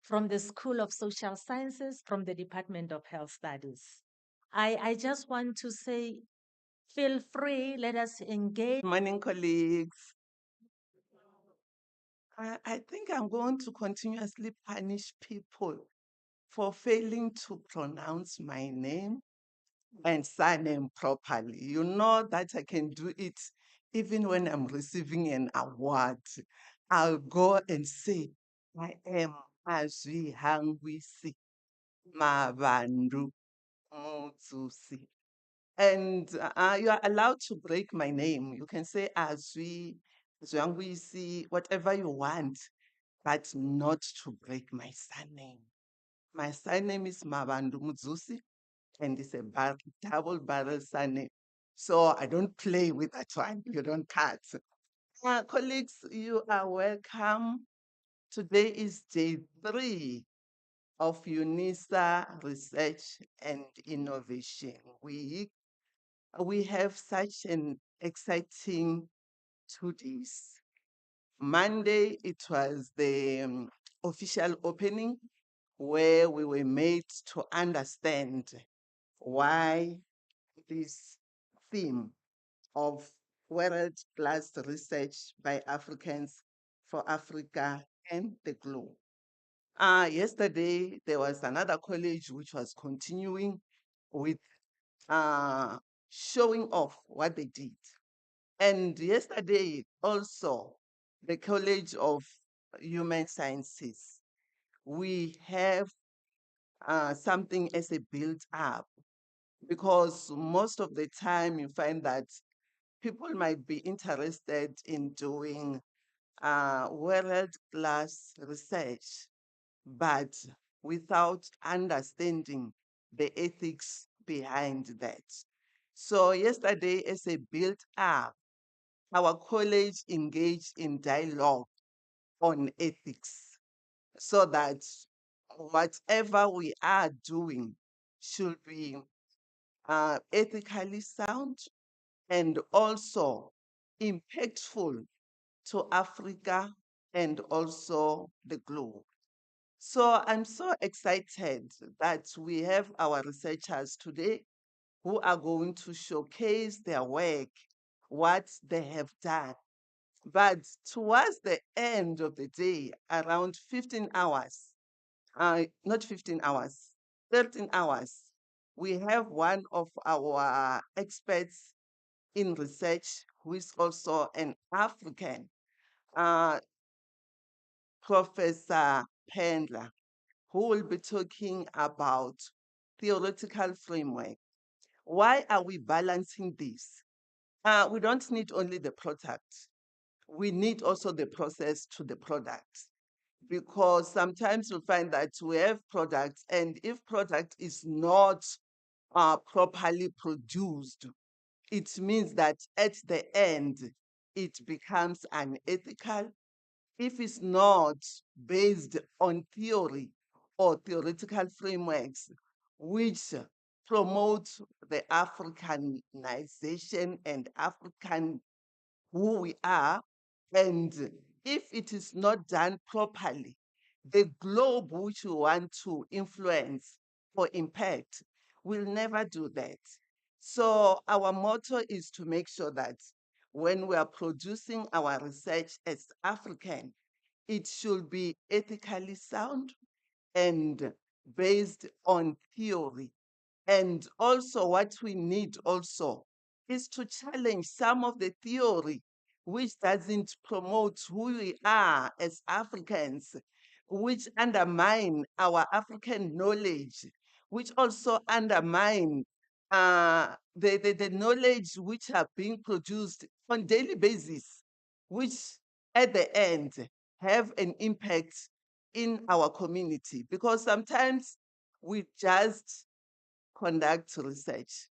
from the School of Social Sciences, from the Department of Health Studies. I just want to say, feel free, let us engage. Morning, colleagues. I think I'm going to continuously punish people for failing to pronounce my name and surname properly. You know that I can do it even when I'm receiving an award. I'll go and say, I am Azwi Hangwisi Mabandu Mutsusi. And you are allowed to break my name. You can say Azwi, Zwangwisi, whatever you want, but not to break my surname. My surname is Mabandu Mutsusi, and it's a double barrel surname. So I don't play with that one. You don't cut. Colleagues, you are welcome. Today is day 3 of UNISA Research and Innovation Week. We have such an exciting 2 days. Monday, it was the official opening where we were made to understand why this theme of world-class research by Africans for Africa and the globe. Yesterday, there was another college which was continuing with uh, showing off what they did. And yesterday also, the College of Human Sciences, we have something as a build up because most of the time you find that people might be interested in doing world-class research, but without understanding the ethics behind that. So yesterday, as a build up, our college engaged in dialogue on ethics so that whatever we are doing should be ethically sound and also impactful to Africa and also the globe. So I'm so excited that we have our researchers today who are going to showcase their work, what they have done. But towards the end of the day, around 15 hours, not 15 hours, 13 hours, we have one of our experts in research who is also an African, uh, Professor Pendler, who will be talking about theoretical framework. Why are we balancing this? We don't need only the product. We need also the process to the product because sometimes you'll find that we have products and if product is not properly produced, it means that at the end, it becomes unethical if it's not based on theory or theoretical frameworks, which promote the Africanization and African who we are. And if it is not done properly, the globe which we want to influence or impact will never do that. So our motto is to make sure that when we are producing our research as African, it should be ethically sound and based on theory. And also what we need also is to challenge some of the theory which doesn't promote who we are as Africans, which undermine our African knowledge, which also undermine the knowledge which are being produced on daily basis, which at the end have an impact in our community. Because sometimes we just conduct research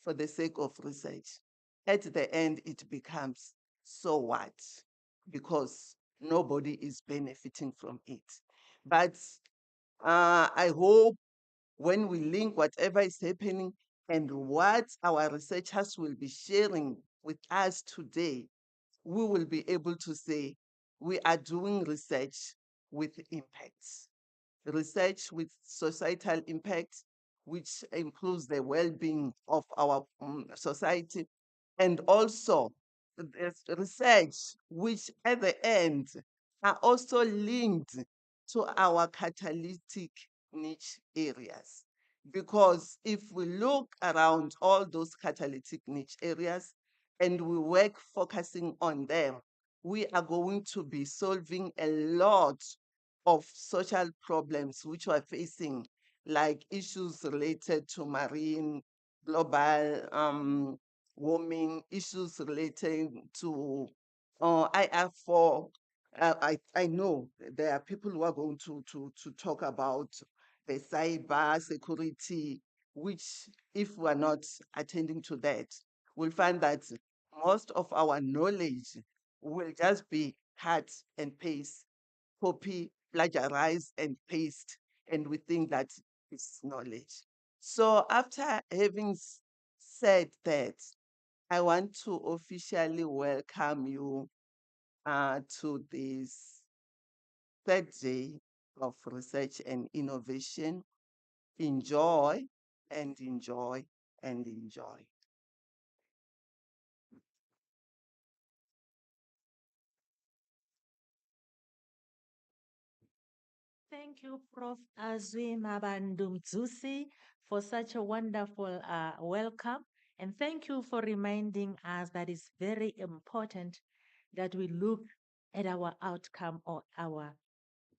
for the sake of research. At the end, it becomes so what? Because nobody is benefiting from it. But I hope when we link whatever is happening and what our researchers will be sharing with us today, we will be able to say we are doing research with impacts. research with societal impact, which improves the well-being of our society, and also there's research which at the end are also linked to our catalytic niche areas. Because if we look around all those catalytic niche areas and we work focusing on them, we are going to be solving a lot of social problems which we're facing, like issues related to marine, global warming, issues relating to IR4. I know there are people who are going to talk about the cyber security, which if we're not attending to that, we'll find that most of our knowledge will just be cut and paste, copy, plagiarize, and paste, and we think that is knowledge. So after having said that, I want to officially welcome you to this third day of research and innovation. Enjoy and enjoy and enjoy. Thank you, Prof. Azwi Mabandumzusi, for such a wonderful welcome. And thank you for reminding us that it's very important that we look at our outcome or our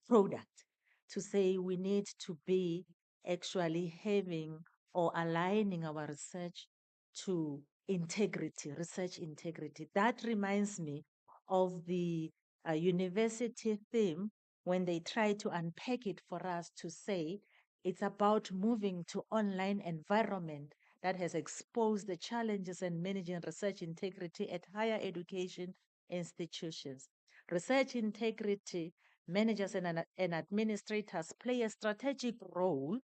product to say we need to be actually having or aligning our research to integrity, research integrity. That reminds me of the university theme when they try to unpack it for us to say it's about moving to online environment that has exposed the challenges in managing research integrity at higher education institutions. Research integrity managers and administrators play a strategic role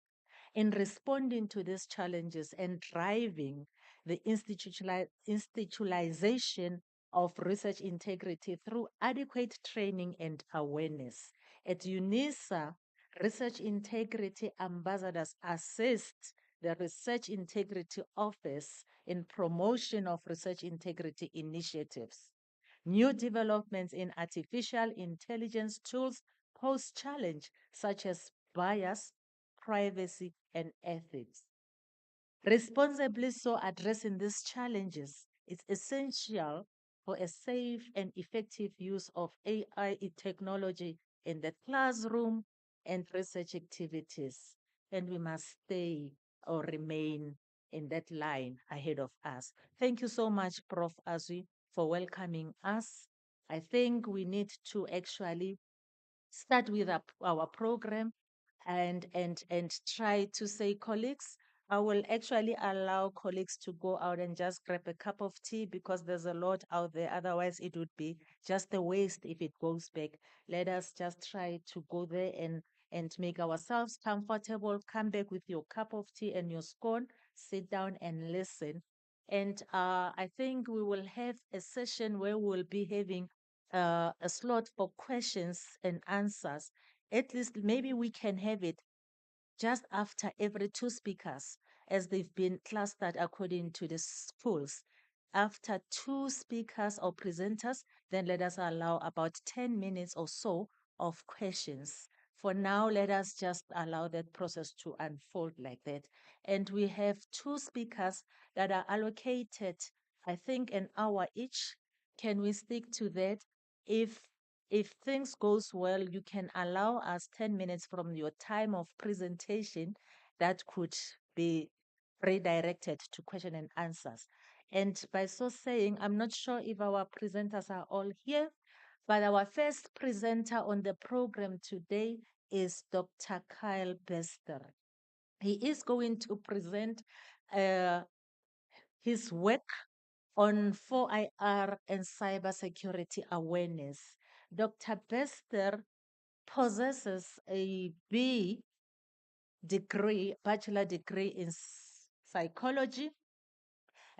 in responding to these challenges and driving the institutionalization of research integrity through adequate training and awareness. At UNISA, research integrity ambassadors assist the Research Integrity Office in promotion of research integrity initiatives. New developments in artificial intelligence tools pose challenge such as bias, privacy, and ethics. Responsibly so addressing these challenges is essential for a safe and effective use of AI technology in the classroom and research activities. And we must stay or remain in that line ahead of us. Thank you so much, Prof. Azwi, for welcoming us. I think we need to actually start with our program and try to say, colleagues, I will actually allow colleagues to go out and just grab a cup of tea because there's a lot out there. Otherwise, it would be just a waste if it goes back. Let us just try to go there and make ourselves comfortable. Come back with your cup of tea and your scone, sit down and listen. And I think we will have a session where we'll be having a slot for questions and answers. At least maybe we can have it just after every two speakers, as they've been clustered according to the schools. After two speakers or presenters, then let us allow about 10 minutes or so of questions. For now, let us just allow that process to unfold like that. And we have two speakers that are allocated, I think, an hour each. Can we stick to that? If if things goes well, you can allow us 10 minutes from your time of presentation that could be redirected to question and answers. And by so saying, I'm not sure if our presenters are all here, but our first presenter on the program today is Dr. Kyle Bester. He is going to present uh, his work on 4IR and cybersecurity awareness. Dr. Bester possesses a bachelor degree in psychology,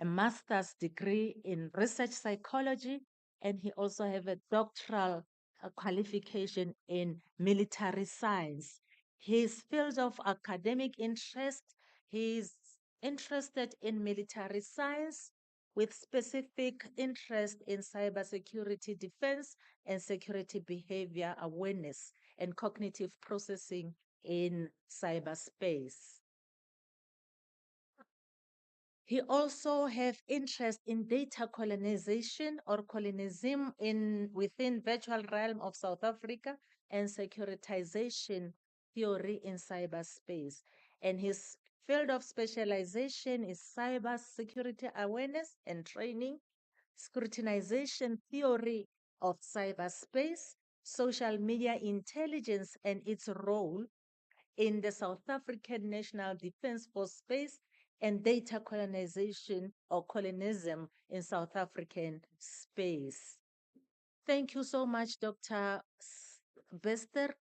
a master's degree in research psychology, and he also have a doctoral qualification in military science. His field of academic interest, he's interested in military science with specific interest in cybersecurity defense and security behavior awareness and cognitive processing in cyberspace. He also have interest in data colonization or colonism within virtual realm of South Africa and securitization theory in cyberspace. And his field of specialization is cyber security awareness and training, scrutinization theory of cyberspace, social media intelligence and its role in the South African National Defence Force space, and data colonization or colonism in South African space. Thank you so much, Dr. Bester.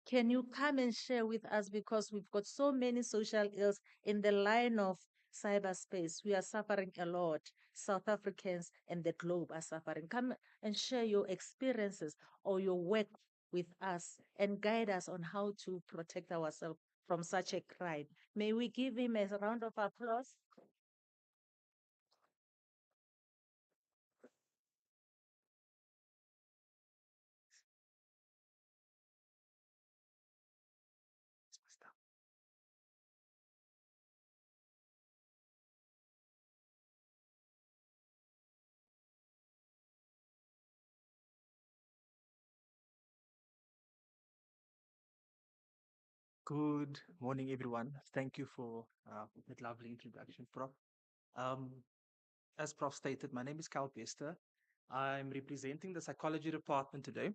Can you come and share with us, because we've got so many social ills in the line of cyberspace. We are suffering a lot. South Africans and the globe are suffering. Come and share your experiences or your work with us and guide us on how to protect ourselves from such a crime. May we give him a round of applause? Good morning, everyone. Thank you for that lovely introduction, Prof. Um, as Prof stated, my name is Cal Bester. I'm representing the psychology department today.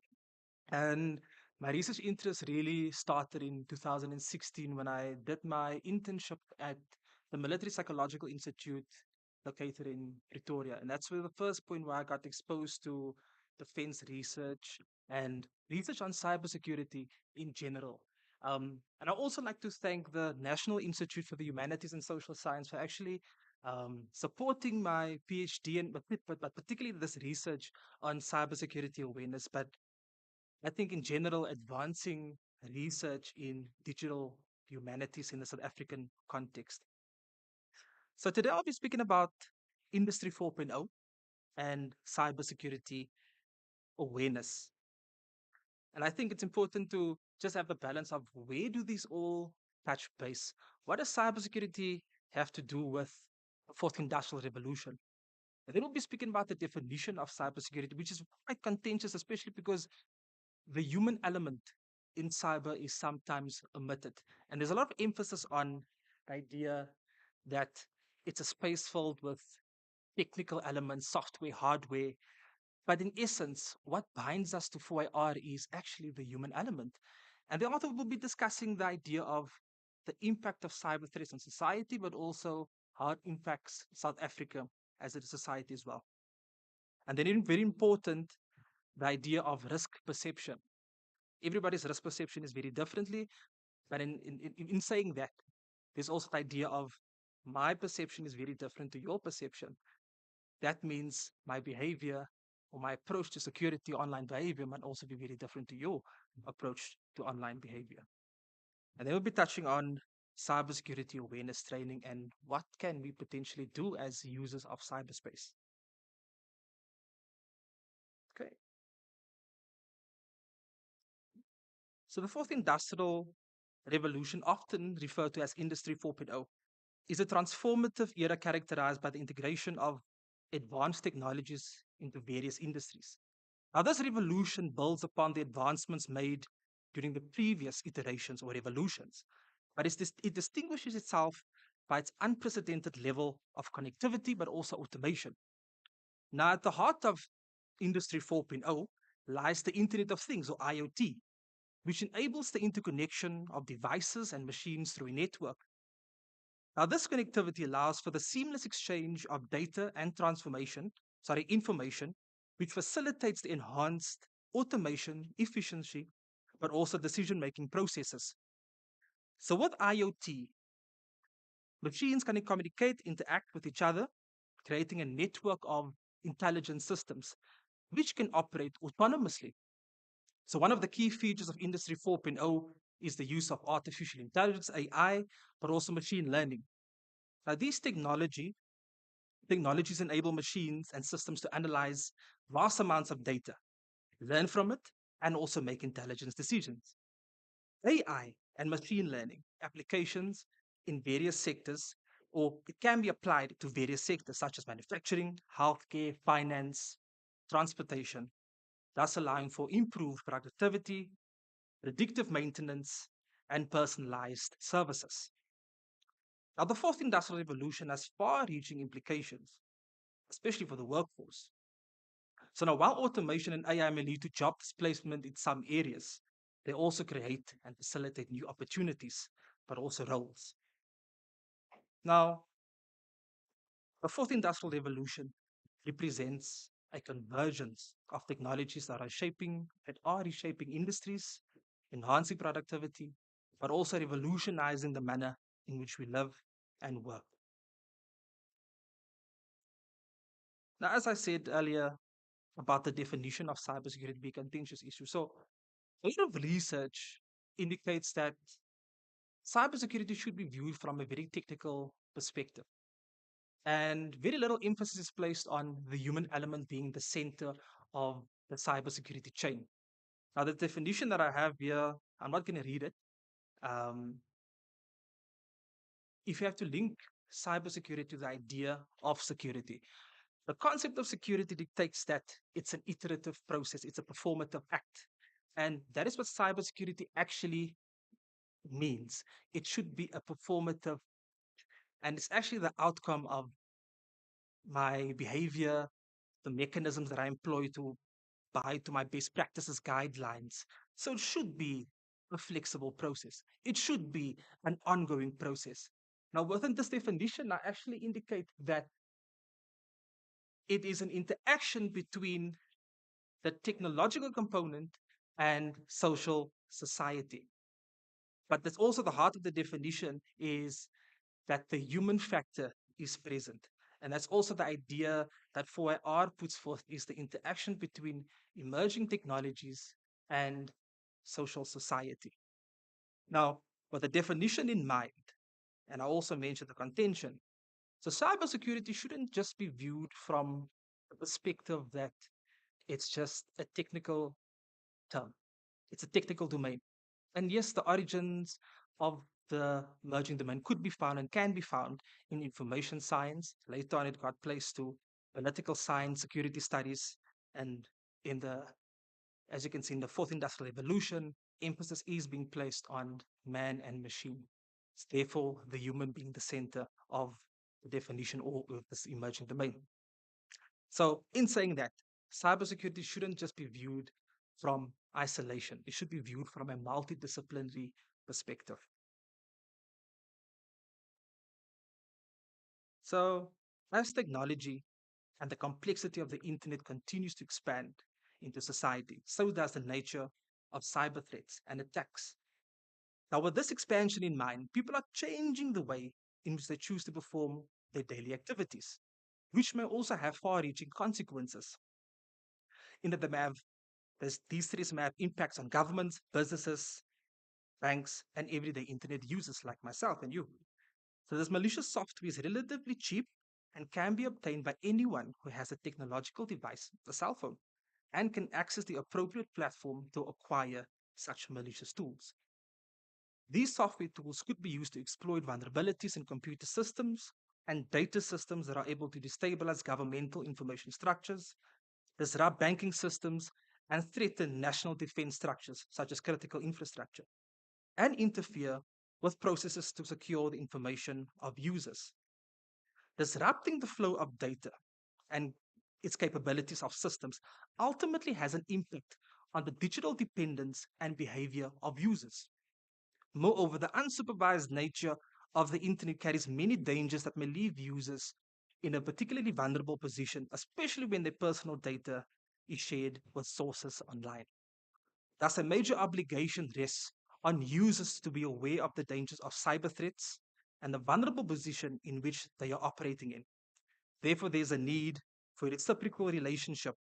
And my research interest really started in 2016 when I did my internship at the Military Psychological Institute located in Pretoria. And that's where the first point where I got exposed to defense research and research on cybersecurity in general. And I also like to thank the National Institute for the Humanities and Social Science for actually supporting my PhD, and but particularly this research on cybersecurity awareness. But I think in general, advancing research in digital humanities in the South African context. So today I'll be speaking about Industry 4.0 and cybersecurity awareness. And I think it's important to just have the balance of where do these all touch base? What does cybersecurity have to do with the fourth industrial revolution? And then we'll be speaking about the definition of cybersecurity, which is quite contentious, especially because the human element in cyber is sometimes omitted. And there's a lot of emphasis on the idea that it's a space filled with technical elements, software, hardware. But in essence, what binds us to 4IR is actually the human element. And the author will be discussing the idea of the impact of cyber threats on society, but also how it impacts South Africa as a society as well. And then, very important, the idea of risk perception. Everybody's risk perception is very differently, but in saying that, there's also the idea of my perception is very different to your perception. That means my behavior or my approach to security online behavior might also be very different to your approach to online behavior. And then we'll be touching on cybersecurity awareness training and what can we potentially do as users of cyberspace. Okay. So the fourth industrial revolution, often referred to as Industry 4.0, is a transformative era characterized by the integration of advanced technologies into various industries. Now, this revolution builds upon the advancements made during the previous iterations or revolutions, but it distinguishes itself by its unprecedented level of connectivity, but also automation. Now, at the heart of Industry 4.0 lies the Internet of Things, or IoT, which enables the interconnection of devices and machines through a network. Now, this connectivity allows for the seamless exchange of data and information, which facilitates the enhanced automation, efficiency, but also decision-making processes. So with IoT, machines can communicate, interact with each other, creating a network of intelligent systems, which can operate autonomously. So one of the key features of Industry 4.0 is the use of artificial intelligence, AI, but also machine learning. Now, these technologies enable machines and systems to analyze vast amounts of data, learn from it, and also make intelligent decisions. AI and machine learning applications in various sectors, or it can be applied to various sectors such as manufacturing, healthcare, finance, transportation, thus allowing for improved productivity, predictive maintenance, and personalized services. Now, the fourth industrial revolution has far reaching implications, especially for the workforce. So, now while automation and AI may lead to job displacement in some areas, they also create and facilitate new opportunities, but also roles. Now, the fourth industrial revolution represents a convergence of technologies that are reshaping industries, enhancing productivity, but also revolutionizing the manner in which we live and work. Now, as I said earlier about the definition of cybersecurity being a contentious issue, so a lot of research indicates that cybersecurity should be viewed from a very technical perspective. And very little emphasis is placed on the human element being the center of the cybersecurity chain. Now, the definition that I have here, I'm not going to read it. Um, if you have to link cybersecurity to the idea of security, the concept of security dictates that it's an iterative process, it's a performative act. And that is what cybersecurity actually means. It should be a performative, and it's actually the outcome of my behavior, the mechanisms that I employ to buy to my best practices guidelines. So it should be a flexible process. It should be an ongoing process. Now, within this definition, I actually indicate that it is an interaction between the technological component and social society. But that's also the heart of the definition is that the human factor is present. And that's also the idea that 4IR puts forth is the interaction between emerging technologies and social society. Now, with the definition in mind, and I also mentioned the contention, so cybersecurity shouldn't just be viewed from the perspective that it's just a technical term. It's a technical domain. And yes, the origins of the emerging domain could be found and can be found in information science. Later on, it got placed to political science, security studies, and in the, as you can see, in the fourth industrial revolution, emphasis is being placed on man and machine. Therefore, the human being the center of the definition or of this emerging domain. So, in saying that, cybersecurity shouldn't just be viewed from isolation, it should be viewed from a multidisciplinary perspective. So, as technology and the complexity of the internet continues to expand into society, so does the nature of cyber threats and attacks. Now, with this expansion in mind, people are changing the way in which they choose to perform their daily activities, which may also have far reaching consequences. In that these threats may have impacts on governments, businesses, banks, and everyday internet users like myself and you. So, this malicious software is relatively cheap and can be obtained by anyone who has a technological device, a cell phone, and can access the appropriate platform to acquire such malicious tools. These software tools could be used to exploit vulnerabilities in computer systems and data systems that are able to destabilize governmental information structures, disrupt banking systems, and threaten national defense structures such as critical infrastructure, and interfere with processes to secure the information of users. Disrupting the flow of data and its capabilities of systems ultimately has an impact on the digital dependence and behavior of users. Moreover, the unsupervised nature of the internet carries many dangers that may leave users in a particularly vulnerable position, especially when their personal data is shared with sources online. Thus, a major obligation rests on users to be aware of the dangers of cyber threats and the vulnerable position in which they are operating in. Therefore, there's a need for a reciprocal relationship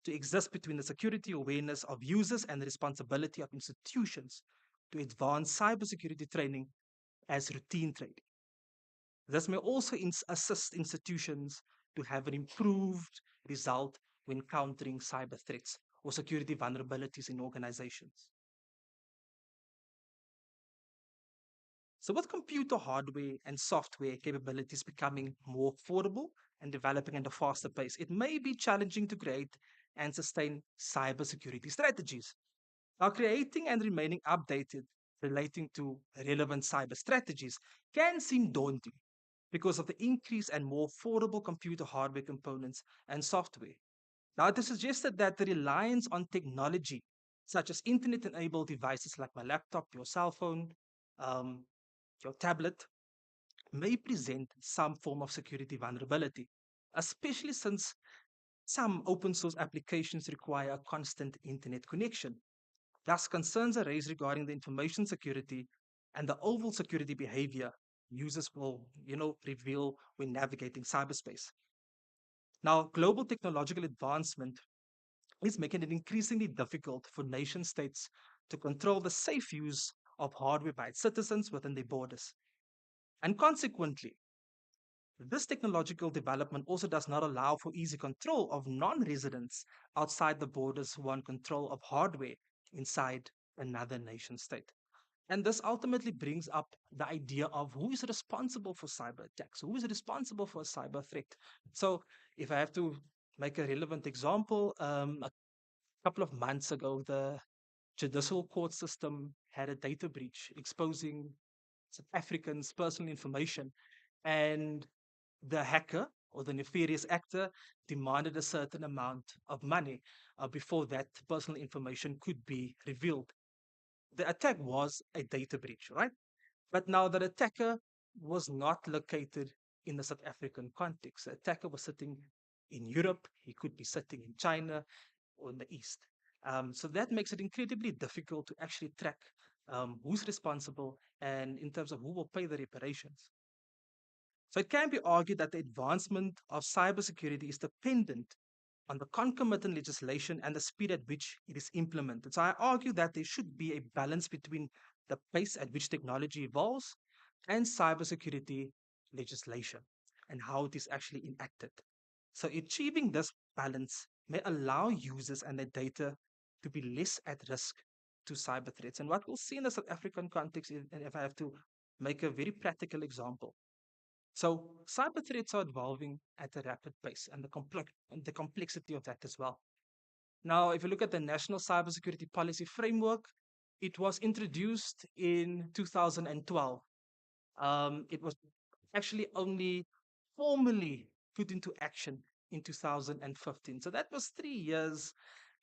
to exist between the security awareness of users and the responsibility of institutions to advance cybersecurity training as routine training. This may also assist institutions to have an improved result when countering cyber threats or security vulnerabilities in organizations. So, with computer hardware and software capabilities becoming more affordable and developing at a faster pace, it may be challenging to create and sustain cybersecurity strategies. Now, creating and remaining updated relating to relevant cyber strategies can seem daunting because of the increase and more affordable computer hardware components and software. Now, it is suggested that the reliance on technology, such as internet enabled devices like my laptop, your cell phone, um, your tablet, may present some form of security vulnerability, especially since some open source applications require a constant internet connection. Thus, concerns are raised regarding the information security and the overall security behavior users will, reveal when navigating cyberspace. Now, global technological advancement is making it increasingly difficult for nation states to control the safe use of hardware by its citizens within their borders. And consequently, this technological development also does not allow for easy control of non residents outside the borders who want control of hardware inside another nation state. And this ultimately brings up the idea of who is responsible for cyber attacks, who is responsible for a cyber threat. So, if I have to make a relevant example, a couple of months ago, the judicial court system had a data breach exposing South Africans' personal information. And the hacker or the nefarious actor demanded a certain amount of money before that personal information could be revealed. The attack was a data breach, right? But now the attacker was not located in the South African context. The attacker was sitting in Europe, he could be sitting in China or in the East. So that makes it incredibly difficult to actually track who's responsible and in terms of who will pay the reparations. So it can be argued that the advancement of cybersecurity is dependent on the concomitant legislation and the speed at which it is implemented. So I argue that there should be a balance between the pace at which technology evolves and cybersecurity legislation and how it is actually enacted. So achieving this balance may allow users and their data to be less at risk to cyber threats. And what we'll see in the South African context, and if I have to make a very practical example, so cyber threats are evolving at a rapid pace, and the complexity of that as well. Now, if you look at the National Cybersecurity Policy Framework, it was introduced in 2012. It was actually only formally put into action in 2015. So that was 3 years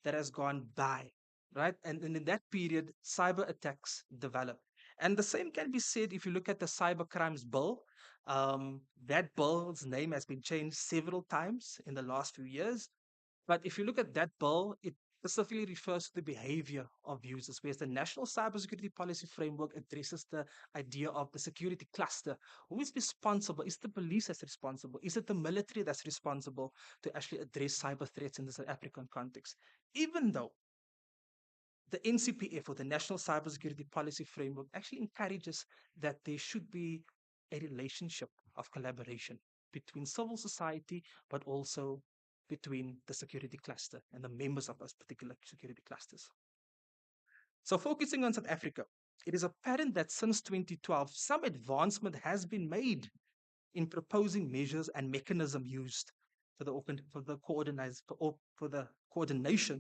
that has gone by, right? And in that period, cyber attacks developed. And the same can be said if you look at the Cyber Crimes Bill. That bill's name has been changed several times in the last few years. But if you look at that bill, it specifically refers to the behavior of users, whereas the National Cybersecurity Policy Framework addresses the idea of the security cluster. Who is responsible? Is the police that's responsible? Is it the military that's responsible to actually address cyber threats in the South African context? Even though the NCPF or the National Cybersecurity Policy Framework actually encourages that there should be a relationship of collaboration between civil society, but also between the security cluster and the members of those particular security clusters. So, focusing on South Africa, it is apparent that since 2012, some advancement has been made in proposing measures and mechanism used for the coordination,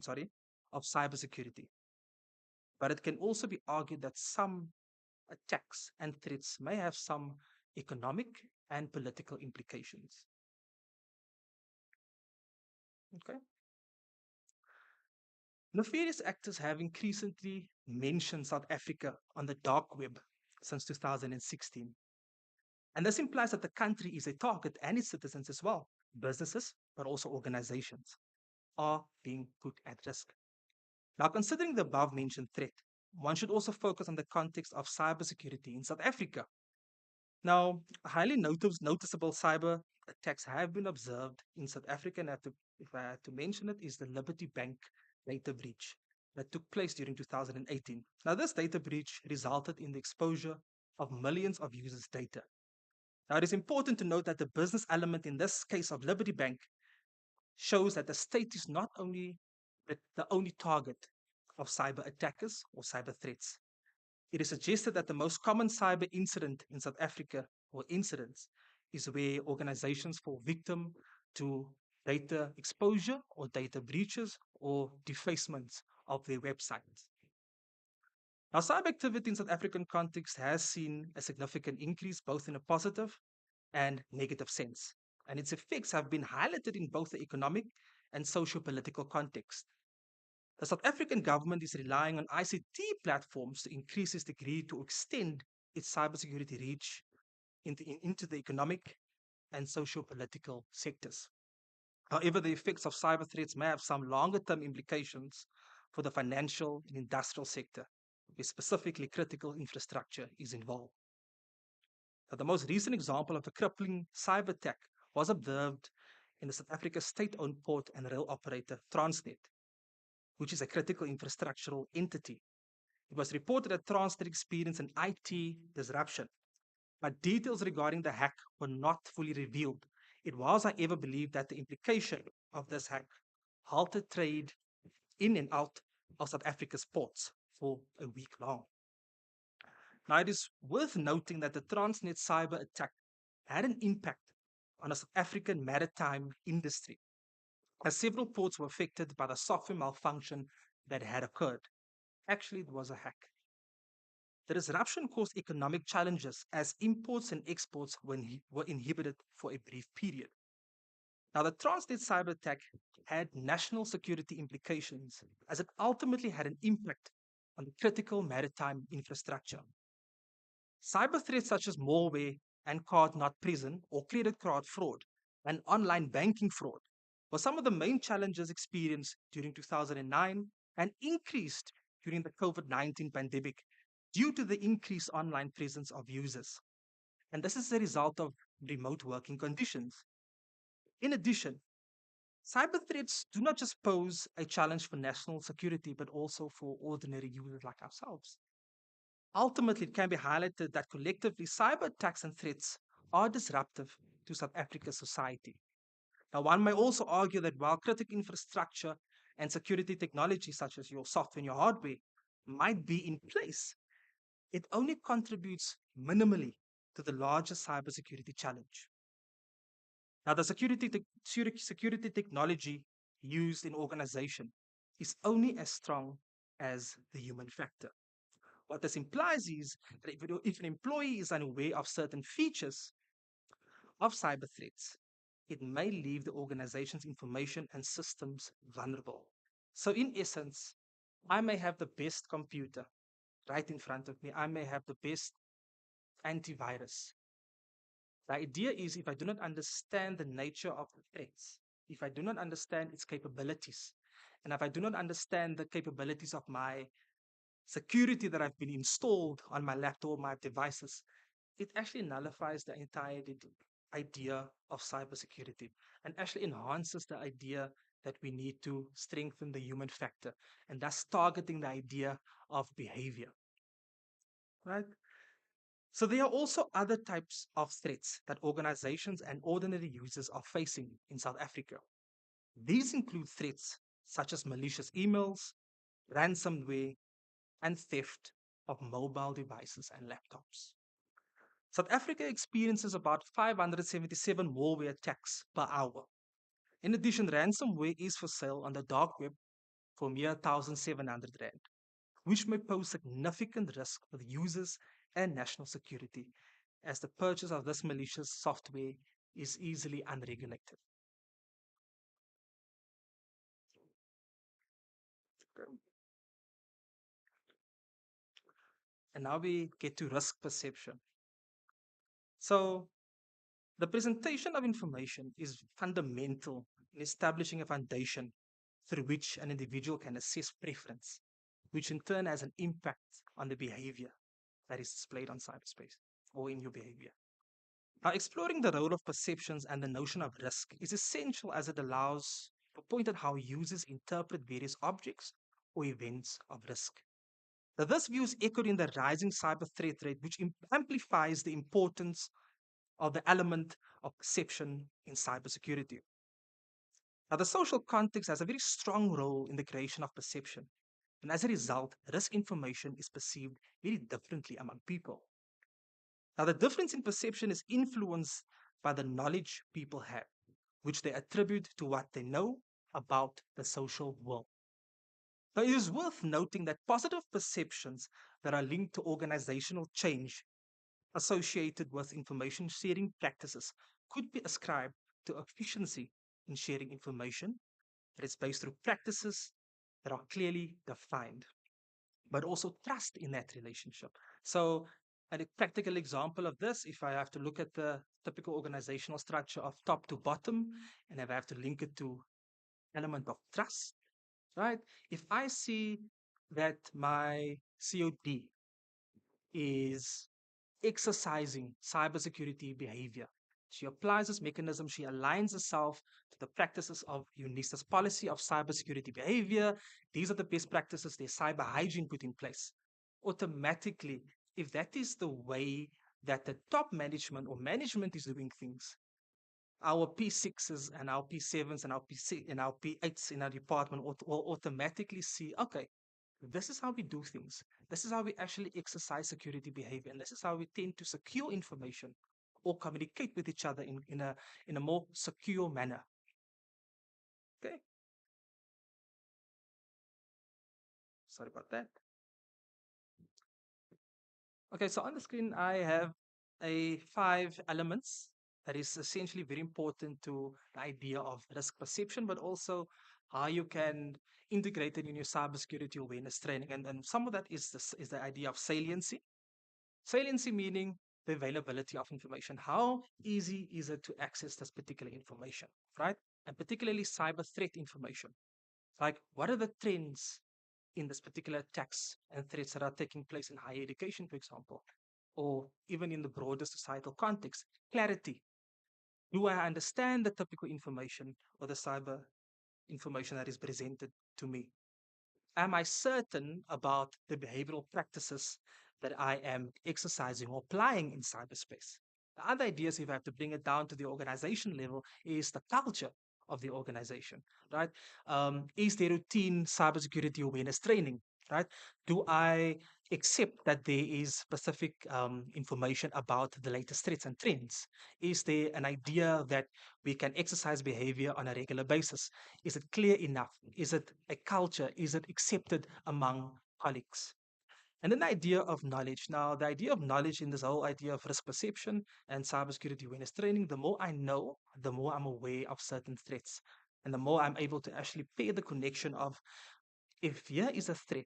of cybersecurity. But it can also be argued that some attacks and threats may have some economic and political implications. Okay. Nefarious actors have increasingly mentioned South Africa on the dark web since 2016. And this implies that the country is a target and its citizens as well. Businesses, but also organizations, are being put at risk. Now, considering the above mentioned threat, one should also focus on the context of cybersecurity in South Africa. Now, highly noticeable cyber attacks have been observed in South Africa, and if I had to mention it, is the Liberty Bank data breach. that took place during 2018. Now, this data breach resulted in the exposure of millions of users' data. Now, it is important to note that the business element in this case of Liberty Bank shows that the state is not only the only target of cyber attackers or cyber threats. It is suggested that the most common cyber incident in South Africa, or incidents, is where organizations fall victim to data exposure or data breaches or defacements of their websites. Now, cyber activity in South African context has seen a significant increase both in a positive and negative sense, and its effects have been highlighted in both the economic and socio political context. The South African government is relying on ICT platforms to increase its degree to extend its cybersecurity reach into the economic and socio political sectors. However, the effects of cyber threats may have some longer term implications for the financial and industrial sector, where specifically critical infrastructure is involved. Now, the most recent example of a crippling cyber attack was observed in the South Africa state owned port and rail operator Transnet, which is a critical infrastructural entity. It was reported that Transnet experienced an IT disruption, but details regarding the hack were not fully revealed. It was, however, believed that the implication of this hack halted trade in and out of South Africa's ports for a week long. Now, it is worth noting that the Transnet cyber attack had an impact on the South African maritime industry, as several ports were affected by the software malfunction that had occurred. Actually, it was a hack. The disruption caused economic challenges as imports and exports were inhibited for a brief period. Now, the Transnet cyber attack had national security implications as it ultimately had an impact on the critical maritime infrastructure. Cyber threats such as malware and card not present or credit card fraud and online banking fraud were some of the main challenges experienced during 2009 and increased during the COVID 19 pandemic due to the increased online presence of users. And this is a result of remote working conditions. In addition, cyber threats do not just pose a challenge for national security, but also for ordinary users like ourselves. Ultimately, it can be highlighted that collectively cyber attacks and threats are disruptive to South Africa's society. Now, one may also argue that while critical infrastructure and security technology, such as your software and your hardware, might be in place, it only contributes minimally to the larger cybersecurity challenge. Now, the security technology used in organization is only as strong as the human factor. What this implies is that if an employee is unaware of certain features of cyber threats, it may leave the organization's information and systems vulnerable. So, in essence, I may have the best computer right in front of me, I may have the best antivirus. The idea is if I do not understand the nature of the threats, if I do not understand its capabilities, and if I do not understand the capabilities of my security that I've been installed on my laptop, my devices, it actually nullifies the entire idea of cybersecurity and actually enhances the idea that we need to strengthen the human factor and thus targeting the idea of behavior. Right? So there are also other types of threats that organizations and ordinary users are facing in South Africa. These include threats such as malicious emails, ransomware, and theft of mobile devices and laptops. South Africa experiences about 577 malware attacks per hour. In addition, ransomware is for sale on the dark web for mere 1,700 rand, which may pose significant risk for the users and national security, as the purchase of this malicious software is easily unregulated. And now we get to risk perception. So, the presentation of information is fundamental in establishing a foundation through which an individual can assess preference, which in turn has an impact on the behavior that is displayed on cyberspace or in your behavior. Now, exploring the role of perceptions and the notion of risk is essential as it allows to point at how users interpret various objects or events of risk. Now, this view is echoed in the rising cyber threat rate, which amplifies the importance of the element of perception in cybersecurity. Now, the social context has a very strong role in the creation of perception. And as a result, risk information is perceived very differently among people. Now, the difference in perception is influenced by the knowledge people have, which they attribute to what they know about the social world. Now, it is worth noting that positive perceptions that are linked to organizational change associated with information sharing practices could be ascribed to efficiency in sharing information that is based through practices that are clearly defined, but also trust in that relationship. So, a practical example of this, if I have to look at the typical organizational structure of top to bottom, and if I have to link it to element of trust, right? If I see that my COD is exercising cybersecurity behavior. She applies this mechanism, she aligns herself to the practices of UNISA's policy of cybersecurity behavior. These are the best practices, there's cyber hygiene put in place. Automatically, if that is the way that the top management or management is doing things, our P6s and our P7s and our P6 and our P8s in our department will automatically see, okay, this is how we do things. This is how we actually exercise security behavior. And this is how we tend to secure information or communicate with each other in a more secure manner. Okay. Sorry about that. Okay, so on the screen I have a 5 elements that is essentially very important to the idea of risk perception, but also how you can integrate it in your cybersecurity awareness training. And some of that is the idea of saliency. Saliency meaning the availability of information. How easy is it to access this particular information, right? And particularly cyber threat information. Like, what are the trends in this particular attacks and threats that are taking place in higher education, for example, or even in the broader societal context? Clarity. Do I understand the typical information or the cyber information that is presented to me? Am I certain about the behavioral practices that I am exercising or applying in cyberspace? The other ideas, if I have to bring it down to the organization level, is the culture of the organization, right? Is there routine cybersecurity awareness training, right? Do I accept that there is specific information about the latest threats and trends? Is there an idea that we can exercise behavior on a regular basis? Is it clear enough? Is it a culture? Is it accepted among colleagues? And then the idea of knowledge. Now, the idea of knowledge in this whole idea of risk perception and cybersecurity awareness training, the more I know, the more I'm aware of certain threats. And the more I'm able to actually pay the connection of if here is a threat.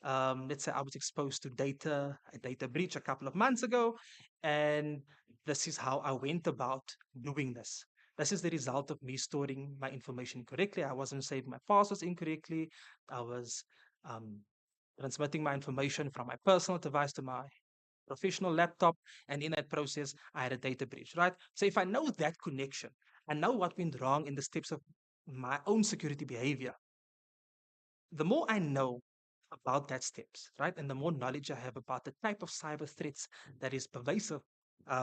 Let's say I was exposed to a data breach a couple of months ago, and this is how I went about doing this. This is the result of me storing my information incorrectly. I wasn't saving my passwords incorrectly. I was um, transmitting my information from my personal device to my professional laptop, and in that process, I had a data breach, right? So if I know that connection, I know what went wrong in the steps of my own security behavior, the more I know about that steps, right? And the more knowledge I have about the type of cyber threats that is pervasive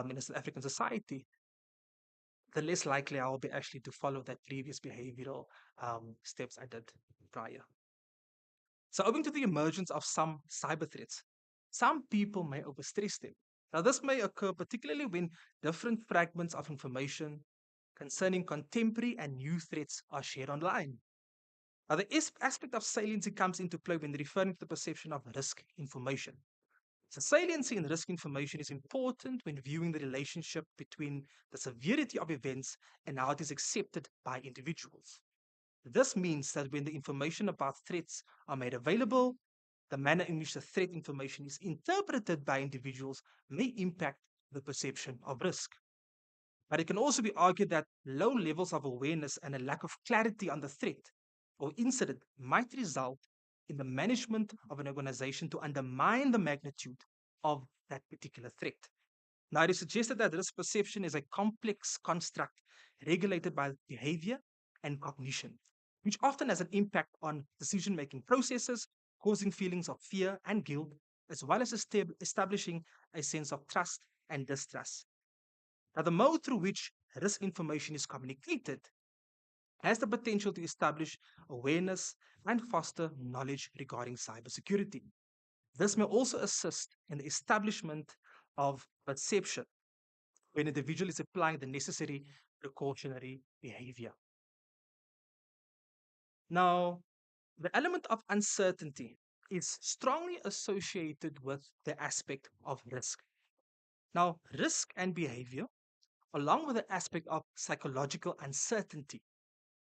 in a South African society, the less likely I will be actually to follow that previous behavioral steps I did prior. So, owing to the emergence of some cyber threats, some people may overstress them. Now, this may occur particularly when different fragments of information concerning contemporary and new threats are shared online. Now, the aspect of saliency comes into play when referring to the perception of risk information. So, saliency in risk information is important when viewing the relationship between the severity of events and how it is accepted by individuals. This means that when the information about threats are made available, the manner in which the threat information is interpreted by individuals may impact the perception of risk. But it can also be argued that low levels of awareness and a lack of clarity on the threat or incident might result in the management of an organization to undermine the magnitude of that particular threat. Now, it is suggested that risk perception is a complex construct regulated by behavior and cognition. which often has an impact on decision making processes, causing feelings of fear and guilt, as well as establishing a sense of trust and distrust. Now, the mode through which risk information is communicated has the potential to establish awareness and foster knowledge regarding cybersecurity. This may also assist in the establishment of perception when an individual is applying the necessary precautionary behavior. Now, the element of uncertainty is strongly associated with the aspect of risk. Now, risk and behavior, along with the aspect of psychological uncertainty,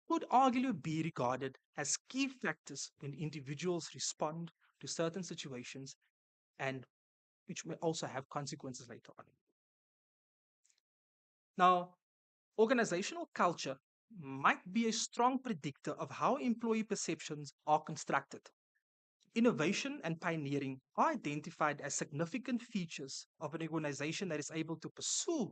could arguably be regarded as key factors when individuals respond to certain situations and which may also have consequences later on. Now, organizational culture might be a strong predictor of how employee perceptions are constructed. Innovation and pioneering are identified as significant features of an organization that is able to pursue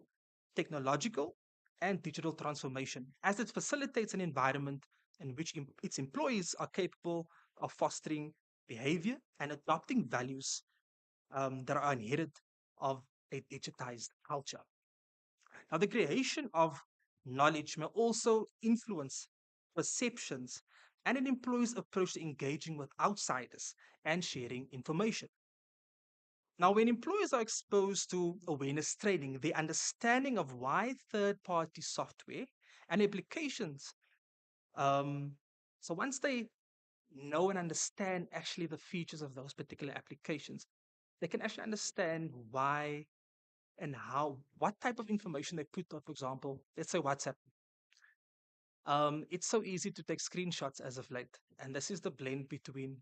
technological and digital transformation, as it facilitates an environment in which its employees are capable of fostering behavior and adopting values that are inherent of a digitized culture. Now, the creation of knowledge may also influence perceptions and an employee's approach to engaging with outsiders and sharing information. Now, when employees are exposed to awareness training, the understanding of why third party software and applications, um, so once they know and understand actually the features of those particular applications, they can actually understand why and how, what type of information they put on, for example, let's say WhatsApp. It's so easy to take screenshots as of late, and this is the blend between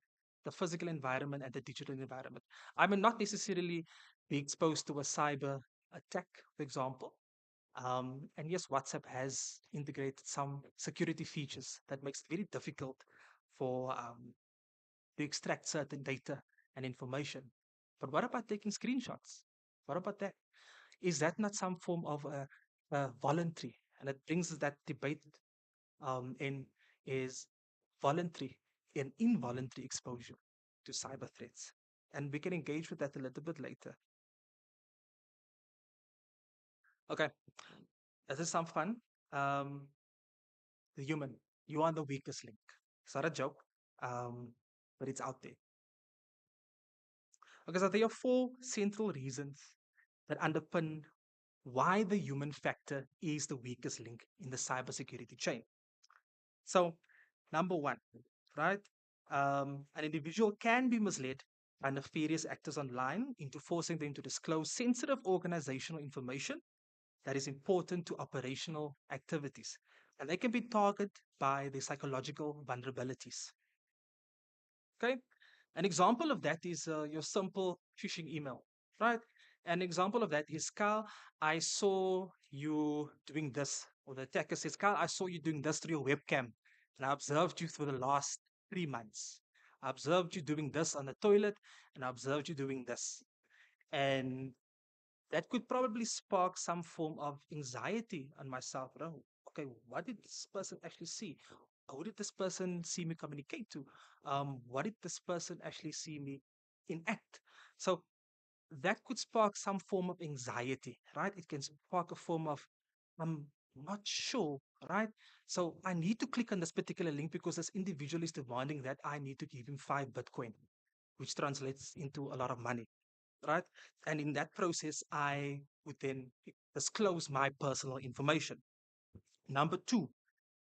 the physical environment and the digital environment. I may not necessarily be exposed to a cyber attack, for example. And yes, WhatsApp has integrated some security features that makes it very difficult for to extract certain data and information. But what about taking screenshots? What about that? Is that not some form of a voluntary? And it brings us that debate in is voluntary and involuntary exposure to cyber threats. And we can engage with that a little bit later. Okay, this is some fun. Um, the human, you are the weakest link. It's not a joke, but it's out there. Okay, so there are four central reasons that underpin why the human factor is the weakest link in the cybersecurity chain. So, number one, right? An individual can be misled by nefarious actors online into forcing them to disclose sensitive organizational information that is important to operational activities. And they can be targeted by the psychological vulnerabilities. Okay. An example of that is your simple phishing email, right? An example of that is, Carl, I saw you doing this. Or the attacker says, Carl, I saw you doing this through your webcam. And I observed you for the last 3 months. I observed you doing this on the toilet, and I observed you doing this. And that could probably spark some form of anxiety on myself. Okay, what did this person actually see? Who did this person see me communicate to? What did this person actually see me enact? So that could spark some form of anxiety, right? It can spark a form of, I'm not sure, right? So I need to click on this particular link because this individual is demanding that I need to give him 5 Bitcoin, which translates into a lot of money, right? And in that process, I would then disclose my personal information. Number two,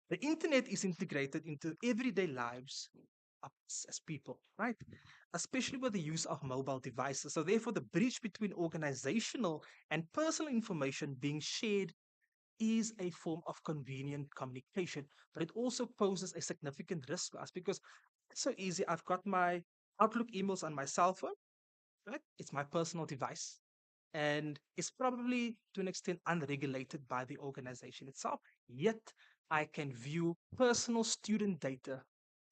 the internet is integrated into everyday lives of us as people, right? Especially with the use of mobile devices. So, therefore, the bridge between organizational and personal information being shared is a form of convenient communication, but it also poses a significant risk to us because it's so easy. I've got my Outlook emails on my cell phone, right? It's my personal device. And it's probably to an extent unregulated by the organization itself. Yet I can view personal student data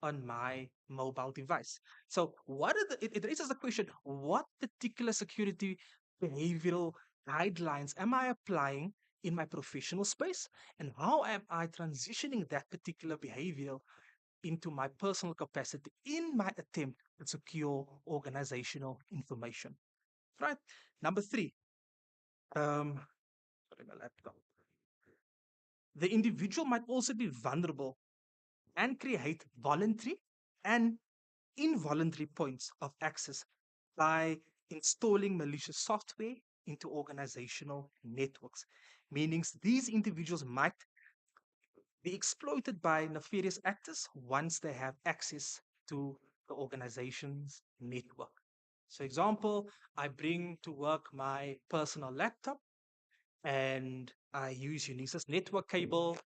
on my mobile device. So what are it raises the question, what particular security behavioral guidelines am I applying in my professional space? And how am I transitioning that particular behavior into my personal capacity in my attempt to secure organizational information. Right? Number three, sorry, my laptop. The individual might also be vulnerable and create voluntary and involuntary points of access by installing malicious software into organizational networks. Meaning these individuals might be exploited by nefarious actors once they have access to the organization's network. So, example, I bring to work my personal laptop and I use Unisa's network cable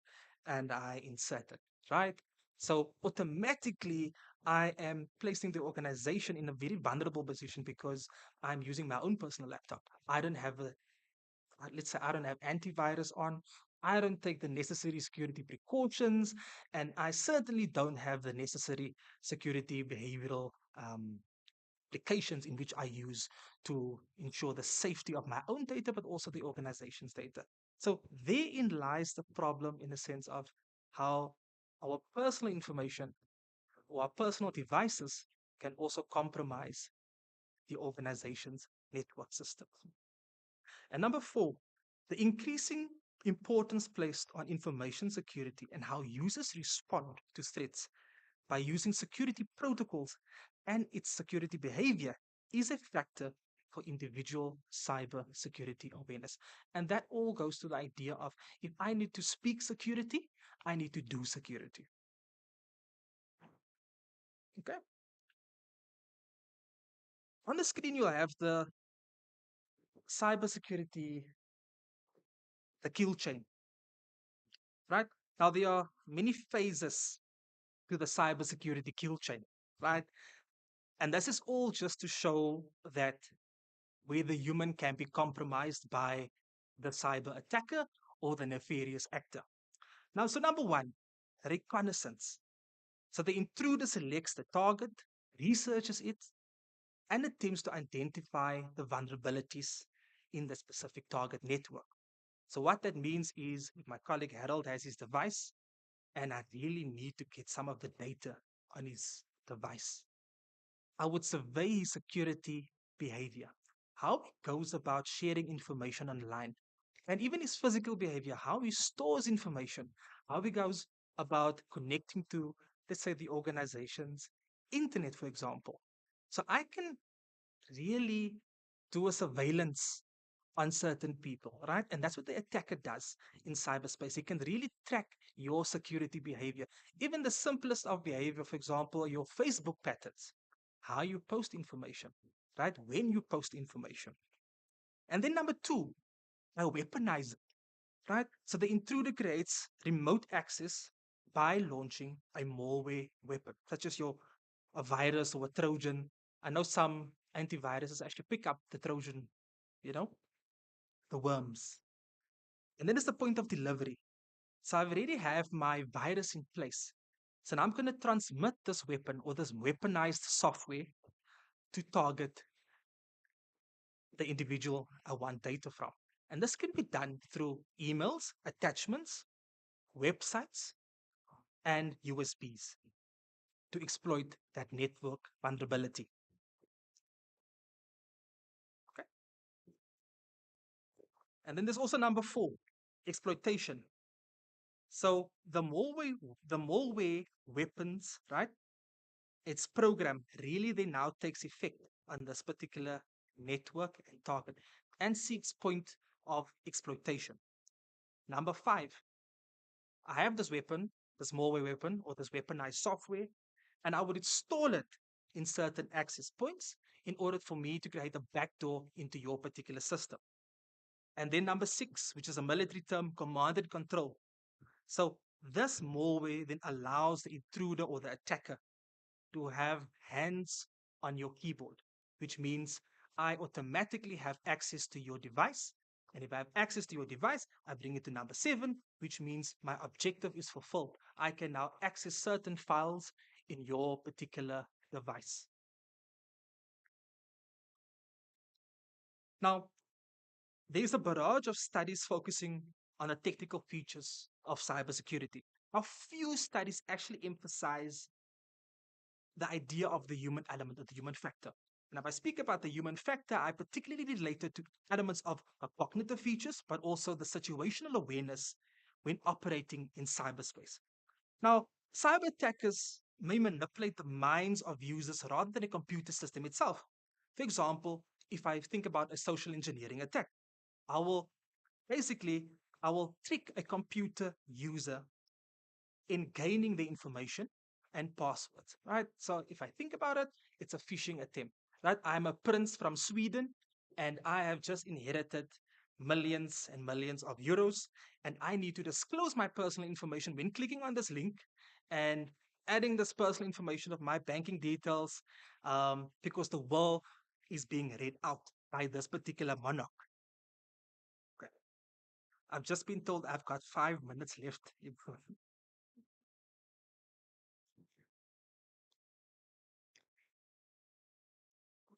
and I insert it, right? So automatically, I am placing the organization in a very vulnerable position because I'm using my own personal laptop. I don't have let's say I don't have antivirus on. I don't take the necessary security precautions, and I certainly don't have the necessary security behavioral applications in which I use to ensure the safety of my own data, but also the organization's data. So therein lies the problem in the sense of how our personal information or our personal devices can also compromise the organization's network system. And number four, the increasing importance placed on information security and how users respond to threats by using security protocols and its security behavior is a factor for individual cyber security awareness. And that all goes to the idea of if I need to speak security, I need to do security. Okay. On the screen, you have the cybersecurity, the kill chain, right? Now, there are many phases to the cybersecurity kill chain, right? And this is all just to show that where the human can be compromised by the cyber attacker or the nefarious actor. Now, so number one, reconnaissance. So the intruder selects the target, researches it, and attempts to identify the vulnerabilities in the specific target network. So what that means is if my colleague Harold has his device and I really need to get some of the data on his device, I would survey his security behavior, how he goes about sharing information online, and even his physical behavior, how he stores information, how he goes about connecting to, let's say, the organization's internet, for example. So I can really do a surveillance on certain people, right? And that's what the attacker does in cyberspace. He can really track your security behavior, even the simplest of behavior, for example, your Facebook patterns, how you post information, right? When you post information. And then number two, I weaponize it, right? So the intruder creates remote access by launching a malware weapon, such as a virus or a Trojan. I know some antiviruses actually pick up the Trojan, you know, the worms. And then it's the point of delivery. So I already have my virus in place. So now I'm going to transmit this weapon or this weaponized software to target the individual I want data from. And this can be done through emails, attachments, websites, and USBs to exploit that network vulnerability. Okay. And then there's also number four, exploitation. So the malware weapons, right? Its program really then now takes effect on this particular network and target and seeks point of exploitation. Number five, I have this weapon, this malware weapon or this weaponized software, and I would install it in certain access points in order for me to create a backdoor into your particular system. And then number six, which is a military term, command and control. So this malware then allows the intruder or the attacker to have hands on your keyboard, which means I automatically have access to your device. And if I have access to your device, I bring it to number seven, which means my objective is fulfilled. I can now access certain files in your particular device. Now, there's a barrage of studies focusing on the technical features of cybersecurity. Now, few studies actually emphasize the idea of the human element or the human factor. And if I speak about the human factor, I particularly relate it to elements of cognitive features, but also the situational awareness when operating in cyberspace. Now, cyber attackers may manipulate the minds of users rather than a computer system itself. For example, if I think about a social engineering attack, I will basically I will trick a computer user in gaining the information and passwords, right? So if I think about it, it's a phishing attempt, right? I'm a prince from Sweden and I have just inherited millions and millions of euros, and I need to disclose my personal information when clicking on this link and adding this personal information of my banking details, because the will is being read out by this particular monarch. Okay. I've just been told I've got 5 minutes left.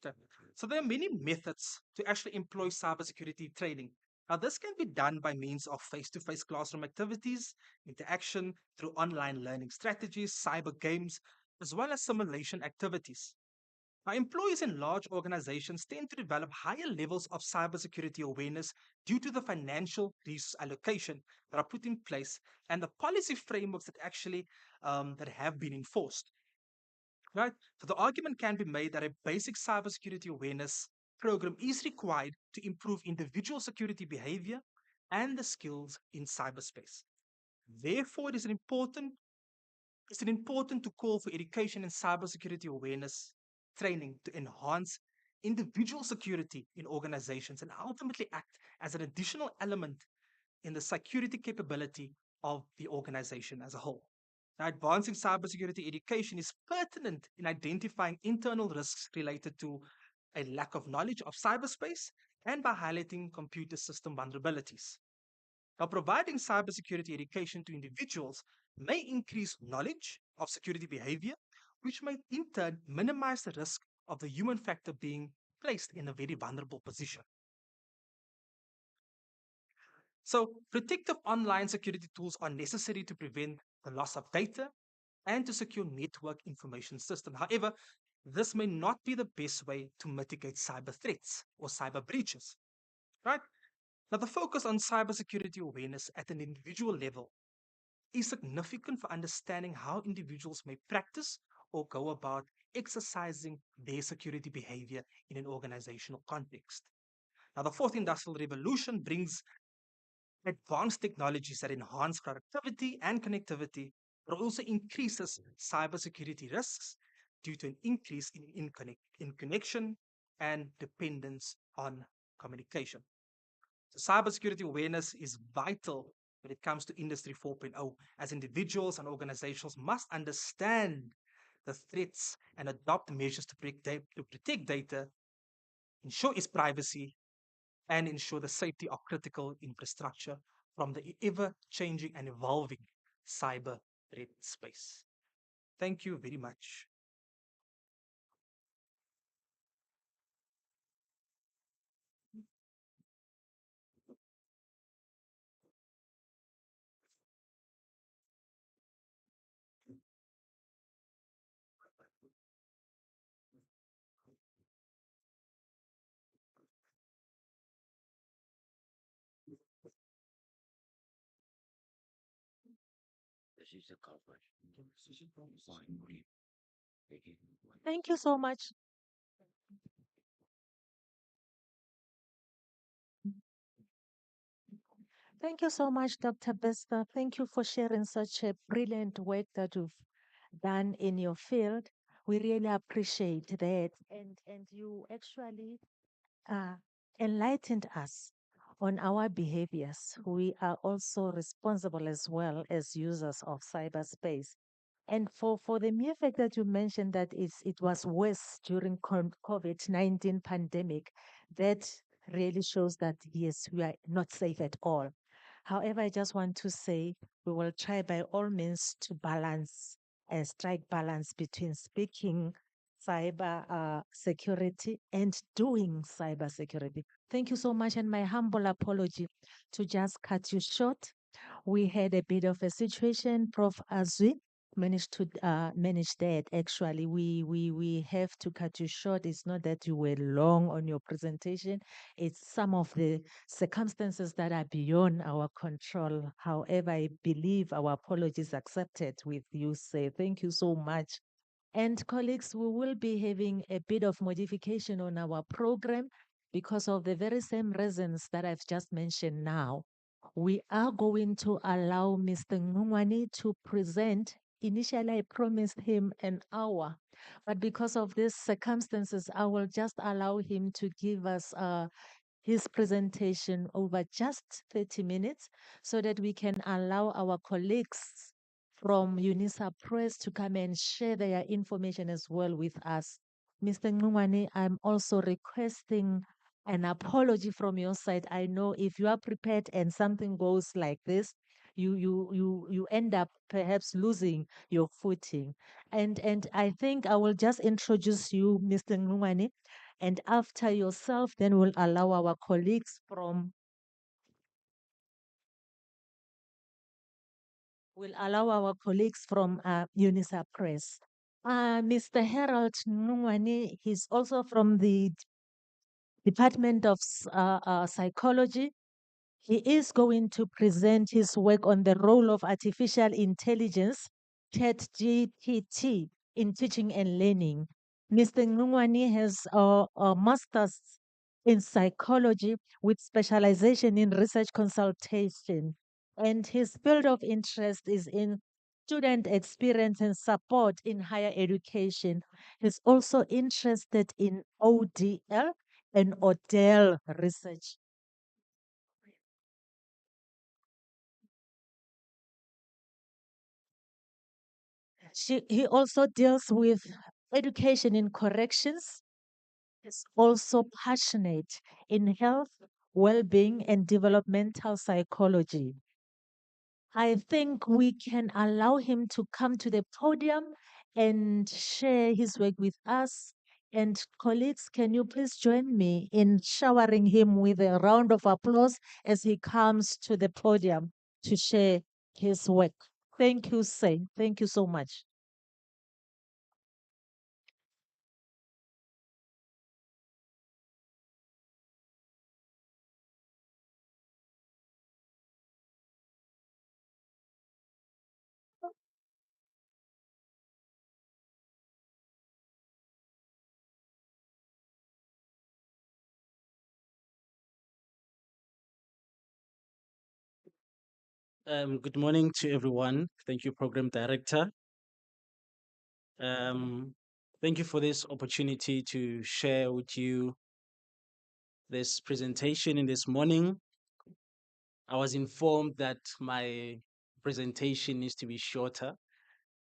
Okay. So there are many methods to actually employ cybersecurity training. Now, this can be done by means of face-to-face classroom activities, interaction through online learning strategies, cyber games, as well as simulation activities. Now, employees in large organizations tend to develop higher levels of cybersecurity awareness due to the financial resource allocation that are put in place and the policy frameworks that actually that have been enforced. Right? So the argument can be made that a basic cybersecurity awareness program is required to improve individual security behavior and the skills in cyberspace. Therefore, it is important to call for education in cybersecurity awareness training to enhance individual security in organizations and ultimately act as an additional element in the security capability of the organization as a whole. Now, advancing cybersecurity education is pertinent in identifying internal risks related to a lack of knowledge of cyberspace and by highlighting computer system vulnerabilities. Now, providing cybersecurity education to individuals may increase knowledge of security behavior, which may in turn minimize the risk of the human factor being placed in a very vulnerable position. So, protective online security tools are necessary to prevent the loss of data and to secure network information system. However, this may not be the best way to mitigate cyber threats or cyber breaches, right? Now, the focus on cybersecurity awareness at an individual level is significant for understanding how individuals may practice or go about exercising their security behavior in an organizational context. Now, the fourth industrial revolution brings advanced technologies that enhance productivity and connectivity, but also increases cybersecurity risks due to an increase in connection and dependence on communication. So cybersecurity awareness is vital when it comes to Industry 4.0, as individuals and organizations must understand the threats and adopt measures to protect data, ensure its privacy, and ensure the safety of critical infrastructure from the ever changing and evolving cyber threat space. Thank you very much. Thank you so much. Thank you so much, Dr. Bester. Thank you for sharing such a brilliant work that you've done in your field. We really appreciate that. And you actually uh, enlightened us on our behaviors. We are also responsible as well as users of cyberspace. And for the mere fact that you mentioned that it was worse during COVID-19 pandemic, that really shows that yes, we are not safe at all. However, I just want to say we will try by all means to balance and strike balance between speaking cyber security and doing cyber security. Thank you so much, and my humble apology to just cut you short. we had a bit of a situation. Prof. Azwi managed to manage that. Actually, we have to cut you short. It's not that you were long on your presentation. It's some of the circumstances that are beyond our control. However, I believe our apologies accepted with you. Say thank you so much. And colleagues, we will be having a bit of modification on our program because of the very same reasons that I've just mentioned now. We are going to allow Mr. Ngungwani to present. Initially, I promised him an hour, but because of these circumstances, I will just allow him to give us his presentation over just 30 minutes so that we can allow our colleagues from UNISA Press to come and share their information as well with us. Mr. Ngumane, I'm also requesting an apology from your side. I know if you are prepared and something goes like this, you end up perhaps losing your footing. And I think I will just introduce you, Mr. Ngumane, and after yourself, then we'll allow our colleagues from UNISA Press. Mr. Harold Nungwane, he's also from the Department of Psychology. He is going to present his work on the role of artificial intelligence, ChatGPT, in teaching and learning. Mr. Ngungwani has a master's in psychology with specialization in research consultation. And his field of interest is in student experience and support in higher education. He's also interested in ODL and ODEL research. He also deals with education in corrections. Is also passionate in health, well-being, and developmental psychology. I think we can allow him to come to the podium and share his work with us. And colleagues, can you please join me in showering him with a round of applause as he comes to the podium to share his work? Thank you, Say. Thank you so much. Good morning to everyone. Thank you, Program Director. Thank you for this opportunity to share with you this presentation in this morning. I was informed that my presentation needs to be shorter,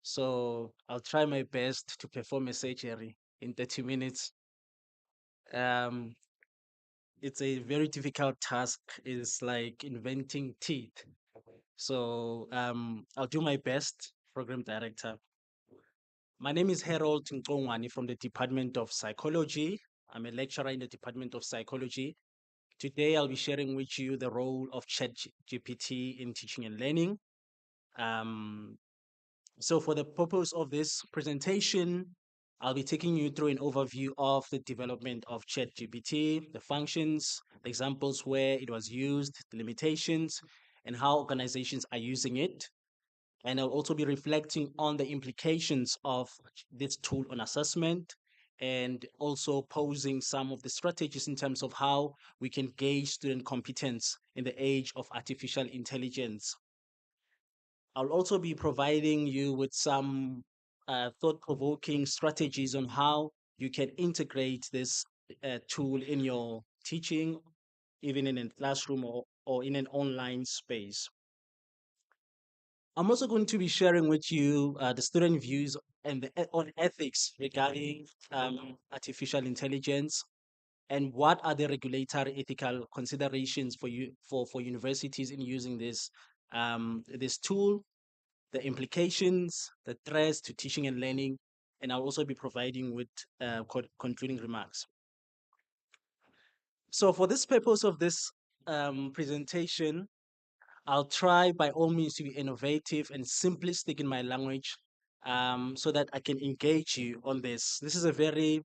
so I'll try my best to perform a surgery in 30 minutes. Um, it's a very difficult task. It's like inventing teeth. So I'll do my best, Program Director. My name is Harold Nkongwani from the Department of Psychology. I'm a lecturer in the Department of Psychology. Today, I'll be sharing with you the role of ChatGPT in teaching and learning. So for the purpose of this presentation, I'll be taking you through an overview of the development of ChatGPT, the functions, the examples where it was used, the limitations, and how organizations are using it. And I'll also be reflecting on the implications of this tool on assessment and also posing some of the strategies in terms of how we can gauge student competence in the age of artificial intelligence. I'll also be providing you with some thought-provoking strategies on how you can integrate this tool in your teaching, even in a classroom or in an online space. I'm also going to be sharing with you the student views and on ethics regarding artificial intelligence and what are the regulatory ethical considerations for you for universities in using this tool, the implications, the threats to teaching and learning, and I'll also be providing with concluding remarks. So for this purpose of this presentation, I'll try by all means to be innovative and simplistic in my language, so that I can engage you on this. This is a very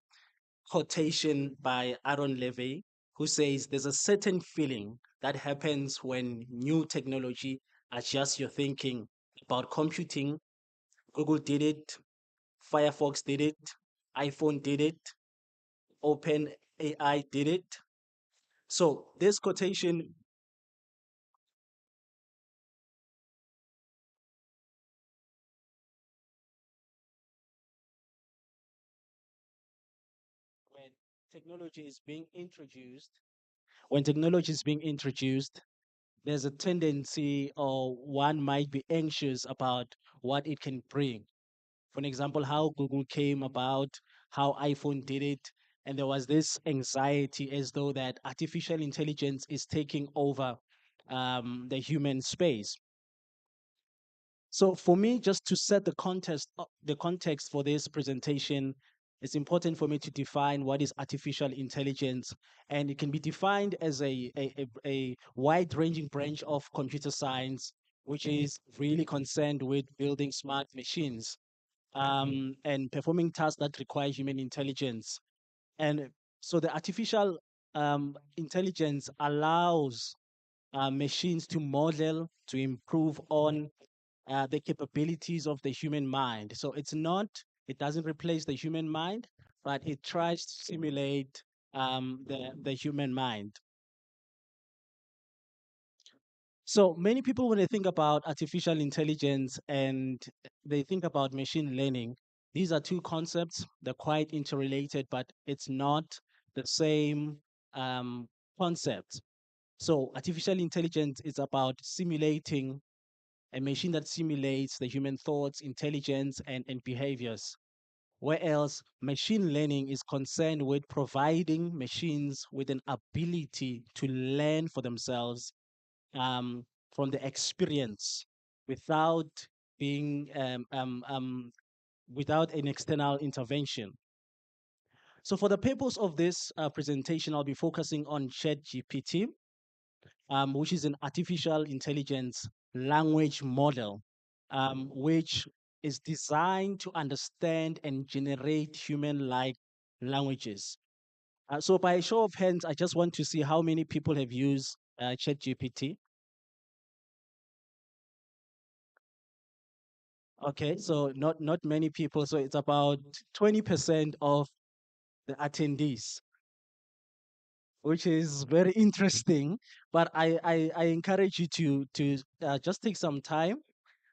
quotation by Aaron Levy, who says there's a certain feeling that happens when new technology adjusts your thinking about computing. Google did it, Firefox did it, iPhone did it, Open AI did it. So this quotation, when technology is being introduced, when technology is being introduced, there's a tendency or one might be anxious about what it can bring. For an example, how Google came about, how iPhone did it, and there was this anxiety as though that artificial intelligence is taking over the human space. So for me, just to set the context for this presentation, it's important for me to define what is artificial intelligence, and it can be defined as a wide-ranging branch of computer science, which is really concerned with building smart machines and performing tasks that require human intelligence. And so the artificial intelligence allows machines to model, to improve on the capabilities of the human mind. So it doesn't replace the human mind, but it tries to simulate the human mind. So many people, when they think about artificial intelligence and they think about machine learning, these are two concepts. They're quite interrelated, but it's not the same um, concept. So artificial intelligence is about simulating a machine that simulates the human thoughts, intelligence, and behaviors. Whereas machine learning is concerned with providing machines with an ability to learn for themselves um, from the experience without being without an external intervention. So for the purpose of this presentation, I'll be focusing on ChatGPT, which is an artificial intelligence language model, which is designed to understand and generate human-like languages. So by a show of hands, I just want to see how many people have used ChatGPT. Okay, so not many people. So it's about 20% of the attendees, which is very interesting. But I encourage you to just take some time.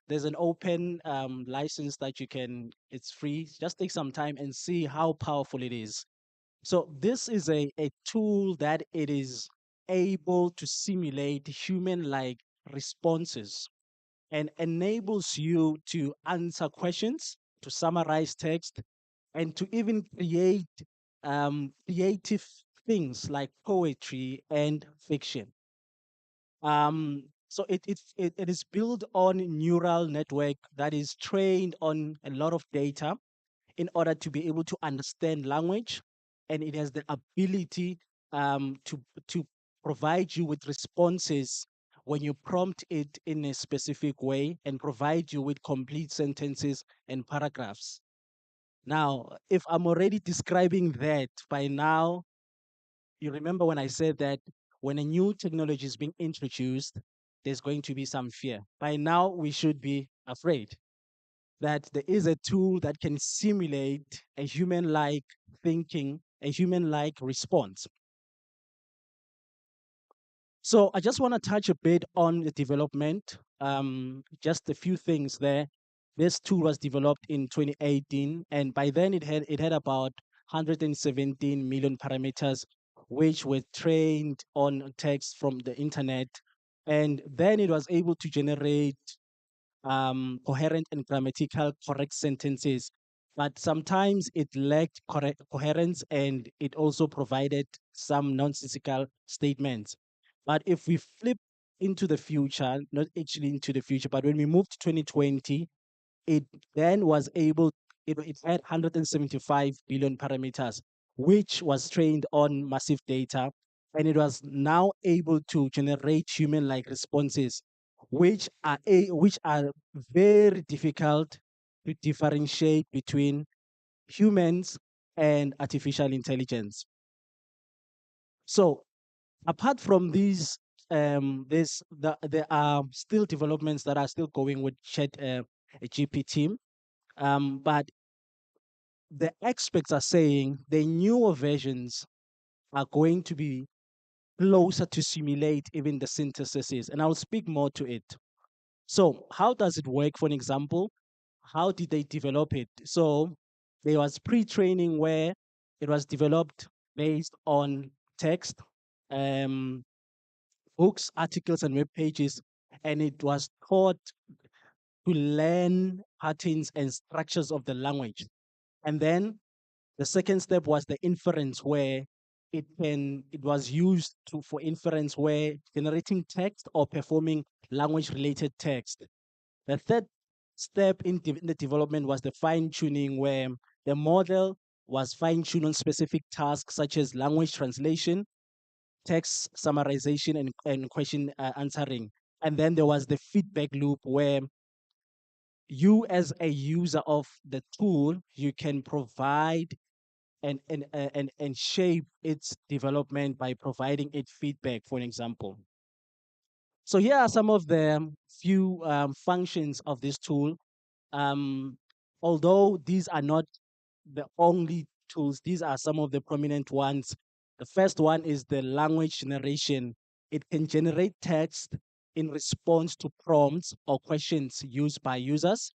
There's an open license that you can. It's free. Just take some time and see how powerful it is. So this is a tool that it is able to simulate human-like responses and enables you to answer questions, to summarize text, and to even create creative things like poetry and fiction. So it is built on a neural network that is trained on a lot of data in order to be able to understand language, and it has the ability to provide you with responses when you prompt it in a specific way and provide you with complete sentences and paragraphs. Now, if I'm already describing that by now, you remember when I said that when a new technology is being introduced, there's going to be some fear. By now, we should be afraid that there is a tool that can simulate a human like thinking, a human like response. So I just want to touch a bit on the development, just a few things there. This tool was developed in 2018, and by then it had about 117 million parameters, which were trained on text from the internet, and then it was able to generate coherent and grammatical correct sentences, but sometimes it lacked correct coherence and it also provided some nonsensical statements. But if we flip into the future, not actually into the future, but when we moved to 2020, it then was able, it had 175 billion parameters, which was trained on massive data, and it was now able to generate human-like responses which are very difficult to differentiate between humans and artificial intelligence. So apart from these, there are still developments that are still going with Chat GPT, but the experts are saying the newer versions are going to be closer to simulate even the syntheses, and I'll speak more to it. So, how does it work? For an example, how did they develop it? So, there was pre-training where it was developed based on text, um, books, articles, and web pages, and it was taught to learn patterns and structures of the language. And then the second step was the inference, where it was used for inference, where generating text or performing language related text. The third step in the development was the fine tuning, where the model was fine tuned on specific tasks such as language translation, text summarization, and question answering. And then there was the feedback loop, where you as a user of the tool, you can provide and shape its development by providing it feedback, for an example. So here are some of the few functions of this tool. Um, Although these are not the only tools, these are some of the prominent ones. The first one is the language generation. It can generate text in response to prompts or questions used by users.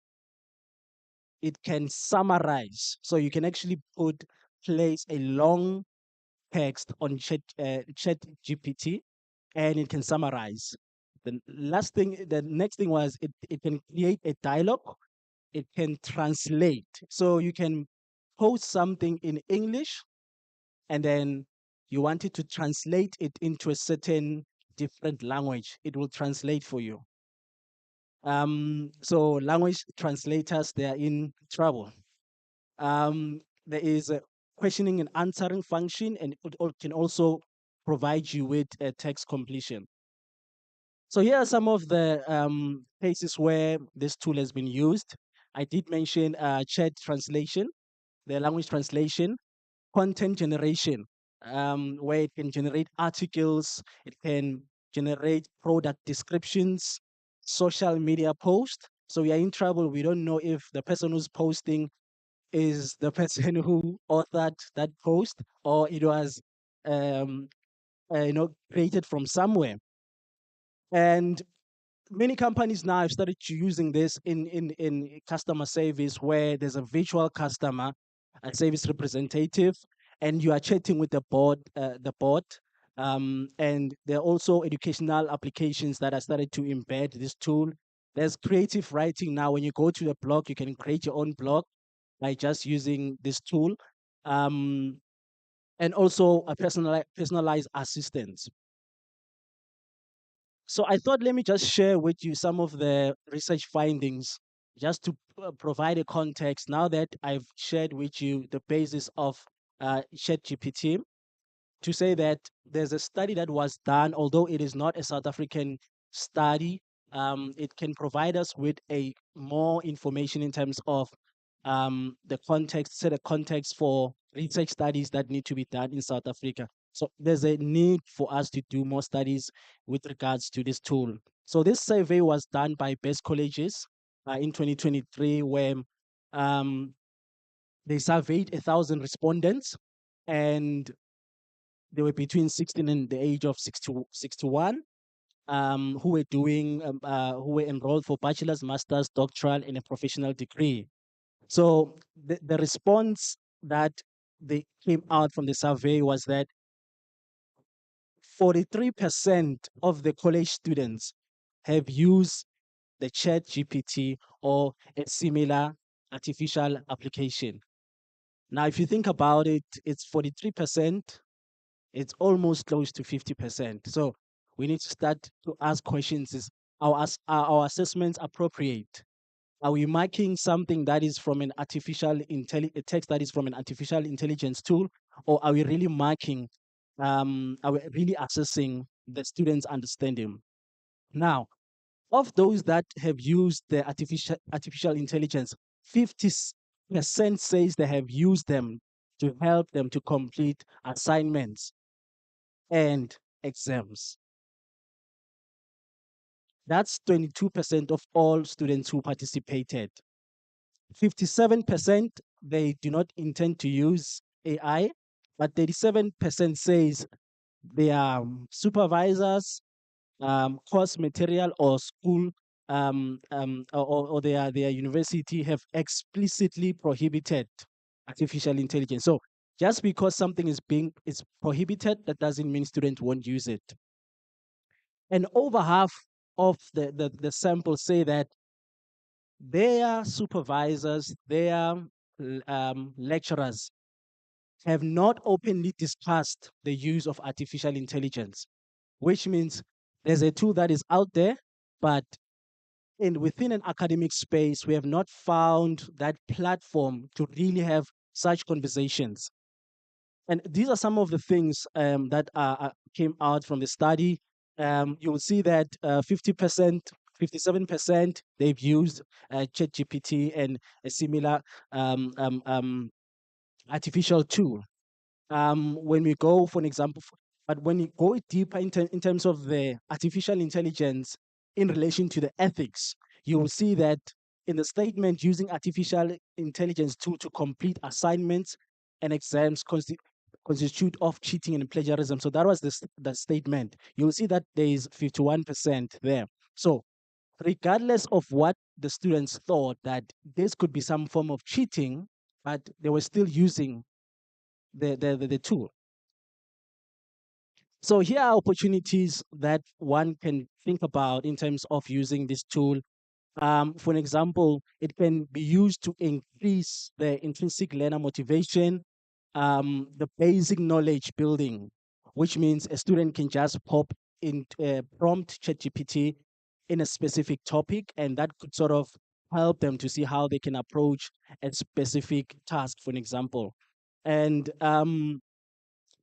It can summarize. So you can actually place a long text on Chat GPT, and it can summarize. The next thing was it can create a dialogue. It can translate. So you can post something in English, and then you want it to translate it into a certain different language. It will translate for you. So language translators, they are in trouble. There is a questioning and answering function, and can also provide you with a text completion. So here are some of the cases where this tool has been used. I did mention chat translation, the language translation, content generation, where it can generate articles, it can generate product descriptions, social media posts. So we are in trouble. We don't know if the person who's posting is the person who authored that post, or it was um, created from somewhere. And many companies now have started using this in customer service, where there's a virtual customer, a service representative, and you are chatting with the bot. And there are also educational applications that are started to embed this tool. There's creative writing now. When you go to the blog, you can create your own blog by just using this tool. Um, and also a personalized assistance. So I thought, let me just share with you some of the research findings, just to provide a context. Now that I've shared with you the basis of ChatGPT, to say that there's a study that was done, although it is not a South African study, it can provide us with a more information in terms of the context, set a context for research studies that need to be done in South Africa. So there's a need for us to do more studies with regards to this tool. So this survey was done by Best Colleges in 2023, where um, they surveyed 1,000 respondents, and they were between 16 and the age of 61, who were who were enrolled for bachelor's, master's, doctoral, and a professional degree. So the response that they came out from the survey was that 43% of the college students have used the Chat GPT or a similar artificial application. Now, if you think about it, it's 43%. It's almost close to 50%. So we need to start to ask questions: Is are our assessments appropriate? Are we marking something that is from a text that is from an artificial intelligence tool, or are we really marking? Are we really assessing the students' understanding? Now, Of those that have used the artificial intelligence, 50% says they have used them to help them to complete assignments and exams. That's 22% of all students who participated. 57% they do not intend to use AI, but 37% says their supervisors, course material or school or their university have explicitly prohibited artificial intelligence. So just because something is prohibited, that doesn't mean students won't use it. And over half of the sample say that their supervisors, their lecturers have not openly discussed the use of artificial intelligence, which means there's a tool that is out there, but within an academic space, we have not found that platform to really have such conversations. And these are some of the things that came out from the study. You will see that 50%, 57% they've used ChatGPT and a similar artificial tool. When we go, for an example, but when you go deeper in terms of the artificial intelligence in relation to the ethics, you will see that in the statement using artificial intelligence tool to complete assignments and exams constitute of cheating and plagiarism. So that was the statement. You will see that there is 51% there. So regardless of what the students thought that this could be some form of cheating, but they were still using the tool. So here are opportunities that one can think about in terms of using this tool. For an example, it can be used to increase the intrinsic learner motivation, the basic knowledge building, which means a student can just pop in prompt ChatGPT in a specific topic, and that could sort of help them to see how they can approach a specific task, for an example. And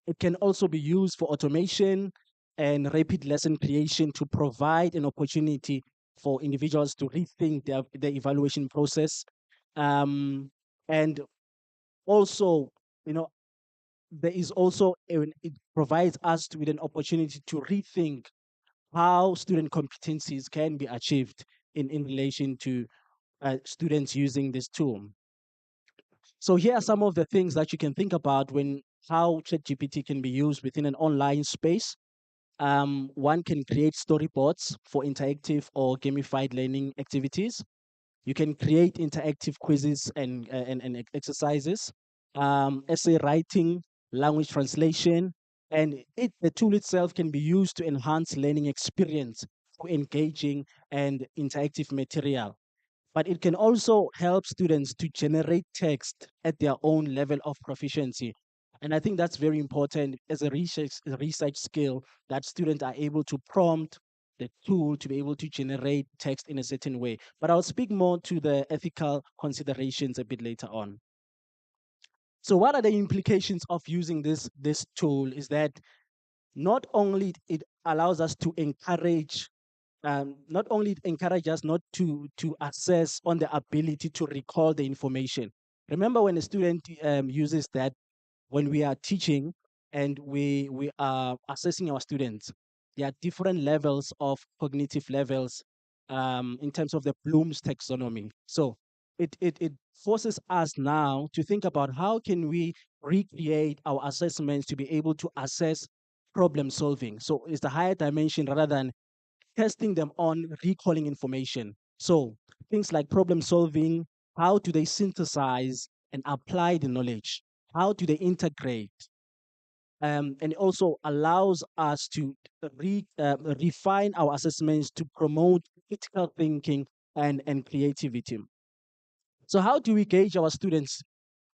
it can also be used for automation and rapid lesson creation to provide an opportunity for individuals to rethink their evaluation process. And also, you know, there is also, it provides us with an opportunity to rethink how student competencies can be achieved in relation to students using this tool. So here are some of the things that you can think about when how ChatGPT can be used within an online space. One can create storyboards for interactive or gamified learning activities. You can create interactive quizzes and exercises, essay writing, language translation, and the tool itself can be used to enhance learning experience for engaging and interactive material. But it can also help students to generate text at their own level of proficiency. And I think that's very important as a research skill that students are able to prompt the tool to be able to generate text in a certain way. But I'll speak more to the ethical considerations a bit later on. So what are the implications of using this tool is that not only it allows us to encourage not only it encourage us not to assess on the ability to recall the information. Remember when a student uses that when we are teaching and we are assessing our students, there are different levels of cognitive levels in terms of the Bloom's taxonomy. So it forces us now to think about how can we recreate our assessments to be able to assess problem solving. So it's the higher dimension rather than testing them on recalling information. So things like problem solving, how do they synthesize and apply the knowledge? How do they integrate? And it also allows us to refine our assessments to promote critical thinking and creativity. So how do we gauge our students'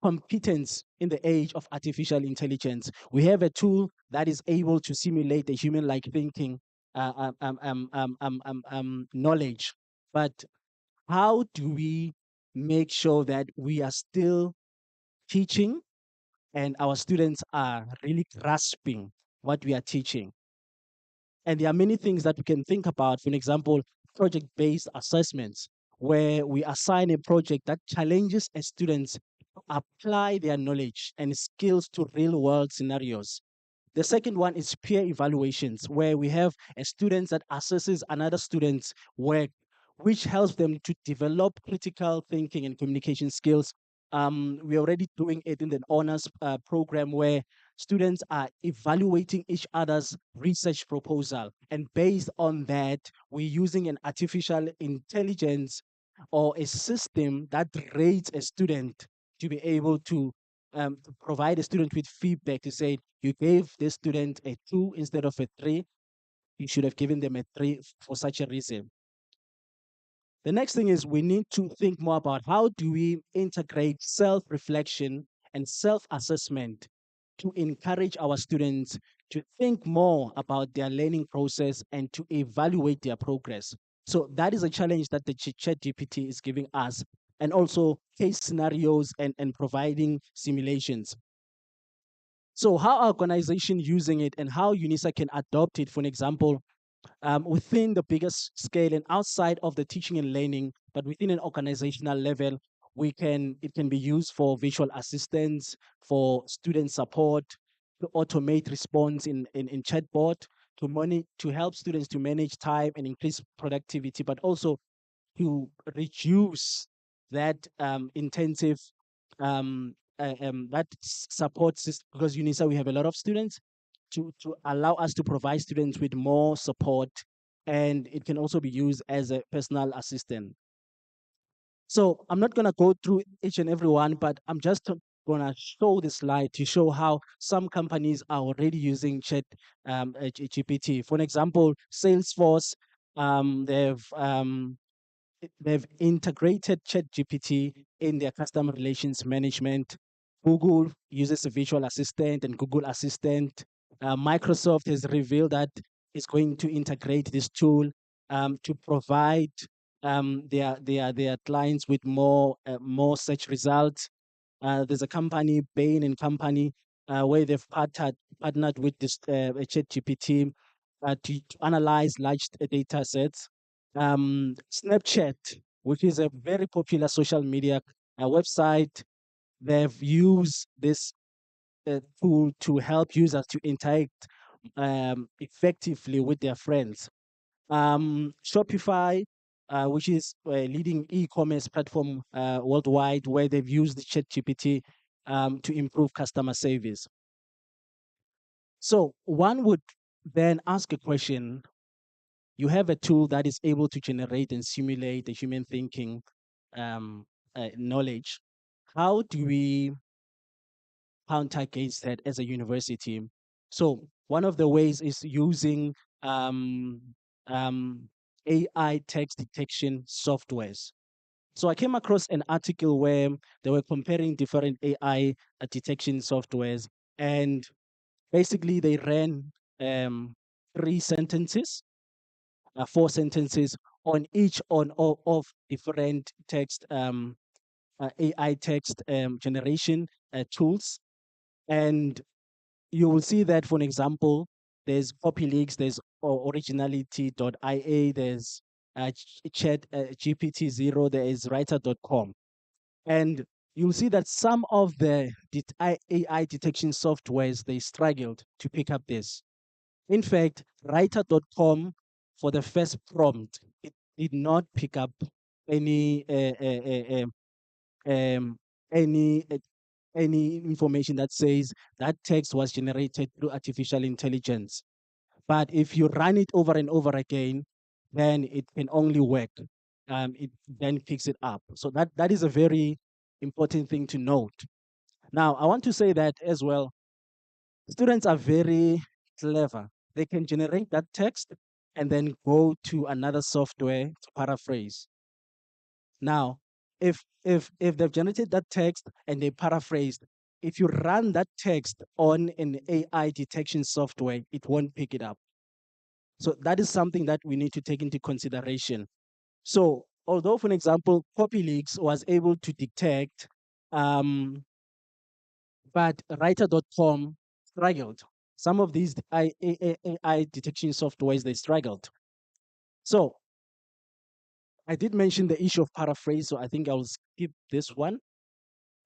competence in the age of artificial intelligence? We have a tool that is able to simulate the human-like thinking knowledge. But how do we make sure that we are still teaching and our students are really grasping what we are teaching? And there are many things that we can think about. For example, project-based assessments, where we assign a project that challenges a students to apply their knowledge and skills to real-world scenarios. The second one is peer evaluations, where we have a student that assesses another student's work, which helps them to develop critical thinking and communication skills. We're already doing it in the honors program, where students are evaluating each other's research proposal. And based on that, we're using an artificial intelligence or a system that rates a student to be able to provide a student with feedback to say, you gave this student a 2 instead of a 3. You should have given them a 3 for such a reason. The next thing is we need to think more about how do we integrate self-reflection and self-assessment to encourage our students to think more about their learning process and to evaluate their progress. So that is a challenge that the ChatGPT is giving us, and also case scenarios and providing simulations. So how are organizations using it and how UNISA can adopt it, for an example, within the biggest scale and outside of the teaching and learning, but within an organizational level, it can be used for visual assistance, for student support, to automate response in chatbot, to help students to manage time and increase productivity, but also to reduce that intensive support system, because UNISA, we have a lot of students, to allow us to provide students with more support, and it can also be used as a personal assistant. So I'm not going to go through each and every one, but I'm just going to show the slide to show how some companies are already using GPT. For an example, Salesforce, they've integrated ChatGPT in their customer relations management. Google uses a visual assistant and Google Assistant. Microsoft has revealed that it's going to integrate this tool to provide their clients with more search results. There's a company, Bain and Company, where they've partnered with this ChatGPT to analyze large data sets. Snapchat, which is a very popular social media website, they've used this tool to help users to interact effectively with their friends. Shopify, which is a leading e-commerce platform worldwide, where they've used the ChatGPT to improve customer service. So one would then ask a question. You have a tool that is able to generate and simulate the human thinking knowledge. How do we counter against that as a university? So one of the ways is using um, um, AI text detection softwares. So I came across an article where they were comparing different AI detection softwares, and basically they ran um, 3 sentences, 4 sentences on each on all of different text AI text generation tools, and you will see that, for an example, there's CopyLeaks, there's originality.ia, there's chat GPT-0, there is writer.com. And you'll see that some of the AI detection softwares, they struggled to pick up this. In fact, writer.com, for the first prompt, it did not pick up any um, any uh, any information that says that text was generated through artificial intelligence. But if you run it over and over again, then it can only work. It then picks it up. So that is a very important thing to note. Now, I want to say that as well, students are very clever. They can generate that text and then go to another software to paraphrase. Now, if they've generated that text and they paraphrased, if you run that text on an AI detection software, it won't pick it up. So that is something that we need to take into consideration. So although, for an example, CopyLeaks was able to detect, um, but writer.com struggled. Some of these AI detection softwares, they struggled. So I did mention the issue of paraphrase, so I think I'll skip this one.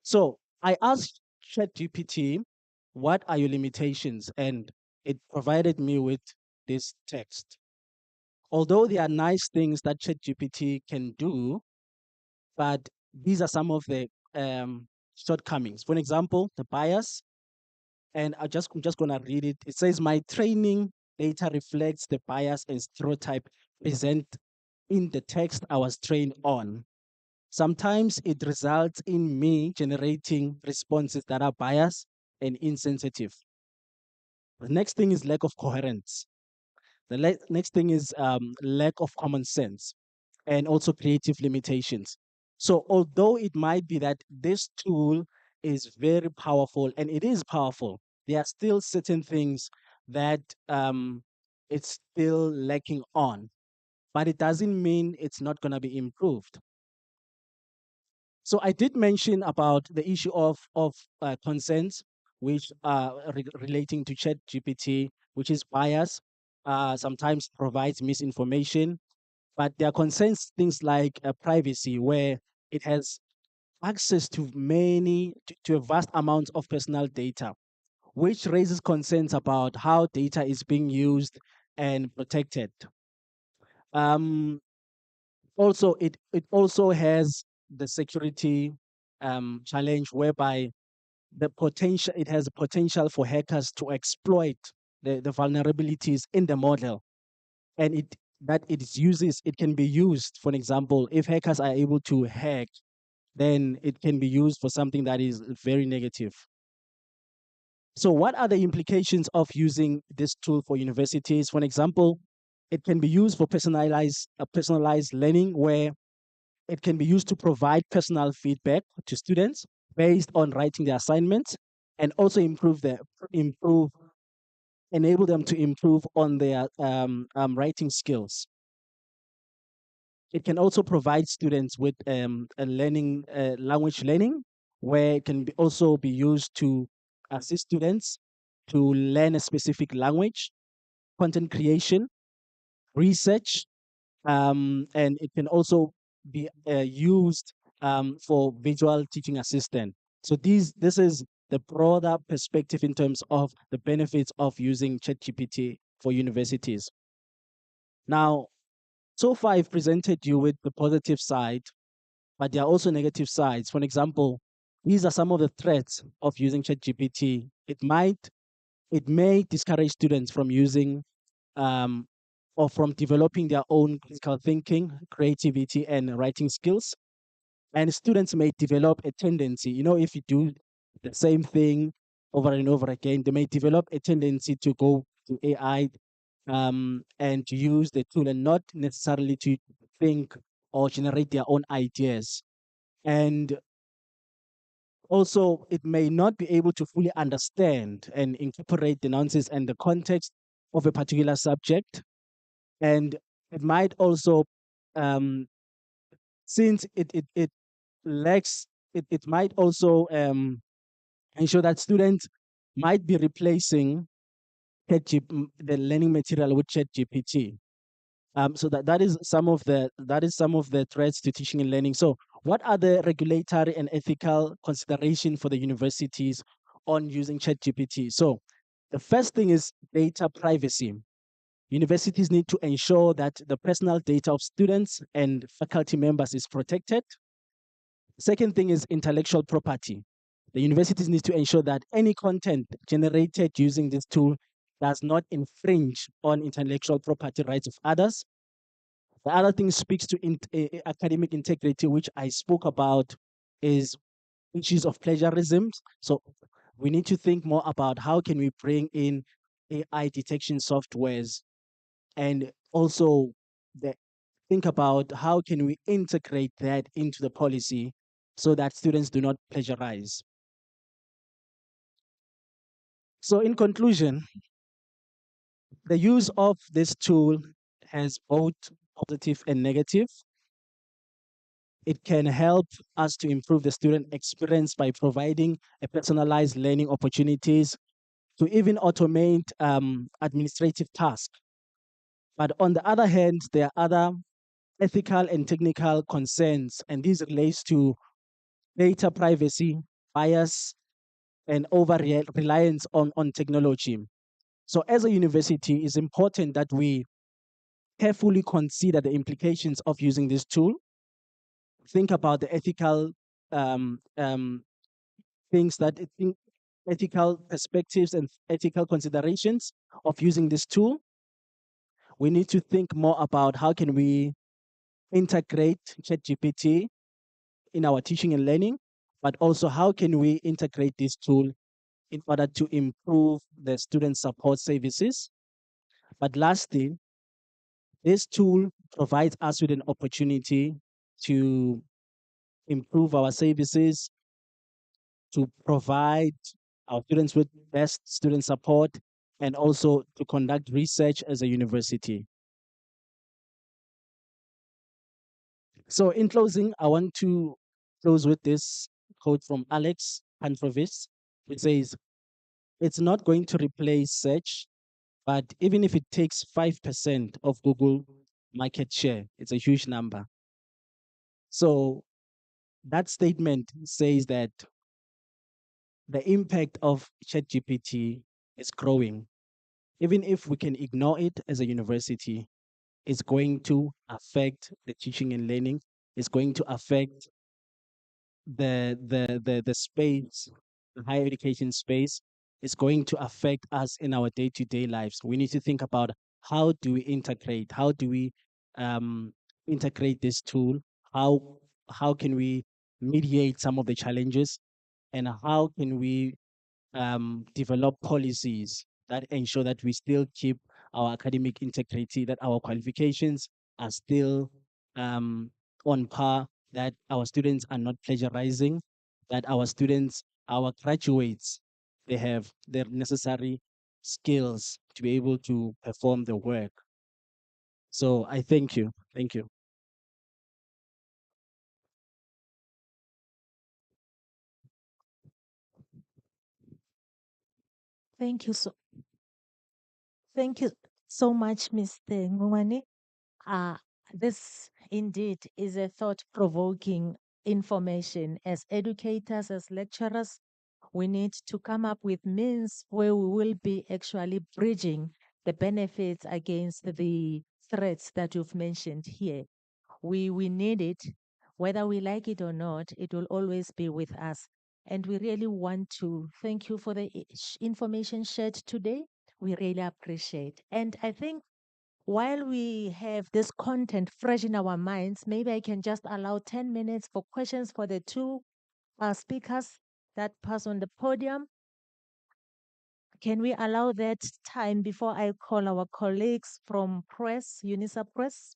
So I asked ChatGPT, what are your limitations? And it provided me with this text. Although there are nice things that ChatGPT can do, but these are some of the shortcomings. For example, the bias, and I'm just gonna read it. It says my training data reflects the bias and stereotype present in the text I was trained on. Sometimes it results in me generating responses that are biased and insensitive. The next thing is lack of coherence. The next thing is lack of common sense and also creative limitations. So, although it might be that this tool is very powerful and it is powerful, there are still certain things that it's still lacking on, but it doesn't mean it's not going to be improved. So I did mention about the issue of consents, which are relating to Chat GPT, which is bias, sometimes provides misinformation, but there are concerns things like privacy, where it has access to to a vast amount of personal data, which raises concerns about how data is being used and protected. Um, Also, it also has the security challenge whereby it has the potential for hackers to exploit the vulnerabilities in the model, and it can be used. For example, if hackers are able to hack, then it can be used for something that is very negative. So what are the implications of using this tool for universities? For example, it can be used for personalized learning, where it can be used to provide personal feedback to students based on writing their assignments, and also improve enable them to improve on their writing skills. It can also provide students with a language learning, where it can also be used to assist students to learn a specific language, content creation, research, and it can also be used for visual teaching assistant. So this is the broader perspective in terms of the benefits of using ChatGPT for universities. Now, so far I've presented you with the positive side, but there are also negative sides. For example, these are some of the threats of using ChatGPT. It may discourage students from using um, or from developing their own critical thinking, creativity, and writing skills. And students may develop a tendency, if you do the same thing over and over again, they may develop a tendency to go to AI and to use the tool and not necessarily to think or generate their own ideas. And also, it may not be able to fully understand and incorporate the nuances and the context of a particular subject. And it might also, um, since it lacks, it might also ensure that students might be replacing the learning material with ChatGPT. So that is some of the threats to teaching and learning. So, what are the regulatory and ethical consideration for the universities on using ChatGPT? So, the first thing is data privacy. Universities need to ensure that the personal data of students and faculty members is protected. Second thing is intellectual property. The universities need to ensure that any content generated using this tool does not infringe on intellectual property rights of others. The other thing speaks to academic integrity, which I spoke about, is issues of plagiarism. So we need to think more about how can we bring in AI detection softwares, and also the, think about how can we integrate that into the policy so that students do not plagiarize. So in conclusion, the use of this tool has both positive and negative. It can help us to improve the student experience by providing a personalized learning opportunities to even automate administrative tasks. But on the other hand, there are other ethical and technical concerns, and this relates to data privacy, bias, and over reliance on technology. So, as a university, it's important that we carefully consider the implications of using this tool, think about the ethical um, um, things that it think, ethical perspectives and ethical considerations of using this tool. We need to think more about how can we integrate ChatGPT in our teaching and learning, but also how can we integrate this tool in order to improve the student support services. But lastly, this tool provides us with an opportunity to improve our services, to provide our students with best student support, and also to conduct research as a university. So, in closing, I want to close with this quote from Alex Pantrovis, which says, "It's not going to replace search, but even if it takes 5% of Google market share, it's a huge number." So, that statement says that the impact of ChatGPT is growing. Even if we can ignore it as a university, it's going to affect the teaching and learning. It's going to affect the space, the higher education space. It's going to affect us in our day-to-day lives. We need to think about how do we integrate, how do we um, integrate this tool, how how can we mediate some of the challenges, and how can we develop policies that ensure that we still keep our academic integrity, that our qualifications are still um, on par, that our students are not plagiarizing, that our students, our graduates, they have their necessary skills to be able to perform the work. So I thank you. Thank you. Thank you thank you so much, Mr. Ngumani. Uh, this indeed is a thought-provoking information. As educators, as lecturers, we need to come up with means where we will be actually bridging the benefits against the threats that you've mentioned here. We need it, whether we like it or not, it will always be with us. And we really want to thank you for the information shared today. We really appreciate. And I think while we have this content fresh in our minds, maybe I can just allow 10 minutes for questions for the two speakers that pass on the podium. Can we allow that time before I call our colleagues from press, UNISA Press?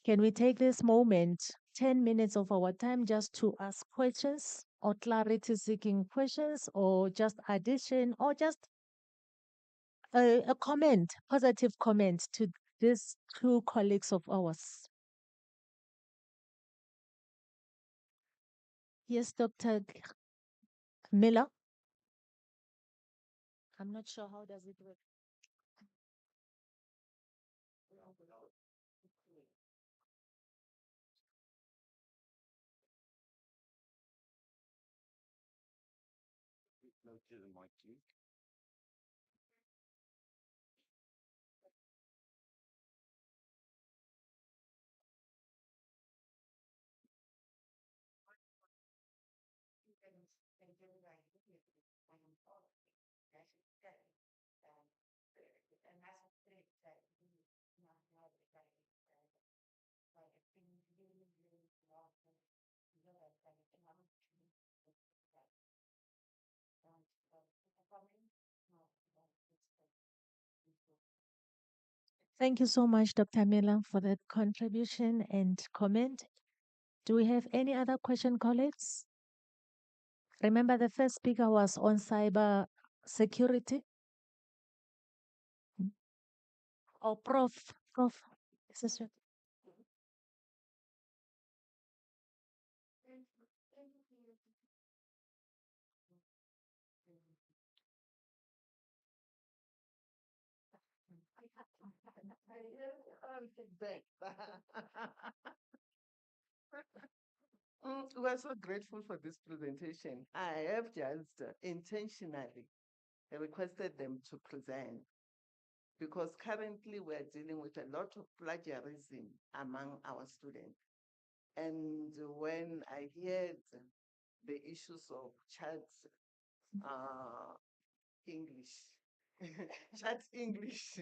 Can we take this moment, 10 minutes of our time, just to ask questions or clarity seeking questions or just addition or just a comment, positive comment to these two colleagues of ours? Yes, Dr. Miller. I'm not sure how does it work. Thank you so much, Dr. Miller, for that contribution and comment. Do we have any other question, colleagues? Remember, the first speaker was on cyber security. Oh, Prof, is this your- We're so grateful for this presentation. I have just intentionally requested them to present because currently we're dealing with a lot of plagiarism among our students. And when I heard the issues of chat English, chat English,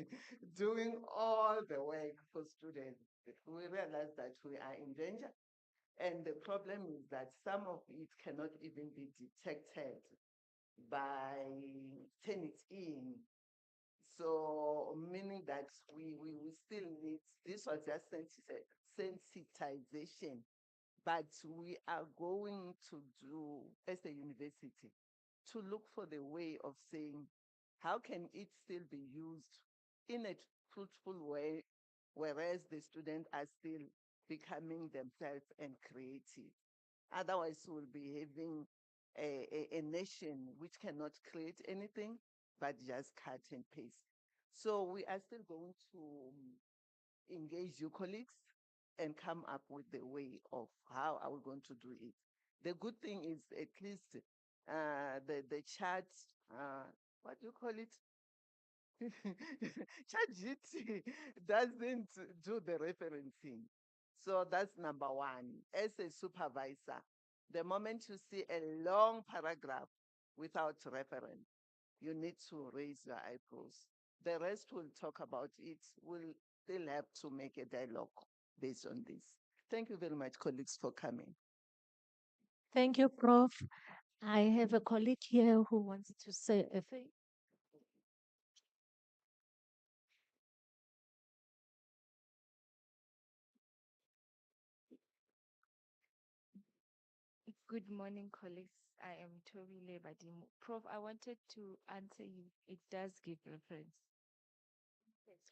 doing all the work for students, we realize that we are in danger. And the problem is that some of it cannot even be detected by Turnitin. So meaning that we still need, this was just sensitization, but we are going to do, as a university, to look for the way of saying, how can it still be used in a fruitful way, whereas the students are still becoming themselves and creative. Otherwise, we'll be having a nation which cannot create anything but just cut and paste. So we are still going to engage your colleagues and come up with the way of how are we going to do it. The good thing is at least the chat, what do you call it? ChatGPT doesn't do the referencing. So that's number one. As a supervisor, the moment you see a long paragraph without reference, you need to raise your eyebrows. The rest will talk about it. We'll still have to make a dialogue based on this. Thank you very much, colleagues, for coming. Thank you, Prof. I have a colleague here who wants to say a thing. Good morning, colleagues. I am Toby Lebadimu. Prof, I wanted to answer you. It does give reference.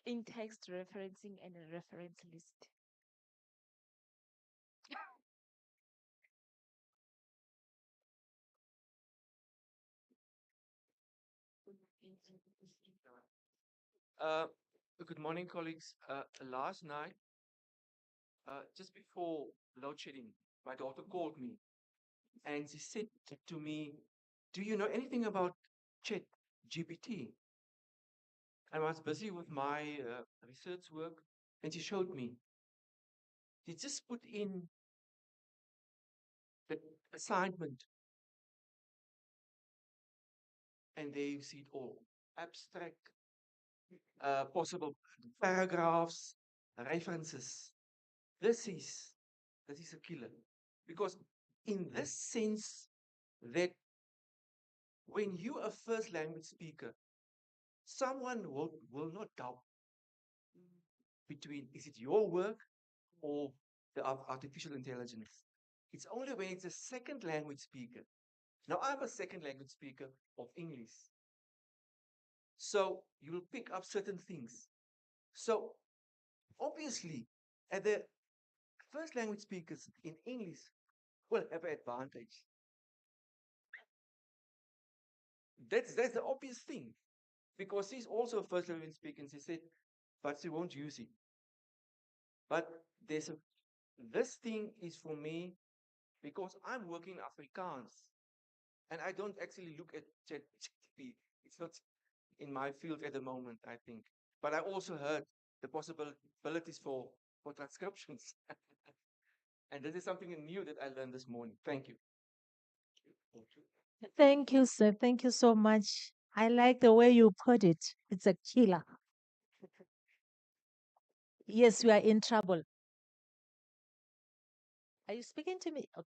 In text referencing and a reference list. Uh, Good morning, colleagues. Last night, just before load shedding, my daughter called me and she said to me, "Do you know anything about Chat GPT?" I was busy with my research work and she showed me. She just put in the assignment and there you see it all abstract, possible paragraphs, references. This is this is a killer because in this sense that when you are a first language speaker, someone will not doubt between is it your work or the artificial intelligence. It's only when it's a second language speaker. Now I'm a second language speaker of English. So you will pick up certain things. So obviously, at the first language speakers in English will have an advantage. That's the obvious thing. Because she's also a first language speaker, and she said, but she won't use it. But there's a this thing is for me because I'm working Afrikaans and I don't actually look at ChatGPT. It's not in my field at the moment, I think. But I also heard the possibilities for transcriptions. And this is something new that I learned this morning. Thank you. Thank you, sir. Thank you so much. I like the way you put it. It's a killer. Yes, we are in trouble. Are you speaking to me? Okay.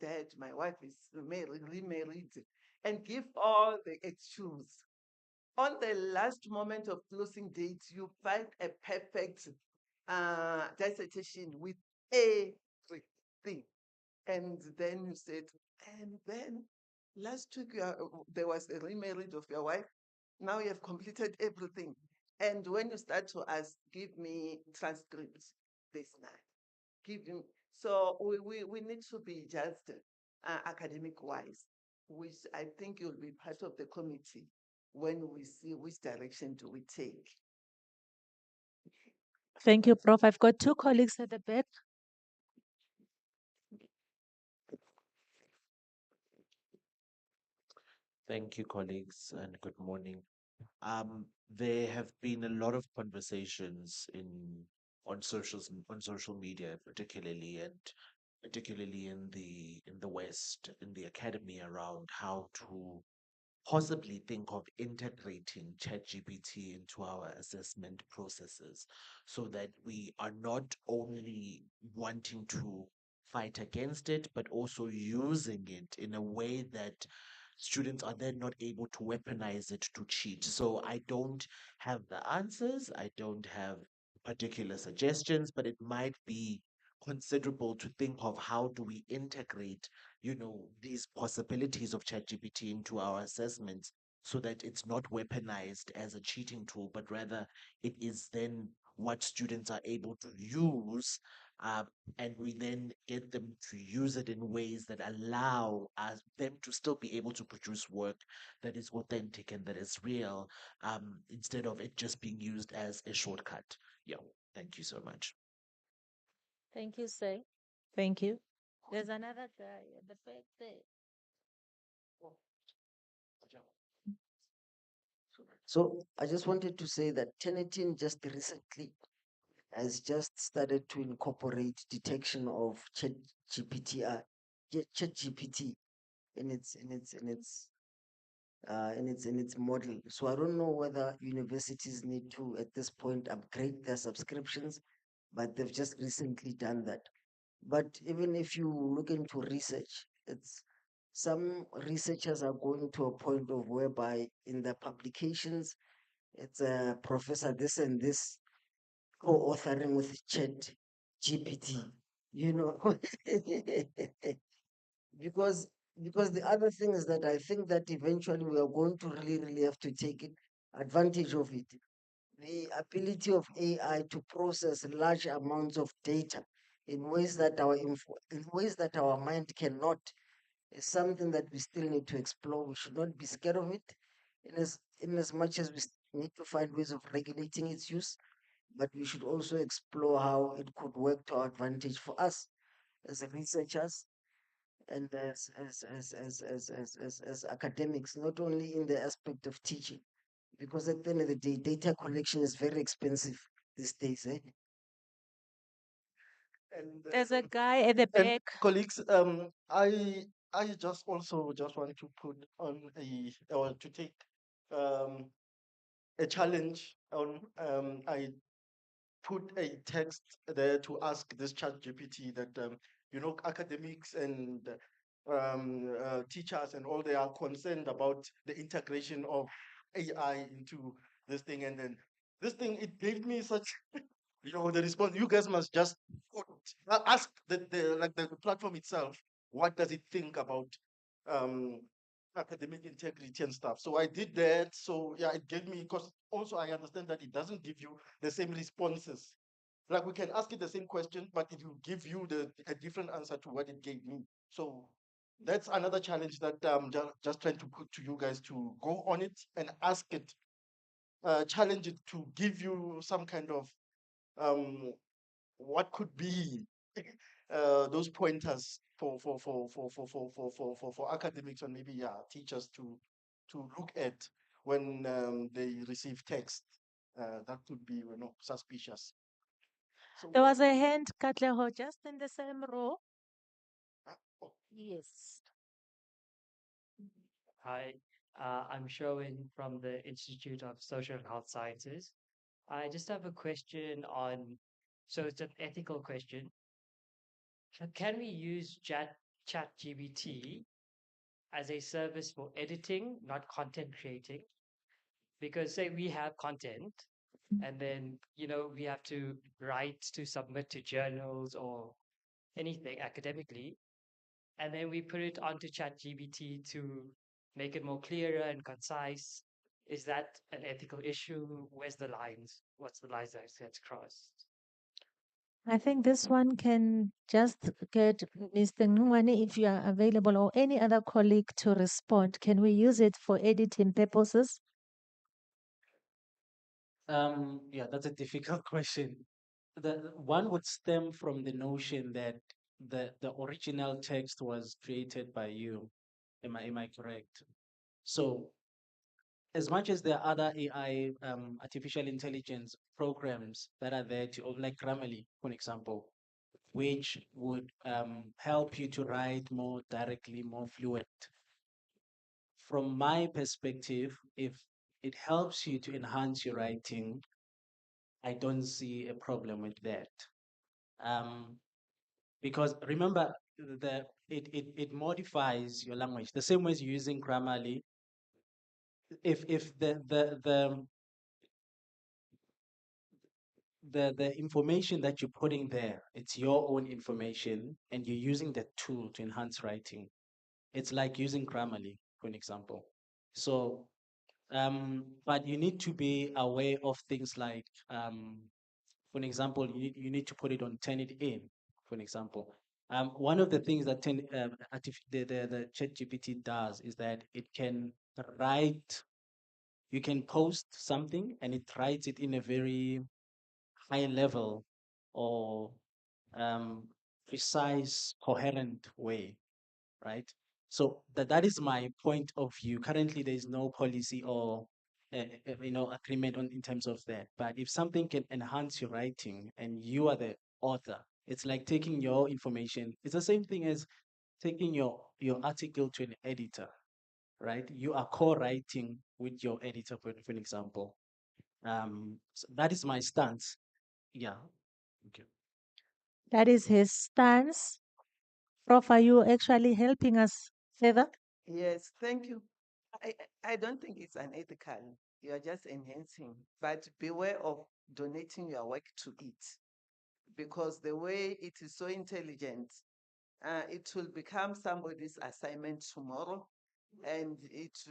dead, my wife is remarried, and give all the excuse. On the last moment of closing date, you find a perfect dissertation with everything. And then you said, and then last week there was a remarriage of your wife. Now you have completed everything. And when you start to ask, give me transcripts, this night, give him. So we need to be just academic wise, which I think you'll be part of the committee when we see which direction do we take. Thank you, Prof. I've got two colleagues at the back. Thank you, colleagues, and good morning. There have been a lot of conversations on social media, particularly in the West, in the academy, around how to possibly think of integrating ChatGPT into our assessment processes so that we are not only wanting to fight against it, but also using it in a way that students are then not able to weaponize it to cheat. So I don't have the answers, I don't have particular suggestions, but it might be considerable to think of how do we integrate these possibilities of ChatGPT into our assessments so that it's not weaponized as a cheating tool, but rather it is then what students are able to use, uh, and we then get them to use it in ways that allow us them to still be able to produce work that is authentic and that is real, instead of it just being used as a shortcut. Yeah, thank you so much. Thank you, sir. Thank you. There's another guy at the back there. So I just wanted to say that Tenetin just recently has just started to incorporate detection of chat GPT in its model. So I don't know whether universities need to at this point upgrade their subscriptions, but they've just recently done that. But even if you look into research, it's some researchers are going to a point of whereby in their publications, it's a professor this and this co-authoring with Chat GPT, you know. because because the other thing is that I think that eventually we are going to really have to take advantage of it. The ability of AI to process large amounts of data in ways that our mind cannot is something that we still need to explore. We should not be scared of it, in as much as need to find ways of regulating its use, but we should also explore how it could work to our advantage for us as researchers and as academics, not only in the aspect of teaching, because at the end of the day, data collection is very expensive these days. And There's a guy at the back. colleagues, I just also just want to put on or to take um, a challenge on. I put a text there to ask this chat GPT that academics and teachers and all, they are concerned about the integration of AI into this thing, and then this thing, it gave me such the response. You guys must just ask the platform itself, what does it think about um academic integrity and stuff. So I did that. So yeah, it gave me, because also I understand that it doesn't give you the same responses. Like we can ask it the same question, but it will give you a different answer to what it gave me. So that's another challenge that just trying to put to you guys, to go on it and ask it, challenge it to give you some kind of what could be those pointers for academics and maybe teachers to look at when they receive text that could be suspicious. So There was a hand, Katleho, just in the same row. oh, Yes. Hi, I'm Sherwin from the Institute of Social Health Sciences. I just have a question so it's an ethical question. Can we use ChatGPT as a service for editing, not content creating. Because say we have content and then, we have to write to submit to journals or anything academically. And then we put it onto ChatGPT to make it more clearer and concise. Is that an ethical issue? Where's the lines? What's the lines that gets crossed? I think this one can just get Mr. Ngwane, if you are available, or any other colleague to respond. Can we use it for editing purposes? Yeah, that's a difficult question. The one would stem from the notion that the original text was created by you. Am I correct? So as much as there are other AI, artificial intelligence programs that are there to, like Grammarly, for example, which would help you to write more directly, more fluent. From my perspective, if it helps you to enhance your writing, I don't see a problem with that. Um, because remember, it modifies your language the same way as you're using Grammarly. If the information that you're putting there, it's your own information, and you're using the tool to enhance writing. It's like using Grammarly, for an example. So, but you need to be aware of things like, for an example, you need to put it on Turnitin, for an example. One of the things that the ChatGPT does is that it can write, you can post something and it writes it in a very high level or precise, coherent way, right? So that is my point of view. Currently, there is no policy or agreement on in terms of that. But if something can enhance your writing and you are the author, it's like taking your information. It's the same thing as taking your article to an editor, right? You are co-writing with your editor, for an example. So that is my stance. Yeah. Okay. That is his stance. Prof, are you actually helping us further? Yes, thank you. I don't think it's unethical. You are just enhancing, but beware of donating your work to it, because the way it is so intelligent, it will become somebody's assignment tomorrow, and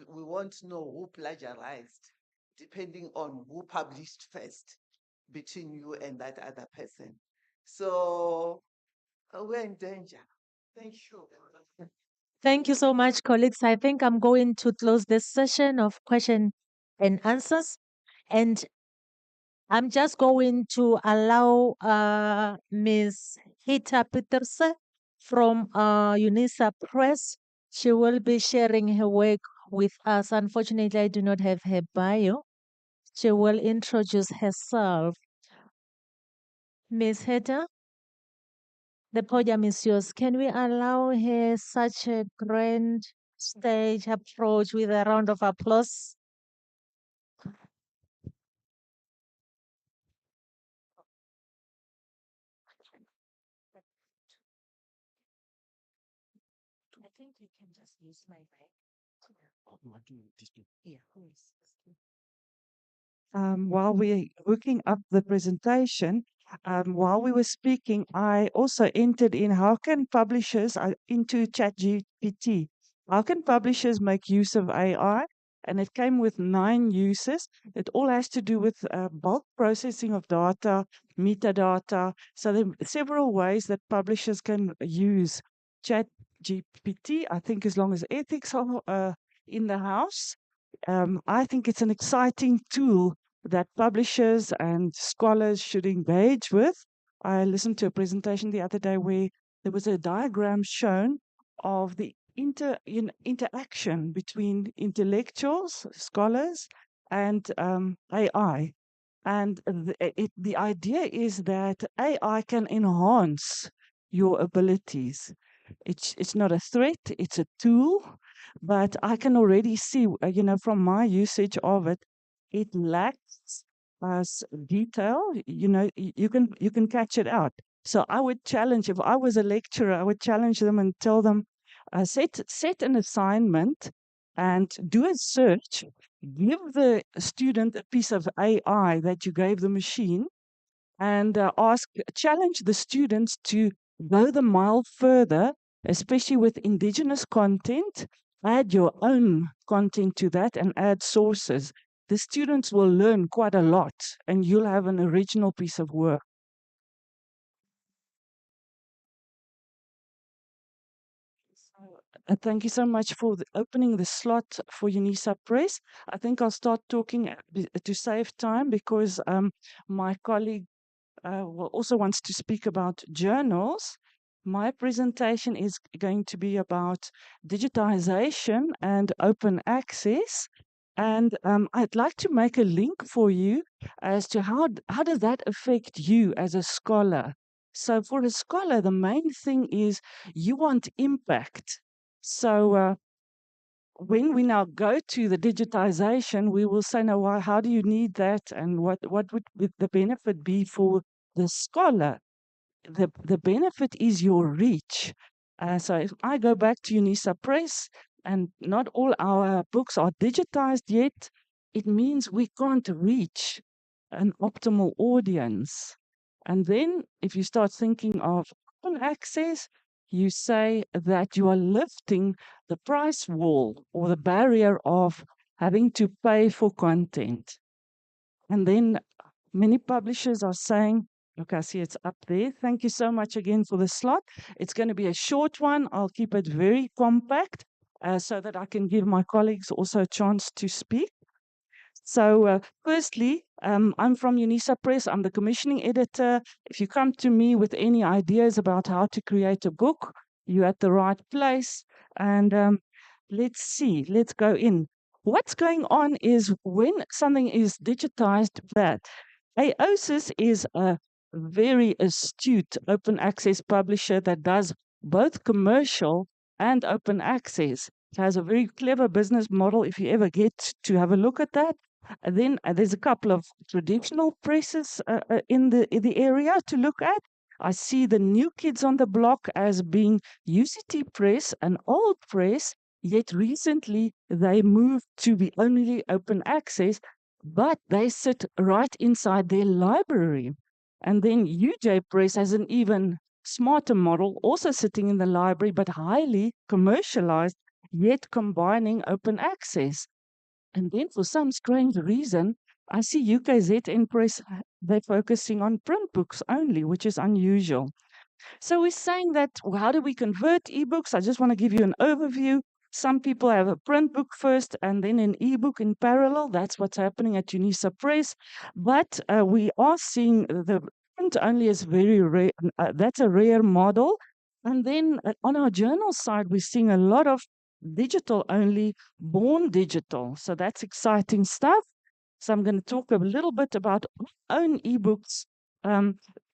we won't know who plagiarized, depending on who published first between you and that other person. So we're in danger. Thank you. Thank you so much, colleagues. I think I'm going to close this session of question and answers. And I'm just going to allow Ms. Hita Peterse from UNISA Press. She will be sharing her work with us. Unfortunately, I do not have her bio. She will introduce herself. Ms. Hita, the podium is yours. Can we allow her such a grand stage approach with a round of applause? I think you can just use my mic. Yeah, who is? While we're hooking up the presentation, while we were speaking, I also entered in how can publishers into ChatGPT, how can publishers make use of AI? And it came with 9 uses. It all has to do with bulk processing of data, metadata. So there are several ways that publishers can use ChatGPT. I think as long as ethics are in the house, I think it's an exciting tool that publishers and scholars should engage with. I listened to a presentation the other day where there was a diagram shown of the interaction between intellectuals, scholars, and AI. And the idea is that AI can enhance your abilities. It's not a threat, it's a tool, but I can already see, from my usage of it, it lacks detail. You can catch it out. So I would challenge, if I was a lecturer, I would challenge them and tell them, set an assignment and do a search. Give the student a piece of AI that you gave the machine and challenge the students to go the mile further, especially with indigenous content. Add your own content to that and add sources. The students will learn quite a lot and you'll have an original piece of work. Thank you so much for opening the slot for UNISA Press. I think I'll start talking to save time because my colleague also wants to speak about journals. My presentation is going to be about digitization and open access. And I'd like to make a link for you as to how does that affect you as a scholar. So for a scholar, the main thing is you want impact. So when we now go to the digitization, we will say, now, how do you need that? And what would the benefit be for the scholar? The benefit is your reach. So if I go back to UNISA Press and not all our books are digitized yet, it means we can't reach an optimal audience. And then if you start thinking of open access, you say that you are lifting the price wall or the barrier of having to pay for content. And then many publishers are saying, look, I see it's up there. Thank you so much again for the slot. It's going to be a short one. I'll keep it very compact so that I can give my colleagues also a chance to speak. So firstly, I'm from UNISA Press. I'm the commissioning editor. If you come to me with any ideas about how to create a book, you're at the right place. And let's go in. What's going on is when something is digitized, that AOSIS is a very astute open access publisher that does both commercial and open access. It has a very clever business model if you ever get to have a look at that. And then there's a couple of traditional presses in the area to look at. I see the new kids on the block as being UCT Press, an old press, yet recently they moved to be only open access, but they sit right inside their library. And then UJ Press has an even smarter model, also sitting in the library, but highly commercialized, yet combining open access. And then for some strange reason, I see UKZN Press, they're focusing on print books only, which is unusual. So we're saying that, well, how do we convert ebooks? I just want to give you an overview. Some people have a print book first and then an ebook in parallel. That's what's happening at UNISA Press. But we are seeing the print only is very rare. That's a rare model. And then on our journal side, we're seeing a lot of digital only, born digital. So that's exciting stuff. So I'm going to talk a little bit about our own ebooks.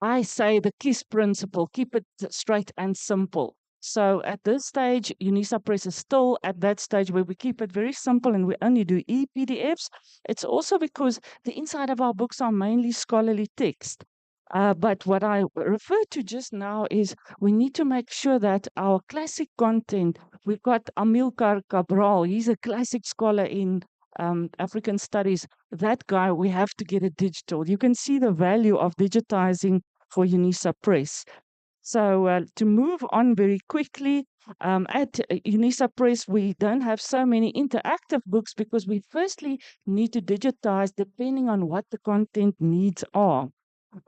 I say the KISS principle, keep it straight and simple. So at this stage, UNISA Press is still at that stage where we keep it very simple and we only do e-PDFs. It's also because the inside of our books are mainly scholarly text. But what I refer to just now is we need to make sure that our classic content, we've got Amilcar Cabral, he's a classic scholar in African studies. That guy, we have to get it digital. You can see the value of digitizing for UNISA Press. So to move on very quickly, at UNISA Press, we don't have so many interactive books because we firstly need to digitize depending on what the content needs are.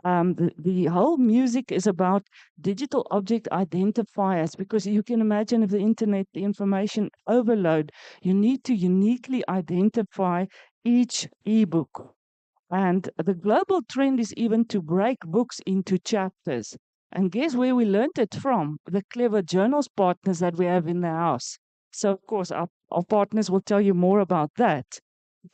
The whole music is about digital object identifiers because you can imagine if the internet, the information overload, you need to uniquely identify each ebook. And the global trend is even to break books into chapters. And guess where we learned it from? The clever journals partners that we have in the house. So, of course, our partners will tell you more about that.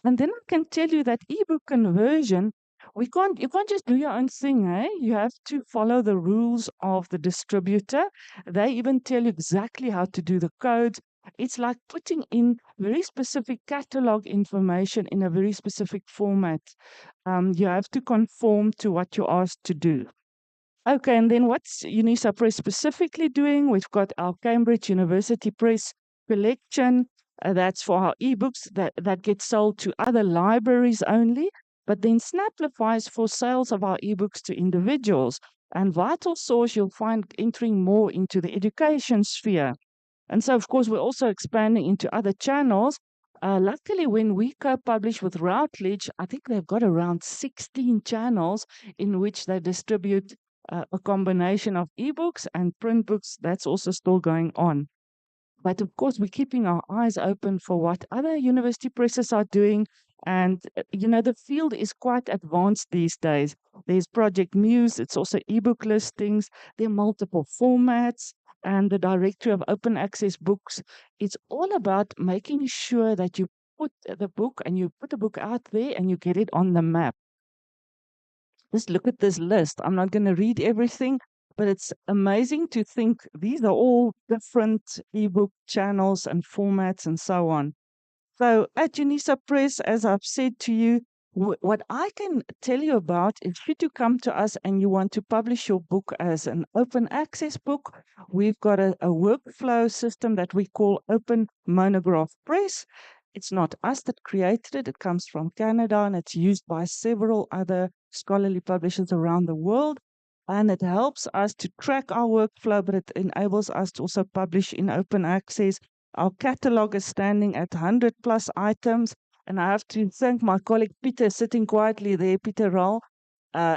And then I can tell you that ebook conversion, you can't just do your own thing, eh? You have to follow the rules of the distributor. They even tell you exactly how to do the codes. It's like putting in very specific catalog information in a very specific format. You have to conform to what you're asked to do. Okay, and then what's UNISA Press specifically doing? We've got our Cambridge University Press collection. That's for our ebooks that get sold to other libraries only. But then Snaplify is for sales of our ebooks to individuals. And Vital Source you'll find entering more into the education sphere. And so, of course, we're also expanding into other channels. Luckily, when we co-publish with Routledge, I think they've got around 16 channels in which they distribute a combination of ebooks and print books. That's also still going on. But of course, we're keeping our eyes open for what other university presses are doing. And, the field is quite advanced these days. There's Project Muse, it's also ebook listings, there are multiple formats, and the directory of open access books. It's all about making sure that you put the book and you put the book out there and you get it on the map. Just look at this list. I'm not going to read everything, but it's amazing to think these are all different ebook channels and formats and so on. So at UNISA Press, as I've said to you, what I can tell you about is should you come to us and you want to publish your book as an open access book, we've got a workflow system that we call Open Monograph Press. It's not us that created it. It comes from Canada and it's used by several other scholarly publishers around the world. And it helps us to track our workflow, but it enables us to also publish in open access. Our catalog is standing at 100 plus items. And I have to thank my colleague Peter, sitting quietly there, Peter Rall,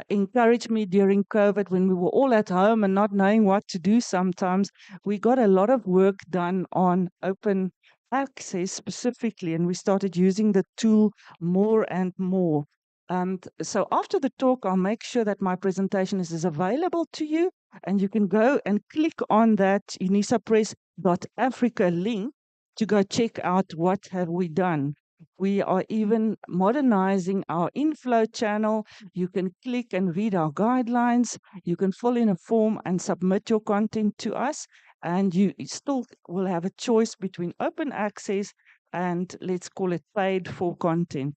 encouraged me during COVID when we were all at home and not knowing what to do sometimes. We got a lot of work done on open access specifically, and we started using the tool more and more. And so after the talk, I'll make sure that my presentation is available to you, and you can go and click on that unisapress.africa link to go check out what have we done. We are even modernizing our inflow channel. You can click and read our guidelines. You can fill in a form and submit your content to us. And you still will have a choice between open access and let's call it paid for content.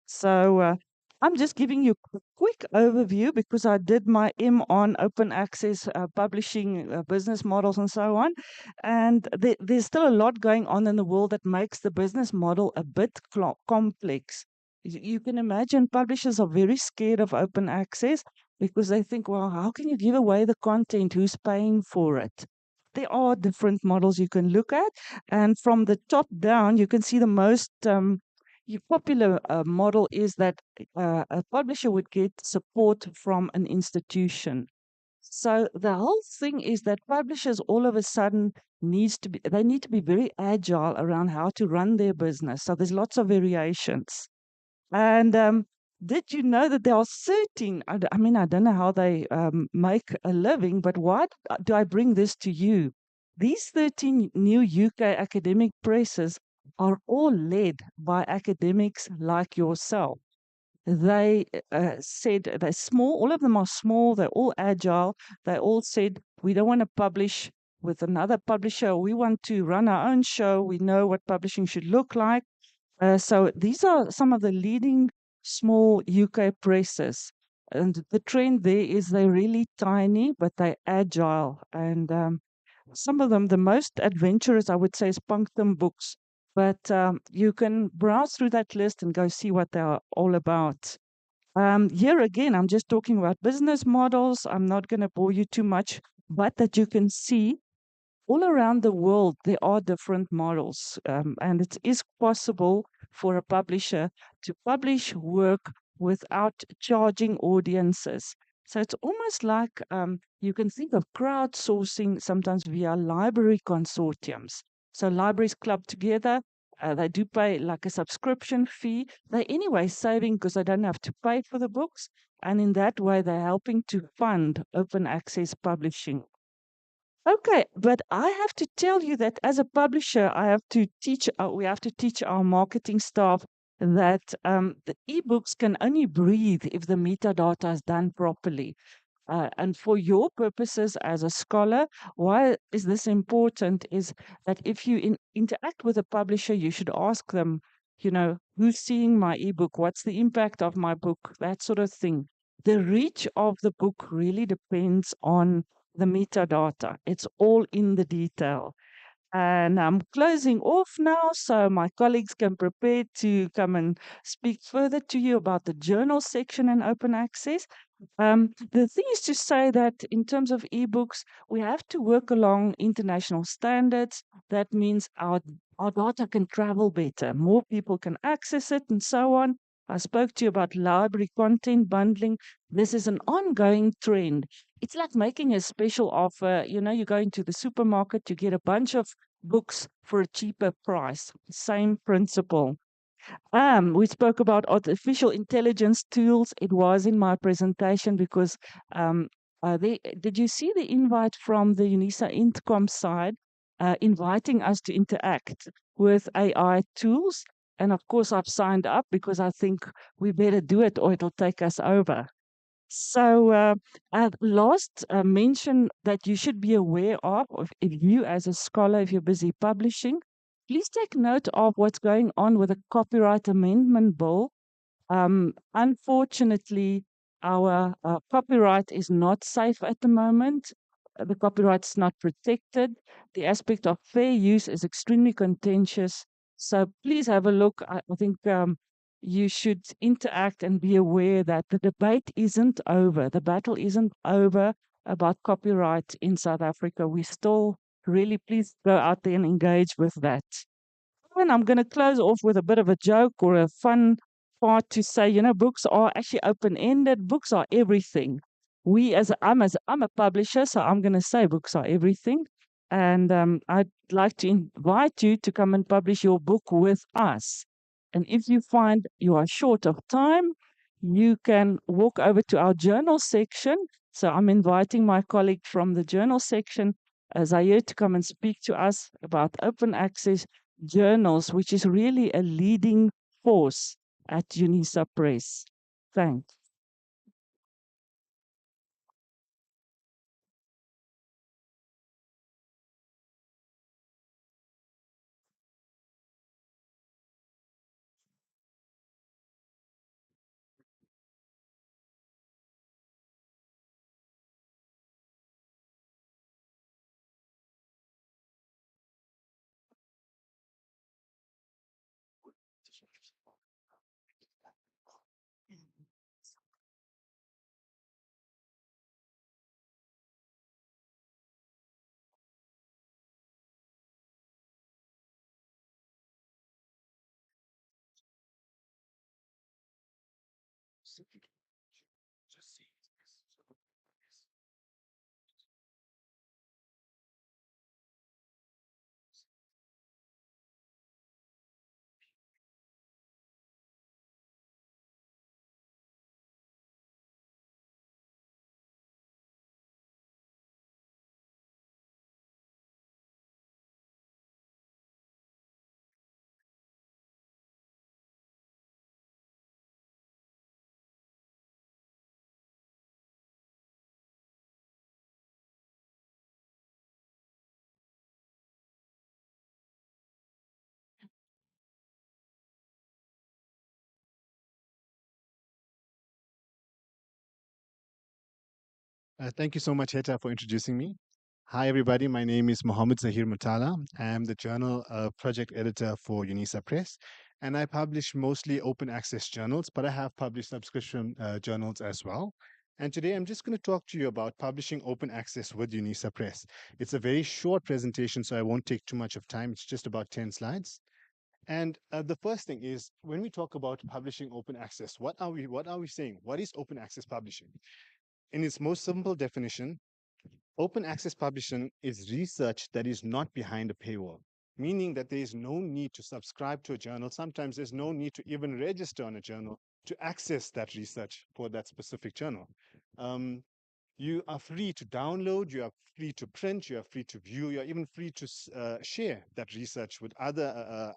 So I'm just giving you a quick overview because I did my M on open access publishing business models and so on. And there's still a lot going on in the world that makes the business model a bit complex. You can imagine publishers are very scared of open access because they think, well, how can you give away the content? Who's paying for it? There are different models you can look at. And from the top down, you can see the most popular model is that a publisher would get support from an institution. So the whole thing is that publishers all of a sudden need to be very agile around how to run their business. So there's lots of variations. And did you know that there are 13? I mean, I don't know how they make a living, but why do I bring this to you? These 13 new UK academic presses are all led by academics like yourself. They said they're small, all of them are small, they're all agile. They all said, we don't want to publish with another publisher. We want to run our own show. We know what publishing should look like. So these are some of the leading small UK presses. And the trend there is they're really tiny, but they're agile. And some of them, the most adventurous, I would say, is Punctum Books. But you can browse through that list and go see what they're all about. Here again, I'm just talking about business models. I'm not going to bore you too much, but that you can see all around the world, there are different models. And it is possible for a publisher to publish work without charging audiences. So it's almost like you can think of crowdsourcing sometimes via library consortiums. So libraries club together, they do pay like a subscription fee. They're anyway saving because they don't have to pay for the books. And in that way, they're helping to fund open access publishing. Okay, but I have to tell you that as a publisher, I have to teach. We have to teach our marketing staff that the ebooks can only breathe if the metadata is done properly. And for your purposes as a scholar, why is this important? Is that if you interact with a publisher, you should ask them, who's seeing my ebook? What's the impact of my book? That sort of thing. the reach of the book really depends on the metadata. It's all in the detail. And I'm closing off now so my colleagues can prepare to come and speak further to you about the journal section and open access. The thing is to say that in terms of ebooks, we have to work along international standards. That means our data can travel better, more people can access it, and so on. I spoke to you about library content bundling. This is an ongoing trend. It's like making a special offer. You know, you go into the supermarket, you get a bunch of books for a cheaper price. Same principle. We spoke about artificial intelligence tools. It was in my presentation because did you see the invite from the UNISA Intcom side inviting us to interact with AI tools? And of course, I've signed up because I think we better do it or it'll take us over. So, last mention that you should be aware of, if you as a scholar, if you're busy publishing, please take note of what's going on with the Copyright Amendment Bill. Unfortunately, our copyright is not safe at the moment. The copyright's not protected. The aspect of fair use is extremely contentious. So please have a look. I think you should interact and be aware that the debate isn't over. The battle isn't over about copyright in South Africa. We still really, please go out there and engage with that. And I'm going to close off with a bit of a joke or a fun part to say, you know, books are actually open-ended. Books are everything. I'm a publisher, so I'm going to say books are everything. And I'd like to invite you to come and publish your book with us. And if you find you are short of time, you can walk over to our journal section. So I'm inviting my colleague from the journal section, Zaire, to come and speak to us about open access journals, which is really a leading force at UNISA Press. Thanks. Thank you so much, Heta, for introducing me. Hi, everybody. My name is Mohammed Zahir Mutala. I'm the journal project editor for UNISA Press, and I publish mostly open access journals, but I have published subscription journals as well. And today I'm just going to talk to you about publishing open access with UNISA Press. It's a very short presentation, so I won't take too much of time. It's just about 10 slides. And the first thing is, when we talk about publishing open access, what are we saying? What is open access publishing? In its most simple definition, open access publishing is research that is not behind a paywall, meaning that there is no need to subscribe to a journal. Sometimes there's no need to even register on a journal to access that research for that specific journal. You are free to download, you are free to print, you are free to view, you are even free to share that research with other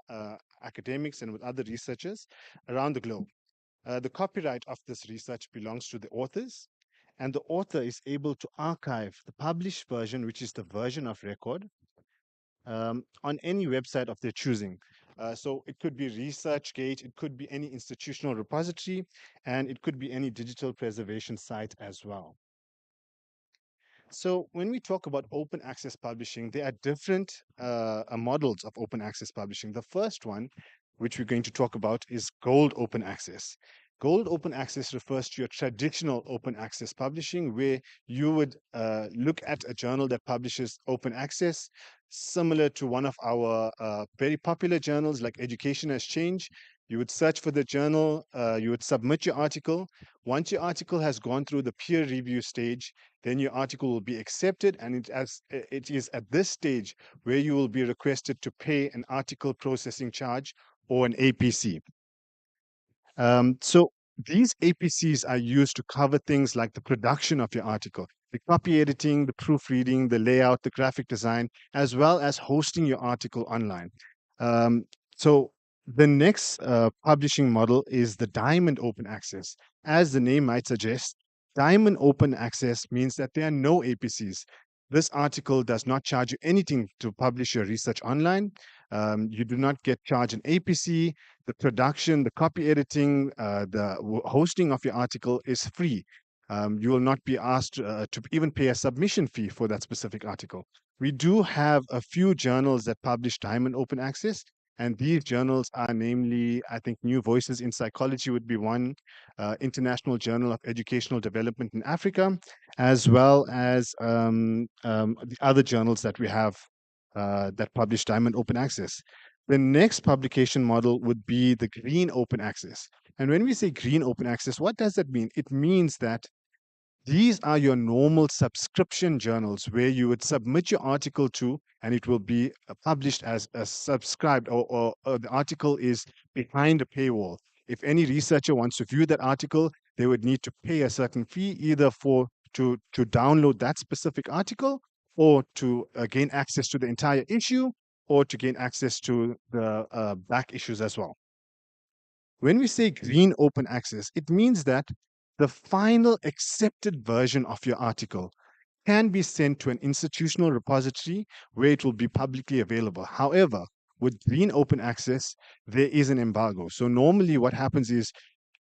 academics and with other researchers around the globe. The copyright of this research belongs to the authors, and the author is able to archive the published version, which is the version of record, on any website of their choosing. So it could be ResearchGate, it could be any institutional repository, and it could be any digital preservation site as well. So when we talk about open access publishing, there are different models of open access publishing. The first one, which we're going to talk about, is gold open access. Gold open access refers to your traditional open access publishing, where you would look at a journal that publishes open access, similar to one of our very popular journals like Education Has Changed. You would search for the journal, you would submit your article. Once your article has gone through the peer review stage, then your article will be accepted, and it is at this stage where you will be requested to pay an article processing charge or an APC. So these APCs are used to cover things like the production of your article, the copy editing, the proofreading, the layout, the graphic design, as well as hosting your article online. So the next publishing model is the Diamond Open Access. As the name might suggest, Diamond Open Access means that there are no APCs. This article does not charge you anything to publish your research online. You do not get charged an APC. The production, the copy editing, hosting of your article is free. You will not be asked to even pay a submission fee for that specific article. We do have a few journals that publish Diamond Open Access, and these journals are namely, I think, New Voices in Psychology would be one, International Journal of Educational Development in Africa, as well as the other journals that we have that publish Diamond Open Access. The next publication model would be the Green Open Access. And when we say Green Open Access, what does that mean? It means that these are your normal subscription journals where you would submit your article to, and it will be published as a subscribed, or the article is behind a paywall. If any researcher wants to view that article, they would need to pay a certain fee either to download that specific article, or to gain access to the entire issue, or to gain access to the back issues as well. When we say green open access, it means that the final accepted version of your article can be sent to an institutional repository where it will be publicly available. However, with green open access, there is an embargo. So normally what happens is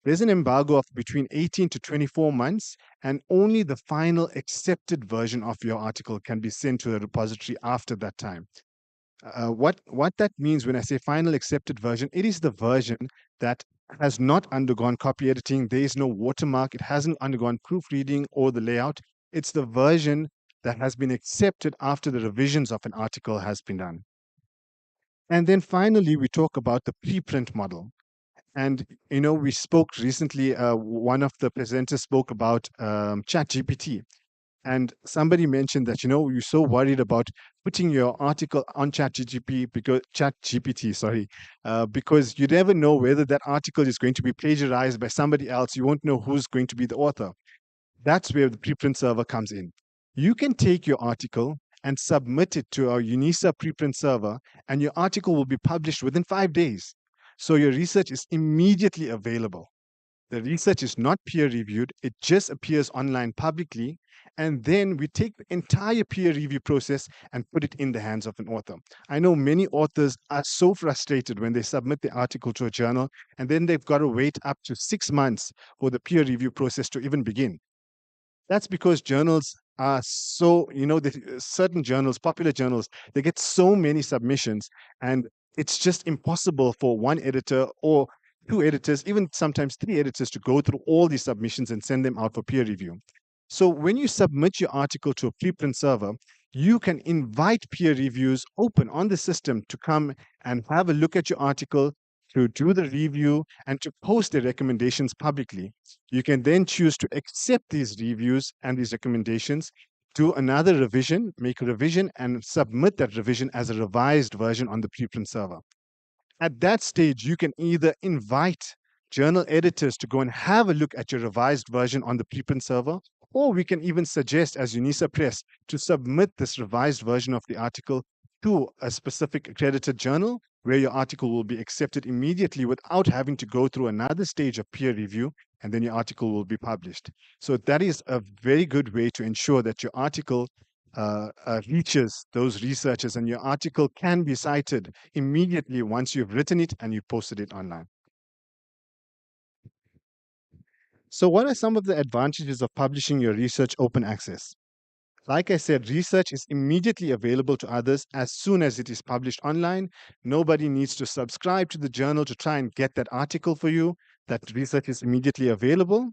there's an embargo of between 18 to 24 months, and only the final accepted version of your article can be sent to the repository after that time. What that means when I say final accepted version, it is the version that has not undergone copy editing. There is no watermark. It hasn't undergone proofreading or the layout. It's the version that has been accepted after the revisions of an article has been done. And then finally, we talk about the preprint model. And, we spoke recently, one of the presenters spoke about ChatGPT. And somebody mentioned that, you're so worried about putting your article on ChatGPT because you never know whether that article is going to be plagiarized by somebody else. You won't know who's going to be the author. That's where the preprint server comes in. You can take your article and submit it to our UNISA preprint server, and your article will be published within 5 days. So your research is immediately available. The research is not peer reviewed, it just appears online publicly, and then we take the entire peer review process and put it in the hands of an author. I know many authors are so frustrated when they submit the article to a journal, and then they've got to wait up to 6 months for the peer review process to even begin. That's because journals are so, certain journals, popular journals, they get so many submissions, and it's just impossible for one editor or 2 editors, even sometimes 3 editors, to go through all these submissions and send them out for peer review. So when you submit your article to a preprint server, you can invite peer reviews open on the system to come and have a look at your article, to do the review, and to post their recommendations publicly. You can then choose to accept these reviews and these recommendations, do another revision, make a revision, and submit that revision as a revised version on the preprint server. At that stage, you can either invite journal editors to go and have a look at your revised version on the preprint server, or we can even suggest as UNISA Press to submit this revised version of the article to a specific accredited journal where your article will be accepted immediately without having to go through another stage of peer review, and then your article will be published. So that is a very good way to ensure that your article reaches those researchers, and your article can be cited immediately once you've written it and you posted it online. So, what are some of the advantages of publishing your research open access? Like I said, research is immediately available to others as soon as it is published online. Nobody needs to subscribe to the journal to try and get that article for you. That research is immediately available.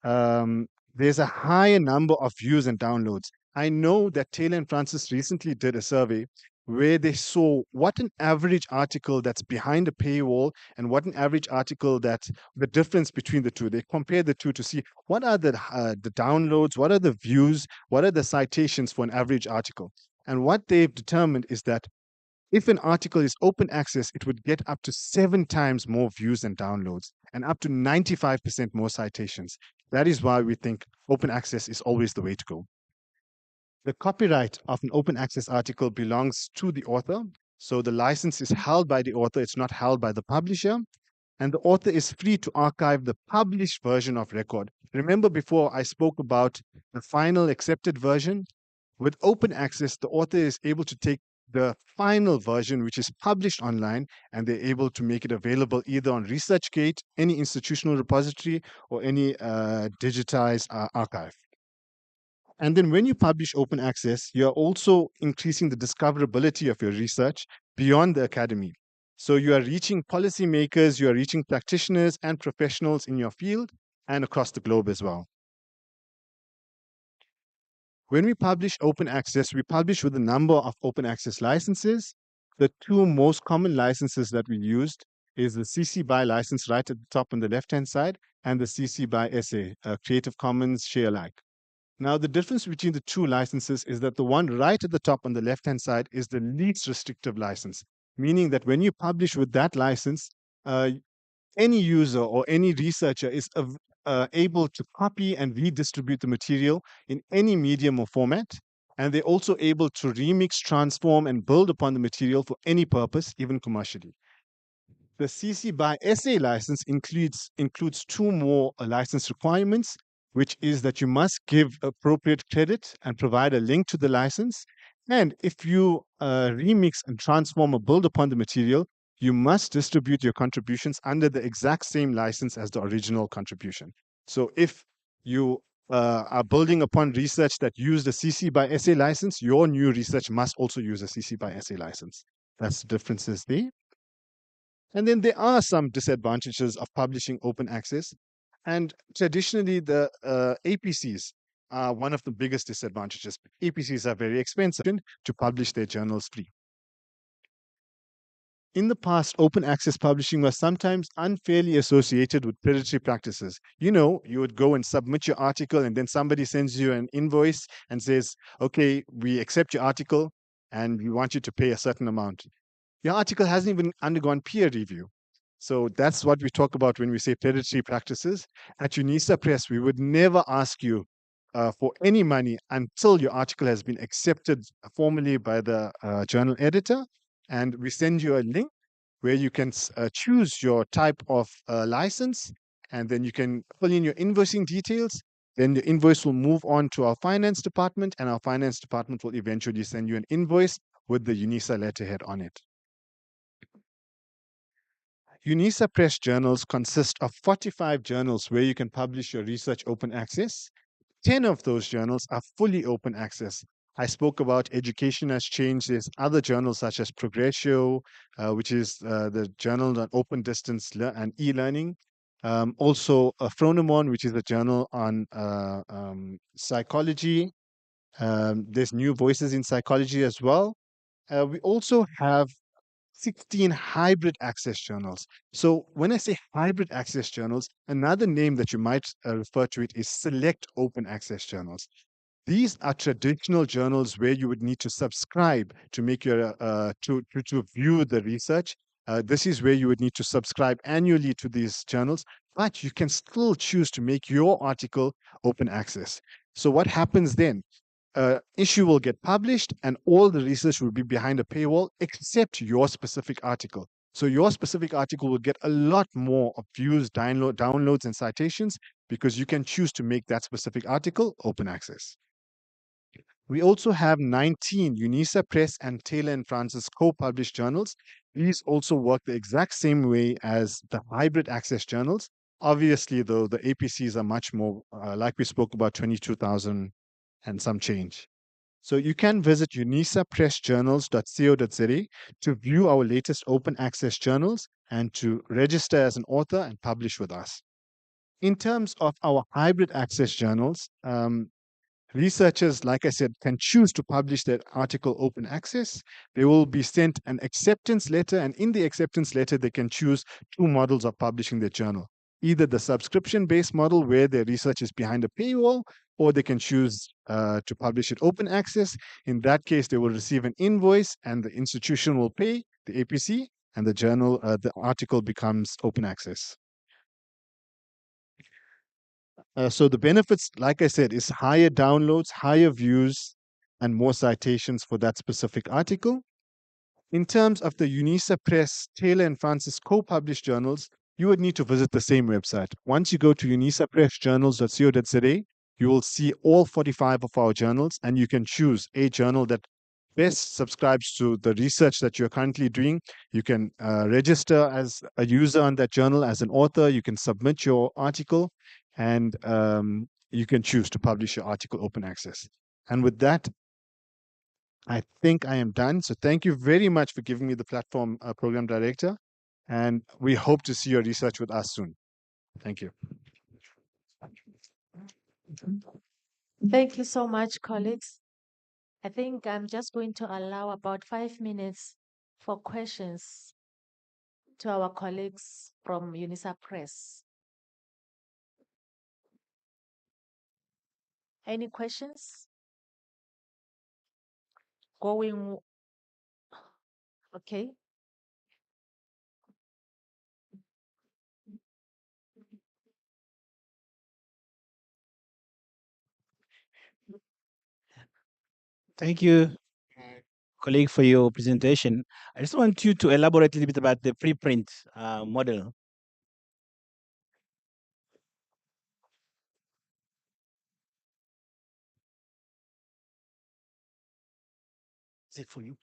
There's a higher number of views and downloads. I know that Taylor and Francis recently did a survey where they saw what an average article that's behind a paywall and what an average article that the difference between the two. They compared the two to see what are the downloads, what are the views, what are the citations for an average article. And what they've determined is that if an article is open access, it would get up to 7 times more views and downloads and up to 95% more citations. That is why we think open access is always the way to go. The copyright of an open access article belongs to the author. So the license is held by the author, it's not held by the publisher. And the author is free to archive the published version of record. Remember before I spoke about the final accepted version? With open access, the author is able to take the final version, which is published online, and they're able to make it available either on ResearchGate, any institutional repository, or any digitized archive. And then when you publish open access, you're also increasing the discoverability of your research beyond the academy. So you are reaching policymakers, you are reaching practitioners and professionals in your field and across the globe as well. When we publish open access, we publish with a number of open access licenses. The two most common licenses that we used is the CC BY license right at the top on the left-hand side and the CC BY SA, Creative Commons Share Alike. Now, the difference between the two licenses is that the one right at the top on the left-hand side is the least restrictive license, meaning that when you publish with that license, any user or any researcher is able to copy and redistribute the material in any medium or format. And they're also able to remix, transform, and build upon the material for any purpose, even commercially. The CC BY SA license includes two more license requirements, which is that you must give appropriate credit and provide a link to the license. And if you remix and transform or build upon the material, you must distribute your contributions under the exact same license as the original contribution. So if you are building upon research that used the CC BY SA license, your new research must also use a CC BY SA license. That's the differences there. And then there are some disadvantages of publishing open access. And traditionally, the APCs are one of the biggest disadvantages. APCs are very expensive to publish their journals free. In the past, open access publishing was sometimes unfairly associated with predatory practices. You know, you would go and submit your article, and then somebody sends you an invoice and says, okay, we accept your article and we want you to pay a certain amount. Your article hasn't even undergone peer review. So that's what we talk about when we say predatory practices. At UNISA Press, we would never ask you for any money until your article has been accepted formally by the journal editor. And we send you a link where you can choose your type of license, and then you can fill in your invoicing details. Then the invoice will move on to our finance department, and our finance department will eventually send you an invoice with the UNISA letterhead on it. UNISA Press journals consist of 45 journals where you can publish your research open access. 10 of those journals are fully open access. I spoke about Education Has Changed. There's other journals such as Progressio, which is the journal on open distance and e-learning. Also, Phronemon, which is a journal on psychology. There's New Voices in Psychology as well. We also have 16 hybrid access journals. So when I say hybrid access journals, another name that you might refer to it is select open access journals. These are traditional journals where you would need to subscribe to make your to view the research. This is where you would need to subscribe annually to these journals, but you can still choose to make your article open access. So what happens then? Issue will get published and all the research will be behind a paywall except your specific article. So your specific article will get a lot more of views, downloads, and citations because you can choose to make that specific article open access. We also have 19 UNISA Press and Taylor and Francis co-published journals. These also work the exact same way as the hybrid access journals. Obviously, though, the APCs are much more, like we spoke about, 22,000 and some change. So you can visit unisapressjournals.co.za to view our latest open access journals and to register as an author and publish with us. In terms of our hybrid access journals, researchers, like I said, can choose to publish their article open access. They will be sent an acceptance letter, and in the acceptance letter, they can choose two models of publishing their journal. Either the subscription-based model where their research is behind a paywall, or they can choose to publish it open access. In that case, they will receive an invoice and the institution will pay the APC, and the journal, the article becomes open access. So the benefits, like I said, is higher downloads, higher views, and more citations for that specific article. In terms of the UNISA Press, Taylor and Francis co-published journals, you would need to visit the same website. Once you go to unisapressjournals.co.za, you will see all 45 of our journals, and you can choose a journal that best subscribes to the research that you're currently doing. You can register as a user on that journal as an author. You can submit your article, and you can choose to publish your article open access. And with that, I think I am done. So thank you very much for giving me the platform, Program Director. And we hope to see your research with us soon. Thank you. Thank you so much, colleagues. I think I'm just going to allow about 5 minutes for questions to our colleagues from UNISA Press. Any questions? Going, okay. Thank you, colleague, for your presentation. I just want you to elaborate a little bit about the preprint model. Is it for you?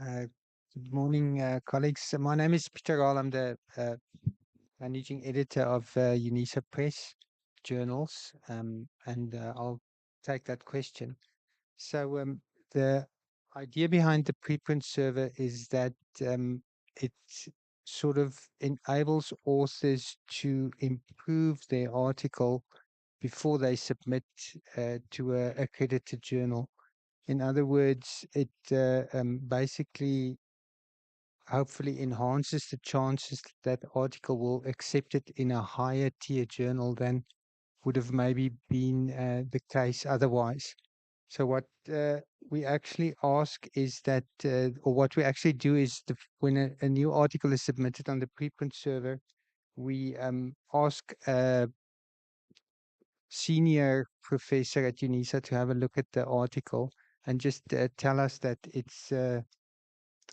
Good morning, colleagues. My name is Peter Raal. I'm the managing editor of UNISA Press journals, and I'll take that question. So the idea behind the preprint server is that it sort of enables authors to improve their article before they submit to a accredited journal. In other words, it basically hopefully enhances the chances that article will accept it in a higher tier journal than would have maybe been the case otherwise. So what we actually ask is that, or what we actually do is when a new article is submitted on the preprint server, we ask a senior professor at UNISA to have a look at the article and just tell us that it's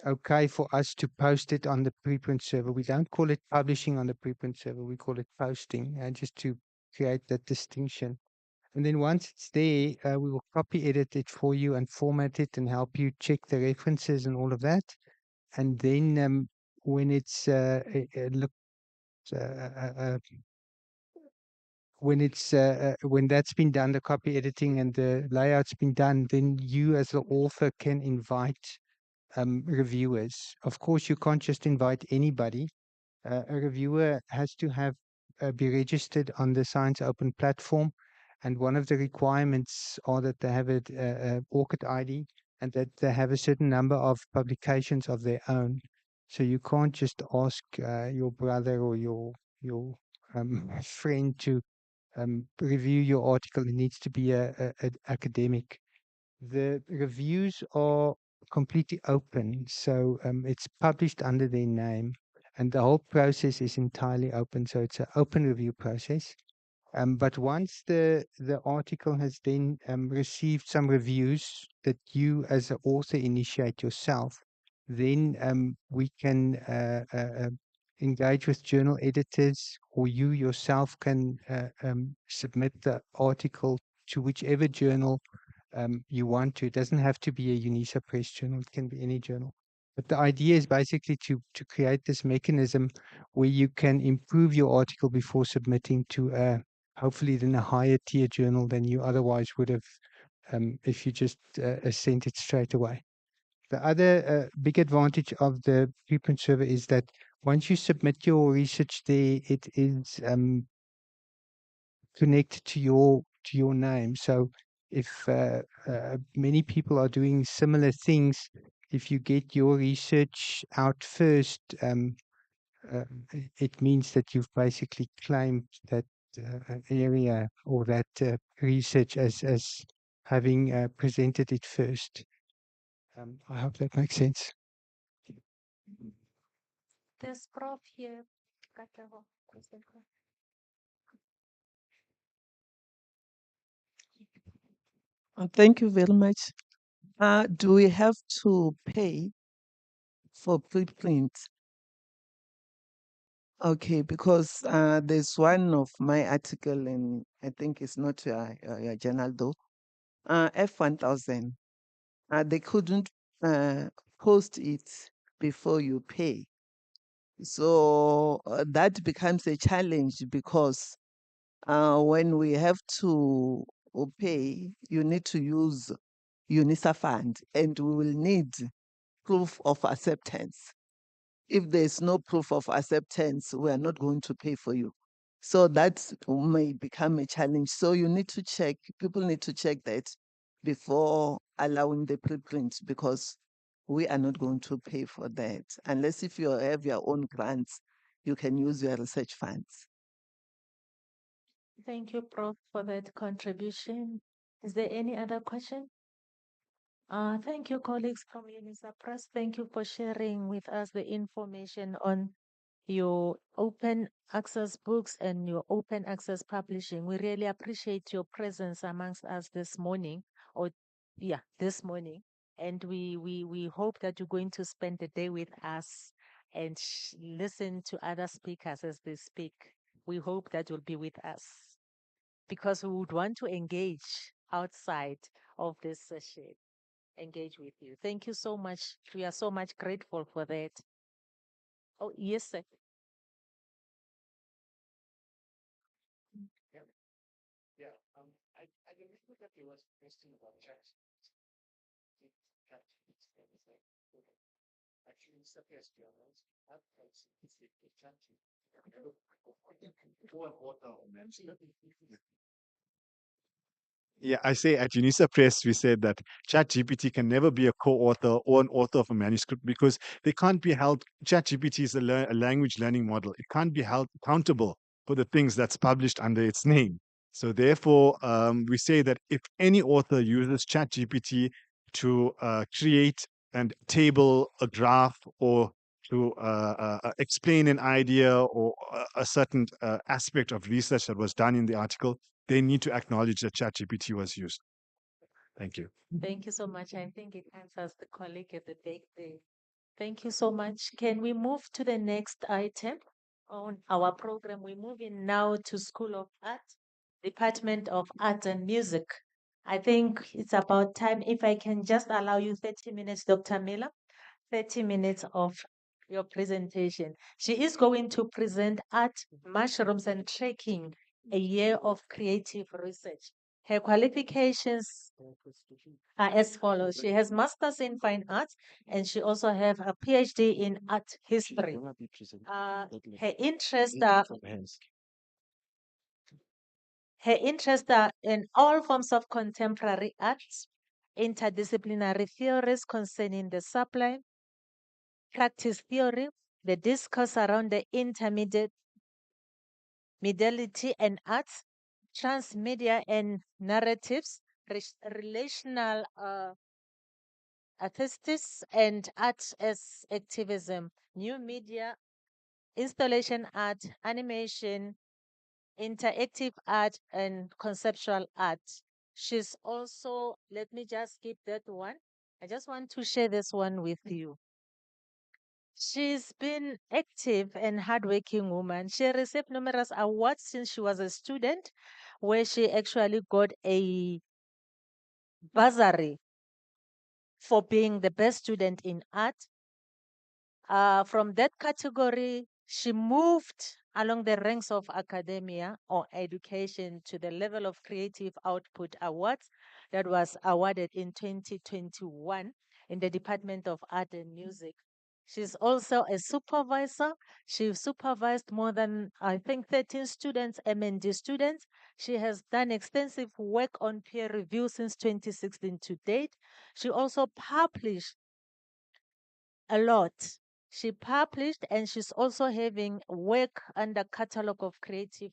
okay for us to post it on the preprint server. We don't call it publishing on the preprint server, we call it posting, just to create that distinction. And then once it's there, we will copy edit it for you and format it and help you check the references and all of that. And then when it's when that's been done, the copy editing and the layout's been done, then you as the author can invite reviewers. Of course, you can't just invite anybody. A reviewer has to have be registered on the Science Open platform, and one of the requirements are that they have a ORCID ID and that they have a certain number of publications of their own. So you can't just ask your brother or your friend to review your article. It needs to be a academic. The reviews are completely open, so it's published under their name, and the whole process is entirely open. So it's an open review process. But once the article has then received some reviews that you as an author initiate yourself, then we can engage with journal editors, or you yourself can submit the article to whichever journal you want to. It doesn't have to be a UNISA Press journal, it can be any journal. But the idea is basically to create this mechanism where you can improve your article before submitting to hopefully then a higher tier journal than you otherwise would have if you just sent it straight away. The other big advantage of the preprint server is that once you submit your research there, it is connected to your name. So if many people are doing similar things, if you get your research out first, it means that you've basically claimed that area or that research as having presented it first. I hope that makes sense. There's Prof here. Katlego, Katlego. Thank you very much. Do we have to pay for preprint? Okay, because there's one of my article in, I think it's not your journal though, F1000. They couldn't post it before you pay. So that becomes a challenge because when we have to pay, you need to use UNISA fund and we will need proof of acceptance. If there's no proof of acceptance, we are not going to pay for you. So that may become a challenge. So you need to check, people need to check that before allowing the preprint because we are not going to pay for that. Unless if you have your own grants, you can use your research funds. Thank you, Prof, for that contribution. Is there any other question? Thank you, colleagues from UNISA Press. Thank you for sharing with us the information on your open access books and your open access publishing. We really appreciate your presence amongst us this morning, this morning. And we hope that you're going to spend the day with us and listen to other speakers as they speak. We hope that you'll be with us because we would want to engage outside of this session, engage with you. Thank you so much. We are so much grateful for that. Oh, yes, sir. Yeah, I remember that there was a question about chat. Actually, suppressed journals have chat. Yeah, I say at UNISA Press, we said that ChatGPT can never be a co-author or an author of a manuscript because they can't be held. ChatGPT is a language learning model. It can't be held accountable for the things that's published under its name. So therefore, we say that if any author uses ChatGPT to create and table a graph or to explain an idea or a certain aspect of research that was done in the article, they need to acknowledge that ChatGPT was used. Thank you. Thank you so much. I think it answers the colleague at the back there. Thank you so much. Can we move to the next item on our program? We're moving now to School of Art, Department of Art and Music. I think it's about time if I can just allow you 30 minutes, Dr. Miller, 30 minutes of your presentation. She is going to present Art, Mushrooms and Trekking, a year of creative research. Her qualifications are as follows. She has Masters in Fine Arts and she also have a PhD in Art History. Her interests are in all forms of contemporary arts, interdisciplinary theories concerning the sublime, practice theory, the discourse around the intermediate mediality and arts, transmedia and narratives, relational aesthetics and art as activism, new media, installation art, animation, interactive art, and conceptual art. She's also, let me just skip that one. I just want to share this one with you. She's been active and hardworking woman. She received numerous awards since she was a student, where she actually got a bursary for being the best student in art. From that category, she moved along the ranks of academia or education to the level of Creative Output Awards that was awarded in 2021 in the Department of Art and Music. She's also a supervisor. She supervised more than, I think, 13 students, MND students. She has done extensive work on peer review since 2016 to date. She also published a lot. She published and she's also having work under catalog of creative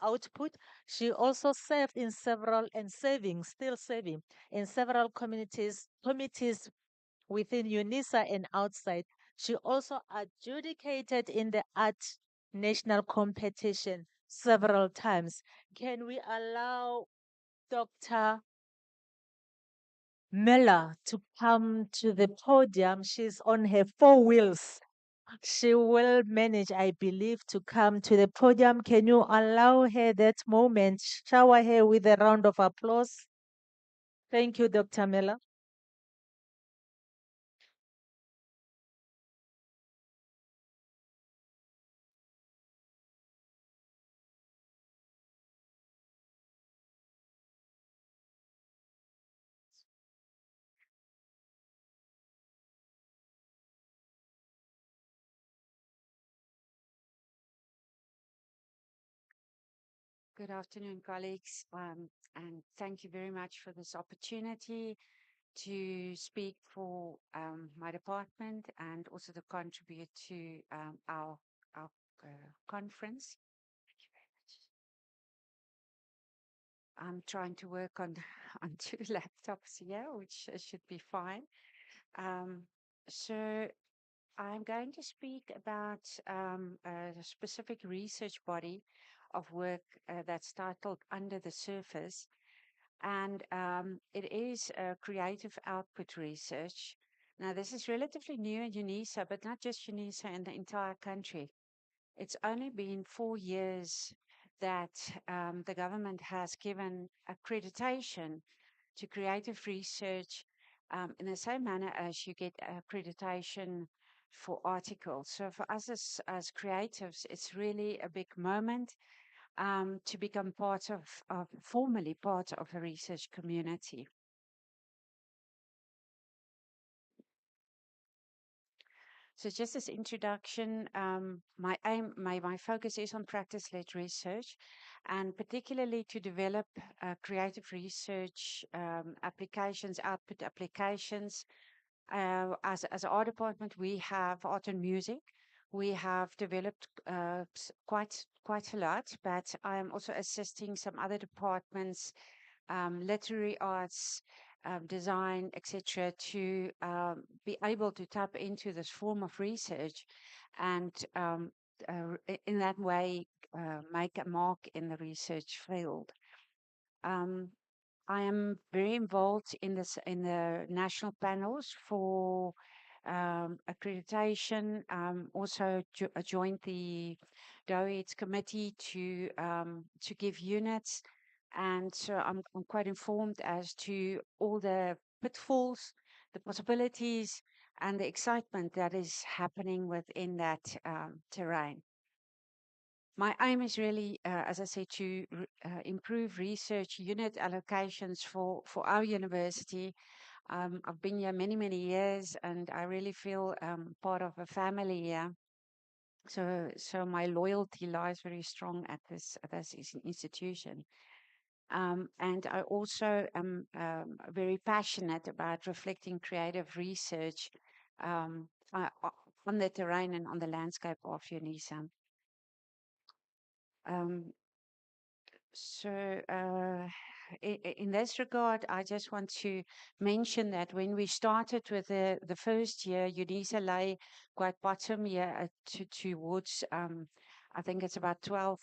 output. She also served in several and still serving in several committees within UNISA and outside. She also adjudicated in the art national competition several times. Can we allow Dr. Miller to come to the podium? She's on her four wheels. She will manage, I believe, to come to the podium. Can you allow her that moment? Shower her with a round of applause. Thank you, Dr. Miller. Good afternoon, colleagues, and thank you very much for this opportunity to speak for my department and also to contribute to our conference. Thank you very much. I'm trying to work on on two laptops here, which should be fine. So I'm going to speak about a specific research body of work that's titled Under the Surface. And it is creative output research. Now, this is relatively new in UNISA, but not just UNISA, in the entire country. It's only been 4 years that the government has given accreditation to creative research in the same manner as you get accreditation for articles. So for us as creatives, it's really a big moment to become formally part of a research community. So just as introduction, my focus is on practice-led research, and particularly to develop creative research applications, output applications. As our department, we have art and music. We have developed quite a lot, but I am also assisting some other departments, literary arts, design, etc., to be able to tap into this form of research and in that way make a mark in the research field. I am very involved in the national panels for accreditation. Also joined the DOITS committee to give units, and so I'm quite informed as to all the pitfalls, the possibilities, and the excitement that is happening within that terrain. My aim is really, as I say, to improve research unit allocations for our university. I've been here many years, and I really feel part of a family here. So my loyalty lies very strong at this institution. And I also am very passionate about reflecting creative research on the terrain and on the landscape of UNISA. So in this regard, I just want to mention that when we started with the first year, UNISA lay quite bottom here towards, I think it's about 12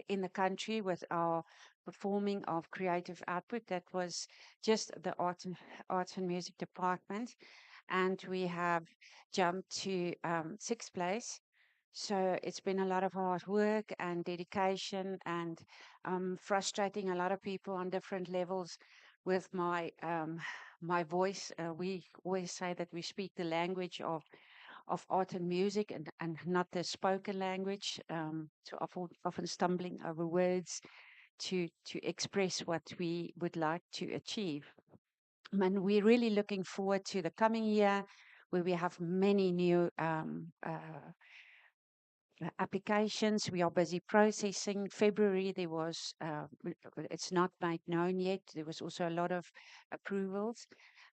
in the country with our performing of creative output. That was just the art and music department. and we have jumped to sixth place. So it's been a lot of hard work and dedication, and frustrating a lot of people on different levels with my voice. We always say that we speak the language of art and music, and not the spoken language. So often stumbling over words to express what we would like to achieve. And we're really looking forward to the coming year, where we have many new applications. We are busy processing. February, there was, it's not made known yet, there was also a lot of approvals.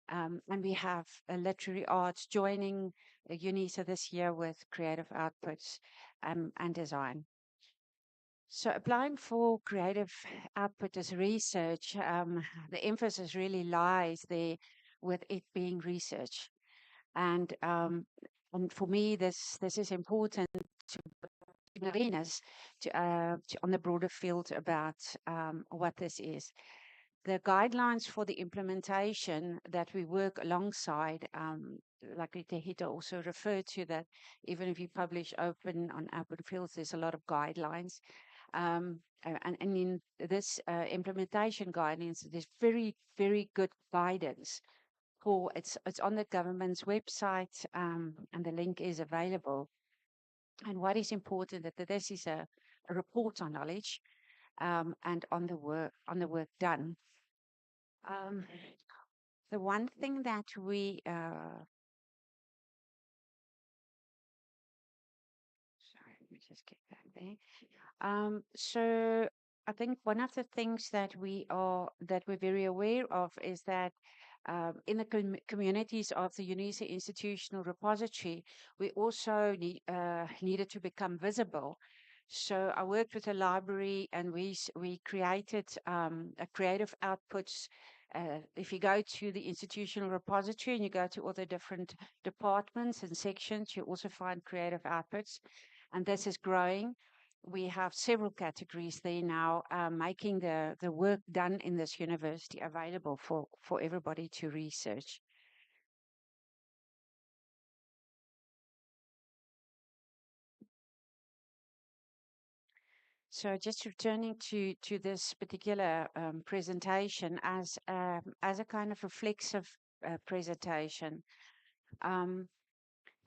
And we have literary arts joining UNISA this year with creative outputs and design. So applying for creative output as research, the emphasis really lies there with it being research. And for me, this is important to bring awareness to on the broader field about what this is. The guidelines for the implementation that we work alongside, like Hita also referred to, that even if you publish open on open fields, there's a lot of guidelines. And in this implementation guidance, there's very, very good guidance for it's on the government's website, and the link is available. And what is important that this is a report on knowledge, and on the work done. The one thing that we sorry, let me just get back there. So I think one of the things that we're very aware of is that in the communities of the UNISA institutional repository, we also needed to become visible. So I worked with a library, and we created a creative outputs. If you go to the institutional repository and you go to all the different departments and sections, you also find creative outputs, and this is growing. We have several categories there now, making the work done in this university available for everybody to research. So just returning to this particular presentation as a kind of reflexive presentation.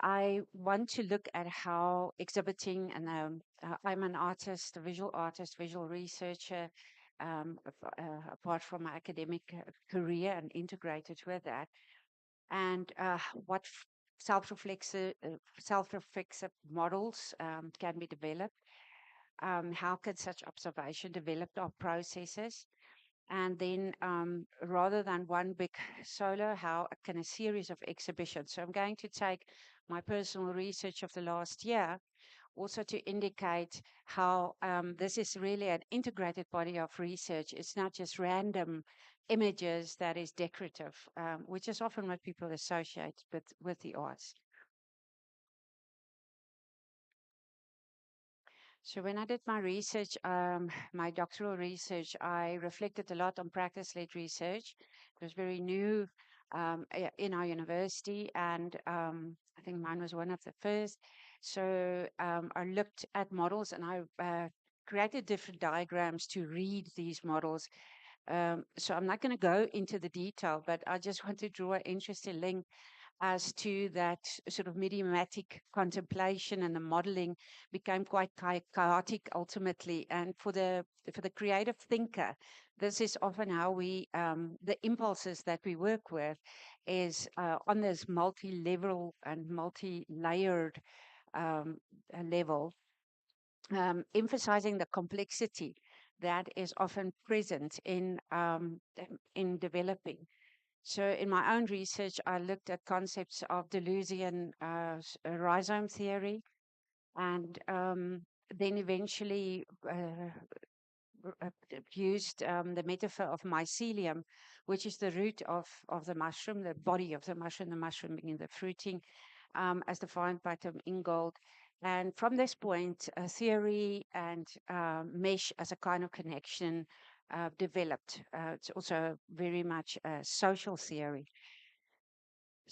I want to look at how exhibiting, and I'm an artist, a visual artist, visual researcher, apart from my academic career and integrated with that. And what self-reflexive models can be developed. How can such observation develop our processes? And then rather than one big solo, how can a series of exhibitions? So I'm going to take my personal research of the last year also to indicate how this is really an integrated body of research. It's not just random images that is decorative, which is often what people associate with the arts. So when I did my research, my doctoral research, I reflected a lot on practice-led research. It was very new in our university, and I think mine was one of the first. So I looked at models, and I created different diagrams to read these models. So I'm not going to go into the detail, but I just want to draw an interesting link as to that sort of mediomatic contemplation, and the modeling became quite chaotic ultimately. And for the creative thinker, this is often how we the impulses that we work with is on this multi-level and multi-layered level, emphasizing the complexity that is often present in developing. So in my own research, I looked at concepts of Deleuzian rhizome theory, and then eventually used the metaphor of mycelium, which is the root of the mushroom, the body of the mushroom being the fruiting, as defined by Tim Ingold. And from this point, theory and mesh as a kind of connection developed. It's also very much a social theory.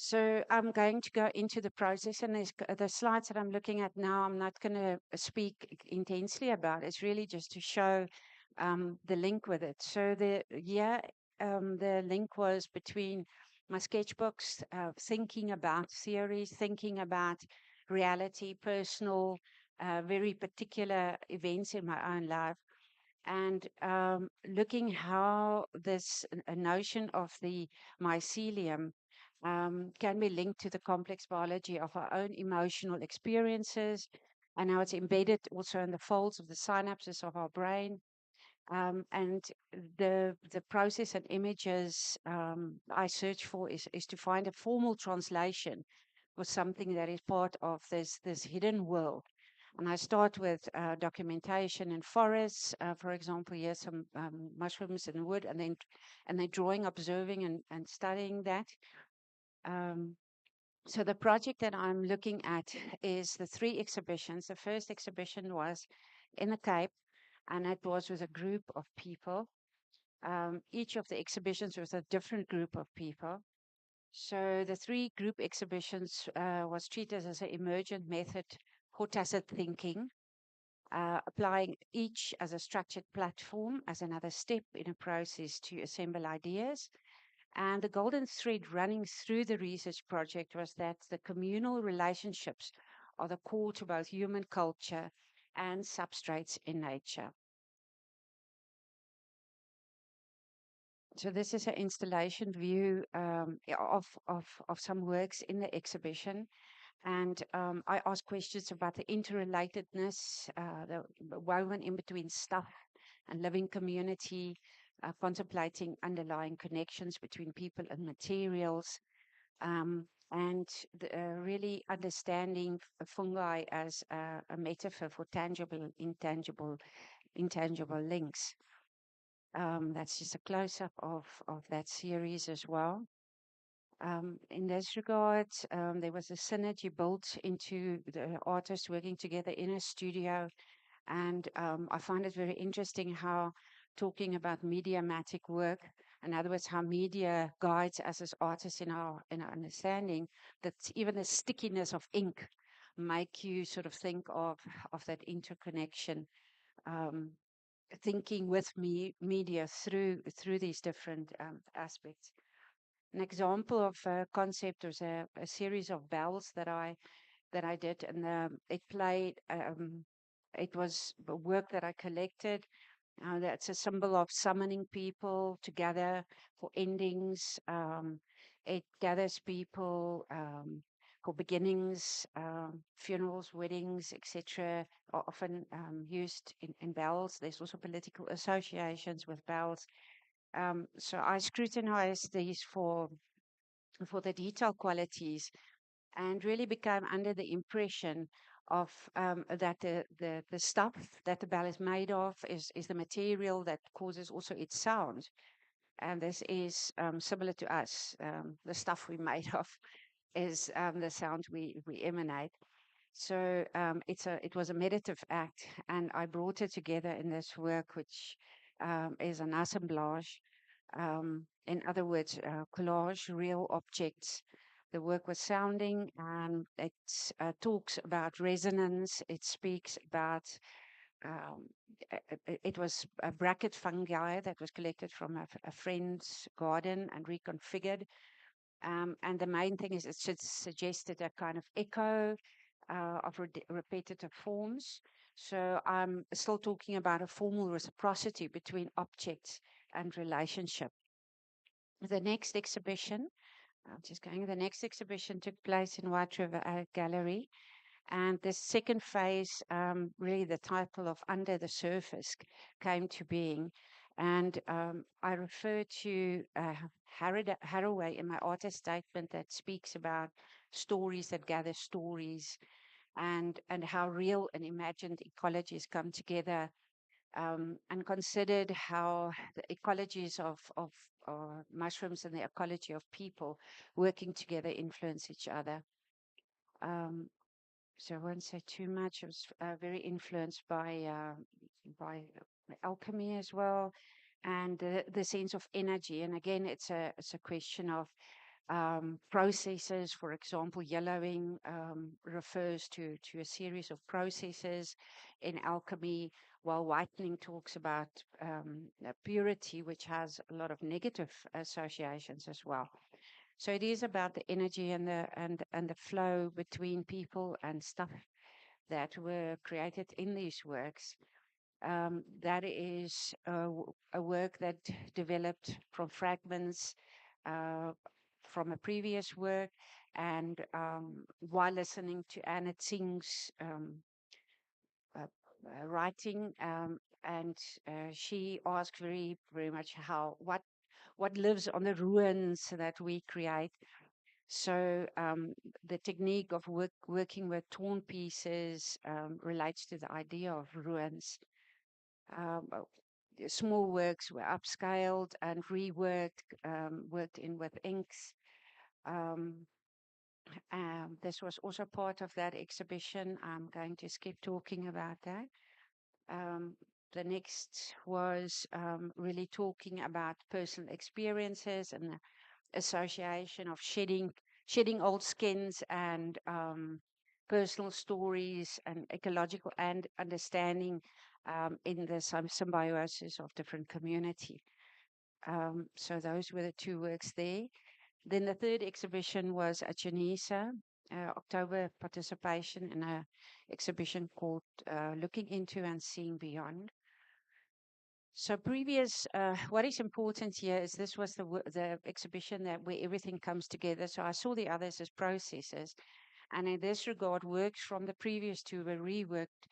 So I'm going to go into the process, and the slides that I'm looking at now, I'm not going to speak intensely about. It's really just to show the link with it. So the link was between my sketchbooks, thinking about theories, thinking about reality, personal, very particular events in my own life, and looking how this a notion of the mycelium can be linked to the complex biology of our own emotional experiences, and how it's embedded also in the folds of the synapses of our brain. And the process and images I search for is to find a formal translation for something that is part of this hidden world. And I start with documentation in forests, for example, here's some mushrooms in wood, and then drawing, observing, and studying that. So the project that I'm looking at is the 3 exhibitions. The first exhibition was in the Cape, and it was with a group of people. Each of the exhibitions was a different group of people. So the 3 group exhibitions was treated as an emergent method for tacit thinking, applying each as a structured platform as another step in a process to assemble ideas. And the golden thread running through the research project was that the communal relationships are the core to both human culture and substrates in nature. So this is an installation view of some works in the exhibition. And I ask questions about the interrelatedness, the woven in between stuff and living community, contemplating underlying connections between people and materials, and really understanding fungi as a metaphor for tangible and intangible links. That's just a close-up of that series as well. In this regard, there was a synergy built into the artists working together in a studio. And I find it very interesting how talking about mediamatic work, in other words, how media guides us as artists in our understanding, that even the stickiness of ink make you sort of think of that interconnection, thinking with media through these different aspects. An example of a concept was a series of bells that I did, and it played. It was a work that I collected. That's a symbol of summoning people together for endings. It gathers people for beginnings, funerals, weddings, etc. Are often used in bells. There's also political associations with bells. So I scrutinize these for the detail qualities, and really became under the impression of that the stuff that the bell is made of is the material that causes also its sound. And this is similar to us. The stuff we made of is the sound we emanate. So it was a meditative act, and I brought it together in this work, which is an assemblage. In other words, collage, real objects. The work was sounding, and it talks about resonance. It speaks about, it was a bracket fungi that was collected from a friend's garden and reconfigured. And the main thing is it suggested a kind of echo of repetitive forms. So I'm still talking about a formal reciprocity between objects and relationship. The next exhibition, the next exhibition took place in White River Gallery. And the second phase, really the title of Under the Surface came to being. And I refer to Haraway in my artist statement that speaks about stories that gather stories, and how real and imagined ecologies come together, and considered how the ecologies of mushrooms and the ecology of people working together influence each other. So I won't say too much. I was very influenced by alchemy as well, and the sense of energy. And again, it's a question of processes. For example, yellowing refers to a series of processes in alchemy, while whitening talks about purity, which has a lot of negative associations as well. So it is about the energy and the flow between people and stuff that were created in these works. That is a work that developed from fragments from a previous work, and while listening to Anna Tsing's writing, and she asked very much what lives on the ruins that we create. So the technique of working with torn pieces relates to the idea of ruins. The small works were upscaled and reworked, worked in with inks. This was also part of that exhibition. I'm going to skip talking about that. The next was really talking about personal experiences and the association of shedding old skins and personal stories and ecological and understanding in the symbiosis of different community. So those were the two works there. Then the third exhibition was at UNISA, October participation in an exhibition called Looking Into and Seeing Beyond. So what is important here is this was the exhibition that where everything comes together. So I saw the others as processes. And in this regard, works from the previous two were reworked,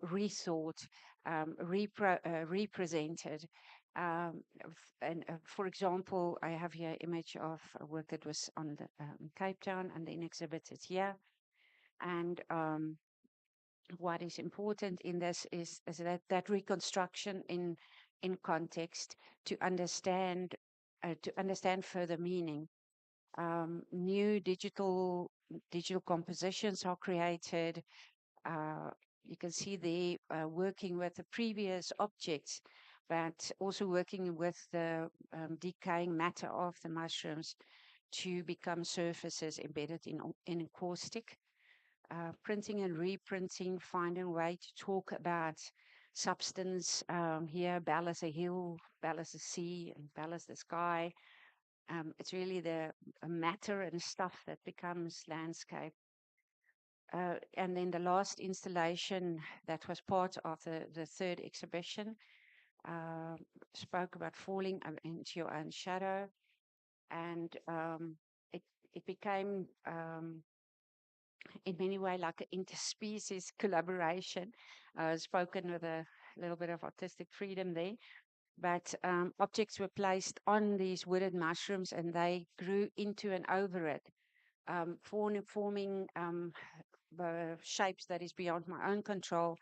rethought, represented. For example, I have here an image of a work that was on the Cape Town and then exhibited here. And what is important in this is that reconstruction in context to understand further meaning. New digital compositions are created. You can see they working with the previous objects, but also working with the decaying matter of the mushrooms to become surfaces embedded in caustic. Printing and reprinting, finding a way to talk about substance. Here, Bell as a hill, Bell as a sea, and Bell as the sky. It's really the matter and stuff that becomes landscape. And then the last installation that was part of the third exhibition spoke about falling into your own shadow. And it became, in many ways, like an interspecies collaboration, spoken with a little bit of artistic freedom there. But objects were placed on these wooded mushrooms and they grew into and over it, forming shapes that is beyond my own control.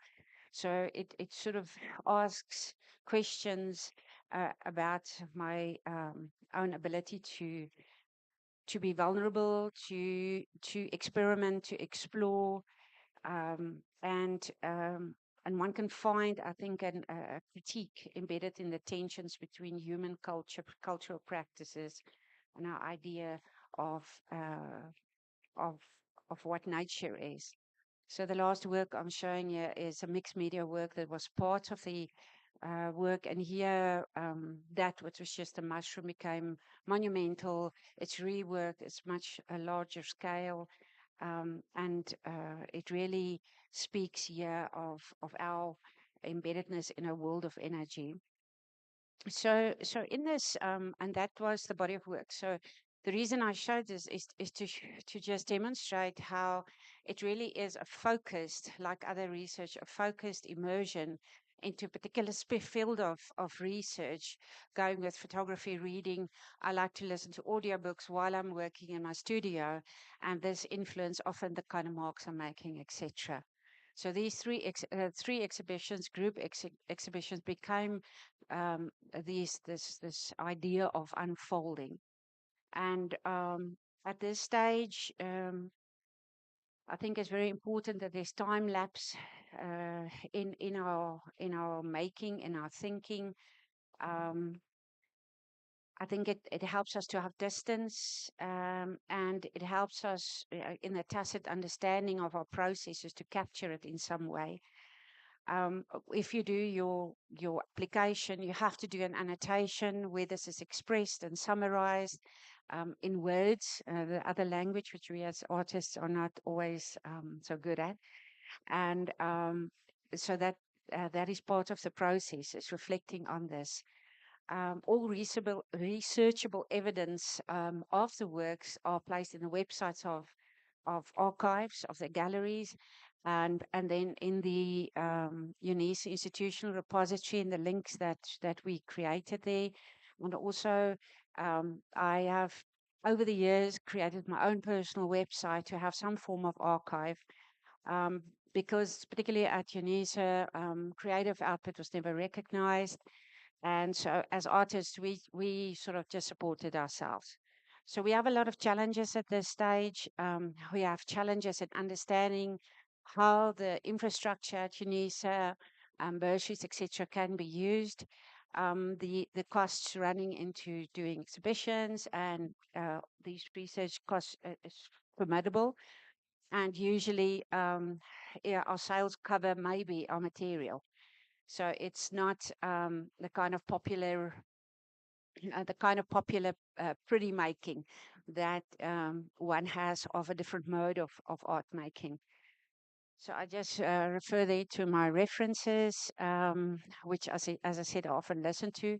So it sort of asks questions about my own ability to be vulnerable, to experiment, to explore, and one can find, I think, a critique embedded in the tensions between human cultural practices, and our idea of what nature is. So the last work I'm showing here is a mixed media work that was part of the work, and here that which was just a mushroom became monumental. It's reworked. It's much a larger scale. And it really speaks here of our embeddedness in a world of energy. So in this, and that was the body of work. So the reason I showed this is to just demonstrate how it really is a focused, like other research, a focused immersion into a particular field of research, going with photography, reading. I like to listen to audiobooks while I'm working in my studio, and this influence often the kind of marks I'm making, etc. So these three exhibitions, group exhibitions, became this idea of unfolding. And at this stage, I think it's very important that there's time lapse in our making, in our thinking. I think it helps us to have distance, and it helps us in a tacit understanding of our processes to capture it in some way. If you do your application, you have to do an annotation where this is expressed and summarized in words, the other language which we as artists are not always so good at, and so that is part of the process, is reflecting on this. All researchable evidence of the works are placed in the websites of archives, of the galleries, and then in the UNISA institutional repository and the links that we created there. And also, I have over the years created my own personal website to have some form of archive, because particularly at UNISA, creative output was never recognized. And so as artists, we sort of just supported ourselves. So we have a lot of challenges at this stage. We have challenges in understanding how the infrastructure at UNISA, bursaries, etc., can be used. The costs running into doing exhibitions and these research costs is formidable. And usually yeah, our sales cover maybe our material. So it's not the kind of popular pretty making that one has of a different mode of art making. So I just refer there to my references, which, as I said, I often listen to.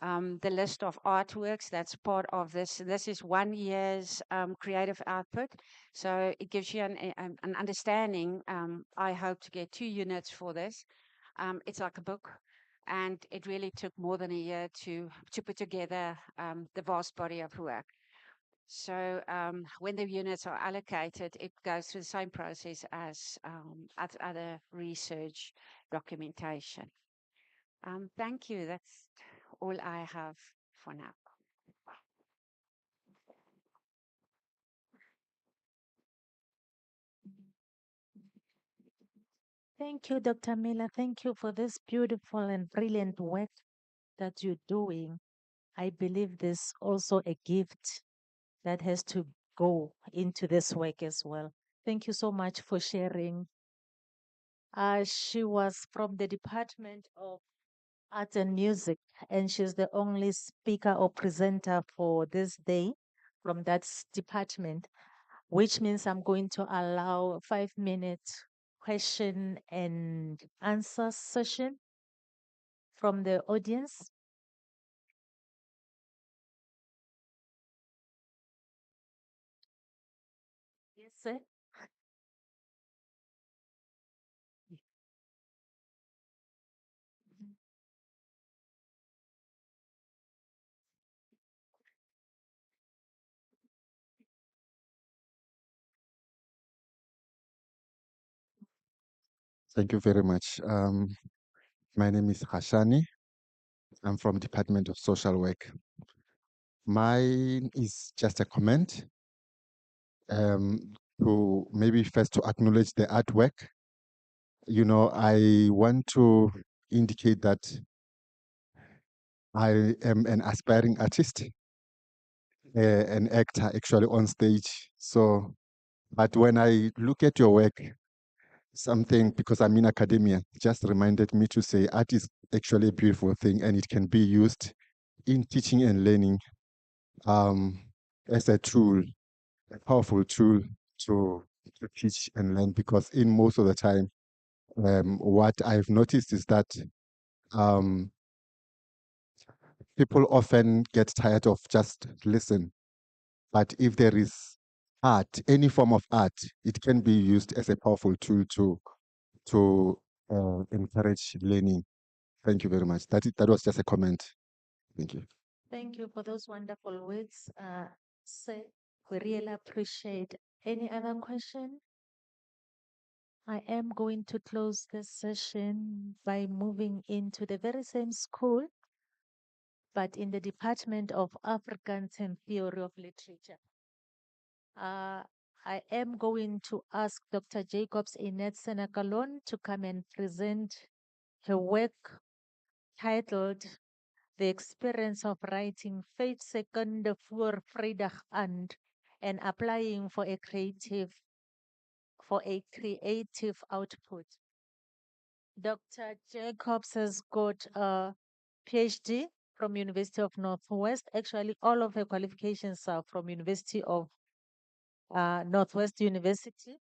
The list of artworks that's part of this. This is 1 year's creative output. So it gives you an understanding. I hope to get 2 units for this. It's like a book, and it really took more than a year to put together the vast body of work. So when the units are allocated, it goes through the same process as other research documentation. Thank you. That's all I have for now. Thank you, Dr. Miller. Thank you for this beautiful and brilliant work that you're doing. I believe there's also a gift that has to go into this work as well. Thank you so much for sharing. She was from the Department of Art and Music, and she's the only speaker or presenter for this day from that department, which means I'm going to allow a 5-minute question and answer session from the audience. Yes, sir. Thank you very much. My name is Hashani. I'm from Department of Social Work. Mine is just a comment to maybe first to acknowledge the artwork. You know, I want to indicate that I am an aspiring artist, an actor actually on stage. So, but when I look at your work, something, because I'm in academia, just reminded me to say art is actually a beautiful thing and it can be used in teaching and learning as a tool, a powerful tool to teach and learn, because in most of the time, what I've noticed is that people often get tired of just listen. But if there is art, any form of art, it can be used as a powerful tool to encourage learning. Thank you very much. That was just a comment. Thank you. Thank you for those wonderful words, sir. We really appreciate. Any other question? I am going to close this session by moving into the very same school, but in the Department of Africans and Theory of Literature. I am going to ask Dr. Jacobs Inet Senegalon to come and present her work titled the experience of writing 5 seconds voor Vrydag aand and applying for a creative output. Dr. Jacobs has got a PhD from University of Northwest. Actually, all of her qualifications are from University of Northwest University.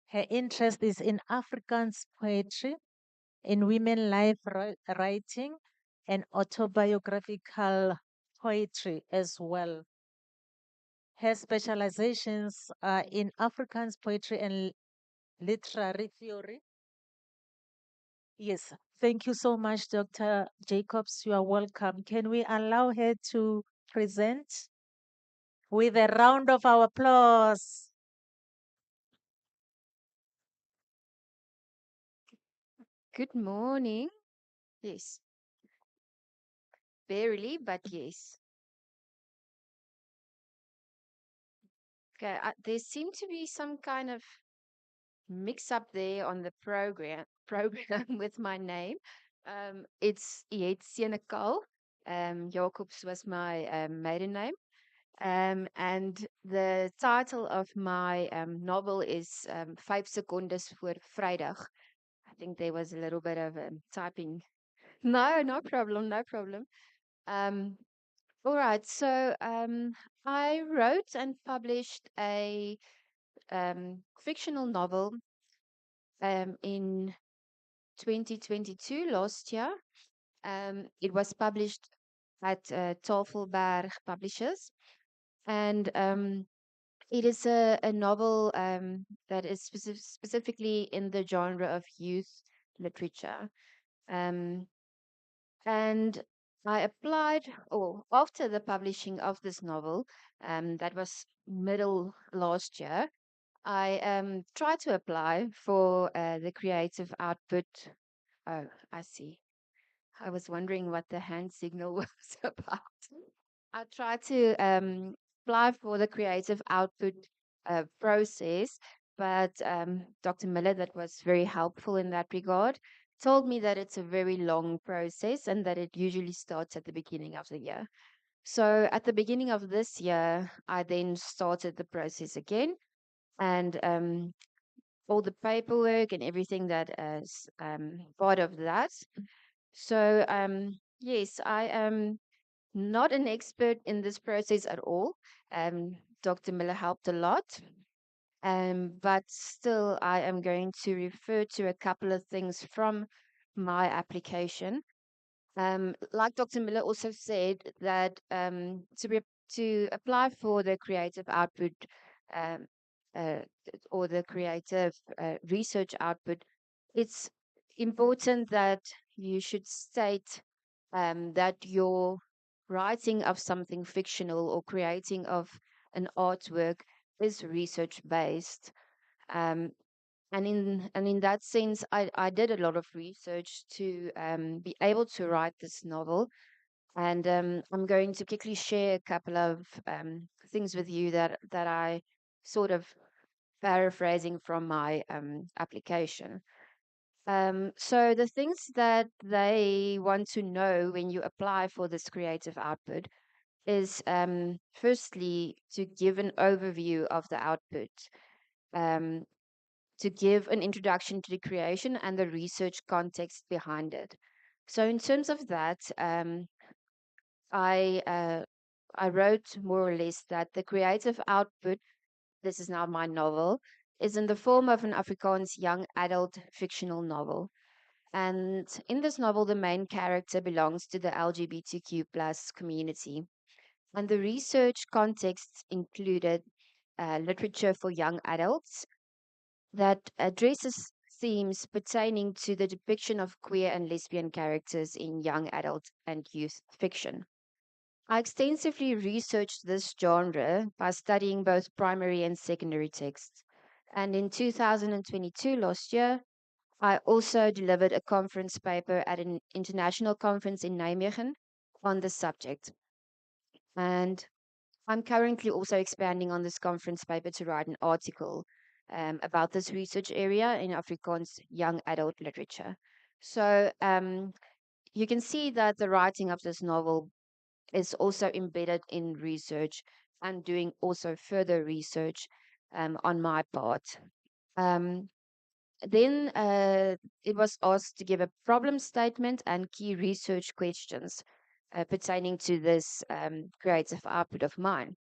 Her interest is in Afrikaans poetry, in women life writing, and autobiographical poetry as well. Her specializations are in Afrikaans poetry and literary theory. Yes, thank you so much, Dr. Jacobs. You are welcome. Can we allow her to present with a round of our applause? Good morning. Yes. Barely, but yes. Okay, there seemed to be some kind of mix up there on the program with my name. It's Senekal. Jacobs was my maiden name. And the title of my novel is 5 Secondes voor Vrydag. I think there was a little bit of typing. No, no problem, no problem. All right, so I wrote and published a fictional novel in 2022, last year. It was published at Tafelberg Publishers, and it is a novel that is specifically in the genre of youth literature. And I applied, or after the publishing of this novel, that was middle last year, I tried to apply for the creative output. Oh, I see. I was wondering what the hand signal was about. I tried to apply for the creative output process, but Dr. Miller, that was very helpful in that regard, told me that it's a very long process and that it usually starts at the beginning of the year. So at the beginning of this year, I then started the process again, and all the paperwork and everything that is part of that. So yes, I am not an expert in this process at all. Dr. Miller helped a lot. But still, I am going to refer to a couple of things from my application. Like Dr. Miller also said, that to apply for the creative output um, or the creative research output, it's important that you should state that your writing of something fictional or creating of an artwork is research based. Um, and in that sense, I did a lot of research to be able to write this novel. And I'm going to quickly share a couple of things with you that I sort of paraphrasing from my application. So the things that they want to know when you apply for this creative output is firstly to give an overview of the output, um, to give an introduction to the creation and the research context behind it. So in terms of that, I uh, I wrote more or less that the creative output, this is now my novel, is in the form of an Afrikaans young adult fictional novel. And in this novel, the main character belongs to the LGBTQ plus community. And the research context included literature for young adults that addresses themes pertaining to the depiction of queer and lesbian characters in young adult and youth fiction. I extensively researched this genre by studying both primary and secondary texts. And in 2022, last year, I also delivered a conference paper at an international conference in Nijmegen on the subject. And I'm currently also expanding on this conference paper to write an article about this research area in Afrikaans young adult literature. So you can see that the writing of this novel is also embedded in research and doing also further research on my part. Um, then it was asked to give a problem statement and key research questions pertaining to this creative output of mine.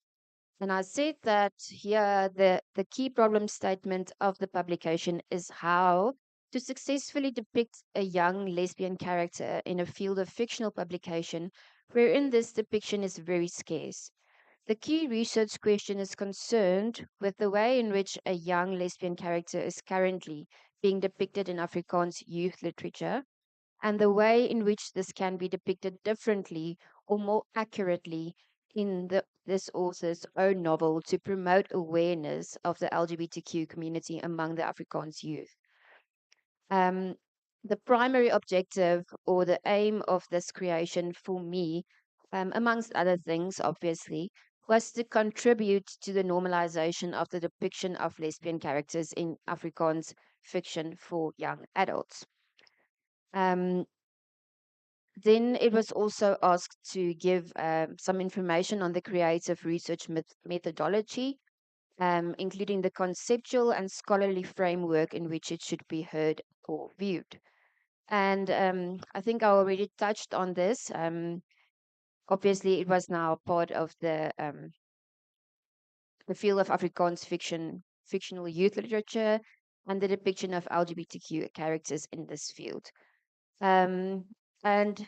And I said that here the key problem statement of the publication is how to successfully depict a young lesbian character in a field of fictional publication wherein this depiction is very scarce. The key research question is concerned with the way in which a young lesbian character is currently being depicted in Afrikaans youth literature, and the way in which this can be depicted differently or more accurately in this author's own novel to promote awareness of the LGBTQ community among the Afrikaans youth. Um, the primary objective or the aim of this creation for me, amongst other things, obviously, was to contribute to the normalization of the depiction of lesbian characters in Afrikaans fiction for young adults. Um, then it was also asked to give some information on the creative research methodology, including the conceptual and scholarly framework in which it should be heard or viewed. And I think I already touched on this. Obviously, it was now part of the field of Afrikaans fiction, fictional youth literature, and the depiction of LGBTQ characters in this field. And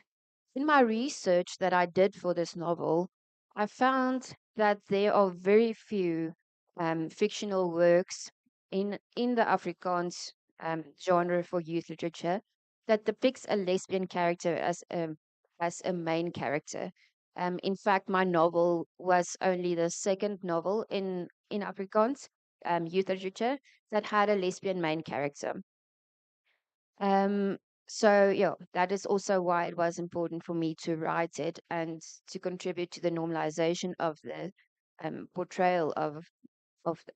in my research that I did for this novel, I found that there are very few fictional works in the Afrikaans genre for youth literature that depicts a lesbian character as a main character. In fact, my novel was only the second novel in Afrikaans youth literature that had a lesbian main character. Um, so yeah, that is also why it was important for me to write it and to contribute to the normalization of the portrayal of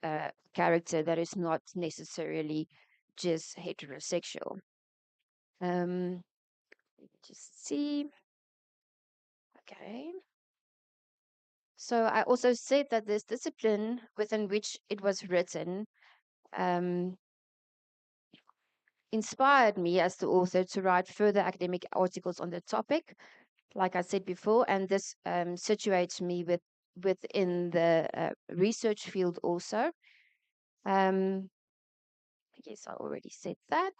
a character that is not necessarily just heterosexual. Let me just see. Okay. So I also said that this discipline within which it was written um, inspired me as the author to write further academic articles on the topic, like I said before, and this situates me within the research field also. I guess I already said that.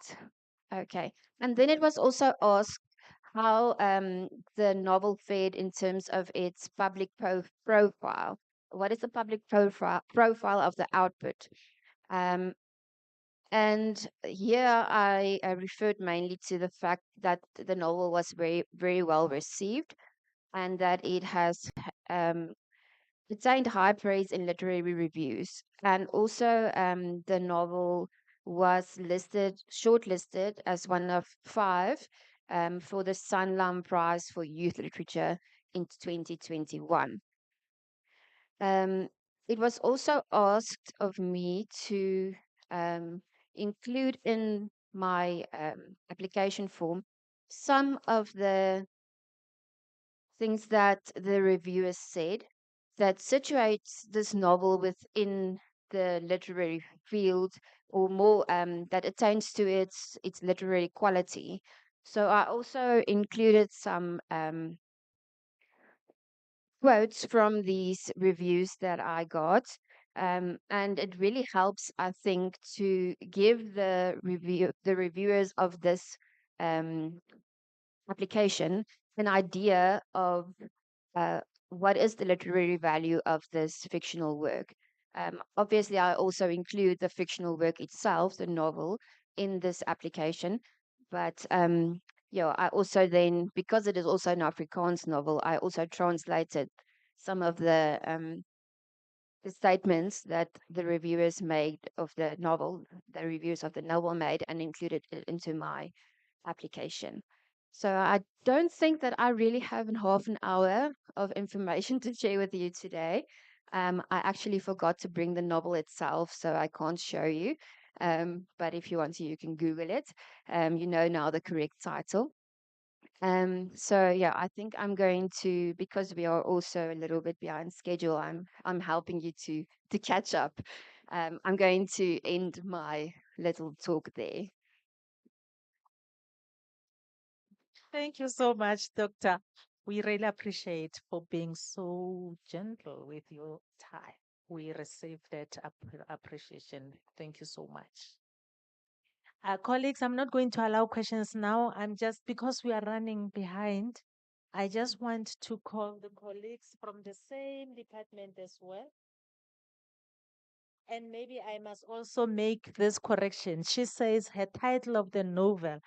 Okay, and then it was also asked how the novel fared in terms of its public profile. What is the public profile of the output? Um, and here I referred mainly to the fact that the novel was very well received and that it has attained high praise in literary reviews. And also, the novel was shortlisted as one of five for the Sanlam Prize for Youth Literature in 2021. It was also asked of me to include in my application form some of the things that the reviewers said that situates this novel within the literary field or more that attains to its literary quality. So I also included some quotes from these reviews that I got. And it really helps, I think, to give the reviewers of this application an idea of uh, what is the literary value of this fictional work. Obviously, I also include the fictional work itself, the novel, in this application. But yeah, I also then, because it is also an Afrikaans novel, I also translated some of the statements that the reviewers made of the novel, the reviews of the novel made, and included it into my application. So I don't think that I really have an half an hour of information to share with you today. I actually forgot to bring the novel itself, so I can't show you. But if you want to, you can Google it. You know now the correct title. So yeah, I think I'm going to, because we are also a little bit behind schedule, I'm helping you to catch up. I'm going to end my little talk there. Thank you so much, Doctor. We really appreciate for being so gentle with your time. We receive that appreciation. Thank you so much. Colleagues, I'm not going to allow questions now. I'm just, because we are running behind, I just want to call the colleagues from the same department as well. And maybe I must also make this correction. She says her title of the novel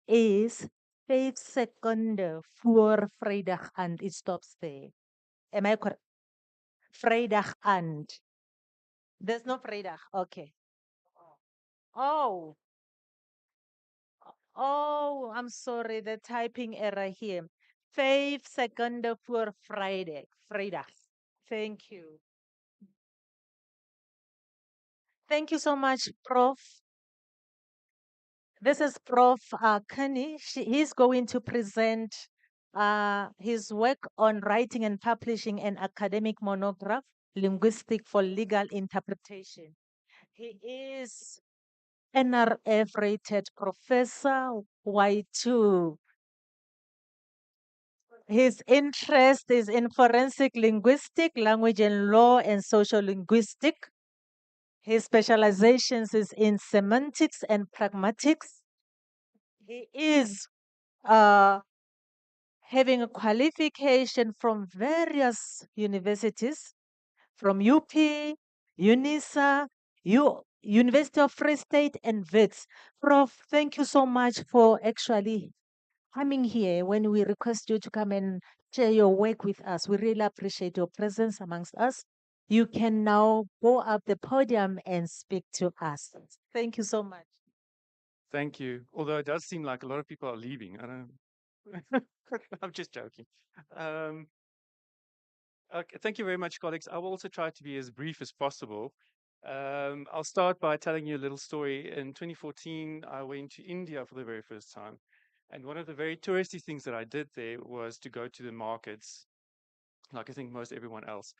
is 5 seconden voor Vrijdag and it stops there. Am I correct? Vrijdag and. There's no Vrijdag. Okay. Oh, oh, I'm sorry. The typing error here. 5 seconden voor Friday. Vrijdag. Thank you. Thank you so much, Prof. This is Prof. Kani. He's going to present his work on writing and publishing an academic monograph, Linguistic for Legal Interpretation. He is NRF rated Professor Y2. His interest is in forensic linguistic, language and law, and social linguistic. His specializations is in semantics and pragmatics. He is having a qualification from various universities, from UP, UNISA, University of Free State, and WITS. Prof, thank you so much for actually coming here when we request you to come and share your work with us. We really appreciate your presence amongst us. You can now go up the podium and speak to us. Thank you so much. Thank you. Although it does seem like a lot of people are leaving. I don't. I'm just joking. Okay, thank you very much, colleagues. I will also try to be as brief as possible. I'll start by telling you a little story. In 2014, I went to India for the very first time. And one of the very touristy things that I did there was to go to the markets, like I think most everyone else.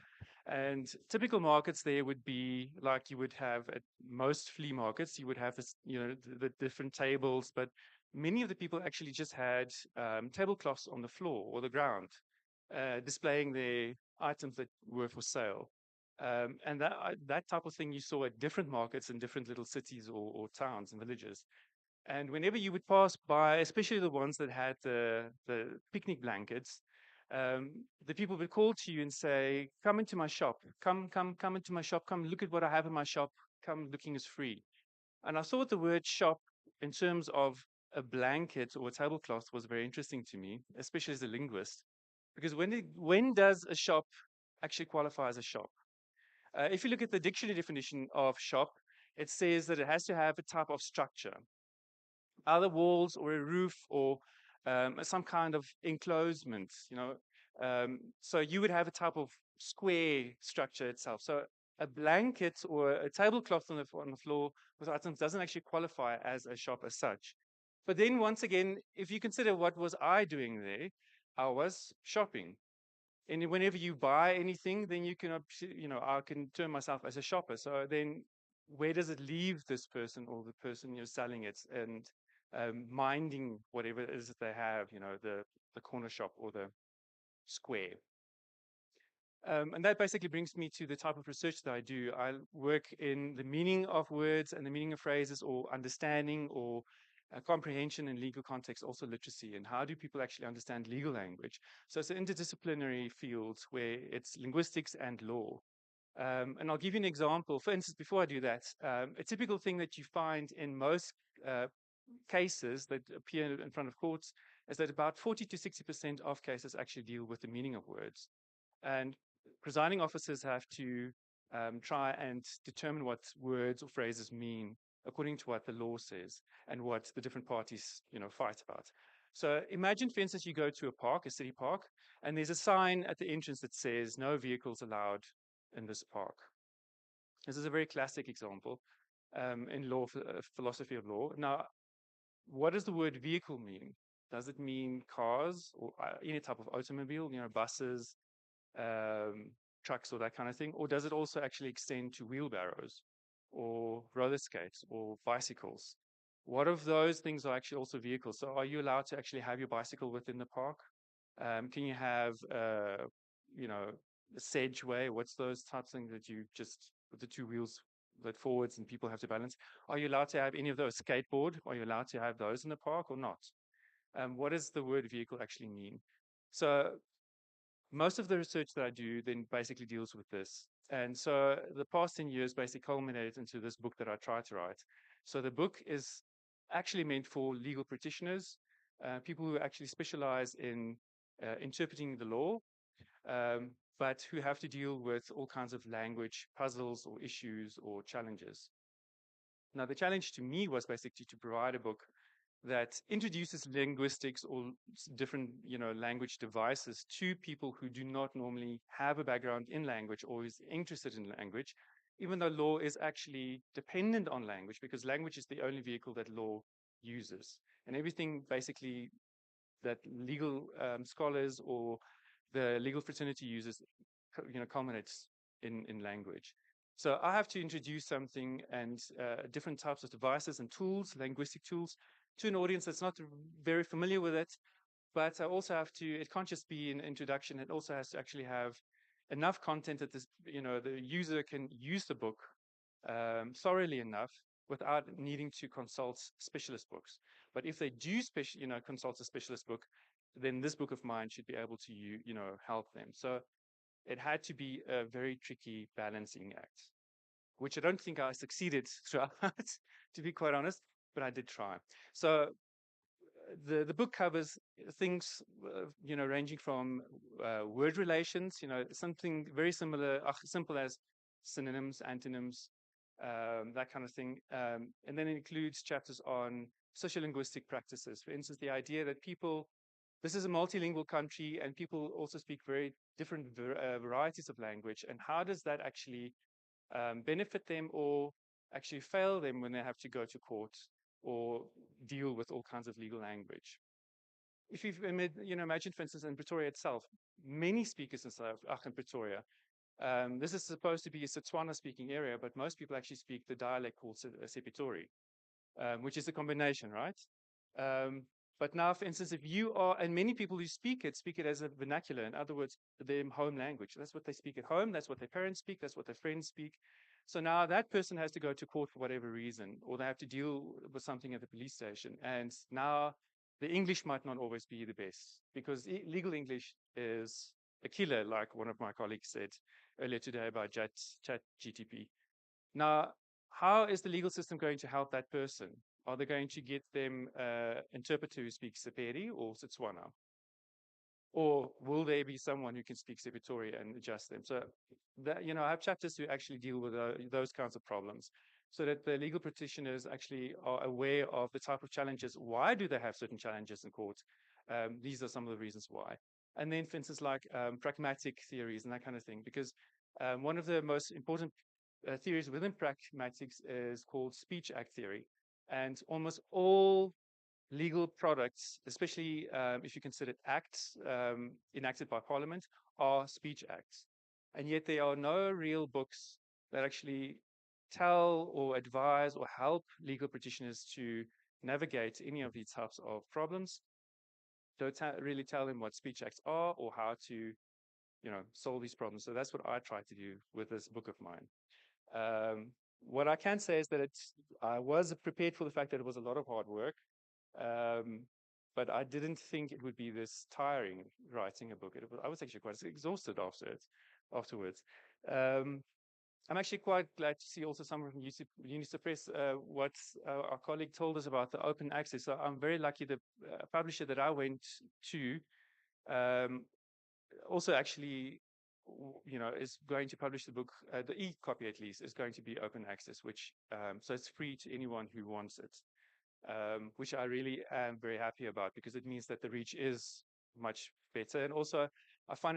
And typical markets there would be like you would have at most flea markets, you would have this, the different tables, but many of the people actually just had tablecloths on the floor or the ground, displaying their items that were for sale. And that type of thing you saw at different markets in different little cities or towns and villages. And whenever you would pass by, especially the ones that had the picnic blankets, the people would call to you and say, "Come into my shop. Come into my shop. Come look at what I have in my shop. Come, looking is free." And I thought the word "shop" in terms of a blanket or a tablecloth was very interesting to me, especially as a linguist, because when does a shop actually qualify as a shop? If you look at the dictionary definition of shop, it says that it has to have a type of structure, either walls or a roof or some kind of enclosement, so you would have a type of square structure itself. So a blanket or a tablecloth on the floor with items doesn't actually qualify as a shop as such. But then once again, if you consider what was I doing there, I was shopping. And whenever you buy anything, then you can, I can term myself as a shopper. So then where does it leave this person or the person you're selling it and minding whatever it is that they have, the corner shop or the square? And that basically brings me to the type of research that I do. I work in the meaning of words and the meaning of phrases, or understanding or comprehension in legal context, also literacy, and how do people actually understand legal language. So it's an interdisciplinary field where it's linguistics and law. And I'll give you an example. For instance, before I do that, a typical thing that you find in most cases that appear in front of courts is that about 40 to 60% of cases actually deal with the meaning of words. And presiding officers have to try and determine what words or phrases mean according to what the law says and what the different parties, fight about. So imagine, for instance, you go to a park, a city park, and there's a sign at the entrance that says no vehicles allowed in this park. This is a very classic example in law, philosophy of law. Now, what does the word vehicle mean? Does it mean cars or any type of automobile, buses, trucks, or that kind of thing? Or does it also actually extend to wheelbarrows or roller skates or bicycles? What of those things are actually also vehicles? So are you allowed to actually have your bicycle within the park? Can you have, a sedgeway? What's those types of things that you just, with the two wheels that forwards and people have to balance? Are you allowed to have any of those? Skateboard? Are you allowed to have those in the park or not? What does the word vehicle actually mean? So most of the research that I do then basically deals with this. And so the past 10 years basically culminated into this book that I tried to write. So the book is actually meant for legal practitioners, people who actually specialize in interpreting the law, but who have to deal with all kinds of language puzzles or issues or challenges. Now, the challenge to me was basically to provide a book that introduces linguistics or different, language devices to people who do not normally have a background in language or is interested in language, even though law is actually dependent on language, because language is the only vehicle that law uses. And everything basically that legal scholars or the legal fraternity uses, culminates in language. So I have to introduce something and different types of devices and tools, linguistic tools, to an audience that's not very familiar with it. But I also have to, it can't just be an introduction, it also has to actually have enough content that the user can use the book thoroughly enough without needing to consult specialist books. But if they do consult a specialist book, then this book of mine should be able to help them. So it had to be a very tricky balancing act, which I don't think I succeeded throughout, to be quite honest, but I did try. So the book covers things, ranging from word relations, something very similar, simple as synonyms, antonyms, that kind of thing. And then it includes chapters on sociolinguistic practices. For instance, the idea that this is a multilingual country and people also speak very different varieties of language. And how does that actually benefit them or actually fail them when they have to go to court or deal with all kinds of legal language? If you've imagine, for instance, in Pretoria itself, many speakers in Pretoria. This is supposed to be a Setswana-speaking area, but most people actually speak the dialect called Sepitori, which is a combination, right? But now, for instance, if you are, and many people who speak it as a vernacular, in other words, their home language. That's what they speak at home. That's what their parents speak. That's what their friends speak. So now that person has to go to court for whatever reason, or they have to deal with something at the police station. And now the English might not always be the best, because legal English is a killer, like one of my colleagues said earlier today about ChatGTP. Now, how is the legal system going to help that person? Are they going to get them interpreter who speaks Sepedi or Setswana? Or will there be someone who can speak Sepitori and adjust them? So that, I have chapters who actually deal with those kinds of problems, so that the legal practitioners actually are aware of the type of challenges. Why do they have certain challenges in court? These are some of the reasons why. And then, for instance, like pragmatic theories and that kind of thing, because one of the most important theories within pragmatics is called speech act theory. And almost all legal products, especially if you consider acts enacted by Parliament, are speech acts. And yet there are no real books that actually tell or advise or help legal practitioners to navigate any of these types of problems. Don't really tell them what speech acts are or how to, solve these problems. So that's what I try to do with this book of mine. What I can say is that I was prepared for the fact that it was a lot of hard work, but I didn't think it would be this tiring writing a book. I was actually quite exhausted afterwards. I'm actually quite glad to see also someone from UNISA Press, what our colleague told us about the open access. So I'm very lucky the publisher that I went to also actually is going to publish the book, the e-copy at least, is going to be open access, which so it's free to anyone who wants it, which I really am very happy about, because it means that the reach is much better. And also, I find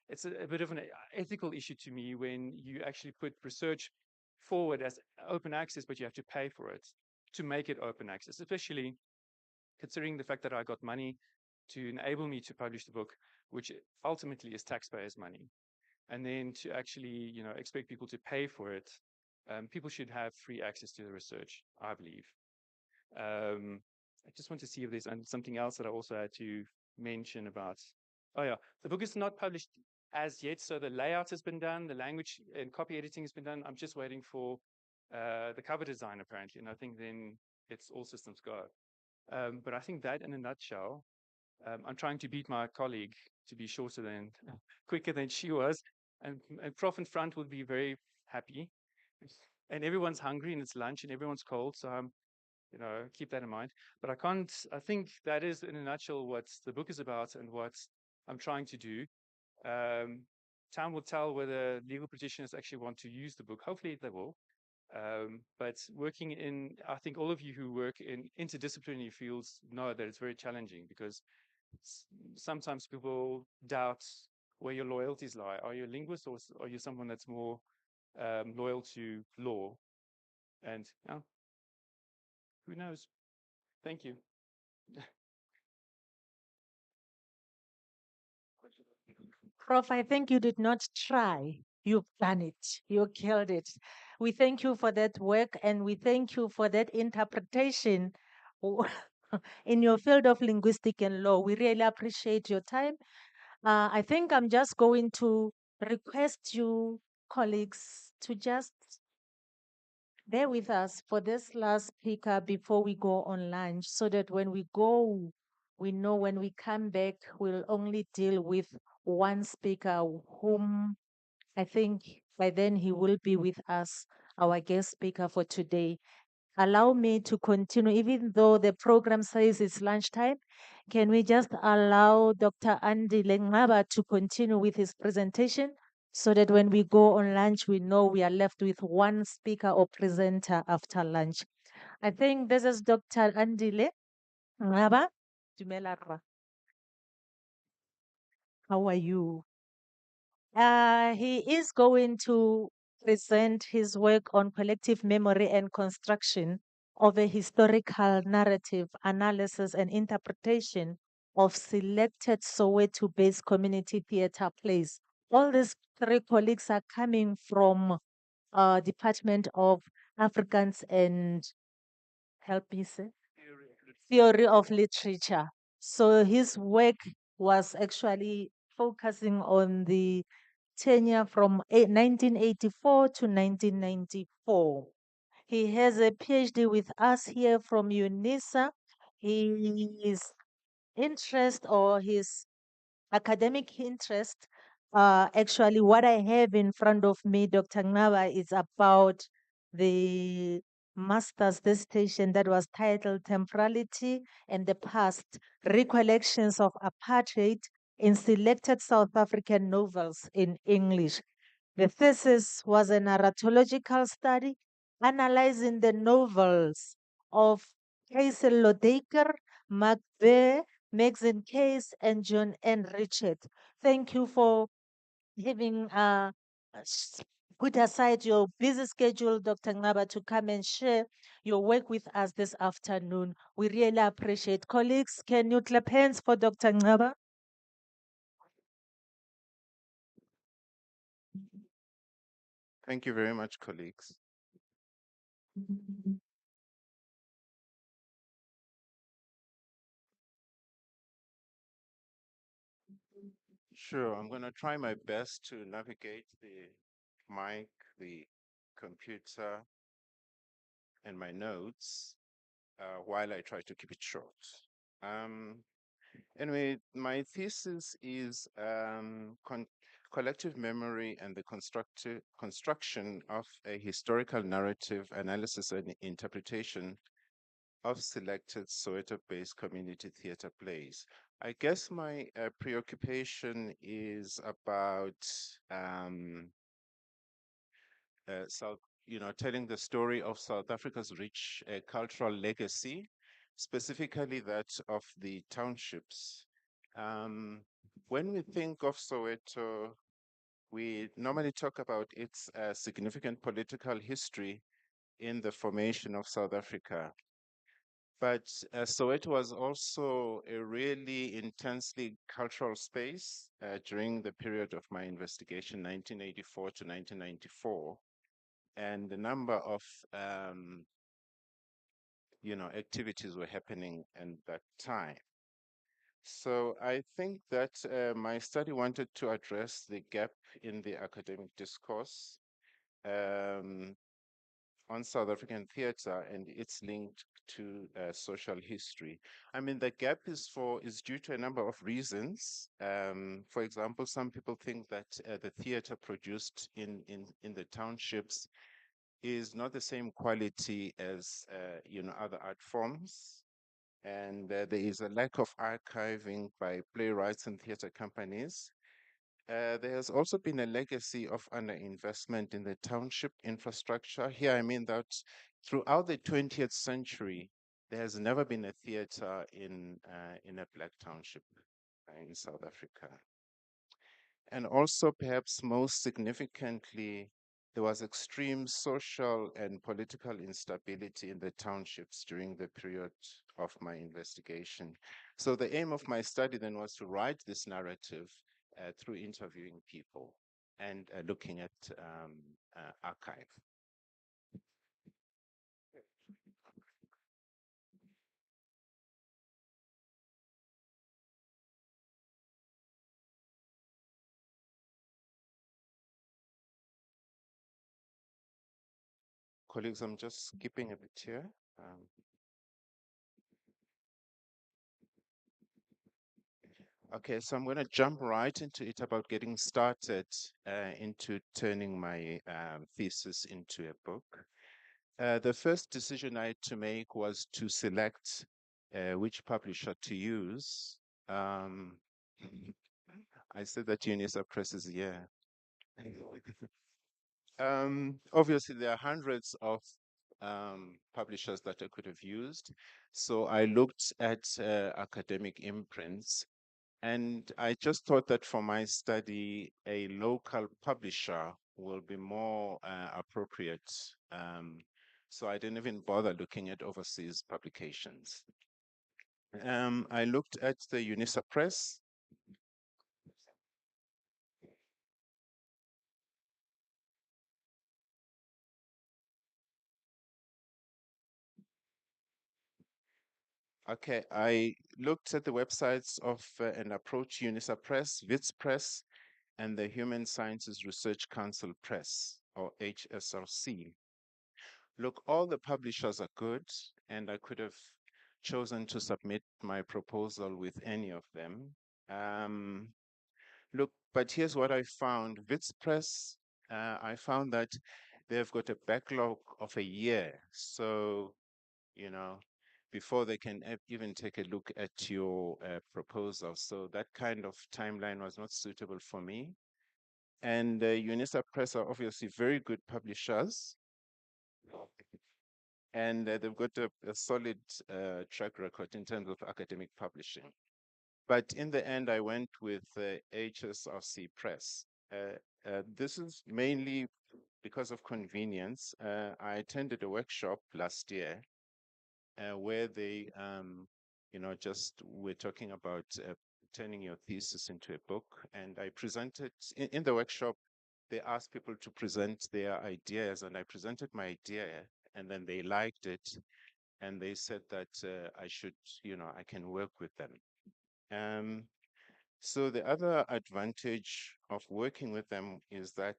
it's a bit of an ethical issue to me when you actually put research forward as open access, but you have to pay for it to make it open access, especially considering the fact that I got money to enable me to publish the book, which ultimately is taxpayers' money, and then to actually, expect people to pay for it, people should have free access to the research, I believe. I just want to see if there's something else that I also had to mention about. Oh yeah, the book is not published as yet, so the layout has been done, the language and copy editing has been done. I'm just waiting for the cover design apparently, and I think then it's all systems go. But I think that in a nutshell, I'm trying to beat my colleague to be shorter than, quicker than she was, and Prof in front would be very happy. And everyone's hungry and it's lunch and everyone's cold, so keep that in mind. But I think that is in a nutshell what the book is about and what I'm trying to do. Time will tell whether legal practitioners actually want to use the book. Hopefully they will. But I think all of you who work in interdisciplinary fields know that it's very challenging because sometimes people doubt where your loyalties lie. Are you a linguist or are you someone that's more loyal to law? And who knows? Thank you. Prof, I think you did not try. You've done it. You killed it. We thank you for that work and we thank you for that interpretation in your field of linguistic and law. We really appreciate your time. I think I'm just going to request you, colleagues, to just bear with us for this last speaker before we go on lunch so that when we go, we know when we come back, we'll only deal with one speaker whom I think by then he will be with us, our guest speaker for today. Allow me to continue, even though the program says it's lunchtime. Can we just allow Dr. Andy Lengaba to continue with his presentation so that when we go on lunch, we know we are left with one speaker or presenter after lunch? I think this is Dr. Andile Ngaba. Dumela rra. How are you? He is going to present his work on collective memory and construction of a historical narrative analysis and interpretation of selected Soweto-based community theatre plays. All these three colleagues are coming from Department of Africans and help me say theory of literature. So his work was actually focusing on the tenure from 1984 to 1994. He has a PhD with us here from UNISA. His interest or his academic interest, actually what I have in front of me, Dr. Ngaba, is about the master's dissertation that was titled Temporality and the Past, Recollections of Apartheid in Selected South African Novels in English. The thesis was a narratological study analyzing the novels of Casey Lodeker, Mark Bear, Maxine Case, and John N. Richard. Thank you for having put aside your busy schedule, Dr. Ngaba, to come and share your work with us this afternoon. We really appreciate. Colleagues, can you clap hands for Dr. Ngaba? Thank you very much, colleagues. Sure, I'm going to try my best to navigate the mic, the computer, and my notes while I try to keep it short. Anyway, my thesis is collective memory and the construction of a historical narrative analysis and interpretation of selected Soweto-based community theatre plays. I guess my preoccupation is about telling the story of South Africa's rich cultural legacy, specifically that of the townships. When we think of Soweto, we normally talk about its significant political history in the formation of South Africa. But Soweto was also a really intensely cultural space during the period of my investigation, 1984 to 1994. And the number of activities were happening at that time. So I think that my study wanted to address the gap in the academic discourse on South African theater and its link to social history. I mean, the gap is due to a number of reasons. For example, some people think that the theater produced in the townships is not the same quality as other art forms, and there is a lack of archiving by playwrights and theater companies. There has also been a legacy of underinvestment in the township infrastructure. Here, I mean that throughout the 20th century, there has never been a theater in a black township in South Africa. And also, perhaps most significantly, there was extreme social and political instability in the townships during the period of my investigation. So the aim of my study then was to write this narrative through interviewing people and looking at archive. Colleagues, I'm just skipping a bit here. Okay, so I'm going to jump right into it about getting started into turning my thesis into a book. The first decision I had to make was to select which publisher to use. I said that UNISA Press is here. Obviously, there are hundreds of publishers that I could have used. So I looked at academic imprints, and I just thought that for my study, a local publisher will be more appropriate. So I didn't even bother looking at overseas publications. I looked at the UNISA Press. Okay, I looked at the websites of and approached UNISA Press, WITS Press, and the Human Sciences Research Council Press, or HSRC. Look, all the publishers are good, and I could have chosen to submit my proposal with any of them. Look, but here's what I found. WITS Press, I found that they've got a backlog of a year. So, before they can even take a look at your proposal. So that kind of timeline was not suitable for me. And UNISA Press are obviously very good publishers. And they've got a solid track record in terms of academic publishing. But in the end, I went with HSRC Press. This is mainly because of convenience. I attended a workshop last year where they, just were talking about turning your thesis into a book. And I presented, in the workshop, they asked people to present their ideas, and I presented my idea, and then they liked it, and they said that I should, I can work with them. So the other advantage of working with them is that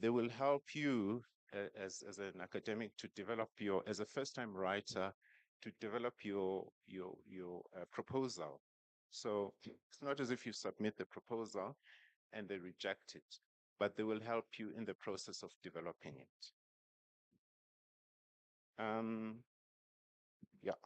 they will help you as an academic to develop as a first-time writer, to develop your proposal. So it's not as if you submit the proposal and they reject it, but they will help you in the process of developing it. Yeah.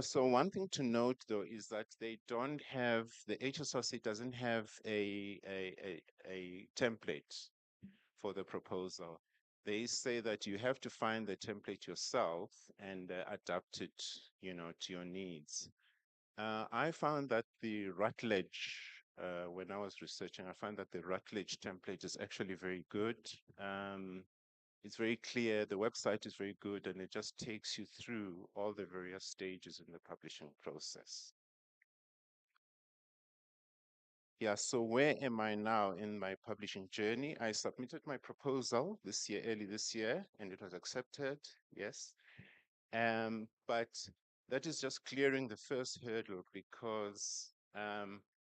So one thing to note though is that they don't have, the HSRC doesn't have a template for the proposal. They say that you have to find the template yourself and adapt it, to your needs. I found that the Routledge when I was researching. I found that the Routledge template is actually very good. It's very clear, the website is very good, and it just takes you through all the various stages in the publishing process. Yeah, so where am I now in my publishing journey? I submitted my proposal this year, early this year, and it was accepted, yes. But that is just clearing the first hurdle because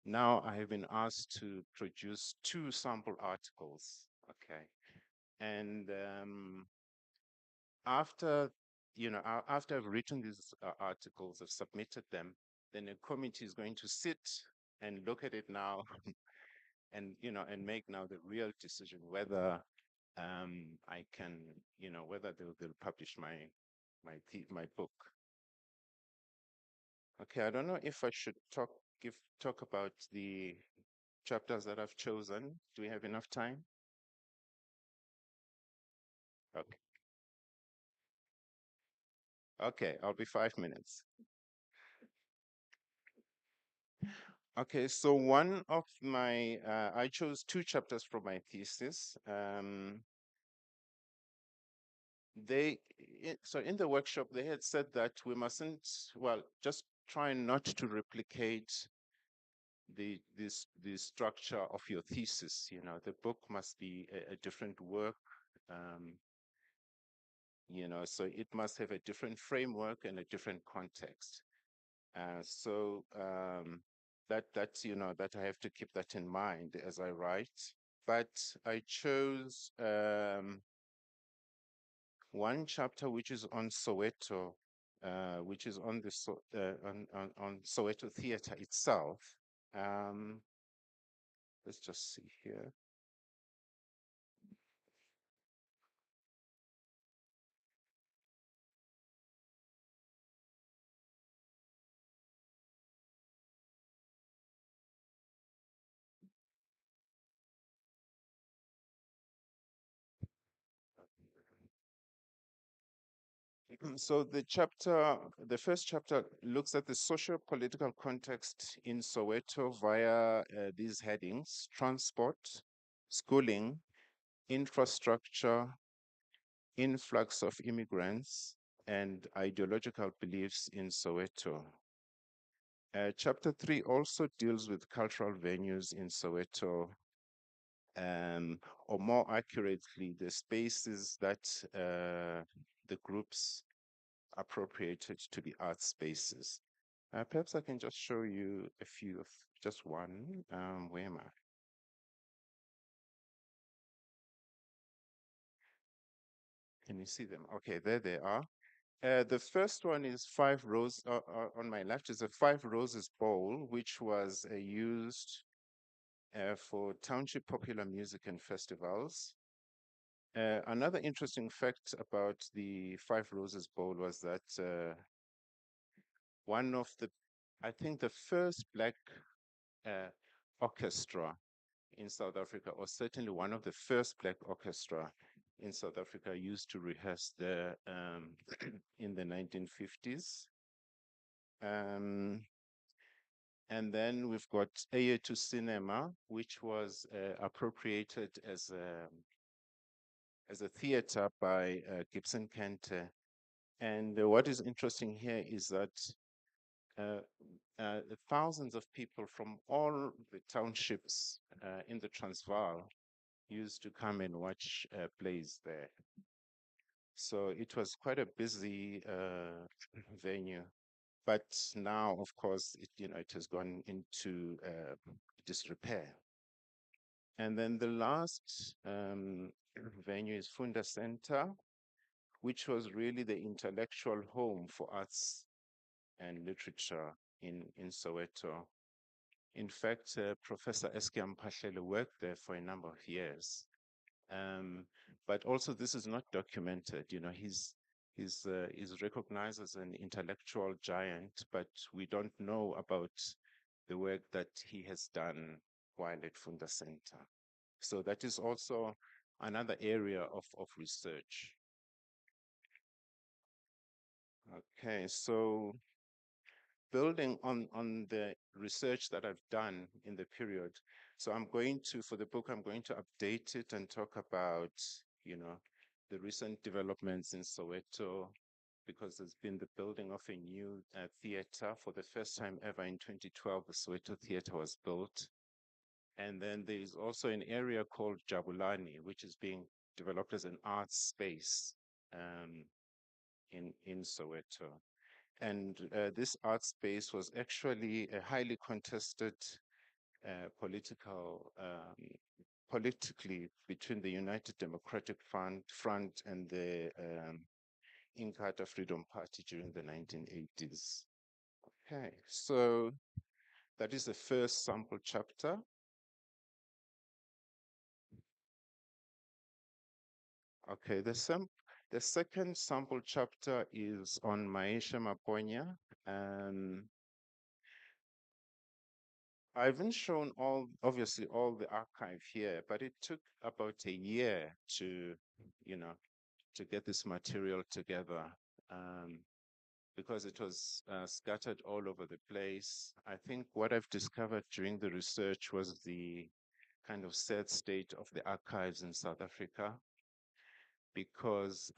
now I have been asked to produce 2 sample articles, okay. And after, after I've written these articles, I've submitted them, then a committee is going to sit and look at it now and, and make now the real decision whether I can, whether they'll publish my book. Okay, I don't know if I should talk about the chapters that I've chosen. Do we have enough time? Okay. Okay, I'll be 5 minutes. Okay, so one of my, I chose 2 chapters from my thesis. So in the workshop, they had said that we mustn't, well, just try not to replicate the structure of your thesis. The book must be a different work. So it must have a different framework and a different context. So that I have to keep that in mind as I write. But I chose one chapter which is on Soweto, which is on the on Soweto theater itself. Let's just see here. So the first chapter looks at the socio-political context in Soweto via these headings: transport, schooling, infrastructure, influx of immigrants, and ideological beliefs in Soweto. Chapter 3 also deals with cultural venues in Soweto, or more accurately, the spaces that the groups appropriated to be art spaces. Perhaps I can just show you a few of just one. Where am I? Can you see them? Okay, there they are. The first one is Five Roses. On my left is a Five Roses bowl, which was used for township popular music and festivals. Another interesting fact about the Five Roses bowl was that one of the, I think the first Black orchestra in South Africa, or certainly one of the first Black orchestra in South Africa, used to rehearse there in the 1950s. And then we've got Ayetu Cinema, which was appropriated as a theater by Gibson Kente. And what is interesting here is that thousands of people from all the townships in the Transvaal used to come and watch plays there. So it was quite a busy venue. But now, of course, it has gone into disrepair. And then the last venue is Funda Center, which was really the intellectual home for arts and literature in Soweto. In fact, Professor Eskiam Mphahlele worked there for a number of years. But also, this is not documented. He's recognized as an intellectual giant, but we don't know about the work that he has done while at Funda Center. So that is also another area of research. Okay, so building on the research that I've done in the period. So I'm going to, for the book, I'm going to update it and talk about, the recent developments in Soweto, because there's been the building of a new theater. For the first time ever in 2012, the Soweto Theater was built. And then there's also an area called Jabulani, which is being developed as an art space in Soweto. And this art space was actually a highly contested politically between the United Democratic Front and the Inkatha Freedom Party during the 1980s. Okay, so that is the first sample chapter. Okay, the second sample chapter is on Maisha Maponya. I haven't shown obviously all the archive here, but it took about a year to get this material together, because it was scattered all over the place. I think what I've discovered during the research was the kind of sad state of the archives in South Africa, because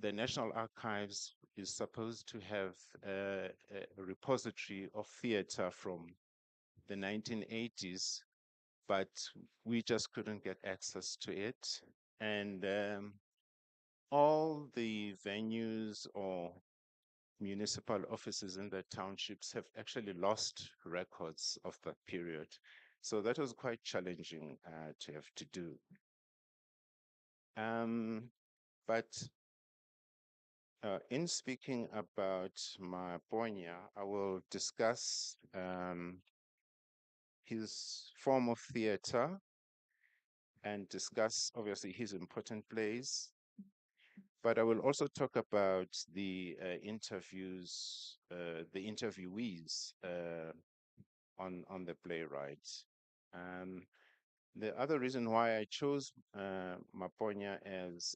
the National Archives is supposed to have a repository of theater from the 1980s, but we just couldn't get access to it. And all the venues or municipal offices in the townships have actually lost records of that period. So that was quite challenging to have to do. But in speaking about Maponya, I will discuss his form of theater and discuss obviously his important plays. But I will also talk about the interviews, the interviewees on the playwright. The other reason why I chose Maponya as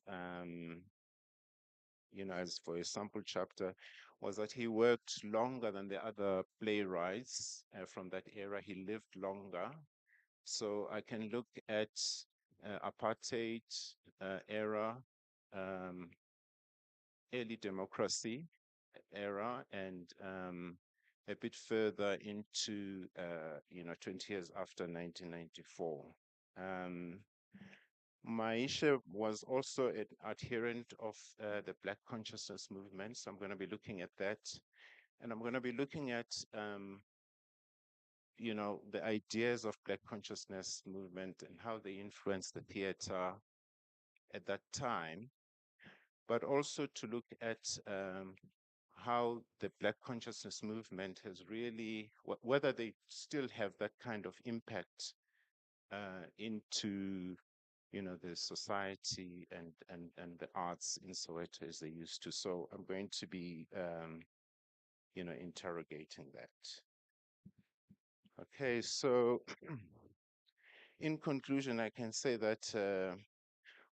as for a sample chapter was that he worked longer than the other playwrights from that era. He lived longer. So I can look at apartheid era, early democracy era, and a bit further into 20 years after 1994. Maisha was also an adherent of the Black consciousness movement, so I'm going to be looking at that. And I'm going to be looking at the ideas of Black consciousness movement and how they influenced the theater at that time, but also to look at how the Black consciousness movement has really, whether they still have that kind of impact into the society and the arts in Soweto as they used to. So I'm going to be interrogating that. Okay, so in conclusion, I can say that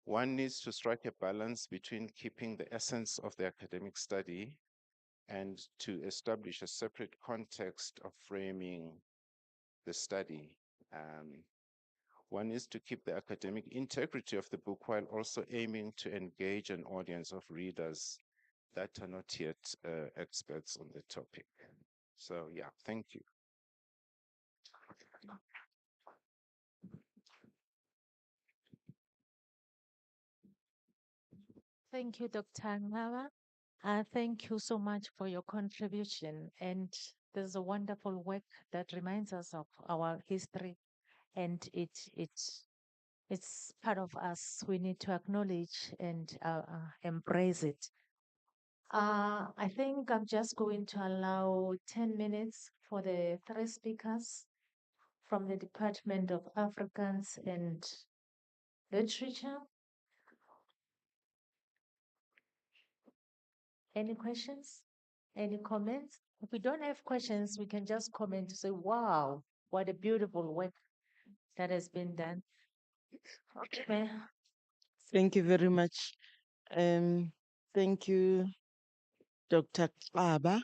one needs to strike a balance between keeping the essence of the academic study and to establish a separate context of framing the study. One is to keep the academic integrity of the book while also aiming to engage an audience of readers that are not yet experts on the topic. So yeah, thank you. Thank you, Dr. Ngawa. Thank you so much for your contribution. And there's a wonderful work that reminds us of our history, and it's part of us. We need to acknowledge and embrace it. I think I'm just going to allow 10 minutes for the three speakers from the Department of Africans and Literature. Any questions? Any comments? If we don't have questions, we can just comment to say, wow, what a beautiful work that has been done. Okay. Thank you very much. Thank you, Dr. Klaba.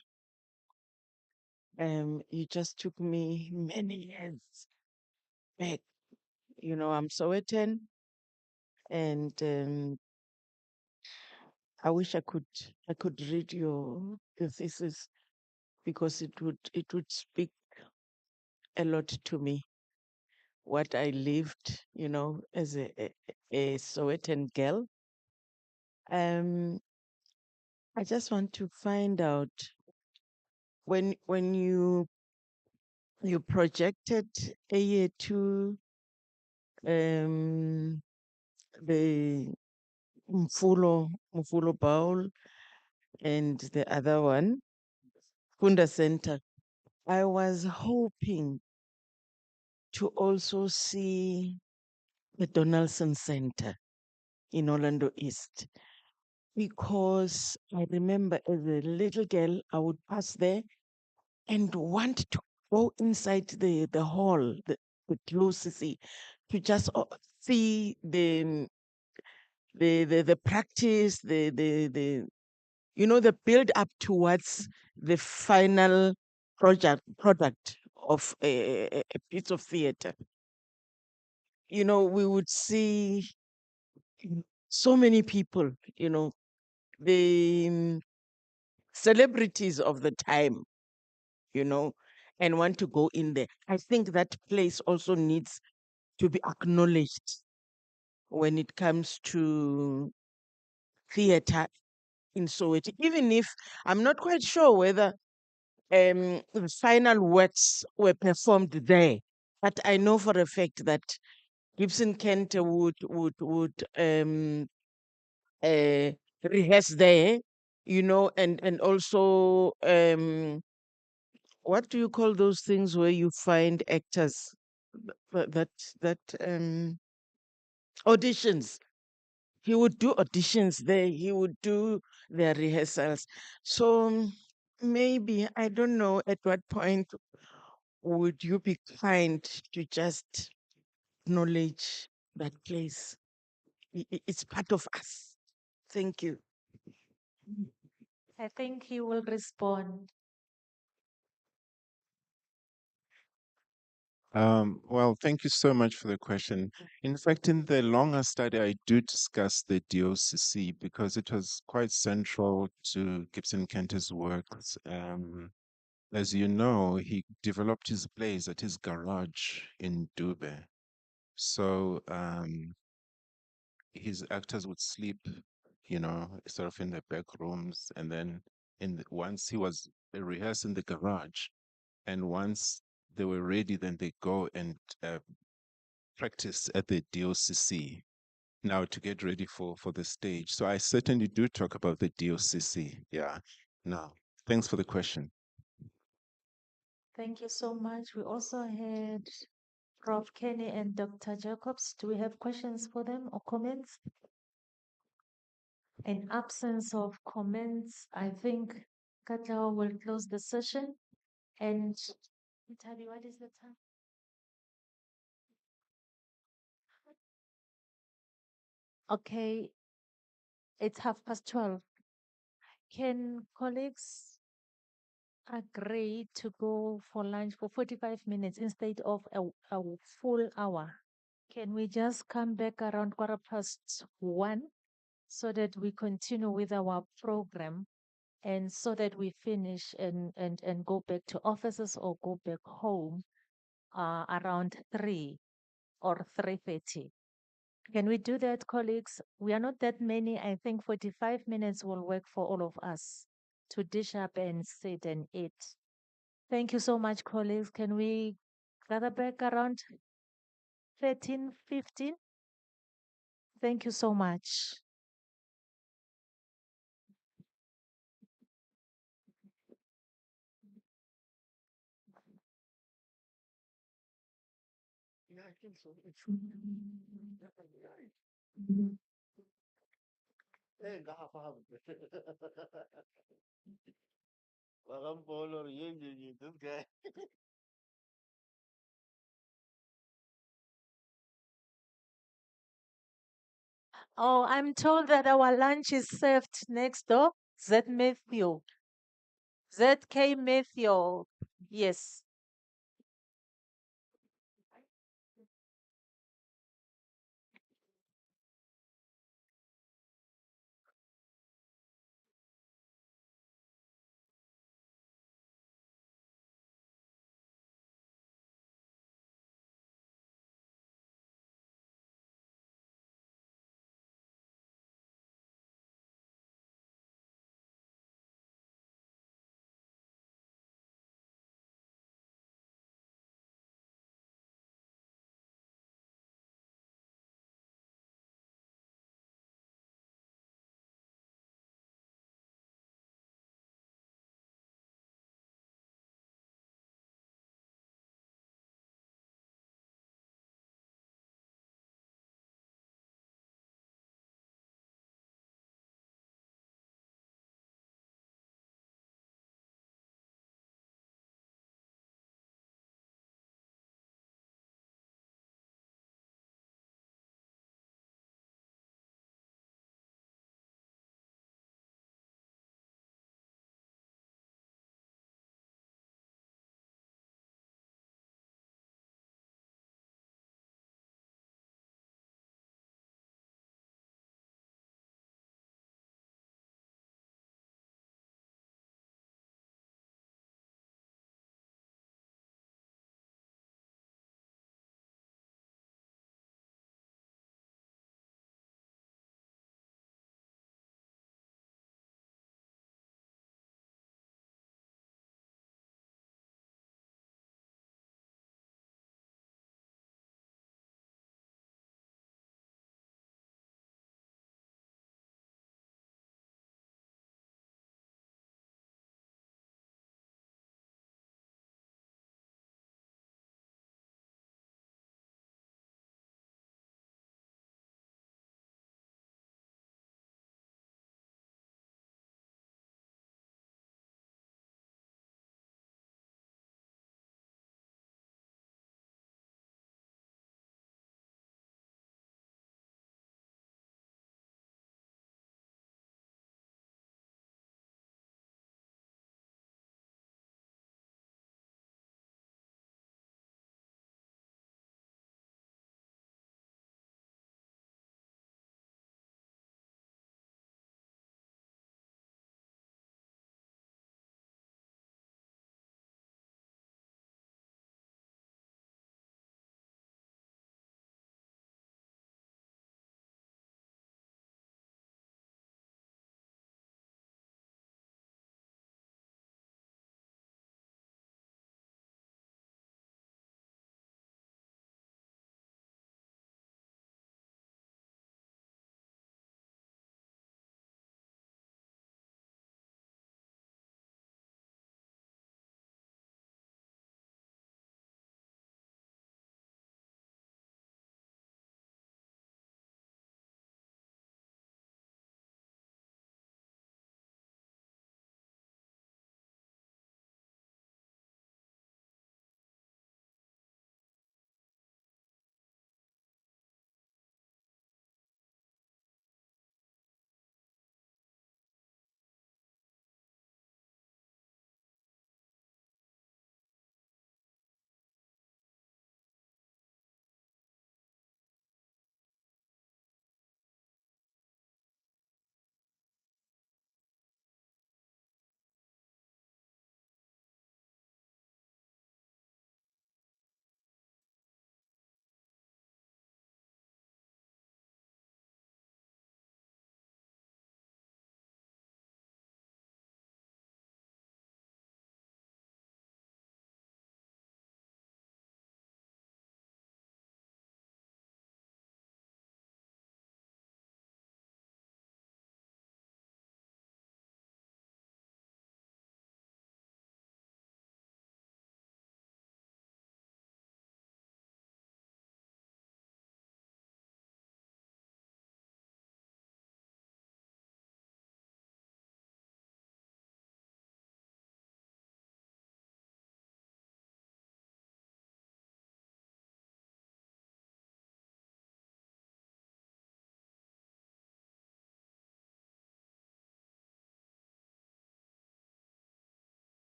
You just took me many years back. You know, I'm Sowetan, and I wish I could read your thesis because it would speak a lot to me. What I lived, you know, as a Sowetan girl. I just want to find out when you projected a year two, the Mfulo Bowl and the other one, Kunda Center. I was hoping to also see the Donaldson Center in Orlando East because I remember as a little girl, I would pass there and want to go inside the hall, the closest, to just see the practice, the you know, the build up towards the final product of a piece of theater. You know, we would see so many people, you know, the celebrities of the time, you know, and want to go in there. I think that place also needs to be acknowledged when it comes to theater in Soweto, even if I'm not quite sure whether the final works were performed there. But I know for a fact that Gibson Kent would uh, rehearse there, you know, and also what do you call those things where you find actors that auditions? He would do auditions there. He would do their rehearsals. So maybe I don't know at what point would you be kind to just acknowledge that place? It's part of us. Thank you. I think he will respond. Well, thank you so much for the question. In fact, in the longer study, I do discuss the DOCC because it was quite central to Gibson Kenter's works. As you know, he developed his plays at his garage in Dube. So his actors would sleep, you know, sort of in the back rooms, and then once he was rehearsing in the garage, and once they were ready, then they go and practice at the DOCC now to get ready for the stage. So I certainly do talk about the DOCC. Yeah. No. Thanks for the question. Thank you so much. We also had Prof. Kenny and Dr. Jacobs. Do we have questions for them or comments? In absence of comments, I think Katlawa will close the session. And Tabi, what is the time? Okay, it's 12:30. Can colleagues agree to go for lunch for 45 minutes instead of a full hour? Can we just come back around 1:15 so that we continue with our program and so that we finish and go back to offices or go back home around 3 or 3:30? Can we do that, colleagues? We are not that many. I think 45 minutes will work for all of us to dish up and sit and eat. Thank you so much, colleagues. Can we gather back around 13:15? Thank you so much. Yeah, I think so. Eh, ngapha this guy. Oh, I'm told that our lunch is served next door. Z Matthew. ZK Matthew. Yes.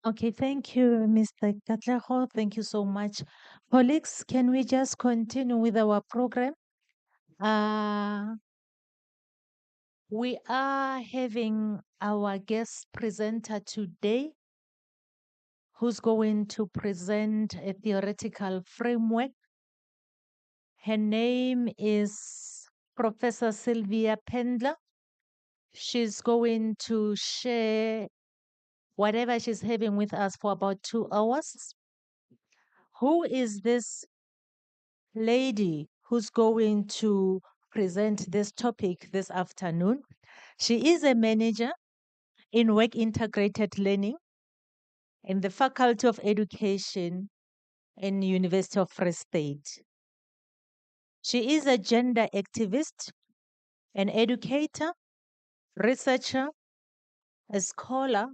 Okay, thank you, Mr. Katleho. Thank you so much. Colleagues, can we just continue with our program? We are having our guest presenter today who's going to present a theoretical framework. Her name is Professor Sylvia Pendler. She's going to share whatever she's having with us for about 2 hours. Who is this lady who's going to present this topic this afternoon? She is a manager in work integrated learning in the Faculty of Education in University of Free State. She is a gender activist, an educator, researcher, a scholar,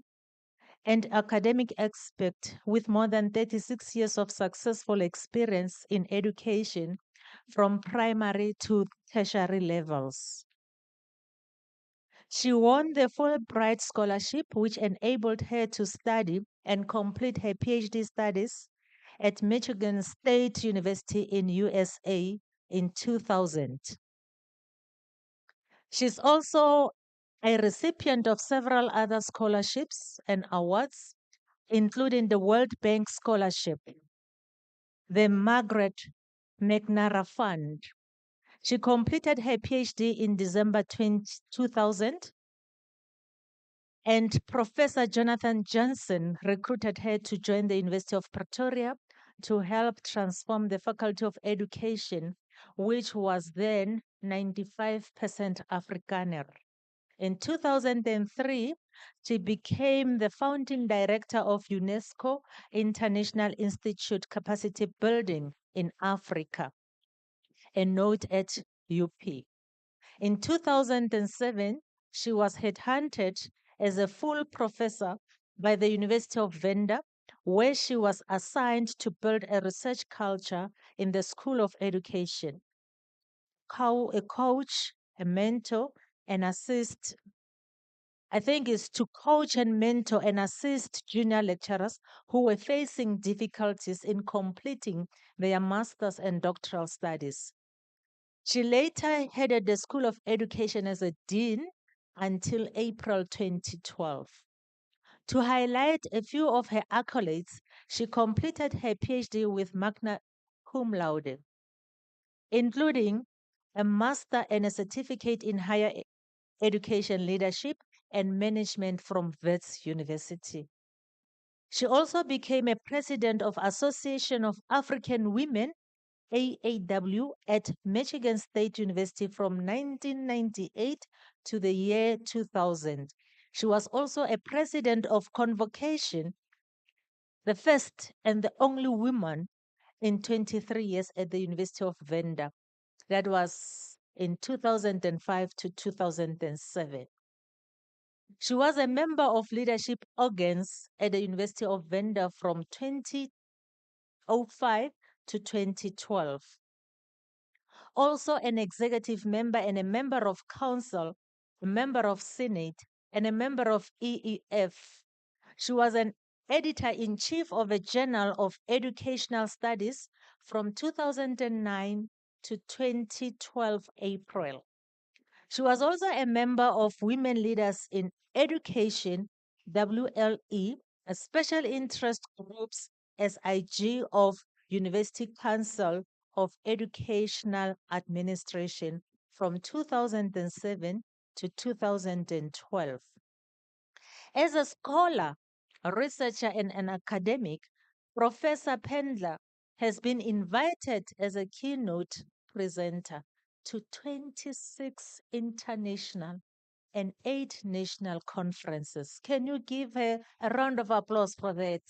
and academic expert with more than 36 years of successful experience in education from primary to tertiary levels. She won the Fulbright Scholarship, which enabled her to study and complete her PhD studies at Michigan State University in USA in 2000. She's also a recipient of several other scholarships and awards, including the World Bank Scholarship, the Margaret McNamara Fund. She completed her PhD in December 2000, and Professor Jonathan Johnson recruited her to join the University of Pretoria to help transform the Faculty of Education, which was then 95% Afrikaner. In 2003, she became the founding director of UNESCO International Institute Capacity Building in Africa, a note at UP. In 2007, she was headhunted as a full professor by the University of Venda, where she was assigned to build a research culture in the School of Education. A coach, a mentor, and assist. I think is to coach and mentor and assist junior lecturers who were facing difficulties in completing their master's and doctoral studies. She later headed the School of Education as a dean until April 2012. To highlight a few of her accolades, she completed her PhD with magna cum laude, including a master and a certificate in higher education leadership and management from Wits University. She also became a president of Association of African Women, AAW, at Michigan State University from 1998 to the year 2000. She was also a president of Convocation, the first and the only woman in 23 years at the University of Venda. That was in 2005 to 2007. She was a member of leadership organs at the University of Venda from 2005 to 2012. Also an executive member and a member of council, a member of Senate, and a member of EEF. She was an editor-in-chief of a Journal of Educational Studies from 2009 to 2012 April. She was also a member of Women Leaders in Education, WLE, a special interest groups SIG of University Council of Educational Administration from 2007 to 2012. As a scholar, a researcher, and an academic, Professor Pendler has been invited as a keynote presenter to 26 international and 8 national conferences. Can you give her a round of applause for that?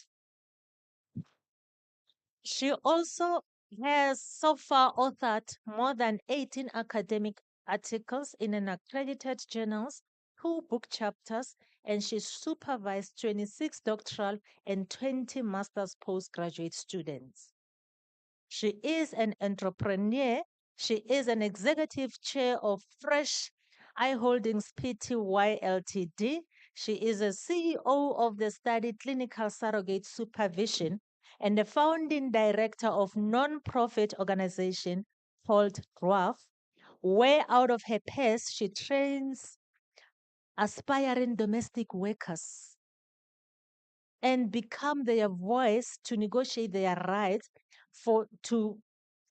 She also has so far authored more than 18 academic articles in an accredited journals, 2 book chapters, and she supervised 26 doctoral and 20 master's postgraduate students. She is an entrepreneur. She is an executive chair of Fresh I Holdings Pty Ltd. She is a CEO of the study Clinical Surrogate Supervision and the founding director of non-profit organization called DWARF, where out of her purse she trains aspiring domestic workers and become their voice to negotiate their rights to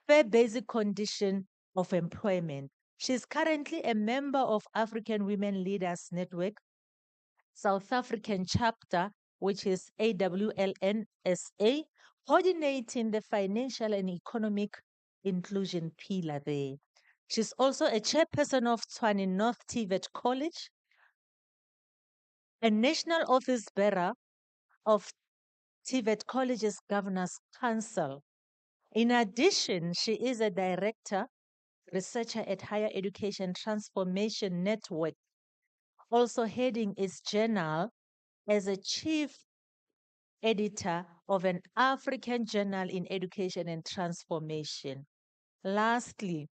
fair basic condition of employment. She's currently a member of African Women Leaders Network, South African chapter, which is AWLNSA, coordinating the financial and economic inclusion pillar there. She's also a chairperson of Tshwane North TVET College, a national office bearer of TVET College's Governors Council. In addition, she is a director, researcher at Higher Education Transformation Network, also heading its journal as a chief editor of an African Journal in Education and Transformation. Lastly,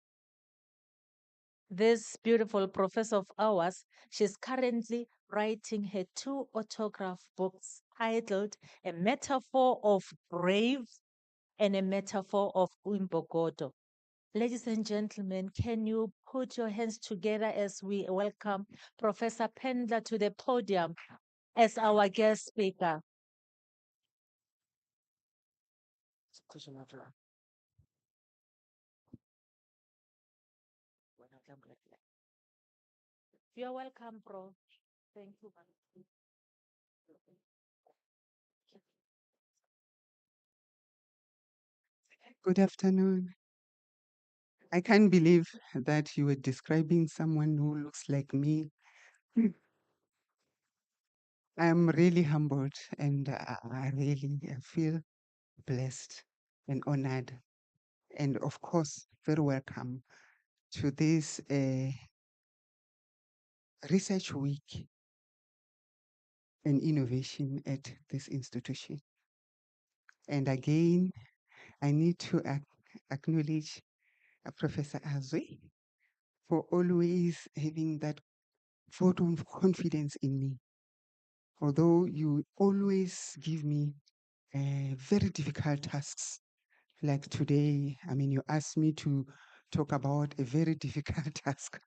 this beautiful professor of ours, she's currently writing her 2 autograph books titled A Metaphor of Brave and A Metaphor of Umbogodo. Ladies and gentlemen, can you put your hands together as we welcome Professor Pendler to the podium as our guest speaker? You're welcome, Prof. Thank you. Good afternoon. I can't believe that you were describing someone who looks like me. I'm really humbled and I really feel blessed and honored. And of course, very welcome to this research week and innovation at this institution. And again, I need to acknowledge Professor Azwe for always having that vote of confidence in me. Although you always give me very difficult tasks, like today, I mean, you asked me to talk about a very difficult task,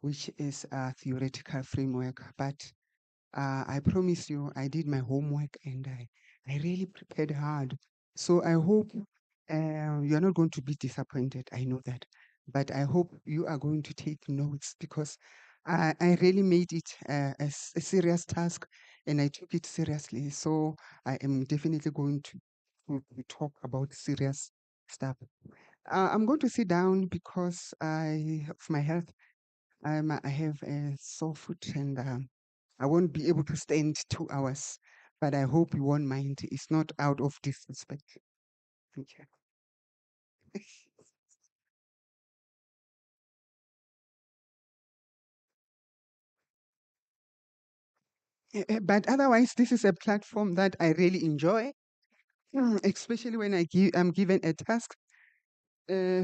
which is a theoretical framework. But I promise you, I did my homework and I really prepared hard. So I hope you're not going to be disappointed. I know that. But I hope you are going to take notes because I really made it a serious task and I took it seriously. So I am definitely going to talk about serious stuff. I'm going to sit down because of my health. I have a sore foot and I won't be able to stand 2 hours. But I hope you won't mind. It's not out of disrespect. Thank you. But otherwise, this is a platform that I really enjoy, especially when I'm given a task uh,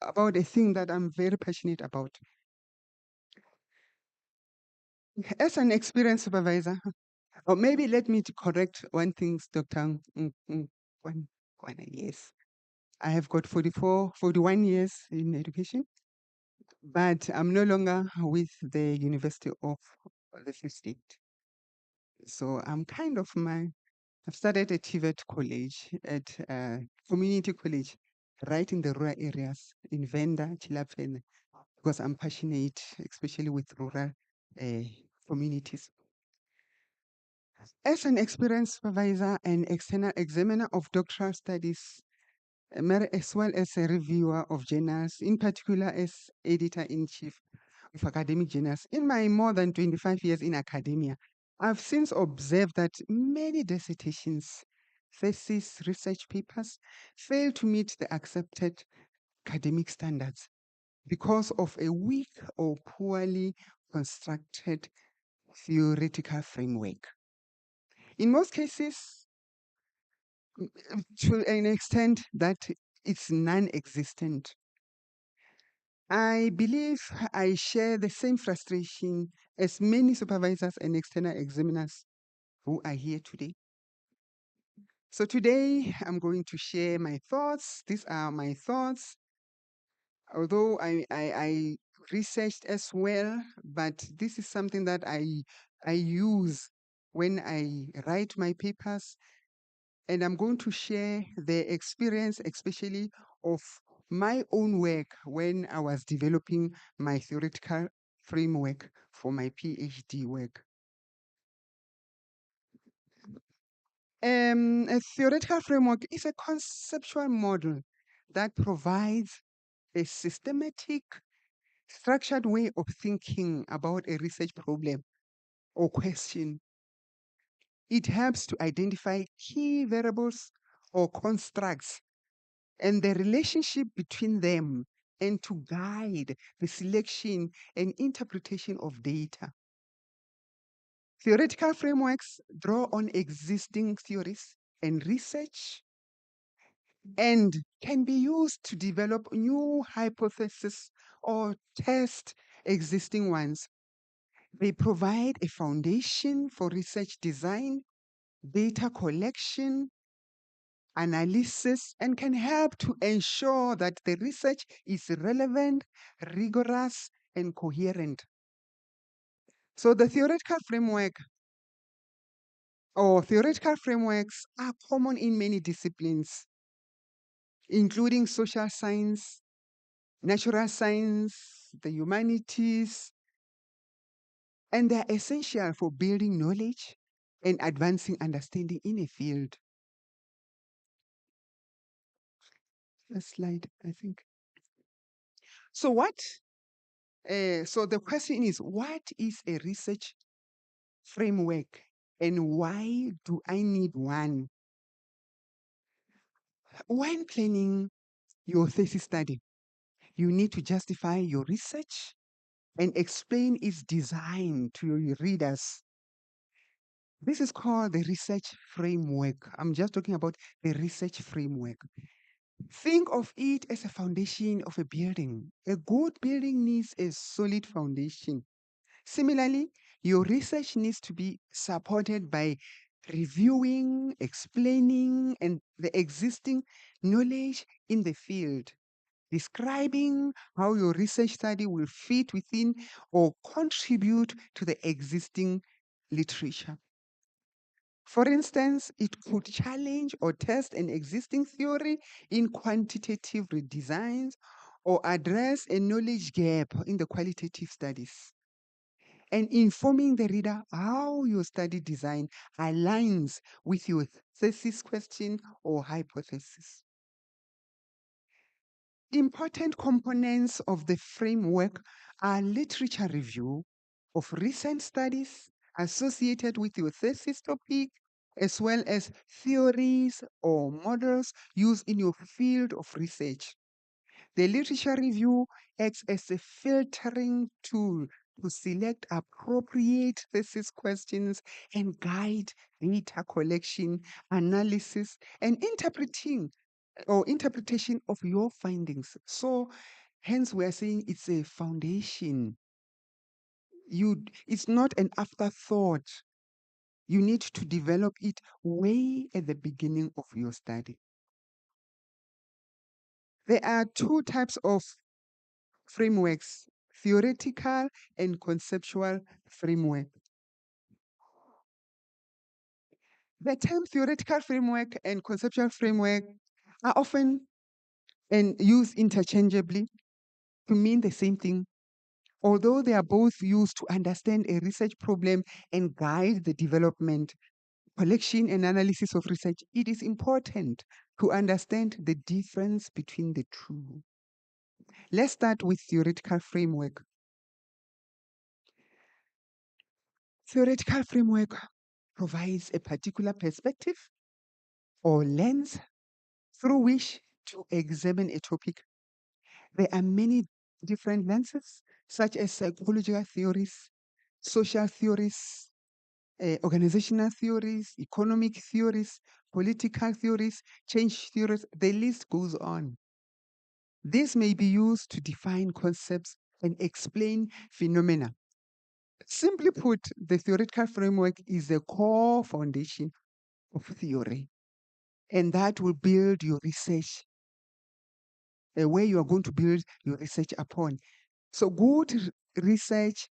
about a thing that I'm very passionate about. As an experienced supervisor, or maybe let me to correct one thing, Dr. Yes. I have got 41 years in education, but I'm no longer with the University of the Free State. So I'm kind of I've started at TVET College, at community college, right in the rural areas in Venda, Chilapene, because I'm passionate, especially with rural communities. As an experienced supervisor and external examiner of doctoral studies, as well as a reviewer of journals, in particular as editor-in-chief of academic journals, in my more than 25 years in academia, I've since observed that many dissertations, thesis, research papers fail to meet the accepted academic standards because of a weak or poorly constructed theoretical framework. In most cases, to an extent that it's non-existent. I believe I share the same frustration as many supervisors and external examiners who are here today. So today I'm going to share my thoughts. These are my thoughts. Although I researched as well, but this is something that I use when I write my papers, and I'm going to share the experience, especially of my own work when I was developing my theoretical framework for my PhD work. A theoretical framework is a conceptual model that provides a systematic, structured way of thinking about a research problem or question. It helps to identify key variables or constructs and the relationship between them, and to guide the selection and interpretation of data. Theoretical frameworks draw on existing theories and research and can be used to develop new hypotheses or test existing ones. They provide a foundation for research design, data collection, analysis, and can help to ensure that the research is relevant, rigorous, and coherent. So the theoretical framework or theoretical frameworks are common in many disciplines, including social science, natural science, the humanities, and they're essential for building knowledge and advancing understanding in a field. Next slide, I think. So so the question is, what is a research framework and why do I need one? When planning your thesis study, you need to justify your research and explain its design to your readers. This is called the research framework. I'm just talking about the research framework. Think of it as a foundation of a building. A good building needs a solid foundation. Similarly, your research needs to be supported by reviewing, explaining, and the existing knowledge in the field, describing how your research study will fit within or contribute to the existing literature. For instance, it could challenge or test an existing theory in quantitative redesigns or address a knowledge gap in the qualitative studies, and informing the reader how your study design aligns with your thesis question or hypothesis. Important components of the framework are literature review of recent studies associated with your thesis topic, as well as theories or models used in your field of research. The literature review acts as a filtering tool to select appropriate thesis questions and guide data collection, analysis, and interpretation of your findings. So hence we are saying it's a foundation. It's not an afterthought. You need to develop it way at the beginning of your study. There are two types of frameworks: theoretical and conceptual framework. The term theoretical framework and conceptual framework are often and used interchangeably to mean the same thing. Although they are both used to understand a research problem and guide the development, collection, and analysis of research, it is important to understand the difference between the two. Let's start with theoretical framework. Theoretical framework provides a particular perspective or lens through which to examine a topic. There are many different lenses, such as psychological theories, social theories, organizational theories, economic theories, political theories, change theories. The list goes on. This may be used to define concepts and explain phenomena. Simply put, the theoretical framework is the core foundation of theory, and that will build your research, where you are going to build your research upon. So good research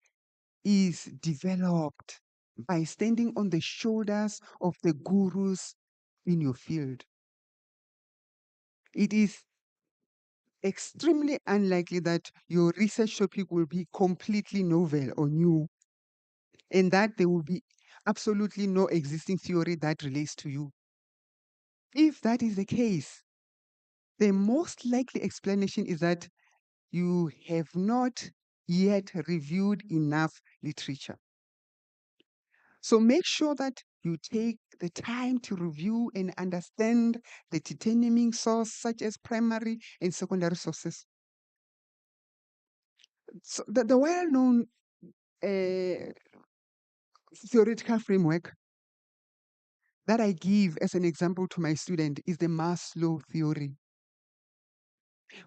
is developed by standing on the shoulders of the gurus in your field. It is extremely unlikely that your research topic will be completely novel or new, and that there will be absolutely no existing theory that relates to you. If that is the case, the most likely explanation is that you have not yet reviewed enough literature. So make sure that you take the time to review and understand the determining source, such as primary and secondary sources. So the well-known theoretical framework that I give as an example to my student is the Maslow theory.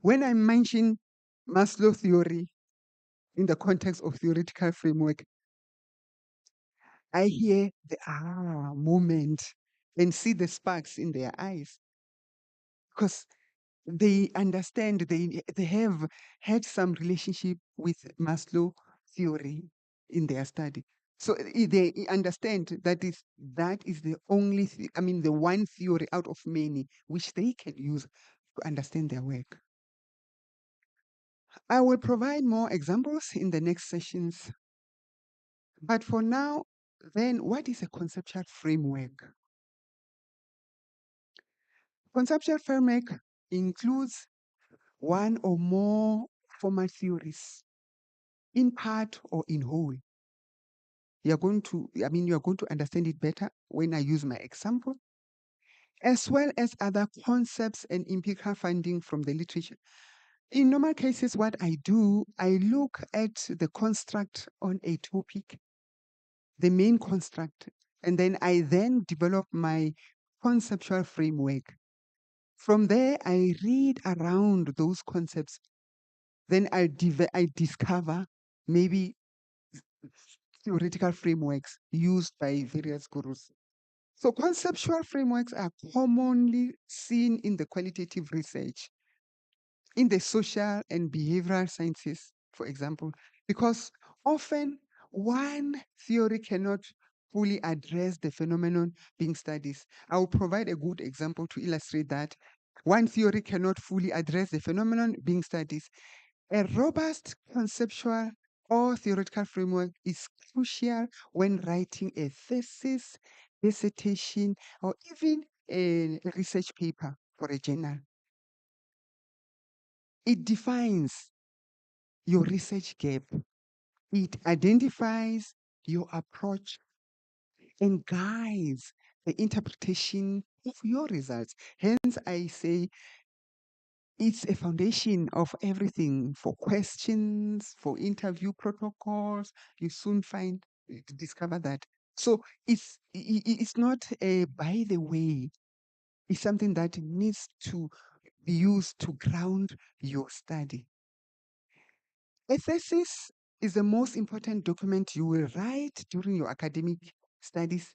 When I mention Maslow theory in the context of theoretical framework, I hear the moment and see the sparks in their eyes, because they understand, they have had some relationship with Maslow theory in their study. So they understand that is the only, the one theory out of many which they can use to understand their work. I will provide more examples in the next sessions. But for now, then, what is a conceptual framework? Conceptual framework includes one or more formal theories, in part or in whole. You are going to understand it better when I use my example, as well as other concepts and empirical finding from the literature. In normal cases, what I do, I look at the construct on a topic, the main construct, and then I develop my conceptual framework. From there, I read around those concepts. Then I discover maybe theoretical frameworks used by various gurus. So conceptual frameworks are commonly seen in the qualitative research, in the social and behavioral sciences, for example, because often one theory cannot fully address the phenomenon being studied. I will provide a good example to illustrate that. One theory cannot fully address the phenomenon being studied. A robust conceptual or theoretical framework is crucial when writing a thesis, dissertation, or even a research paper for a journal. It defines your research gap. It identifies your approach and guides the interpretation of your results. Hence, I say it's a foundation of everything for questions, for interview protocols. You soon discover that. So it's not a by the way. It's something that needs to be used to ground your study. A thesis is the most important document you will write during your academic studies.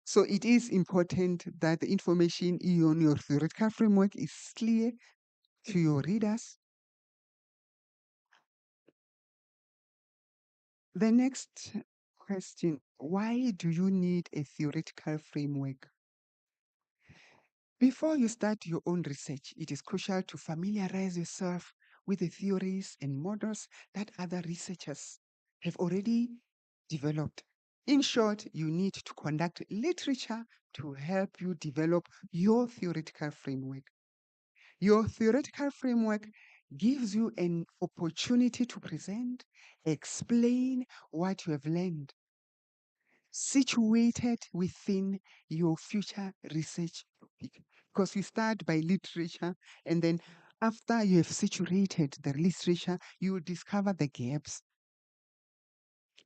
So it is important that the information on your theoretical framework is clear to your readers. The next question, why do you need a theoretical framework? Before you start your own research, it is crucial to familiarize yourself with the theories and models that other researchers have already developed. In short, you need to conduct literature to help you develop your theoretical framework. Your theoretical framework gives you an opportunity to present, explain what you have learned, situated within your future research topic. Because you start by literature, and then after you have saturated the literature, you will discover the gaps.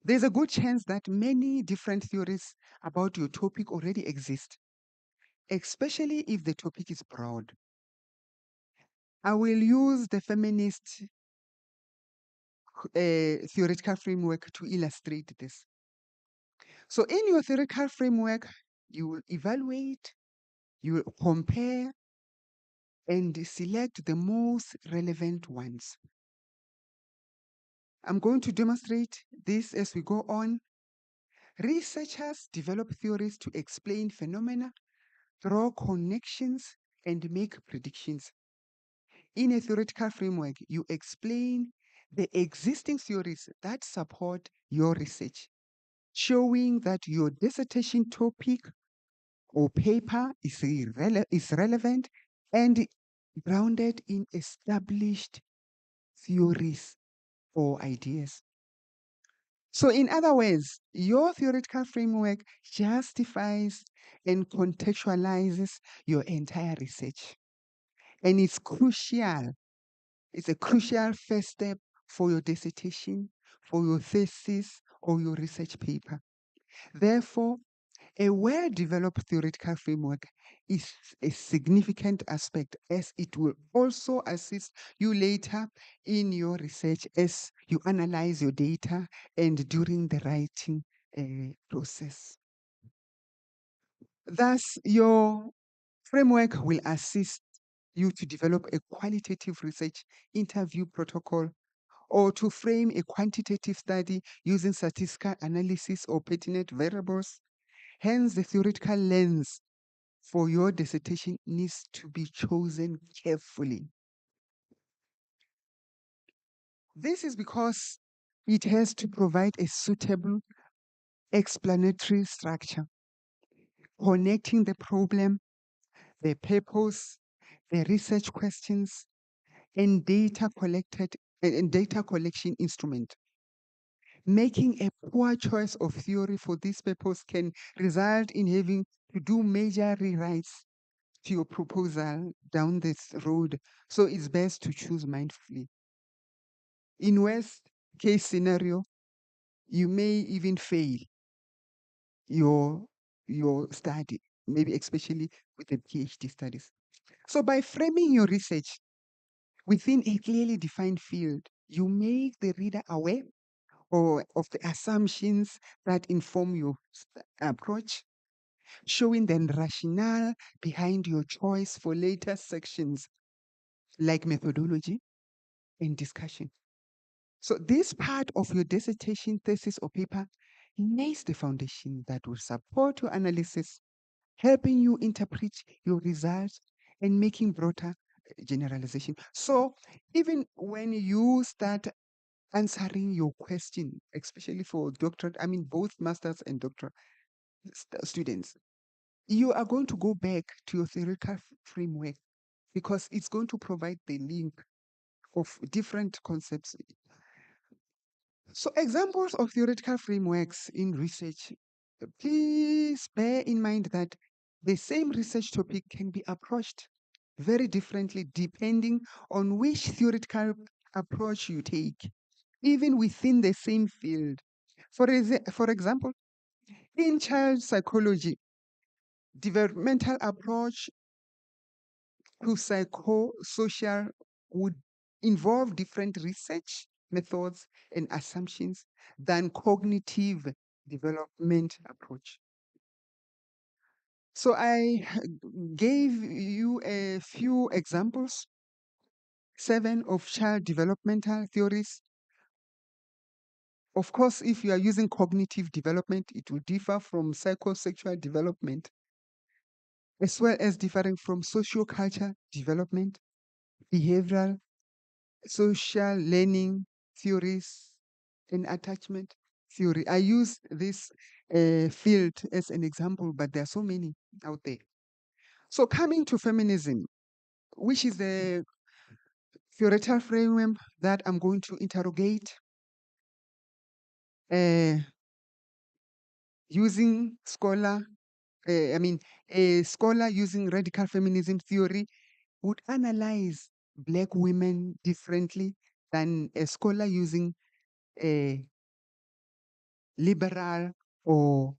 There's a good chance that many different theories about your topic already exist, especially if the topic is broad. I will use the feminist theoretical framework to illustrate this. So in your theoretical framework, you will evaluate, you will compare, and select the most relevant ones. I'm going to demonstrate this as we go on. Researchers develop theories to explain phenomena, draw connections, and make predictions. In a theoretical framework, you explain the existing theories that support your research, showing that your dissertation topic or paper is relevant and grounded in established theories or ideas. So, in other words, your theoretical framework justifies and contextualizes your entire research. And it's crucial, it's a crucial first step for your dissertation, for your thesis, or your research paper. Therefore, a well-developed theoretical framework is a significant aspect, as it will also assist you later in your research as you analyze your data and during the writing process. Thus, your framework will assist you to develop a qualitative research interview protocol or to frame a quantitative study using statistical analysis or pertinent variables. Hence, the theoretical lens for your dissertation needs to be chosen carefully. This is because it has to provide a suitable explanatory structure, connecting the problem, the purpose, the research questions, and data collected and data collection instrument. Making a poor choice of theory for this purpose can result in having to do major rewrites to your proposal down this road. So it's best to choose mindfully. In worst case scenario, you may even fail your study, maybe especially with the PhD studies. So by framing your research within a clearly defined field, you make the reader aware or of the assumptions that inform your approach, showing the rationale behind your choice for later sections like methodology and discussion. So this part of your dissertation, thesis, or paper lays the foundation that will support your analysis, helping you interpret your results and making broader generalization. So even when you start answering your question, especially for doctorate, I mean both masters and doctorate students, you are going to go back to your theoretical framework because it's going to provide the link of different concepts. So examples of theoretical frameworks in research, please bear in mind that the same research topic can be approached very differently depending on which theoretical approach you take, even within the same field. For example, in child psychology, developmental approach to psychosocial would involve different research methods and assumptions than cognitive development approach. So I gave you a few examples, 7 of child developmental theories. Of course, if you are using cognitive development, it will differ from psychosexual development, as well as differing from socio-culture development, behavioral, social learning theories, and attachment theory. I use this field as an example, but there are so many out there. So coming to feminism, which is the theoretical framework that I'm going to interrogate using a scholar using radical feminism theory would analyze Black women differently than a scholar using a liberal or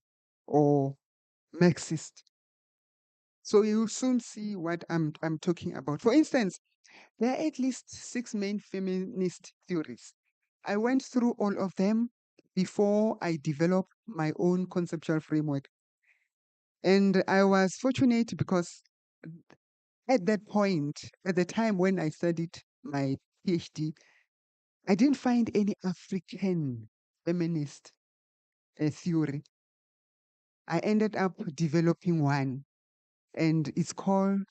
Marxist. So you'll soon see what I'm talking about. For instance, There are at least 6 main feminist theories. I went through all of them before I developed my own conceptual framework. And I was fortunate because at that point, at the time when I studied my PhD, I didn't find any African feminist theory. I ended up developing one, and it's called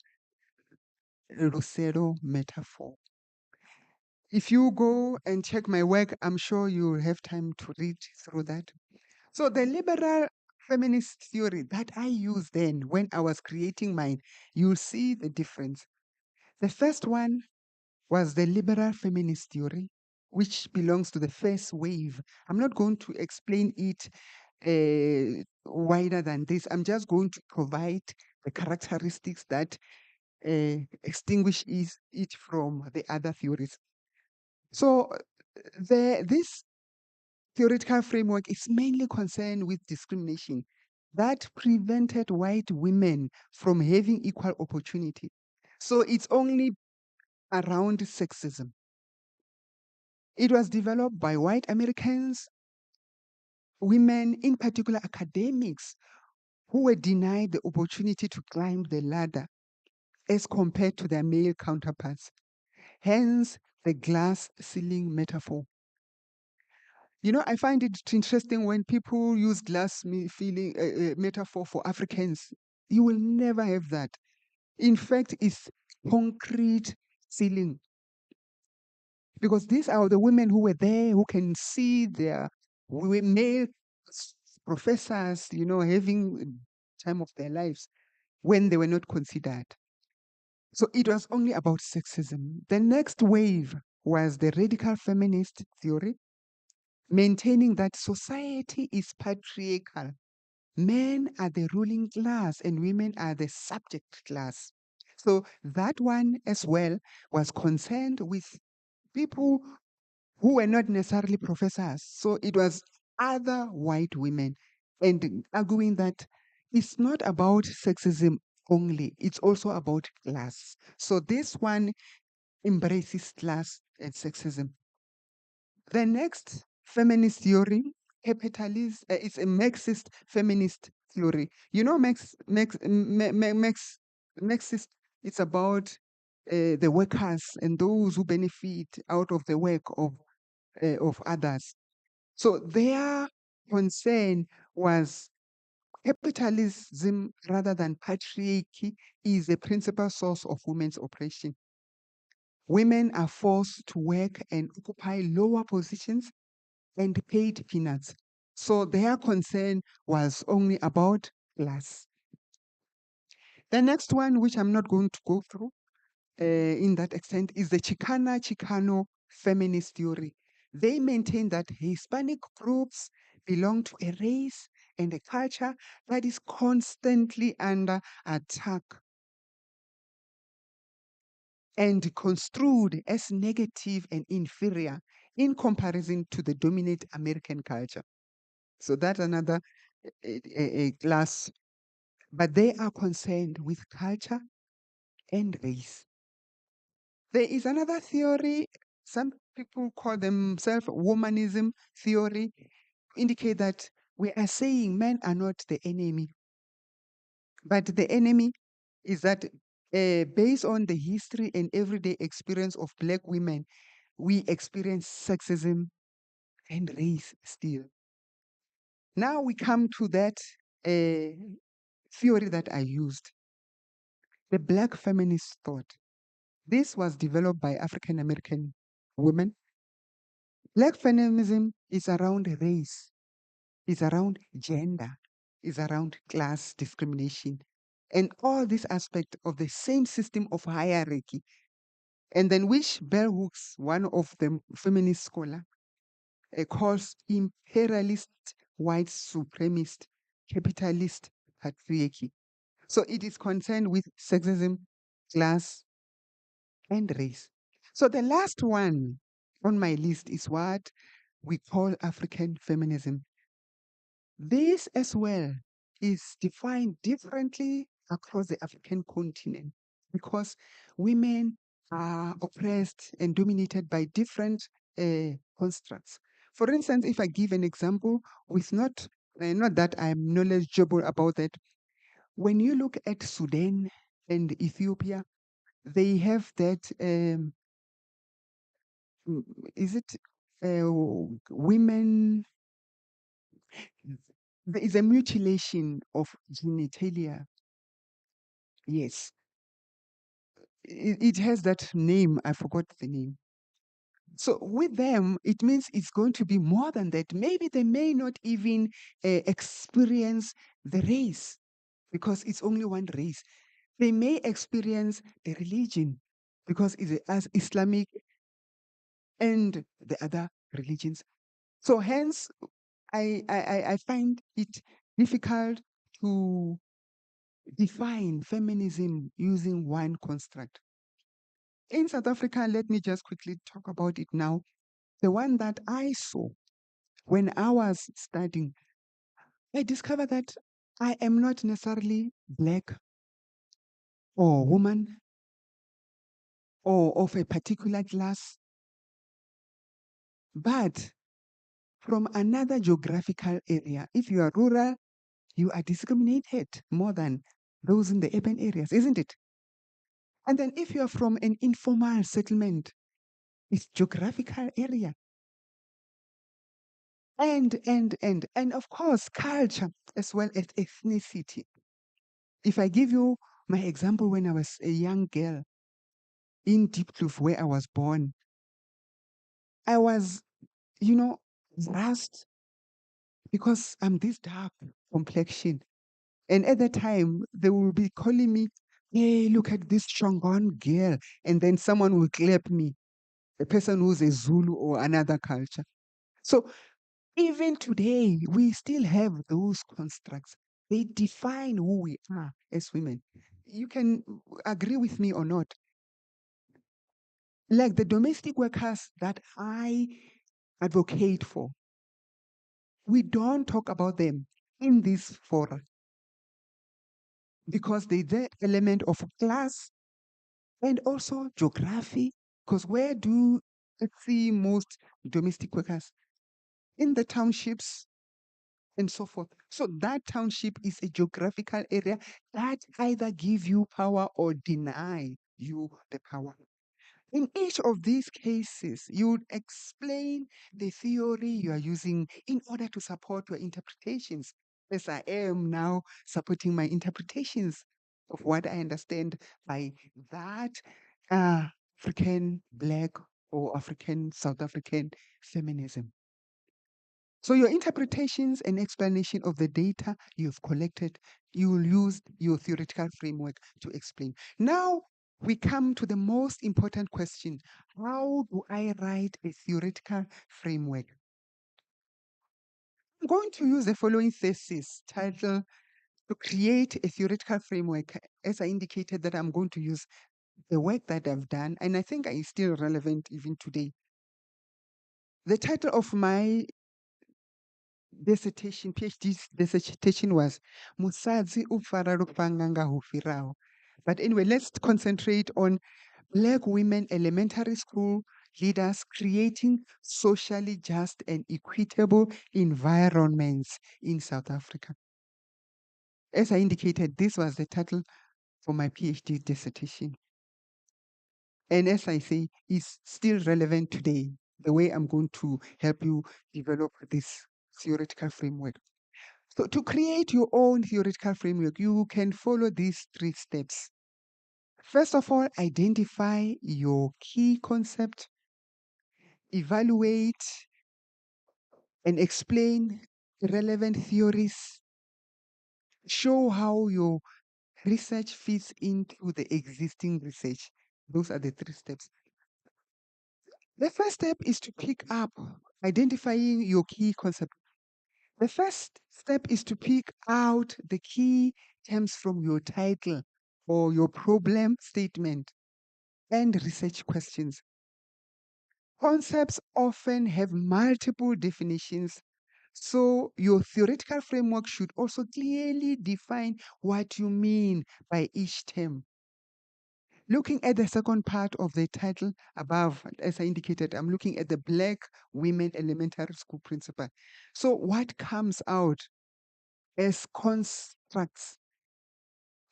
Lucero metaphor. If you go and check my work, I'm sure you'll have time to read through that. So the liberal feminist theory that I used then when I was creating mine, you'll see the difference. The first one was the liberal feminist theory, which belongs to the first wave. I'm not going to explain it wider than this. I'm just going to provide the characteristics that extinguish it from the other theories. So this theoretical framework is mainly concerned with discrimination that prevented white women from having equal opportunity. So it's only around sexism. It was developed by white Americans, women, in particular academics, who were denied the opportunity to climb the ladder as compared to their male counterparts. Hence, the glass ceiling metaphor. You know, I find it interesting when people use metaphor for Africans. You will never have that. In fact, it's concrete ceiling. Because these are the women who were there, who can see their male professors, you know, having time of their lives when they were not considered. So it was only about sexism. The next wave was the radical feminist theory, maintaining that society is patriarchal. Men are the ruling class and women are the subject class. So that one as well was concerned with people who were not necessarily professors. So it was other white women and arguing that it's not about sexism only, it's also about class. So this one embraces class and sexism. The next feminist theory, capitalist, it's a Marxist feminist theory. You know, Marxist, it's about the workers and those who benefit out of the work of others. So their concern was capitalism rather than patriarchy is a principal source of women's oppression. Women are forced to work and occupy lower positions and paid peanuts. So their concern was only about class. The next one, which I'm not going to go through in that extent, is the Chicano feminist theory. They maintain that Hispanic groups belong to a race and a culture that is constantly under attack and construed as negative and inferior in comparison to the dominant American culture. So that's another a class, but they are concerned with culture and race. There is another theory, some people call themselves womanism theory, indicate that we are saying men are not the enemy, but the enemy is that based on the history and everyday experience of Black women, we experience sexism and race still. Now we come to that theory that I used, the Black feminist thought. This was developed by African American women. Black feminism is around race, is around gender, is around class discrimination, and all these aspects of the same system of hierarchy. And then which Bell Hooks, one of the feminist scholar, calls imperialist, white supremacist, capitalist patriarchy. So it is concerned with sexism, class, and race. So the last one on my list is what we call African feminism. This as well is defined differently across the African continent because women are oppressed and dominated by different constructs. For instance, if I give an example with not that I'm knowledgeable about that, when you look at Sudan and Ethiopia, they have that is it women, there is a mutilation of genitalia. Yes, it has that name. I forgot the name. So with them, it means it's going to be more than that. Maybe they may not even experience the race because it's only one race. They may experience the religion because it's as Islamic and the other religions. So hence, I find it difficult to define feminism using one construct. In South Africa, let me just quickly talk about it now. The one that I saw when I was studying, I discovered that I am not necessarily black or woman or of a particular class, but from another geographical area. If you are rural, you are discriminated more than those in the urban areas, isn't it? And then if you are from an informal settlement, it's geographical area. And of course, culture as well as ethnicity. If I give you my example when I was a young girl in Diepkloof, where I was born, I was, rust because I'm this dark complexion. And at the time, they will be calling me, hey, look at this Chongon girl. And then someone will clap me, a person who's a Zulu or another culture. So even today, we still have those constructs. They define who we are as women. You can agree with me or not. Like the domestic workers that I advocate for, we don't talk about them in this forum because they the element of class and also geography. Because where do let's see most domestic workers? In the townships and so forth. So that township is a geographical area that either give you power or deny you the power. In each of these cases, you would explain the theory you are using in order to support your interpretations, as I am now supporting my interpretations of what I understand by that African Black or African South African feminism. So your interpretations and explanation of the data you've collected, you will use your theoretical framework to explain. Now we come to the most important question. How do I write a theoretical framework? I'm going to use the following thesis title to create a theoretical framework. As I indicated that I'm going to use the work that I've done, and I think it's still relevant even today. The title of my dissertation, PhD dissertation was Musadzi Ufararupanganga Hufirao. But anyway, let's concentrate on Black women elementary school leaders creating socially just and equitable environments in South Africa. As I indicated, this was the title for my PhD dissertation. And as I say, it's still relevant today, the way I'm going to help you develop this theoretical framework. So to create your own theoretical framework, you can follow these 3 steps. First of all, identify your key concept, evaluate and explain relevant theories, show how your research fits into the existing research. Those are the 3 steps. The first step is to pick up identifying your key concept. The first step is to pick out the key terms from your title or your problem statement and research questions. Concepts often have multiple definitions, so your theoretical framework should also clearly define what you mean by each term. Looking at the second part of the title above, as I indicated, I'm looking at the Black Women Elementary School Principal. So what comes out as constructs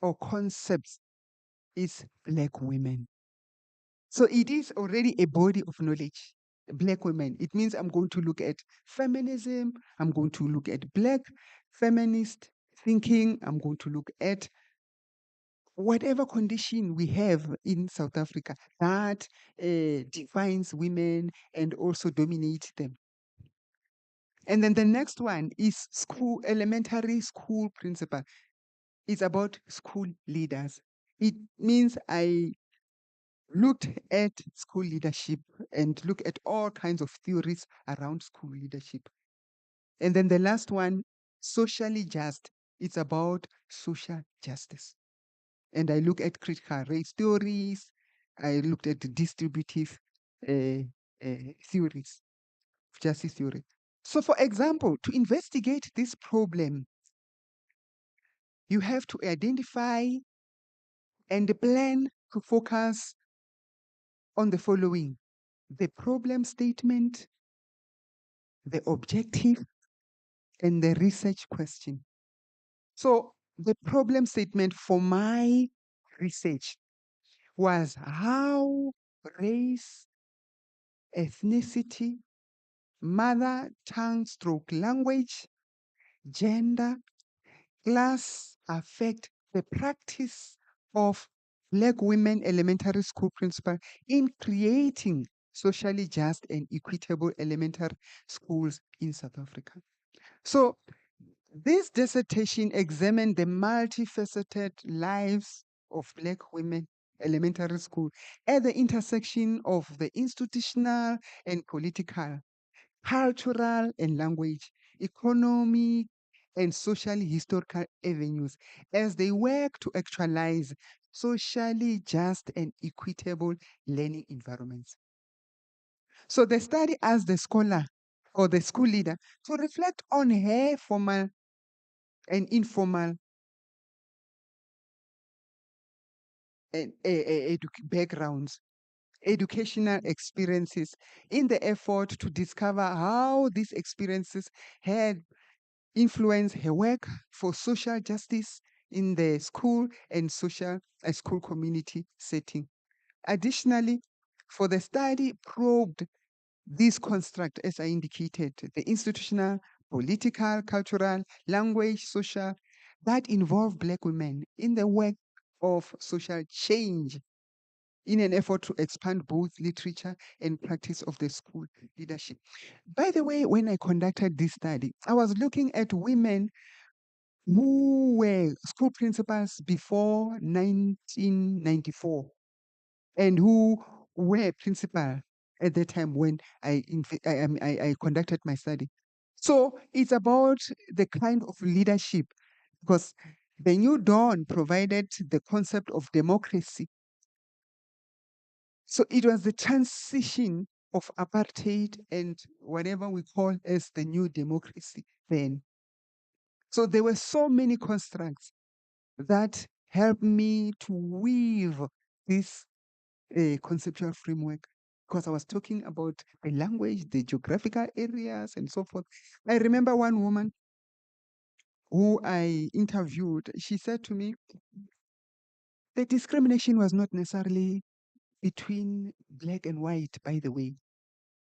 or concepts is Black women. So it is already a body of knowledge. Black women. It means I'm going to look at feminism. I'm going to look at Black feminist thinking. I'm going to look at whatever condition we have in South Africa that defines women and also dominates them. And then the next one is school, elementary school principal. It's about school leaders. It means I looked at school leadership and look at all kinds of theories around school leadership. And then the last one, socially just. It's about social justice. And I look at critical race theories. I looked at the distributive theories, justice theory. So for example, to investigate this problem, you have to identify and plan to focus on the following: the problem statement, the objective, and the research question. So the problem statement for my research was how race, ethnicity, mother tongue stroke language, gender, class affect the practice of Black women elementary school principal in creating socially just and equitable elementary schools in South Africa. So this dissertation examined the multifaceted lives of Black women elementary school at the intersection of the institutional and political, cultural and language, economic and socially historical avenues as they work to actualize socially just and equitable learning environments. So the study asked the scholar or the school leader to reflect on her formal and informal backgrounds, educational experiences in the effort to discover how these experiences had influenced her work for social justice in the school and school community setting. Additionally, for the study probed this construct, as I indicated, the institutional, political, cultural, language, social, that involve Black women in the work of social change in an effort to expand both literature and practice of the school leadership. By the way, when I conducted this study, I was looking at women who were school principals before 1994 and who were principal at the time when I conducted my study. So it's about the kind of leadership, because the New Dawn provided the concept of democracy. So it was the transition of apartheid and whatever we call as the new democracy then. So there were so many constructs that helped me to weave this conceptual framework, because I was talking about the language, the geographical areas, and so forth. I remember one woman who I interviewed, she said to me, the discrimination was not necessarily between black and white, by the way.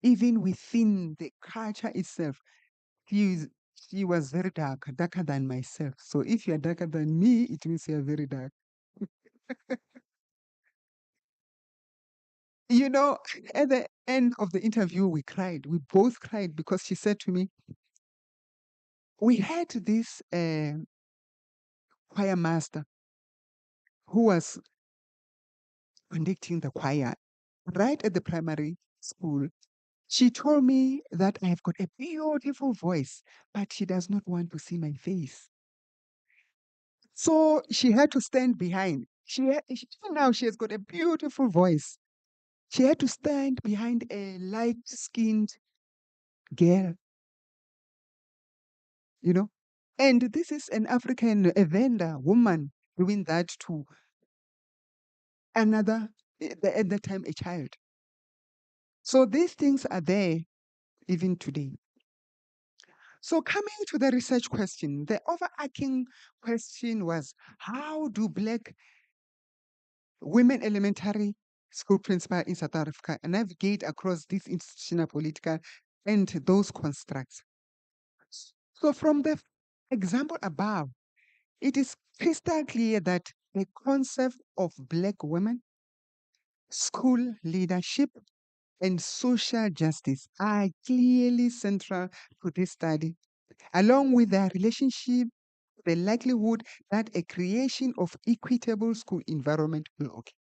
Even within the culture itself, she was very dark, darker than myself. So if you're darker than me, it means you're very dark. You know, at the end of the interview, we cried. We both cried because she said to me, we had this choir master who was conducting the choir right at the primary school. She told me that I have got a beautiful voice, but she does not want to see my face. So she had to stand behind. Even now she has got a beautiful voice. She had to stand behind a light-skinned girl, you know. And this is an African, a Venda woman doing that to another, at that time, a child. So these things are there even today. So coming to the research question, the overarching question was, how do Black women elementary school principal in South Africa navigate across this institutional, political, and those constructs? So from the example above, it is crystal clear that the concept of Black women, school leadership, and social justice are clearly central to this study, along with their relationship, the likelihood that a creation of equitable school environment will occur.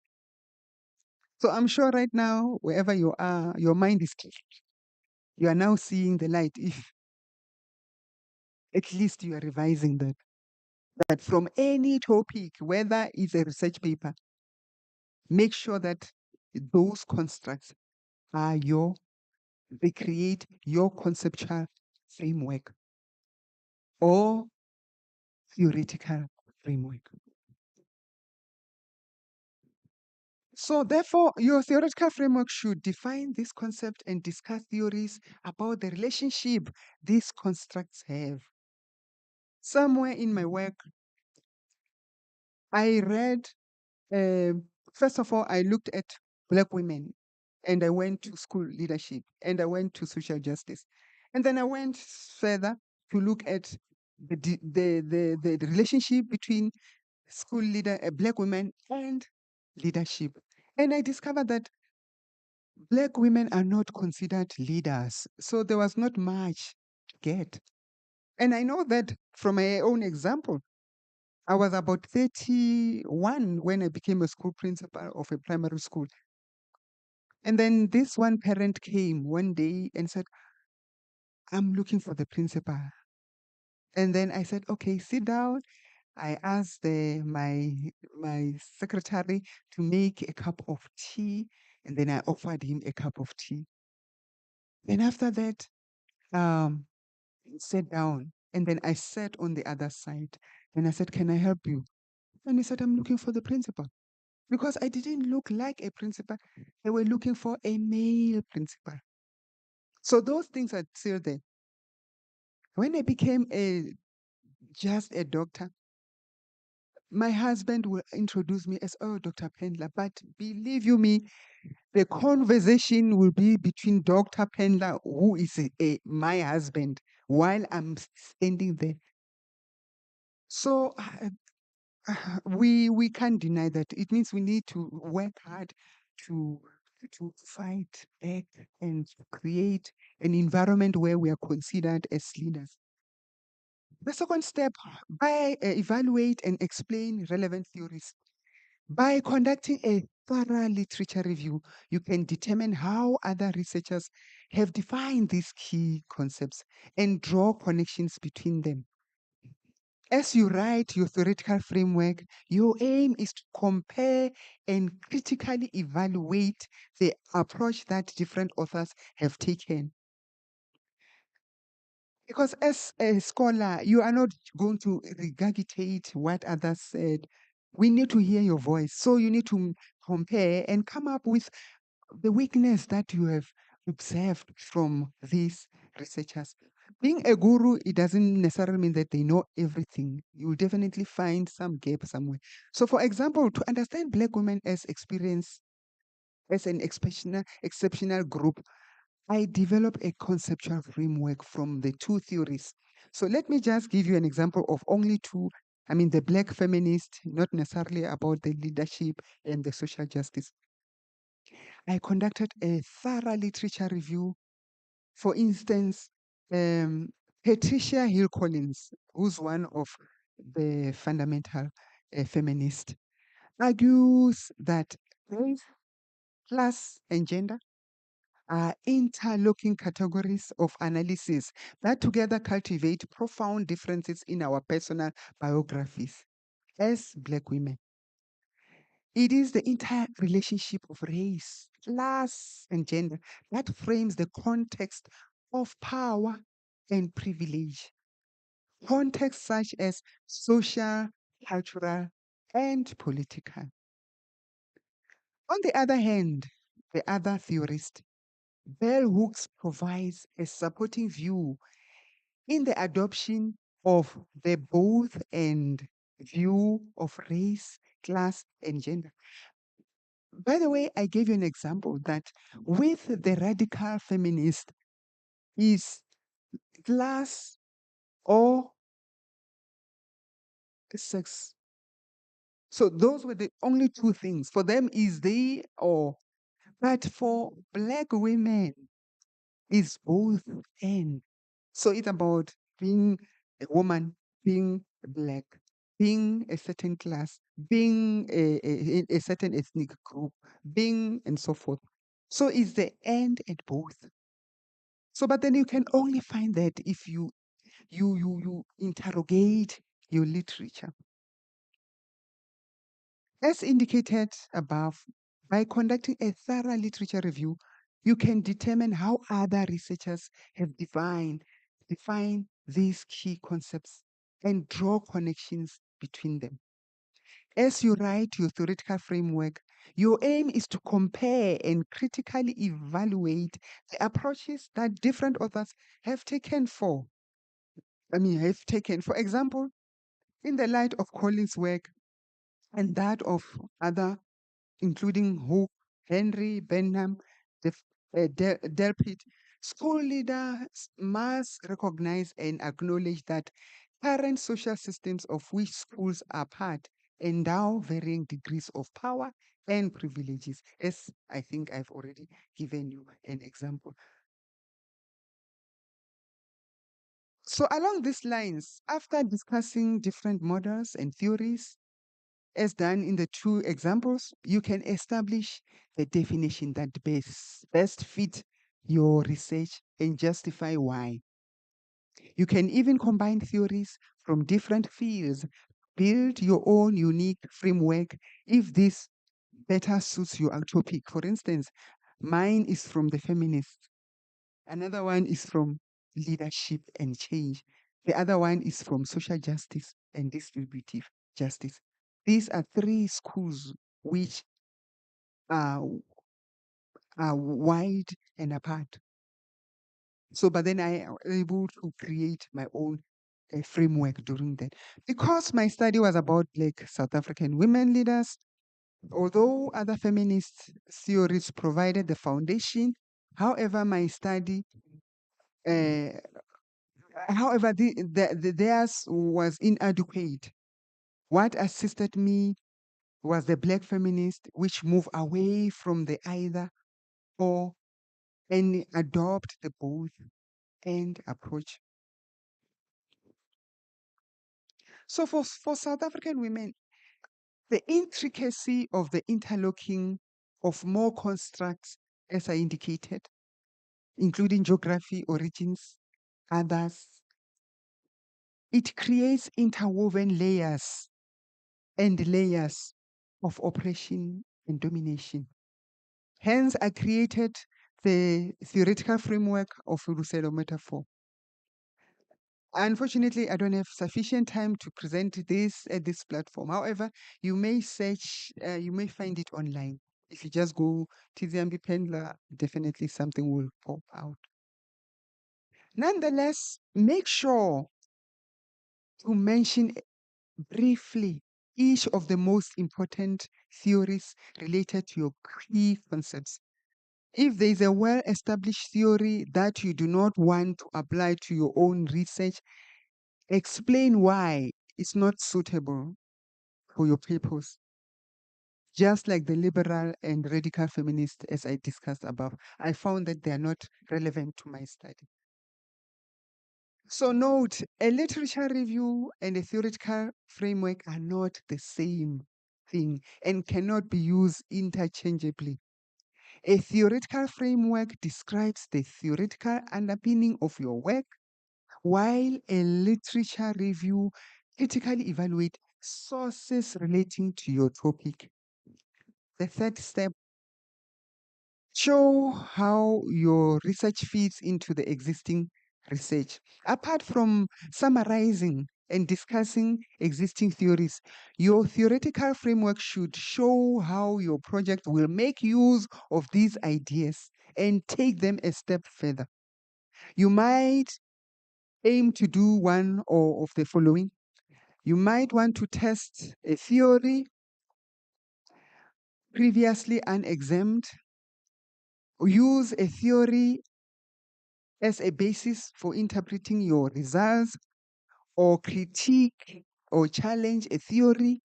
So I'm sure right now, wherever you are, your mind is clear. You are now seeing the light if at least you are revising that. That from any topic, whether it's a research paper, make sure that those constructs are they create your conceptual framework or theoretical framework. So therefore, your theoretical framework should define this concept and discuss theories about the relationship these constructs have. Somewhere in my work, I read, first of all, I looked at Black women and I went to school leadership and I went to social justice. And then I went further to look at the relationship between school leader, Black women and leadership. And I discovered that Black women are not considered leaders. So there was not much to get. And I know that from my own example. I was about 31 when I became a school principal of a primary school. And then this one parent came one day and said, I'm looking for the principal. And then I said, okay, sit down. I asked my secretary to make a cup of tea, and then I offered him a cup of tea. Then after that, he sat down, and then I sat on the other side. And I said, can I help you? And he said, I'm looking for the principal. Because I didn't look like a principal. They were looking for a male principal. So those things are still there. When I became just a doctor, my husband will introduce me as, oh, Dr. Pendler. But believe you me, the conversation will be between Dr. Pendler, who is my husband, while I'm standing there. So we can't deny that. It means we need to work hard to fight back and create an environment where we are considered as leaders. The second step, by evaluate and explain relevant theories. By conducting a thorough literature review, you can determine how other researchers have defined these key concepts and draw connections between them. As you write your theoretical framework, your aim is to compare and critically evaluate the approach that different authors have taken. Because as a scholar, you are not going to regurgitate what others said. We need to hear your voice. So you need to compare and come up with the weakness that you have observed from these researchers. Being a guru, it doesn't necessarily mean that they know everything. You will definitely find some gap somewhere. So, for example, to understand Black women as experience as an exceptional group, I developed a conceptual framework from the two theories. So let me just give you an example of only two. I mean, the Black feminist, not necessarily about the leadership and the social justice. I conducted a thorough literature review. For instance, Patricia Hill Collins, who's one of the fundamental feminists, argues that race, class, and gender are interlocking categories of analysis that together cultivate profound differences in our personal biographies as Black women. It is the entire relationship of race, class, and gender that frames the context of power and privilege. Contexts such as social, cultural, and political. On the other hand, the other theorist, Bell Hooks, provides a supporting view in the adoption of the both and view of race, class, and gender. By the way, I gave you an example that with the radical feminist is class or sex. So those were the only two things. For them is they or, but for black women is both and. So it's about being a woman, being black, being a certain class, being a certain ethnic group, being and so forth. So it's the and both. So, but then you can only find that if you interrogate your literature. As indicated above, by conducting a thorough literature review, you can determine how other researchers have defined these key concepts and draw connections between them. As you write your theoretical framework, your aim is to compare and critically evaluate the approaches that different authors have taken for. For example, in the light of Collins' work and that of other, including Hook, Henry, Benham, Delpit, school leaders must recognize and acknowledge that current social systems of which schools are part endow varying degrees of power and privileges, as I think I've already given you an example. So along these lines, after discussing different models and theories, as done in the two examples, you can establish the definition that best fit your research and justify why. You can even combine theories from different fields, build your own unique framework if this better suits your topic. For instance, mine is from the feminists. Another one is from leadership and change. The other one is from social justice and distributive justice. These are three schools which are, are wide and apart. So, but then I was able to create my own framework during that. Because my study was about Black South African women leaders, although other feminist theories provided the foundation, however, my study however, theirs was inadequate. What assisted me was the Black feminist, which moved away from the either or and adopt the both and approach. So for South African women, the intricacy of the interlocking of more constructs, as I indicated, including geography, origins, others, it creates interwoven layers and layers of oppression and domination. Hence, I created the theoretical framework of Russello metaphor. Unfortunately, I don't have sufficient time to present this at this platform. However, you may search, you may find it online. If you just go Tiziambi Pendler, definitely something will pop out. Nonetheless, make sure to mention briefly each of the most important theories related to your key concepts. If there is a well-established theory that you do not want to apply to your own research, explain why it's not suitable for your purpose. Just like the liberal and radical feminists, as I discussed above, I found that they are not relevant to my study. So note, a literature review and a theoretical framework are not the same thing and cannot be used interchangeably. A theoretical framework describes the theoretical underpinning of your work, while a literature review critically evaluates sources relating to your topic. The third step, show how your research fits into the existing research. Apart from summarizing and discussing existing theories. Your theoretical framework should show how your project will make use of these ideas and take them a step further. You might aim to do one or of the following. You might want to test a theory previously unexamined, use a theory as a basis for interpreting your results, or critique or challenge a theory,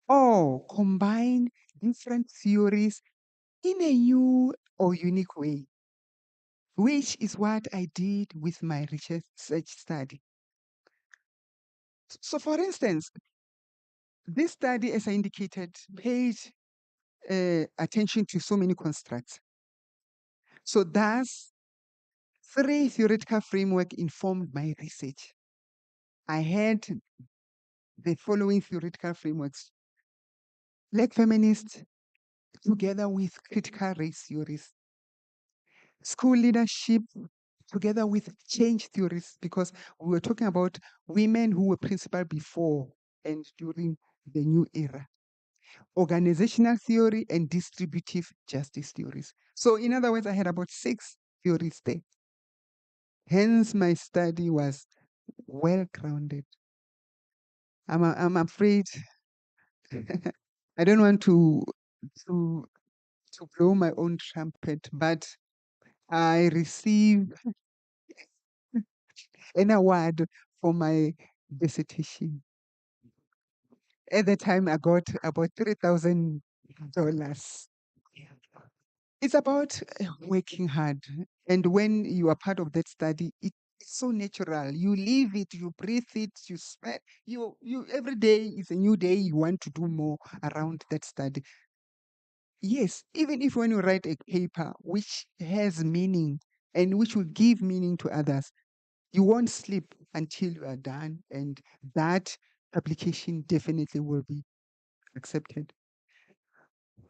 or combine different theories in a new or unique way, which is what I did with my research study. So, for instance, this study, as I indicated, paid attention to so many constructs. So, thus, 3 theoretical framework informed my research. I had the following theoretical frameworks: Black feminists, together with critical race theories; school leadership, together with change theories, because we were talking about women who were principal before and during the new era; organizational theory; and distributive justice theories. So, in other words, I had about 6 theories there. Hence, my study was well grounded. I'm afraid I don't want to blow my own trumpet, but I received an award for my dissertation. At the time, I got about $3,000. It's about working hard. And when you are part of that study, it's so natural. You live it, you breathe it, you sweat. You every day is a new day. You want to do more around that study. Yes, even if when you write a paper which has meaning and which will give meaning to others, you won't sleep until you are done, and that application definitely will be accepted.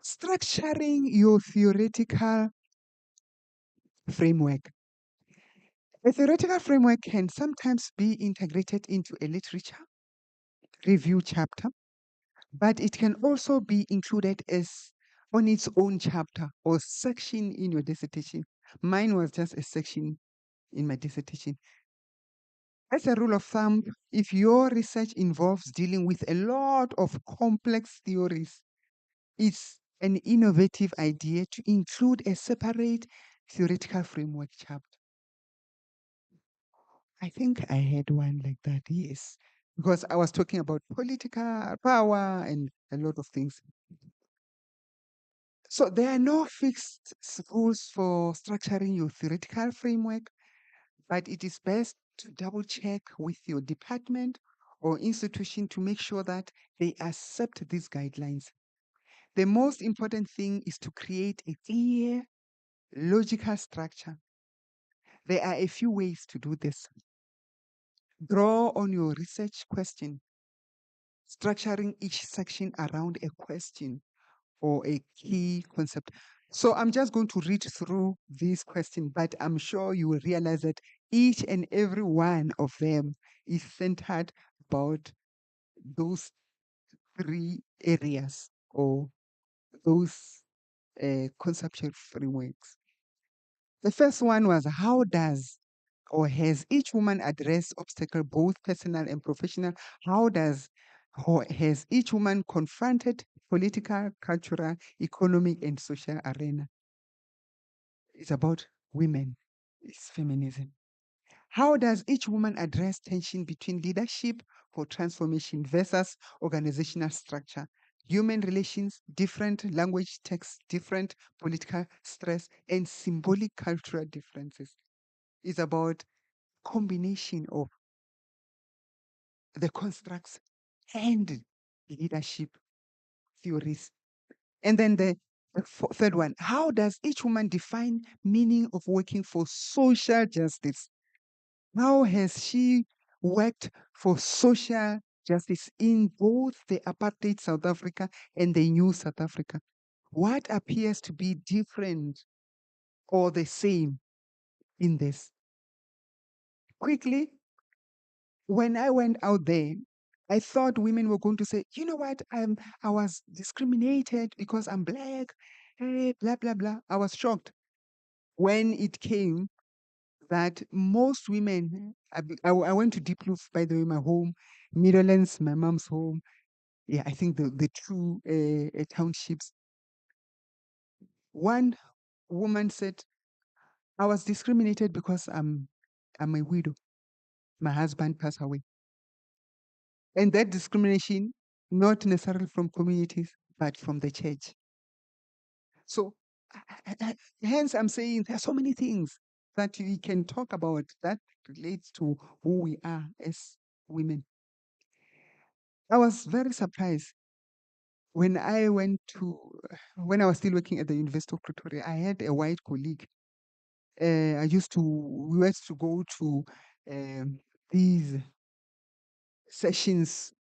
Structuring your theoretical framework. A theoretical framework can sometimes be integrated into a literature review chapter, but it can also be included as on its own chapter or section in your dissertation. Mine was just a section in my dissertation. As a rule of thumb, if your research involves dealing with a lot of complex theories, it's an innovative idea to include a separate theoretical framework chapter. I think I had one like that, yes, because I was talking about political power and a lot of things. So there are no fixed rules for structuring your theoretical framework, but it is best to double check with your department or institution to make sure that they accept these guidelines. The most important thing is to create a clear, logical structure. There are a few ways to do this. Draw on your research question, structuring each section around a question or a key concept. So I'm just going to read through these questions, but I'm sure you will realize that each and every one of them is centered about those 3 areas or those conceptual frameworks. The first one was, how does or has each woman addressed obstacle, both personal and professional? How does or has each woman confronted political, cultural, economic, and social arena? It's about women. It's feminism. How does each woman address tension between leadership for transformation versus organizational structure? Human relations, different language texts, different political stress, and symbolic cultural differences. It's about combination of the constructs and leadership theories. And then the third one, how does each woman define meaning of working for social justice? How has she worked for social justice in both the apartheid South Africa and the new South Africa? What appears to be different or the same in this? Quickly, When I went out there, I thought women were going to say, you know what, I was discriminated because I'm black, blah, blah, blah. I was shocked when it came that most women, I went to Diepkloof, by the way, my home, Midlands, my mom's home. Yeah, I think the two townships. One woman said, I was discriminated because I'm a widow. My husband passed away. And that discrimination, not necessarily from communities, but from the church. So, hence, I'm saying there are so many things that we can talk about that relates to who we are as women. I was very surprised when when I was still working at the University of Pretoria. I had a white colleague. We used to go to these sessions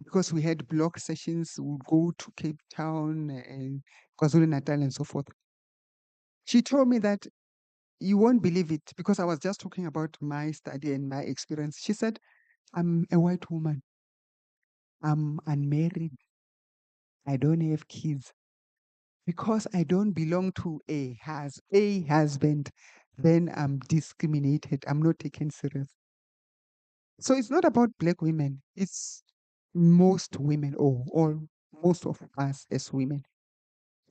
because we had block sessions. We would go to Cape Town and KwaZulu Natal and so forth. She told me that you won't believe it because I was just talking about my study and my experience. She said, I'm a white woman. I'm unmarried. I don't have kids. Because I don't belong to a husband, then I'm discriminated. I'm not taken serious. So it's not about black women. It's most women or most of us as women.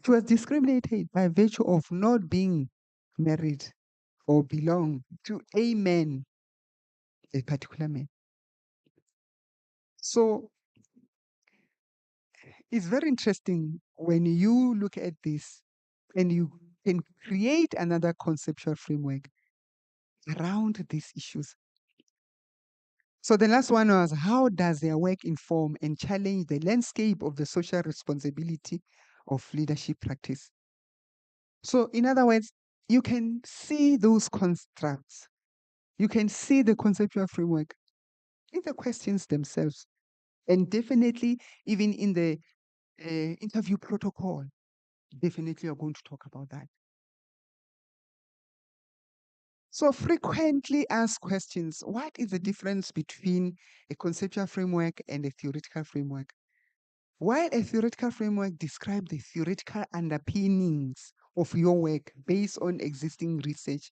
She was discriminated by virtue of not being married or belong to a man, a particular man. So it's very interesting when you look at this and you can create another conceptual framework around these issues. So the last one was, how does their work inform and challenge the landscape of the social responsibility of leadership practice? So in other words, you can see those constructs. You can see the conceptual framework in the questions themselves, and definitely even in the interview protocol. Definitely, you're going to talk about that. So frequently asked questions. What is the difference between a conceptual framework and a theoretical framework? While a theoretical framework describes the theoretical underpinnings of your work based on existing research,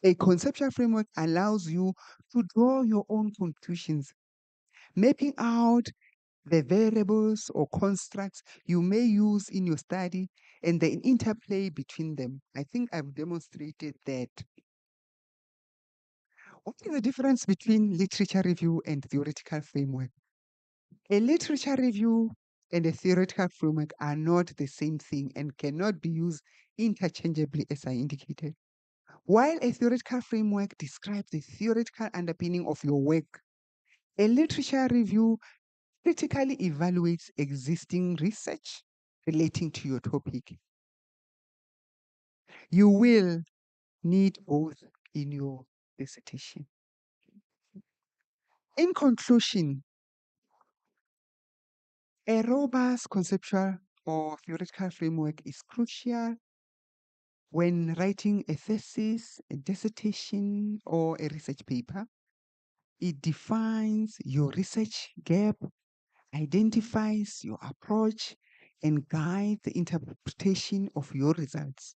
a conceptual framework allows you to draw your own conclusions, mapping out the variables or constructs you may use in your study and the interplay between them. I think I've demonstrated that. What is the difference between literature review and theoretical framework? A literature review and a theoretical framework are not the same thing and cannot be used interchangeably, as I indicated. While a theoretical framework describes the theoretical underpinning of your work, a literature review critically evaluates existing research relating to your topic. You will need both in your dissertation. In conclusion, a robust conceptual or theoretical framework is crucial when writing a thesis, a dissertation, or a research paper. It defines your research gap, identifies your approach, and guides the interpretation of your results,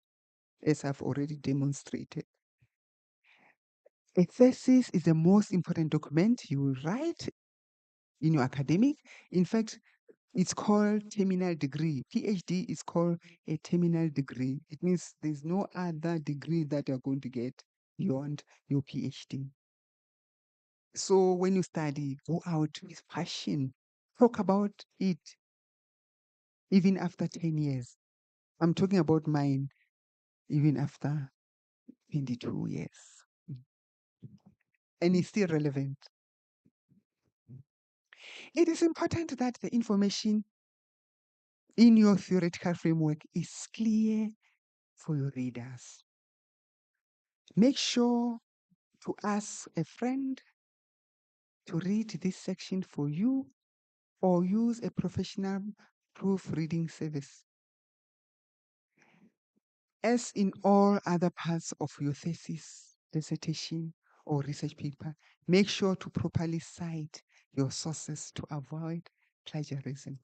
as I've already demonstrated. A thesis is the most important document you will write in your academic. In fact, it's called terminal degree. PhD is called a terminal degree. It means there's no other degree that you're going to get beyond your PhD. So when you study, go out with passion. Talk about it even after 10 years. I'm talking about mine even after 22 years. And it's still relevant. It is important that the information in your theoretical framework is clear for your readers. Make sure to ask a friend to read this section for you or use a professional proofreading service. As in all other parts of your thesis, dissertation, or research paper, make sure to properly cite your sources to avoid plagiarism.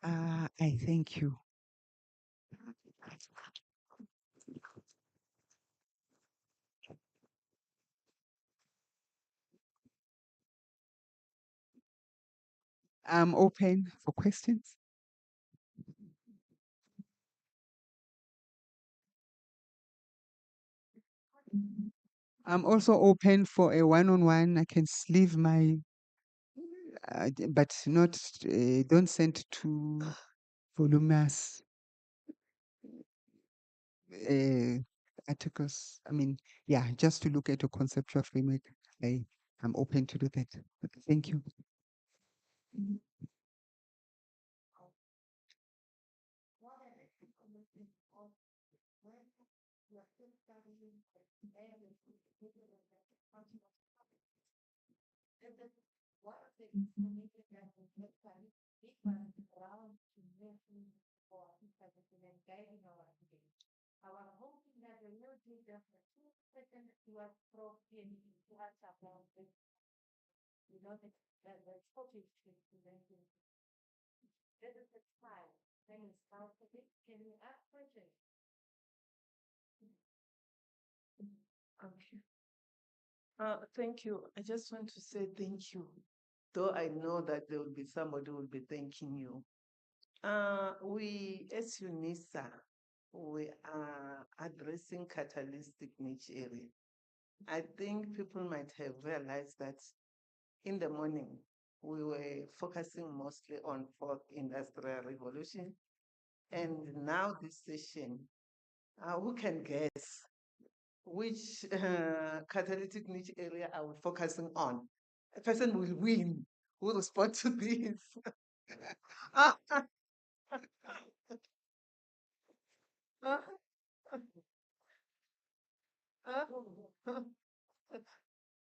I thank you. I'm open for questions. I'm also open for a one-on-one. I can leave my, but not, don't send too voluminous articles. I mean, yeah, just to look at a conceptual framework. I'm open to do that. But thank you. Okay. Thank you. I just want to say thank you, though I know that there will be somebody who will be thanking you. We, as UNISA, we are addressing catalytic niche area. I think people might have realized that in the morning, we were focusing mostly on fourth industrial revolution. And now this session, who can guess which catalytic niche area are we focusing on? A person will win who will respond to this.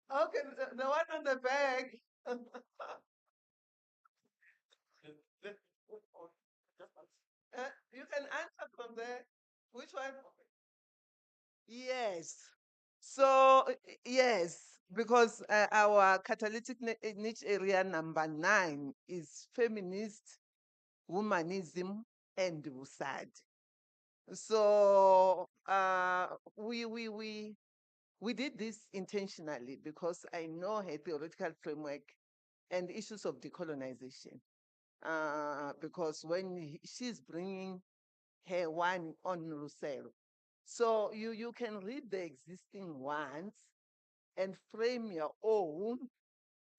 Okay, the one on the back. You can answer from there. Which one? Yes. So, yes, because our catalytic niche area number 9 is feminist, womanism, and Wusad. So we did this intentionally because I know her theoretical framework and issues of decolonization. Because when she's bringing her one on Lucero, so you can read the existing ones and frame your own.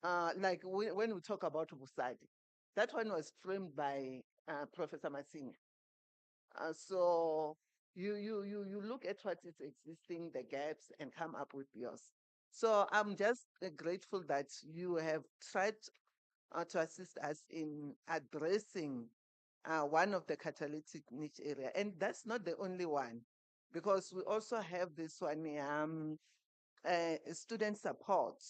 Like when we talk about Busadi, that one was framed by Professor Masinya. So you look at what is existing, the gaps, and come up with yours. So I'm just grateful that you have tried to assist us in addressing one of the catalytic niche area. And that's not the only one, because we also have this one, student support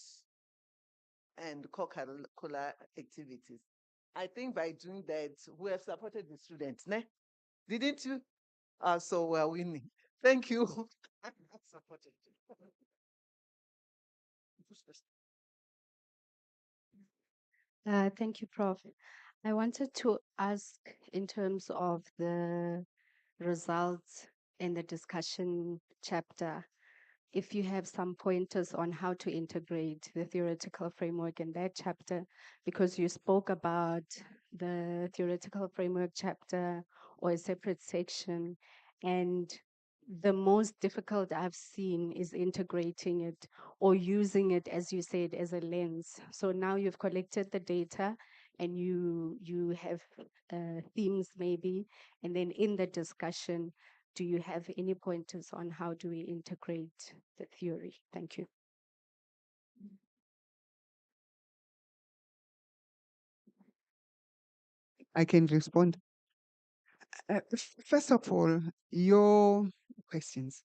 and co-curricular activities. I think by doing that, we have supported the students, ne? Didn't you? So we're winning. Thank you. Supported. Thank you, Prof. I wanted to ask in terms of the results in the discussion chapter, if you have some pointers on how to integrate the theoretical framework in that chapter, because you spoke about the theoretical framework chapter or a separate section, and the most difficult I've seen is integrating it or using it, as you said, as a lens. So now you've collected the data and you have themes maybe, and then in the discussion, do you have any pointers on how do we integrate the theory? Thank you. I can respond. First of all, your questions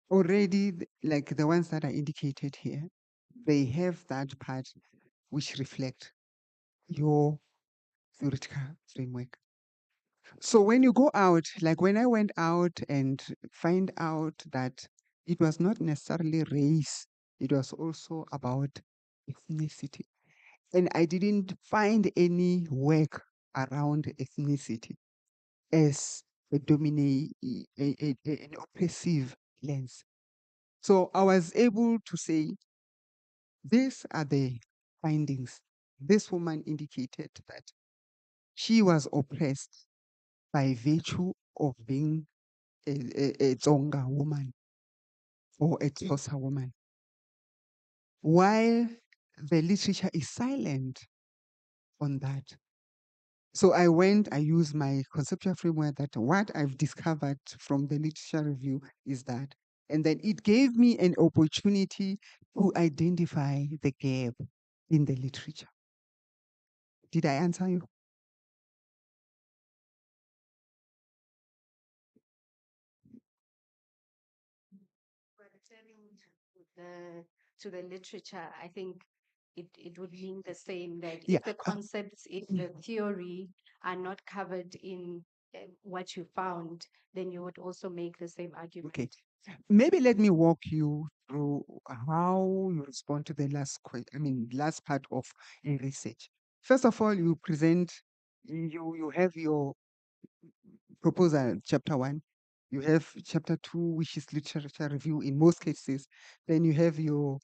already, like the ones that are indicated here, they have that part which reflect your theoretical framework. So when you go out, like when I went out and find out that it was not necessarily race, it was also about ethnicity. And I didn't find any work around ethnicity as a an oppressive lens. So I was able to say, these are the findings. This woman indicated that she was oppressed by virtue of being a Tsonga woman or a Xhosa woman, while the literature is silent on that. So I used my conceptual framework that what I've discovered from the literature review is that, and then it gave me an opportunity to identify the gap in the literature. Did I answer you? Referring to the literature, I think it would mean the same, that Yeah. if the concepts, if the theory are not covered in what you found, then you would also make the same argument. Okay. Maybe let me walk you through how you respond to the last part of a research. First of all, you present, you have your proposal, chapter 1. You have chapter 2, which is literature review in most cases. Then you have your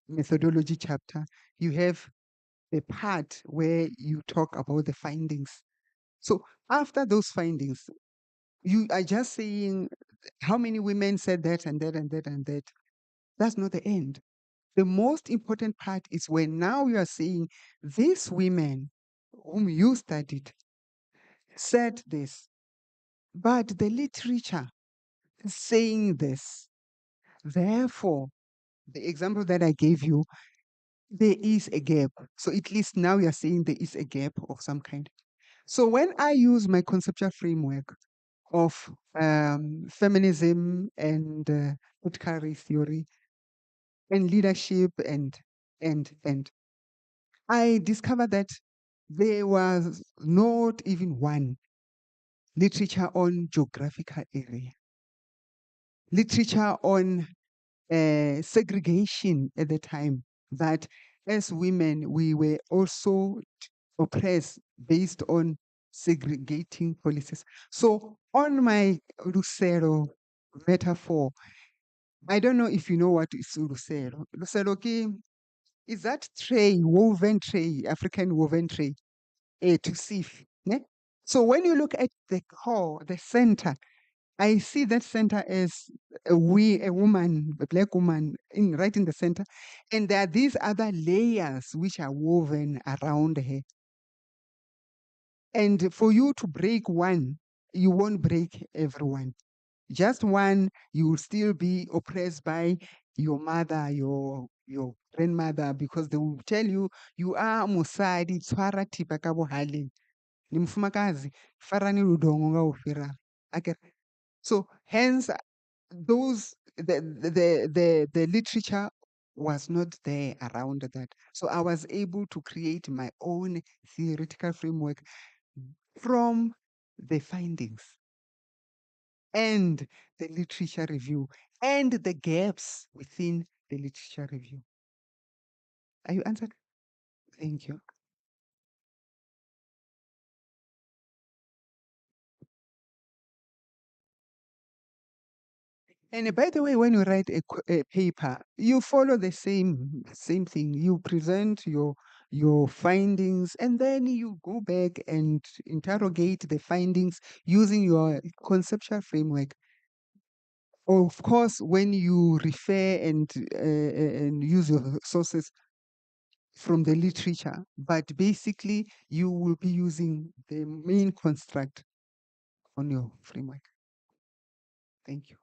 methodology chapter. You have the part where you talk about the findings. So after those findings, you are just saying how many women said that and that and that and that. That's not the end. The most important part is when now you are saying these women whom you studied said this, but the literature is saying this. Therefore, the example that I gave you, there is a gap. So at least now you're saying there is a gap of some kind. So when I use my conceptual framework of feminism and critical race theory and leadership and I discovered that there was not even one literature on geographical area, literature on segregation at the time, that as women, we were also oppressed based on segregating policies. So on my Lucero metaphor, I don't know if you know what is Lucero. Lucero is that tray, woven tray, African woven tray, to sieve. Ne? So when you look at the core, the center, I see that center as a woman, a black woman, right in the center, and there are these other layers which are woven around her. And for you to break one, you won't break everyone. Just one, you will still be oppressed by your mother, your grandmother, because they will tell you, you are mosadi, tshwara thipa ka bohaleng. Ni mufumakazi, farani ludongo nga ufira. Akere. So hence the literature was not there around that. So I was able to create my own theoretical framework from the findings and the literature review and the gaps within the literature review. Are you answered? Thank you. And by the way, when you write a paper, you follow the same thing. You present your findings, and then you go back and interrogate the findings using your conceptual framework. Of course, when you refer and use your sources from the literature, but basically you will be using the main construct on your framework. Thank you.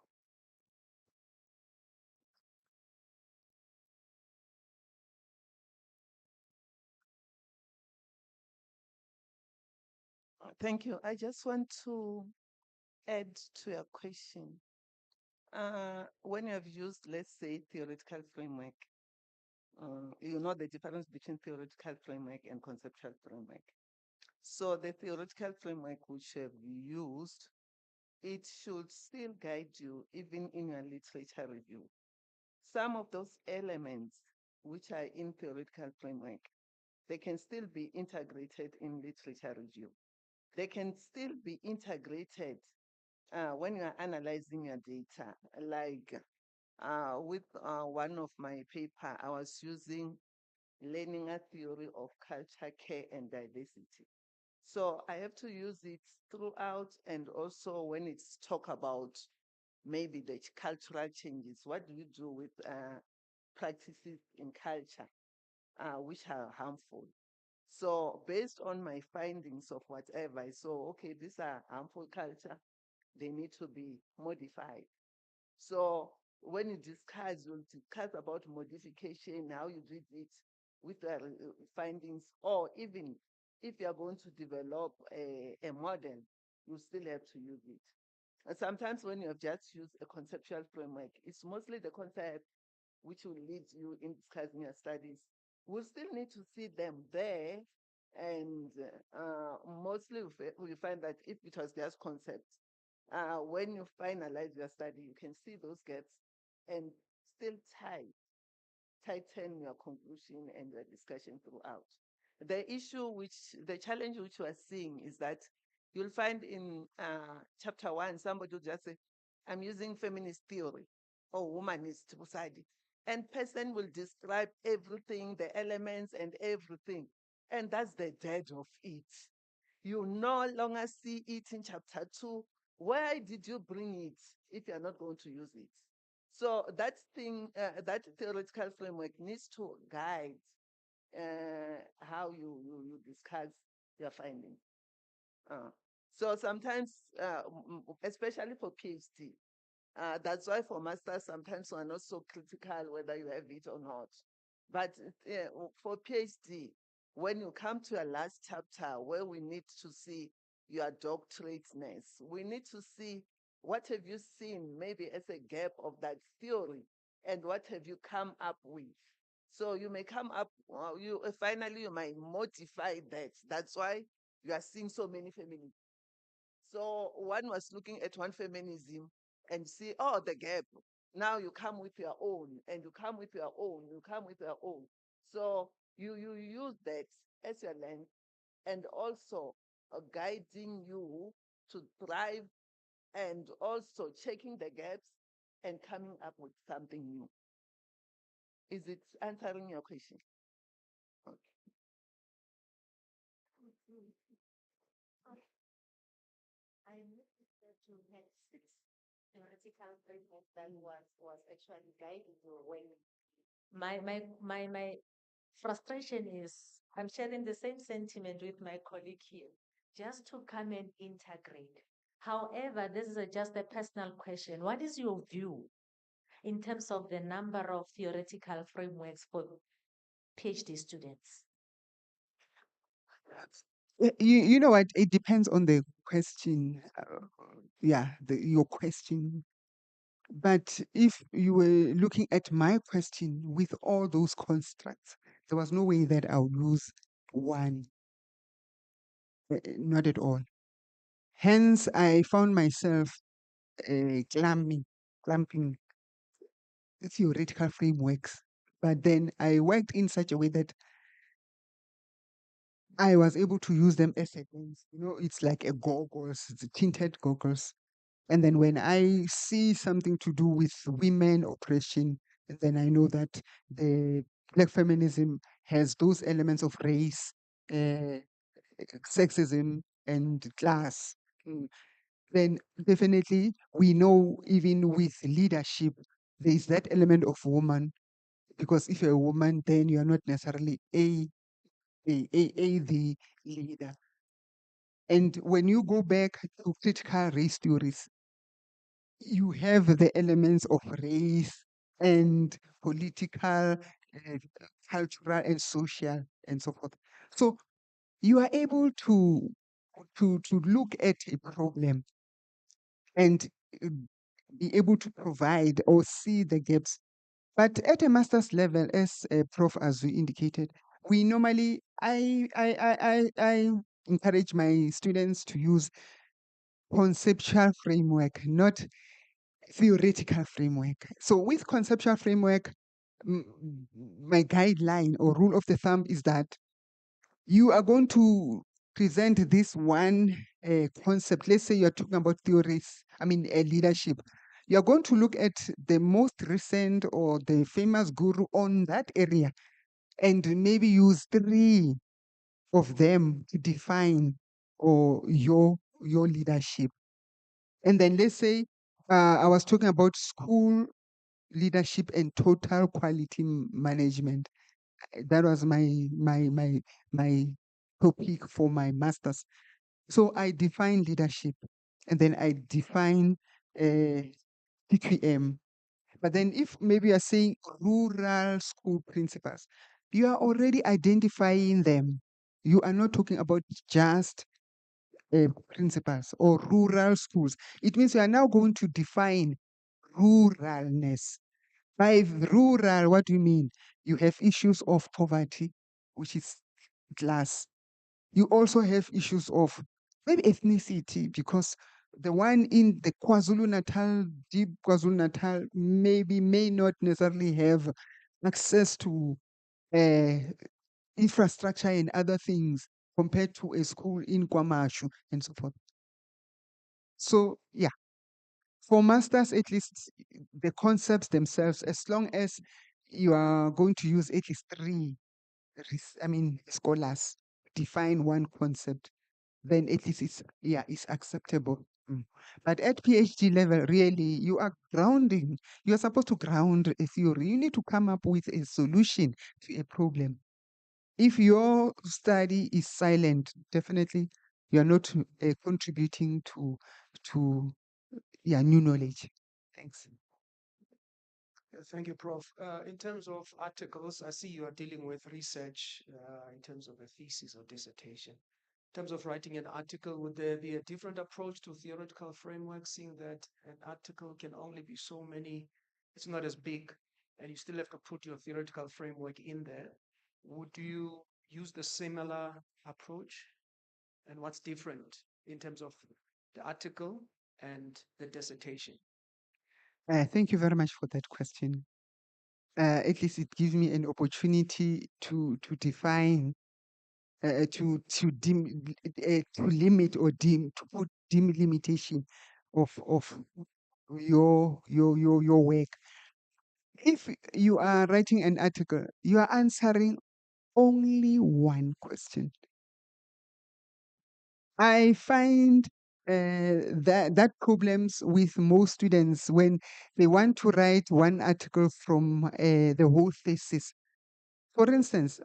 Thank you. I just want to add to your question. When you have used, let's say, theoretical framework, you know the difference between theoretical framework and conceptual framework. So the theoretical framework which have used, it should still guide you even in your literature review. Some of those elements which are in theoretical framework, they can still be integrated in literature review. They can still be integrated when you are analyzing your data. Like with one of my paper, I was using linear theory of culture, care, and diversity. So I have to use it throughout, and also when it's talk about maybe the cultural changes. What do you do with practices in culture which are harmful? So based on my findings of whatever, I saw, okay, these are harmful culture, they need to be modified. So when you'll discuss about modification, how you did it with the findings, or even if you're going to develop a model, you still have to use it. And sometimes when you have just used a conceptual framework, it's mostly the concept which will lead you in discussing your studies. We'll still need to see them there. And mostly we find that if it was just concepts, when you finalize your study, you can see those gaps and still tighten your conclusion and your discussion throughout. The challenge which we're seeing is that you'll find in chapter 1, somebody will just say, I'm using feminist theory or humanist society. And person will describe everything, the elements and everything. And that's the dead of it. You no longer see it in chapter 2. Why did you bring it if you're not going to use it? So that theoretical framework needs to guide how you discuss your findings. So sometimes, especially for PhD, that's why for masters, sometimes we're not so critical whether you have it or not. But for PhD, when you come to a last chapter where we need to see your doctorateness, we need to see what have you seen maybe as a gap of that theory and what have you come up with. So you may come up, finally you might modify that. That's why you are seeing so many feminists. So one was looking at one feminism and see, oh, the gap. Now you come with your own, and you come with your own, you come with your own. So you use that as your lens and also guiding you to thrive and also checking the gaps and coming up with something new. Is it answering your question? Okay. I noticed that you had 6 theoretical frameworks that was actually guiding you when my frustration is I'm sharing the same sentiment with my colleague here, just to come and integrate. However, this is just a personal question. What is your view in terms of the number of theoretical frameworks for PhD students? You know what? It depends on the question. Your question. But if you were looking at my question with all those constructs, there was no way that I would use one. Not at all. Hence, I found myself clumping theoretical frameworks. But then I worked in such a way that I was able to use them as a lens. It's like a goggles, it's a tinted goggles. And then when I see something to do with women oppression, then I know that the Black feminism has those elements of race, sexism, and class. Then definitely we know even with leadership, there is that element of woman, because if you're a woman, then you are not necessarily the leader. And when you go back to critical race theories, you have the elements of race and political, cultural, and social, and so forth. So you are able to look at a problem and uh, be able to provide or see the gaps. But at a master's level, as Prof. Azu indicated, we normally, encourage my students to use conceptual framework, not theoretical framework. So with conceptual framework, my guideline or rule of the thumb is that you are going to present this one concept. Let's say you're talking about theories, leadership. You're going to look at the most recent or the famous guru on that area and maybe use three of them to define or your leadership. And then let's say I was talking about school leadership and total quality management. That was my topic for my master's. So I define leadership, and then I define TQM. But then if maybe you're saying rural school principals, you are already identifying them. You are not talking about just principals or rural schools. It means you are now going to define ruralness. By rural, what do you mean? You have issues of poverty, which is class. You also have issues of maybe ethnicity, because the one in the KwaZulu Natal, deep KwaZulu Natal, maybe may not necessarily have access to uh, infrastructure and other things compared to a school in Kwamashu and so forth. So, yeah, for masters, at least the concepts themselves, as long as you are going to use at least three, scholars define one concept, then at least it's acceptable. But at PhD level, really, you are grounding. You are supposed to ground a theory. You need to come up with a solution to a problem. If your study is silent, definitely you are not contributing to new knowledge. Thanks. Thank you, Prof. In terms of articles, I see you are dealing with research in terms of a thesis or dissertation. In terms of writing an article, would there be a different approach to theoretical framework, seeing that an article can only be so many, it's not as big, and you still have to put your theoretical framework in there? Would you use the similar approach? And what's different in terms of the article and the dissertation? Thank you very much for that question. At least it gives me an opportunity to define, to limit or to put limitation of your work. If you are writing an article, you are answering only one question. I find that problems with most students when they want to write one article from the whole thesis. For instance,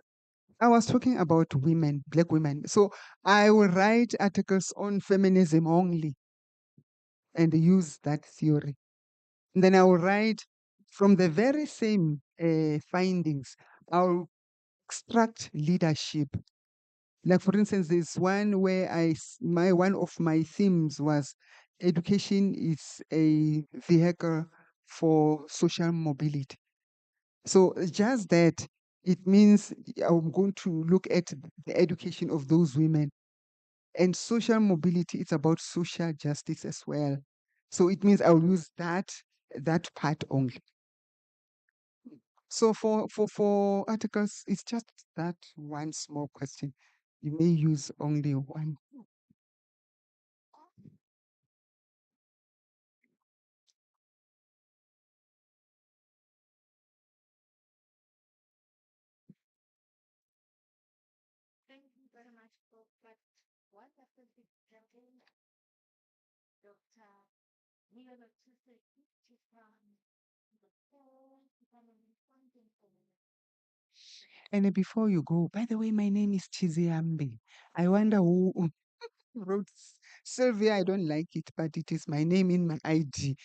I was talking about women, Black women. So I will write articles on feminism only and use that theory. And then I will write from the very same findings, I'll extract leadership. Like for instance, there's one where one of my themes was education is a vehicle for social mobility. So just that, it means I'm going to look at the education of those women. And social mobility, it's about social justice as well. So it means I'll use that part only. So for articles, it's just that one small question. You may use only one. Thank you very much, Prof. But what happens if Dr. Leonard And before you go, by the way, my name is Chiziambi. I wonder who wrote Sylvia. I don't like it, but it is my name in my ID.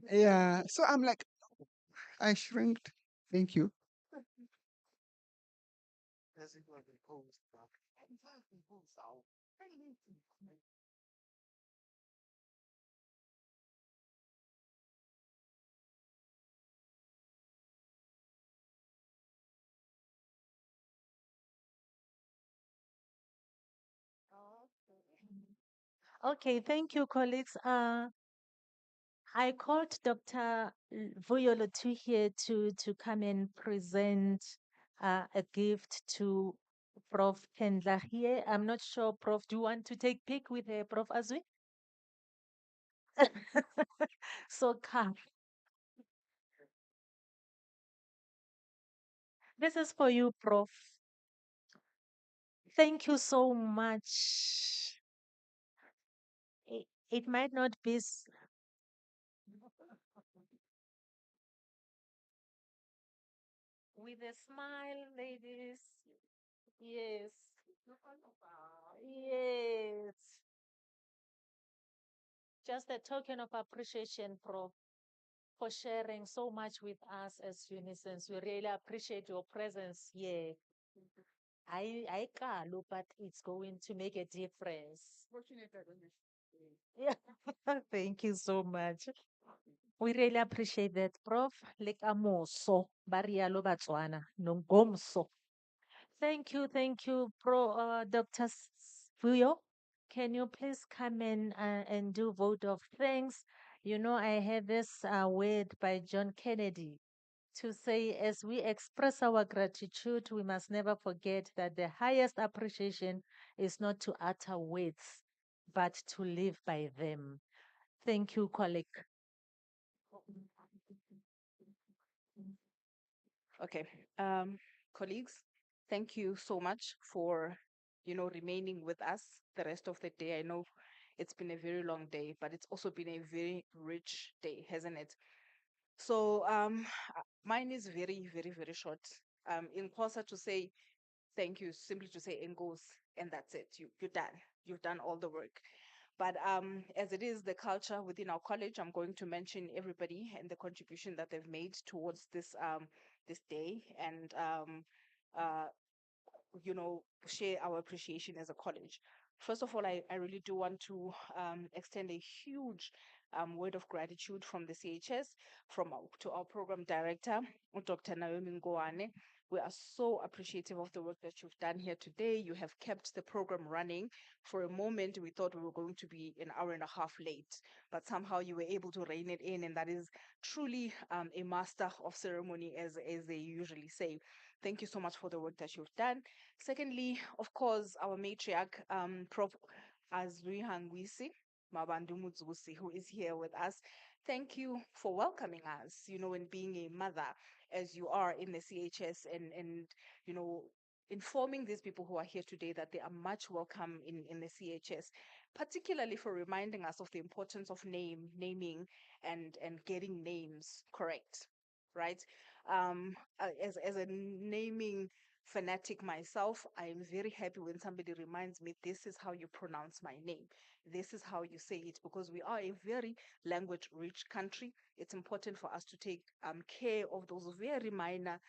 Yeah. So I'm like, I shrinked. Thank you. Okay, thank you, colleagues. I called Dr. Vuyolo to here to come and present a gift to Prof. Kendla here. I'm not sure, Prof. Do you want to take pic with Prof. Azwi? So come. This is for you, Prof. Thank you so much. It might not be with a smile, ladies. Yes. Yes. Just a token of appreciation, Prof, for sharing so much with us as Unisons. We really appreciate your presence here. I call, but it's going to make a difference. Yeah. Thank you so much. We really appreciate that, Prof. Lekamoso, Barialo Batswana, Nongomso. Thank you, Dr. Fuyo. Can you please come in and do vote of thanks? You know, I have this word by John Kennedy to say, as we express our gratitude, we must never forget that the highest appreciation is not to utter words, but to live by them. Thank you, colleague. Okay. Colleagues, thank you so much for, remaining with us the rest of the day. I know it's been a very long day, but it's also been a very rich day, hasn't it? So mine is very, very, very short. In Xhosa to say thank you, simply to say engos, and that's it. You're done. You've done all the work. But as it is the culture within our college, I'm going to mention everybody and the contribution that they've made towards this day, and uh, share our appreciation as a college. First of all, I really do want to extend a huge word of gratitude from the CHS, to our program director, Dr. Naomi Ngoane. We are so appreciative of the work that you've done here today. You have kept the program running. For a moment, we thought we were going to be an hour and a half late, but somehow you were able to rein it in, and that is truly a master of ceremony, as they usually say. Thank you so much for the work that you've done. Secondly, of course, our matriarch, Prof. Azwi Hangwisi Mabandu Mutsusi, who is here with us. Thank you for welcoming us, and being a mother as you are in the CHS, and informing these people who are here today that they are much welcome in the CHS, particularly for reminding us of the importance of naming and getting names correct, right? As a naming fanatic myself, I am very happy when somebody reminds me, this is how you pronounce my name. This is how you say it, because we are a very language rich country. It's important for us to take care of those very minor,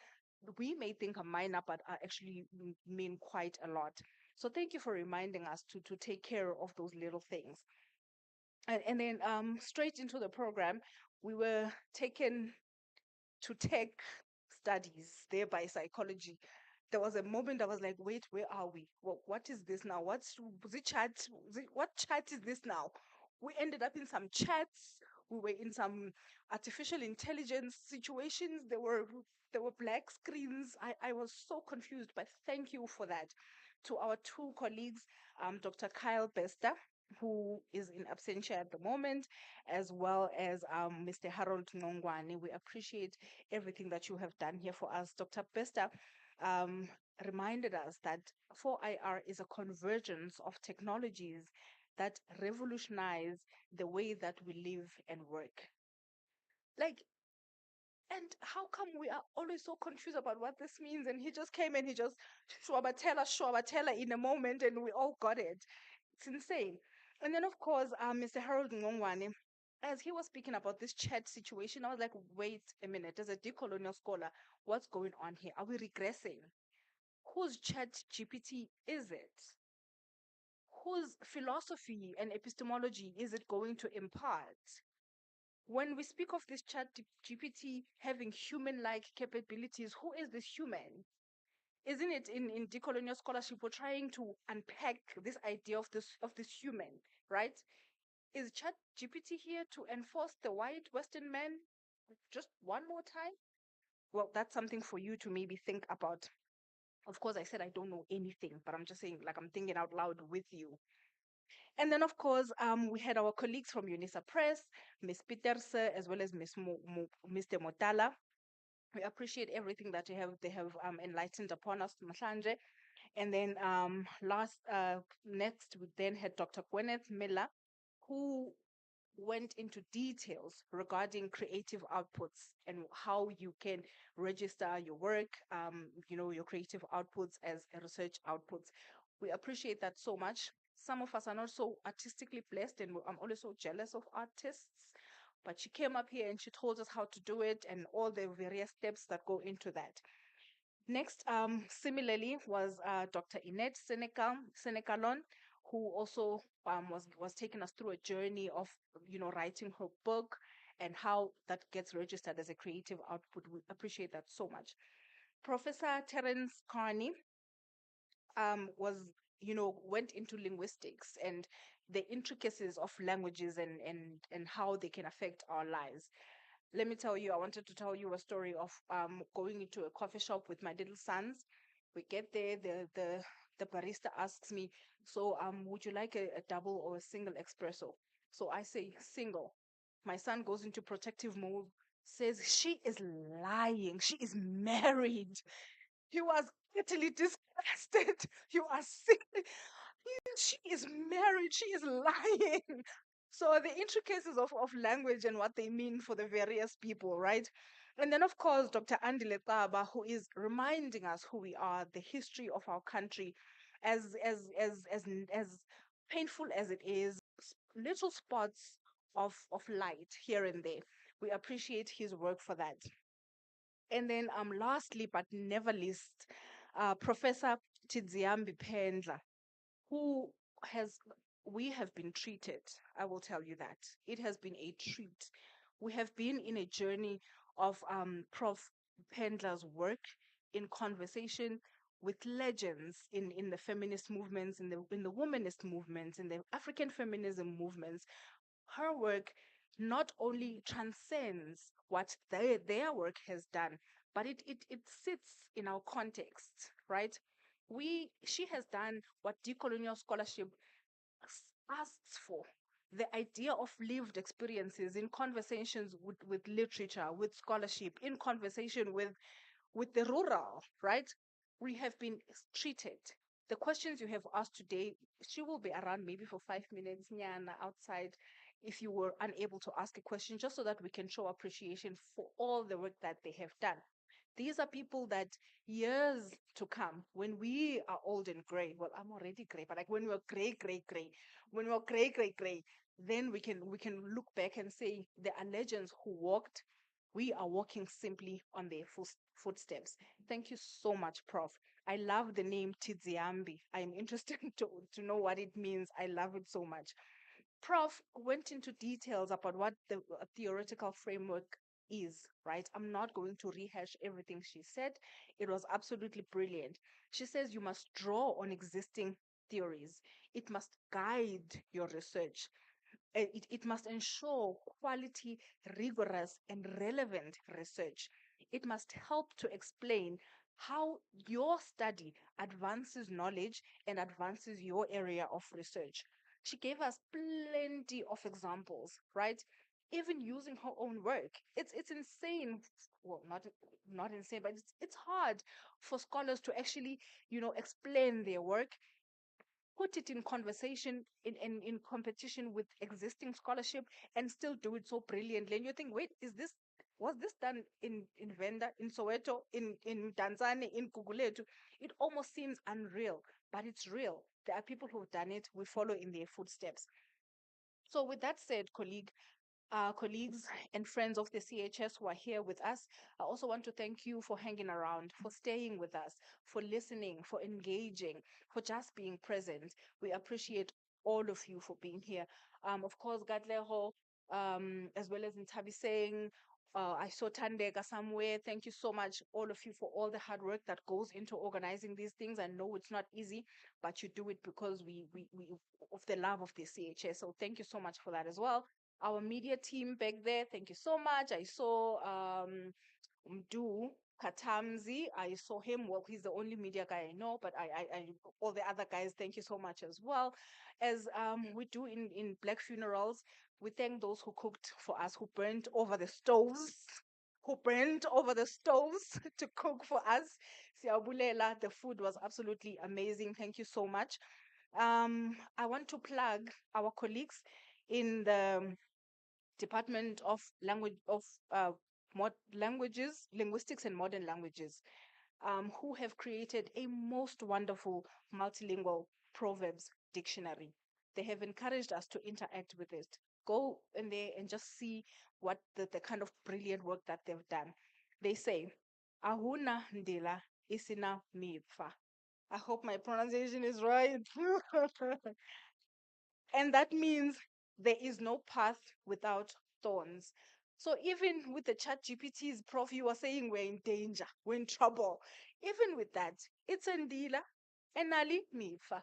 we may think are minor, but are actually mean quite a lot. So thank you for reminding us to take care of those little things. And then straight into the program, we were taken to tech studies there by psychology. There was a moment I was like, wait, where are we? What is this now? What's the chat? What chat is this now? We ended up in some chats. We were in some artificial intelligence situations. There were black screens. I was so confused, but thank you for that. To our two colleagues, Dr. Kyle Bester, who is in absentia at the moment, as well as Mr. Harold Ngongwane. We appreciate everything that you have done here for us. Dr. Bester reminded us that 4IR is a convergence of technologies that revolutionize the way that we live and work. And how come we are always so confused about what this means? And he just came and he just shwabatela in a moment, and we all got it. It's insane. And then, of course, Mr. Harold Ngongwane, as he was speaking about this chat situation, I was like, wait a minute, as a decolonial scholar, what's going on here? Are we regressing? Whose chat GPT is it? Whose philosophy and epistemology is it going to impart? When we speak of this chat GPT having human-like capabilities, who is this human? isn't it, in decolonial scholarship, we're trying to unpack this idea of this human, right? Is Chat GPT here to enforce the white Western man just one more time? Well, that's something for you to maybe think about. Of course, I said I don't know anything, but I'm just saying, like, I'm thinking out loud with you. And then, of course, we had our colleagues from UNISA Press, Ms. Peterse, as well as Mr. Motala. We appreciate everything that they have enlightened upon us, Mhlanje. And then next, we then had Dr. Gwyneth Miller, who went into details regarding creative outputs and how you can register your work, your creative outputs as a research outputs. We appreciate that so much. Some of us are not so artistically blessed, and I'm always so jealous of artists. But she came up here and she told us how to do it and all the various steps that go into that. Next, similarly, was Dr. Inette Senecalon, who also was taking us through a journey of writing her book and how that gets registered as a creative output. We appreciate that so much. Professor Terence Carney went into linguistics and the intricacies of languages and how they can affect our lives. Let me tell you, I wanted to tell you a story of going into a coffee shop with my little sons. We get there, the barista asks me, so would you like a double or a single espresso? So I say single. My son goes into protective mode, says she is lying, she is married. He was utterly disgusted. You are sick. She is married. She is lying. So the intricacies of language and what they mean for the various people, right? And then, of course, Dr. Andile Taba, who is reminding us who we are, the history of our country, as painful as it is, little spots of light here and there. We appreciate his work for that. And then, lastly but never least, Professor Tidziambi Pendla, who has we have been treated. I will tell you that it has been a treat. We have been in a journey of Prof. Pendla's work in conversation with legends in the feminist movements, in the womanist movements, in the African feminism movements. Her work not only transcends what their work has done, but it sits in our context, right? She has done what decolonial scholarship asks for, the idea of lived experiences in conversations with literature, with scholarship, in conversation with the rural, right? We have been treated. The questions you have asked today, she will be around maybe for 5 minutes, Nyana, outside, if you were unable to ask a question, just so that we can show appreciation for all the work that they have done. These are people that years to come, when we are old and gray, well, I'm already gray, but like when we're gray, when we're gray, then we can look back and say there are legends who walked. We are walking simply on their footsteps. Thank you so much, Prof. I love the name Tidziambi. I'm interested to know what it means. I love it so much. Prof went into details about what the theoretical framework is, right? I'm not going to rehash everything she said. It was absolutely brilliant. She says you must draw on existing theories. It must guide your research. It must ensure quality, rigorous, and relevant research. It must help to explain how your study advances knowledge and advances your area of research. She gave us plenty of examples, right? Even using her own work. It's insane. Well, not insane, but it's hard for scholars to actually, explain their work, put it in conversation, in competition with existing scholarship, and still do it so brilliantly. And you think, wait, was this done in Venda, in Soweto, in Tanzania, in Guguletu? It almost seems unreal, but it's real. There are people who've done it. We follow in their footsteps. So with that said, colleagues and friends of the CHS who are here with us, I also want to thank you for hanging around, for staying with us, for listening, for engaging, for just being present. We appreciate all of you for being here. Of course, Gadleho, as well as Ntabi Singh, I saw Tandega somewhere. Thank you so much, all of you, for all the hard work that goes into organizing these things. I know it's not easy, but you do it because we of the love of the CHS. So thank you so much for that as well. Our media team back there, thank you so much. I saw Mdu Katamzi. I saw him. Well, he's the only media guy I know, but all the other guys, thank you so much as well. As we do in Black funerals, we thank those who cooked for us, who burnt over the stoves, to cook for us. Siyabulela, the food was absolutely amazing. Thank you so much. I want to plug our colleagues in the Department of Languages, Linguistics and Modern Languages, who have created a most wonderful multilingual proverbs dictionary. They have encouraged us to interact with it. Go in there and just see what the kind of brilliant work that they've done. They say, Ahuna ndila isina mifa. I hope my pronunciation is right. And that means there is no path without thorns. So even with the chat GPTs, Prof, you were saying we're in danger, we're in trouble. Even with that, it's Ndila and Ali Mifa.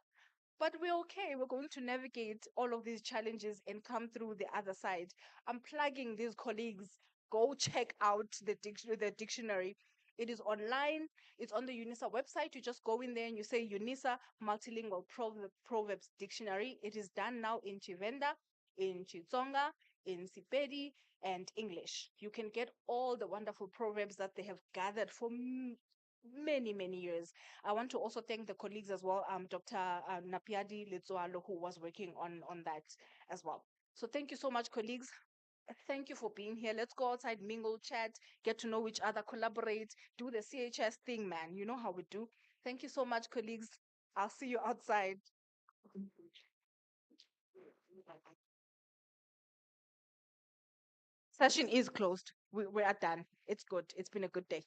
But we're okay. We're going to navigate all of these challenges and come through the other side. I'm plugging these colleagues. Go check out the dictionary. It is online. It's on the UNISA website. You just go in there and you say UNISA Multilingual Proverbs Dictionary. It is done now in Chivenda, in Chitsonga, in Sipedi, and English. You can get all the wonderful proverbs that they have gathered for many, many years. I want to also thank the colleagues as well, Dr. Napiadi Litsualo, who was working on that as well. So thank you so much, colleagues. Thank you for being here. Let's go outside, mingle, chat, get to know each other, collaborate, do the CHS thing, man. You know how we do. Thank you so much, colleagues. I'll see you outside. Session is closed. We are done. It's good. It's been a good day.